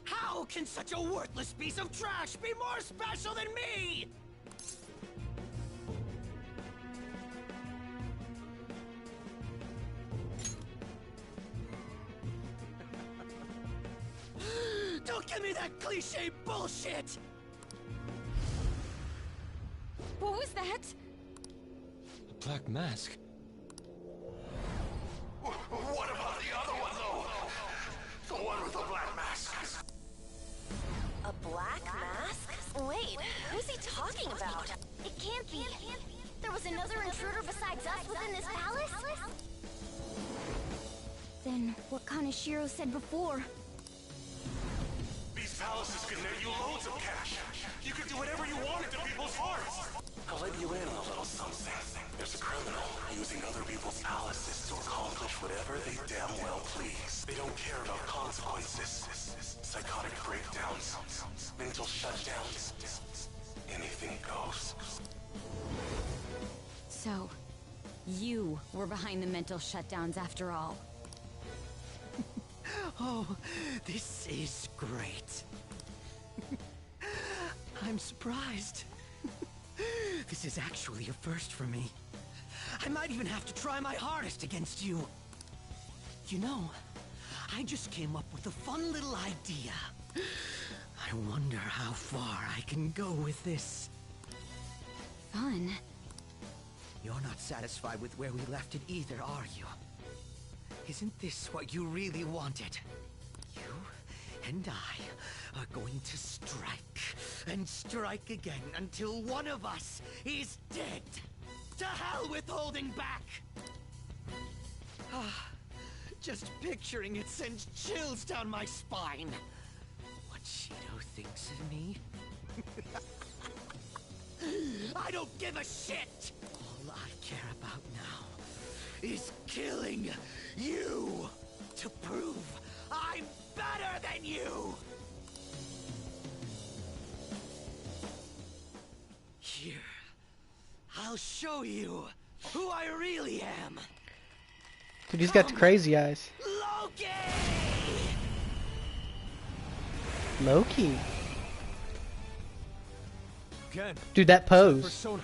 How can such a worthless piece of trash be more special than me? Don't give me that cliche bullshit! What was that? Black Mask. What about the other one, though? The one with the black mask. A black mask? Wait, who's he talking about? It can't be. There was another intruder besides us within this palace? Then what Kaneshiro said before? These palaces can net you loads of cash. You could do whatever you wanted to people's hearts. I'll let you in on a little something. There's a criminal using other people's palaces to accomplish whatever they damn well please. They don't care about consequences. Psychotic breakdowns, mental shutdowns, anything goes. So, you were behind the mental shutdowns after all. Oh, this is great. I'm surprised. This is actually a first for me. I might even have to try my hardest against you. You know, I just came up with a fun little idea. I wonder how far I can go with this. Fun? You're not satisfied with where we left it either, are you? Isn't this what you really wanted? You and I are going to strike and strike again until one of us is dead. To hell with holding back! Just picturing it sends chills down my spine. What Shido thinks of me? I don't give a shit! All I care about now is killing you to prove I'm better than you! Here, I'll show you who I really am. Dude, he's got the crazy eyes. Loki. Ken. Dude, that pose. Persona.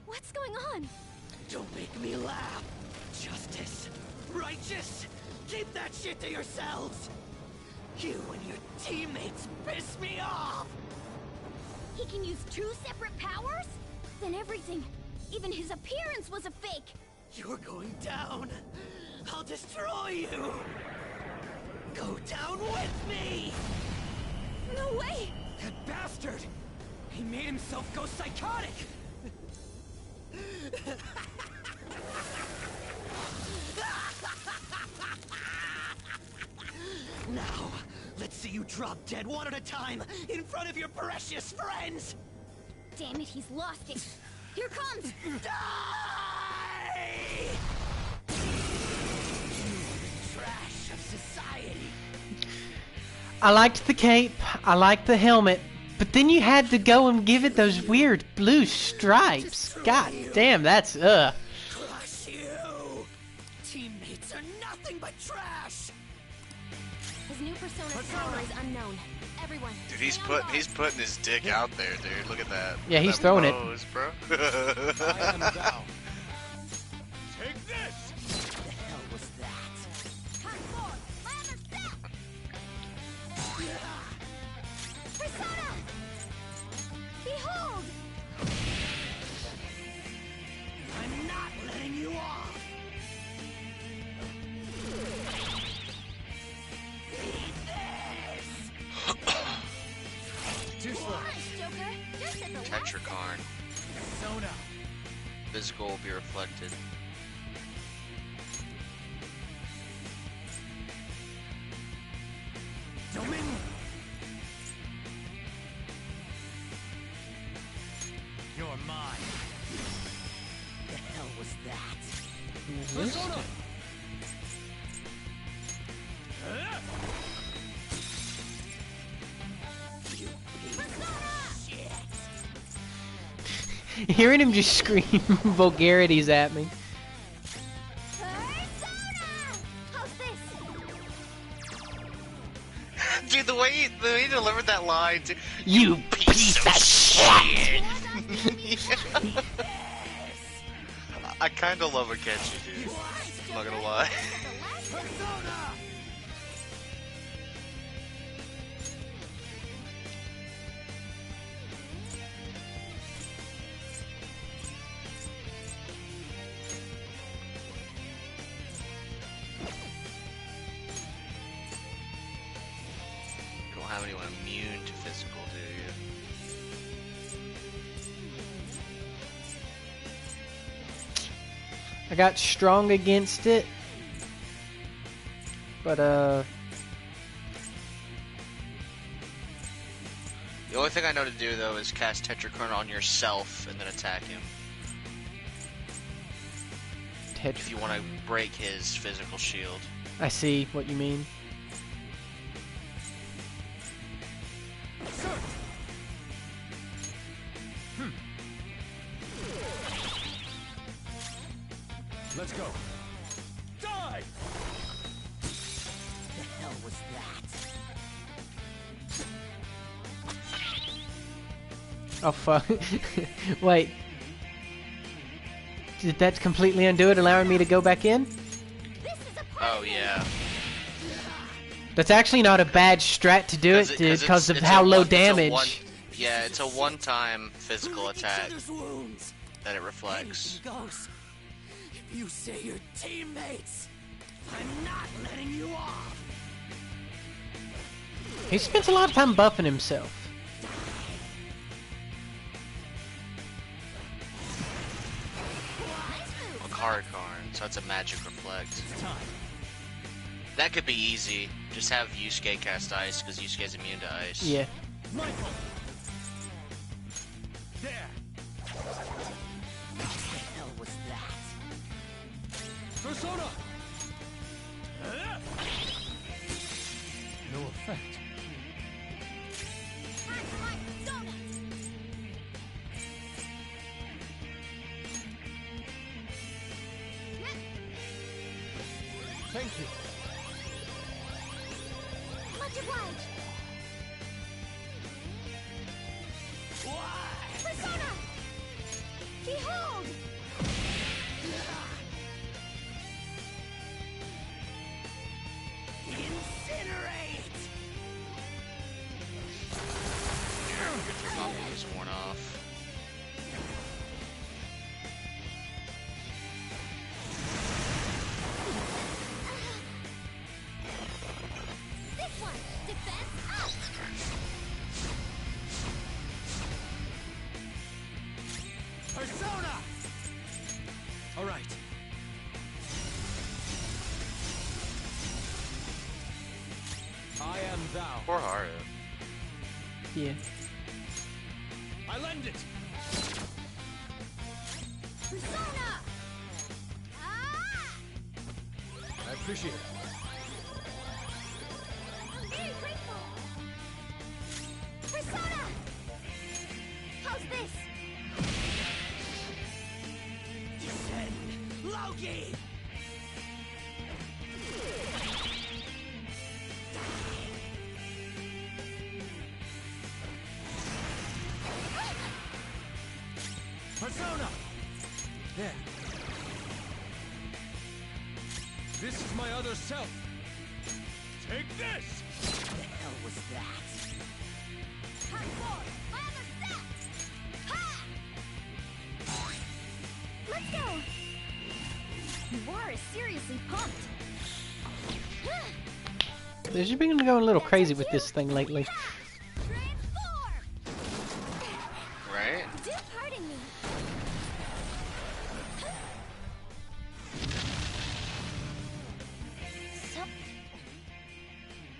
What's going on? Don't make me laugh. Justice. Righteous. Keep that shit to yourselves. You and your teammates piss me off. He can use 2 separate powers? Then everything, even his appearance, was a fake. You're going down. I'll destroy you. Go down with me. No way! That bastard! He made himself go psychotic! Now, let's see you drop dead one at a time in front of your precious friends! Damn it, he's lost it. Here comes! Die! Trash of society. I liked the cape, I liked the helmet, but then you had to go and give it those weird blue stripes. God damn, that's Crush you! Teammates are nothing but trash! His new persona's power is unknown. Everyone, Dude, he's putting his dick out there, dude. Look at that. Yeah, he's that throwing pose, it. Bro. I am thou. Take this! What the hell was that? Persona! Behold! I'm not letting you off! Eat this! Too slow. Nice, Joker. Just at the last Tetrakarn. Persona. Physical will be reflected. Resistant. Hearing him just scream vulgarities at me. Dude, the way he delivered that line, dude, you piece of shit! I kinda love Akechi, dude. I'm not gonna lie. You don't have anyone immune to physical, do you? I got strong against it, but The only thing I know to do though is cast Tetrachron on yourself and then attack him. If you want to break his physical shield. I see what you mean. Let's go. Die! The hell was that? Oh fuck. Wait. Did that completely undo it, allowing me to go back in? Oh yeah. That's actually not a bad strat to do it, dude, because of how low damage. Yeah, it's a one-time physical attack that it reflects. Goes. If you say your teammates, I'm not letting you off. He spends a lot of time buffing himself. Karakarn, so it's a magic reflect. That could be easy. Just have Yusuke cast ice, because Yusuke's immune to ice. Yeah. Michael. There. What the hell was that? Persona. No effect. Thank you. Much obliged. Persona! Behold! Incinerate! Your combo is worn off. This one! Defense up! Persona! All right. I am thou. Poor Haru. Yeah. I lend it. Persona! I appreciate it. Very grateful! Persona! How's this? Descend! Loki! Persona! There. This is my other self. Take this! What the hell was that? Part 4! My other self! Ha! Let's go! War is seriously pumped. They've just been going a little crazy with this thing lately. Right? Do pardon me.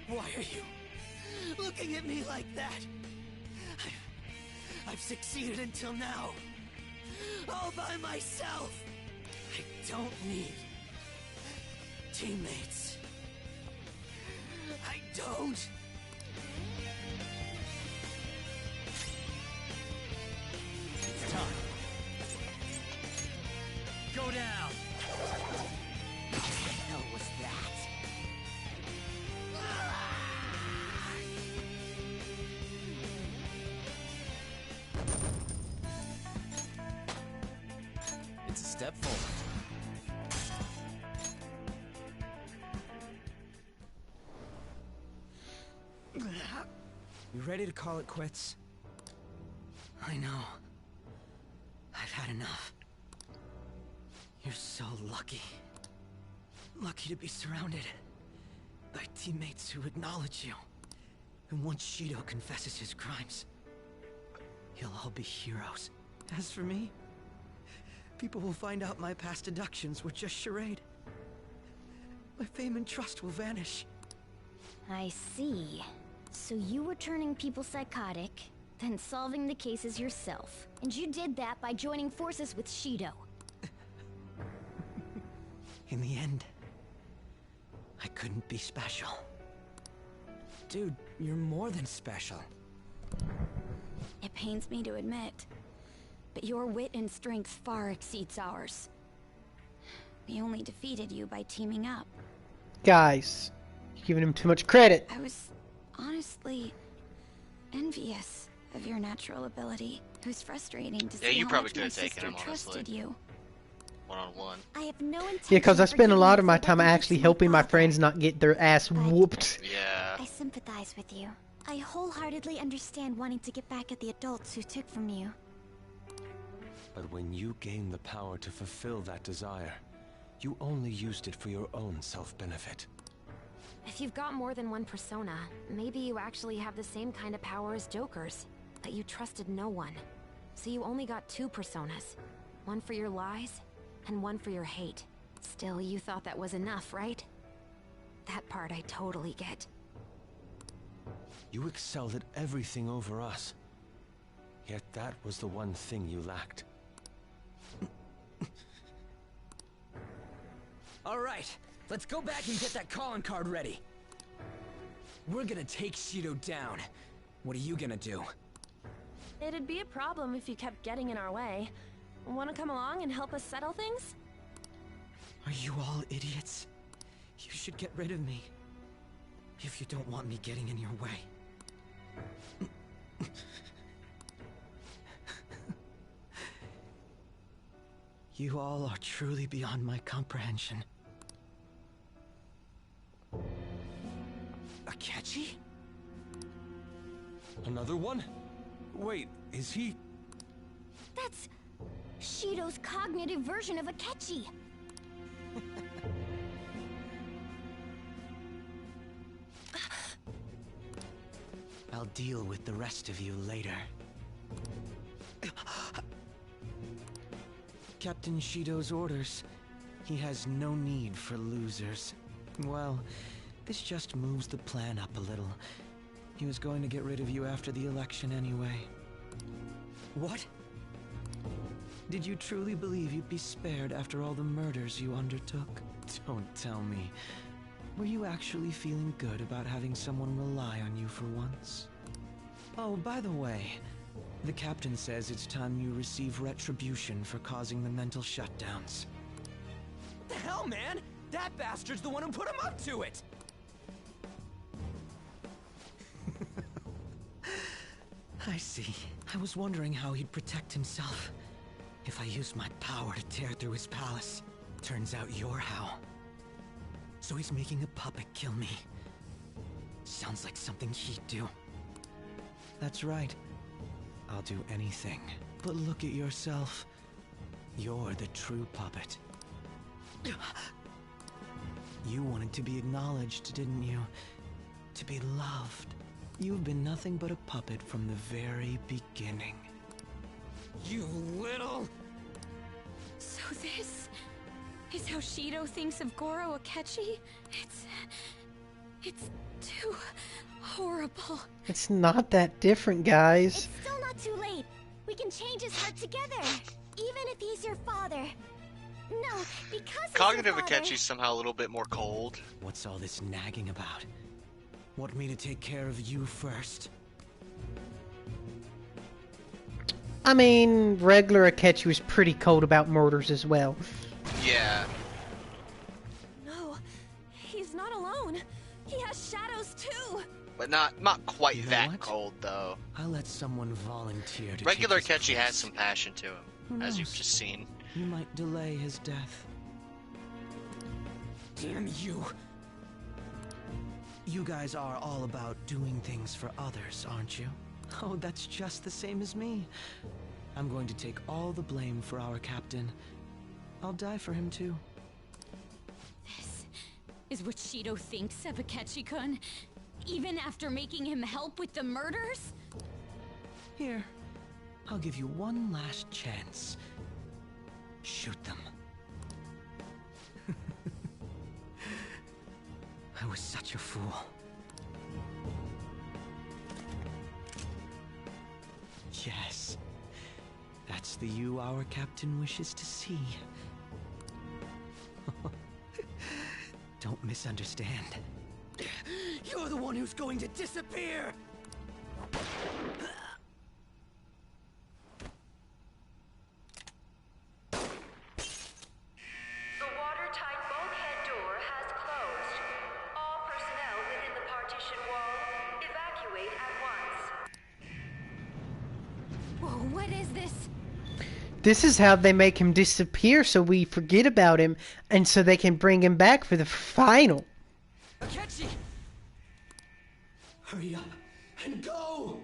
Why are you looking at me like that? I've succeeded until now. All by myself. I don't need teammates. I don't. It's time. Go down. What the hell was that? It's a step forward. You ready to call it quits? I know. I've had enough. You're so lucky. Lucky to be surrounded by teammates who acknowledge you. And once Shido confesses his crimes, you'll all be heroes. As for me, people will find out my past deductions were just charade. My fame and trust will vanish. I see. So you were turning people psychotic, then solving the cases yourself. And you did that by joining forces with Shido. In the end, I couldn't be special. Dude, you're more than special. It pains me to admit, but your wit and strength far exceeds ours. We only defeated you by teaming up. Guys, you're giving him too much credit. I was honestly envious of your natural ability. It was frustrating to see you how probably much could my have taken sister him, honestly. trusted you. One-on-one. I have no intention. Yeah, because I of spend a forgiving lot you of my for time what you did actually to my helping my father. friends not get their ass whooped. Yeah. I sympathize with you. I wholeheartedly understand wanting to get back at the adults who took from you. But when you gained the power to fulfill that desire, you only used it for your own self-benefit. If you've got more than one persona, maybe you actually have the same kind of power as Joker's. But you trusted no one. So you only got two personas. One for your lies, and one for your hate. Still, you thought that was enough, right? That part I totally get. You excelled at everything over us. Yet that was the one thing you lacked. All right, let's go back and get that calling card ready. We're gonna take Shido down. What are you gonna do? It'd be a problem if you kept getting in our way. Want to come along and help us settle things? Are you all idiots? You should get rid of me. If you don't want me getting in your way. You all are truly beyond my comprehension. Akechi? Another one? Wait, is he... That's Shido's cognitive version of Akechi. I'll deal with the rest of you later. Captain Shido's orders. He has no need for losers. Well, this just moves the plan up a little. He was going to get rid of you after the election anyway. What? Did you truly believe you'd be spared after all the murders you undertook? Don't tell me. Were you actually feeling good about having someone rely on you for once? Oh, by the way, the captain says it's time you receive retribution for causing the mental shutdowns. What the hell, man? That bastard's the one who put him up to it! I see. I was wondering how he'd protect himself if I used my power to tear through his palace. Turns out you're how. So he's making a puppet kill me. Sounds like something he'd do. That's right. I'll do anything. But look at yourself. You're the true puppet. You wanted to be acknowledged, didn't you? To be loved. You've been nothing but a puppet from the very beginning. You little... So this is how Shido thinks of Goro Akechi? It's too horrible. It's not that different, guys. It's still not too late. We can change his heart together, even if he's your father. No, because Cognitive he's your Akechi's somehow a little bit more cold. What's all this nagging about? Want me to take care of you first? I mean, regular Akechi was pretty cold about murders as well. Yeah. No, he's not alone. He has shadows too. But not quite that cold, though. I'll let someone volunteer to Regular take his Akechi has place. some passion to him, Who as you've knows? just seen. You might delay his death. Damn you! You guys are all about doing things for others, aren't you? Oh, that's just the same as me. I'm going to take all the blame for our captain. I'll die for him too. This is what Shido thinks of Akechi-kun, even after making him help with the murders? Here, I'll give you one last chance. Shoot them. I was such a fool. Yes. That's the you our captain wishes to see. Don't misunderstand. You're the one who's going to disappear! The watertight bulkhead door has closed. All personnel within the partition wall, evacuate at once. Whoa, what is this? This is how they make him disappear so we forget about him and so they can bring him back for the final. Akechi! Hurry up and go!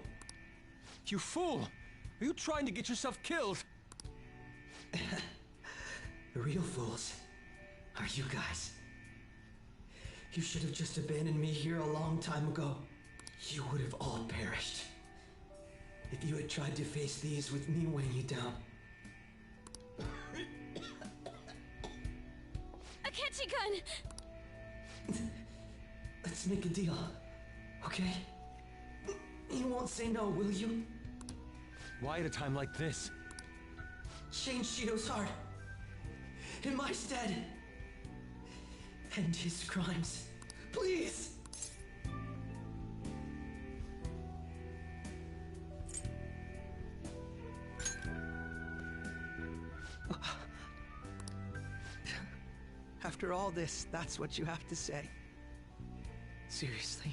You fool! Are you trying to get yourself killed? The real fools are you guys. You should have just abandoned me here a long time ago. You would have all perished. If you had tried to face these with me weighing you down. Akechi-kun! Let's make a deal, okay? You won't say no, will you? Why at a time like this? Change Shido's heart. In my stead. End his crimes. Please! After all this, that's what you have to say. Seriously,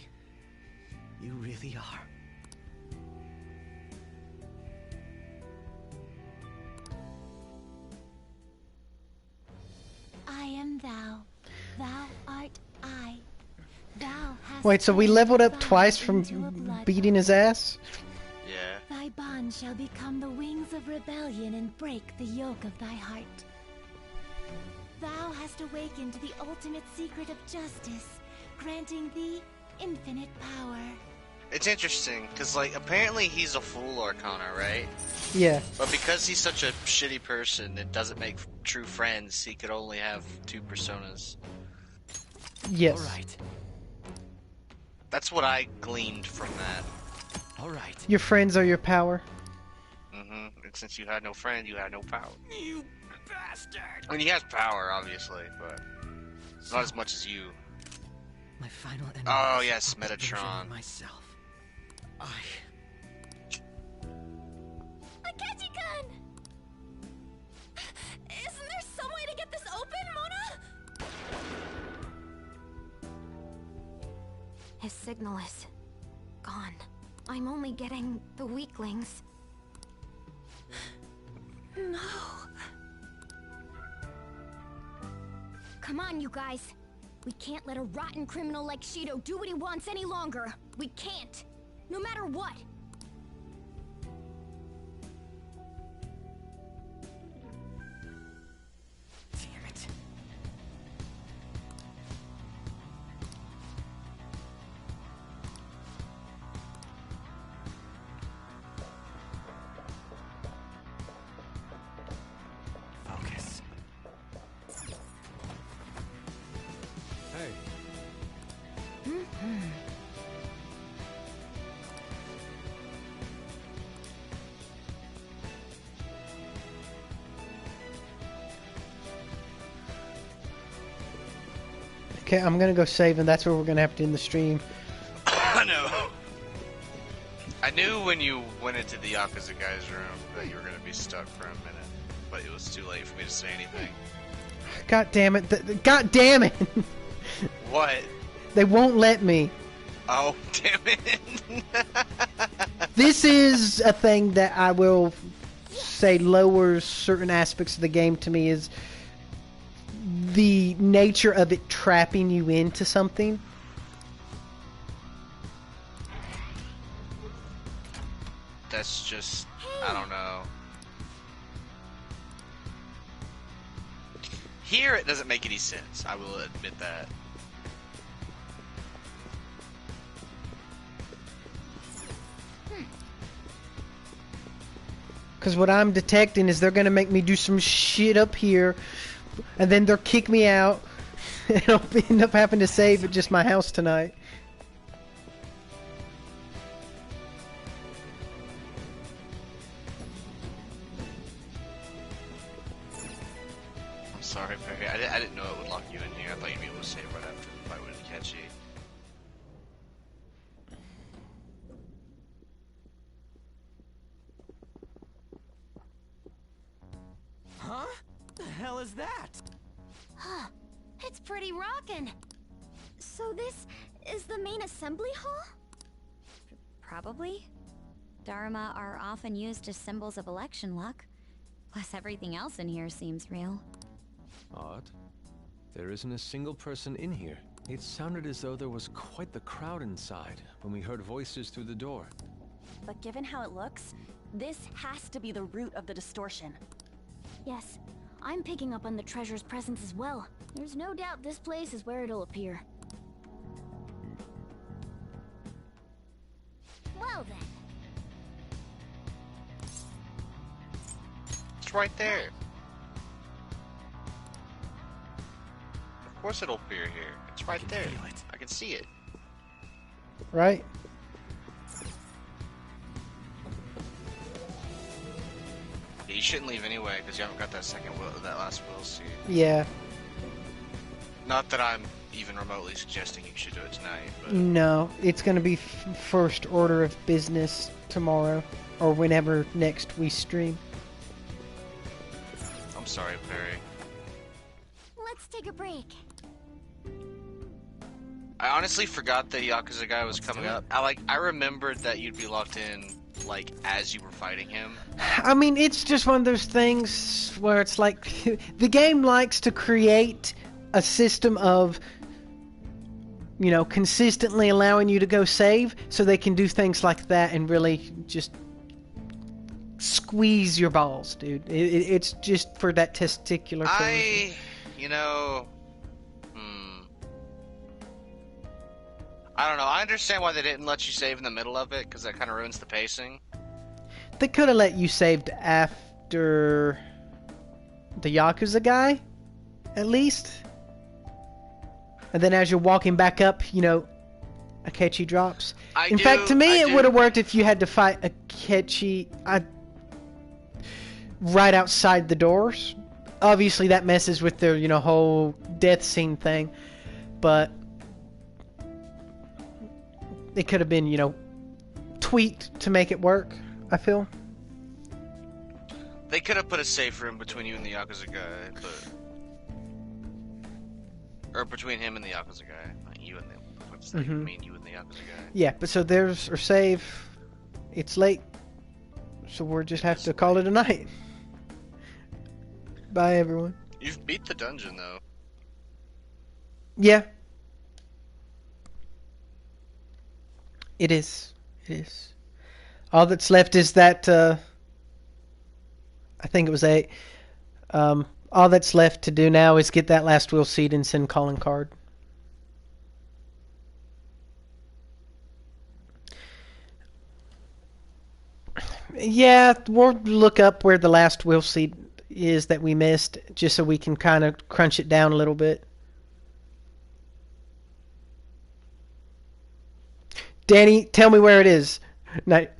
you really are. I am thou. Thou art I. Thou hast Wait, so we leveled up turned twice fire from into a blood beating his ass? Yeah. Thy bond shall become the wings of rebellion and break the yoke of thy heart. Thou hast awakened the ultimate secret of justice, granting thee infinite power. It's interesting, because, like, apparently he's a full Arcana, right? Yeah. But because he's such a shitty person that doesn't make true friends, he could only have 2 personas. Yes. Alright. That's what I gleaned from that. Alright. Your friends are your power. Mm-hmm. And since you had no friend, you had no power. You bastard! I mean, he has power, obviously, but not as much as you. My final enemy. Oh, is yes, a puppet version of Metatron. Myself. Akechi-kun! Isn't there some way to get this open, Mona? His signal is gone. I'm only getting the weaklings. No. Come on, you guys. We can't let a rotten criminal like Shido do what he wants any longer. We can't. No matter what. Damn it. Focus. Hey, Okay, I'm gonna go save, and that's where we're gonna have to end the stream. I know. I knew when you went into the Yakuza guy's room that you were gonna be stuck for a minute, but it was too late for me to say anything. God damn it! God damn it! What? They won't let me. Oh, damn it! This is a thing that I will say lowers certain aspects of the game to me, is the nature of it trapping you into something. That's just, I don't know. Here it doesn't make any sense, I will admit that. Because what I'm detecting is they're going to make me do some shit up here, and then they'll kick me out, and I'll end up having to save at just my house tonight. I'm sorry, Perry. I didn't know it would lock you in here. I thought you'd be able to save right after the fight with Akechi. Huh? The hell is that? Huh. It's pretty rockin'. So this is the main assembly hall? Probably. Dharma are often used as symbols of election luck. Plus everything else in here seems real. Odd. There isn't a single person in here. It sounded as though there was quite the crowd inside when we heard voices through the door. But given how it looks, this has to be the root of the distortion. Yes, I'm picking up on the treasure's presence as well. There's no doubt this place is where it'll appear. Well then. It's right there. Of course it'll appear here. It's right there. I can see it. Right? Yeah, you shouldn't leave anyway, because you haven't got that that last will seat. Yeah. Not that I'm even remotely suggesting you should do it tonight, but... No, it's going to be first order of business tomorrow, or whenever next we stream. I'm sorry, Perry. Let's take a break. I honestly forgot the Yakuza guy was coming up. I remembered that you'd be locked in, like, as you were fighting him. I mean, it's just one of those things where it's like, the game likes to create a system of, you know, consistently allowing you to go save, so they can do things like that and really just squeeze your balls, dude. It's just for that testicular thing. You know... I don't know. I understand why they didn't let you save in the middle of it, because that kind of ruins the pacing. They could have let you saved after the Yakuza guy, at least. And then as you're walking back up, you know, Akechi drops. In fact, to me, it would have worked if you had to fight Akechi right outside the doors. Obviously, that messes with their, you know, whole death scene thing. But it could have been, you know, tweaked to make it work, I feel. They could have put a safe room between you and the Yakuza guy, but... Or between him and the Yakuza guy. Not you and the... What's that? Mhm. I mean, you and the Yakuza guy. Yeah, but so there's our save. It's late. So we'll just have to call it a night. Bye, everyone. You've beat the dungeon, though. Yeah. It is. It is. All that's left is that, I think it was 8. All that's left to do now is get that last will seed and send calling card. Yeah, we'll look up where the last will seed is that we missed, just so we can kind of crunch it down a little bit. Danny, tell me where it is. Night.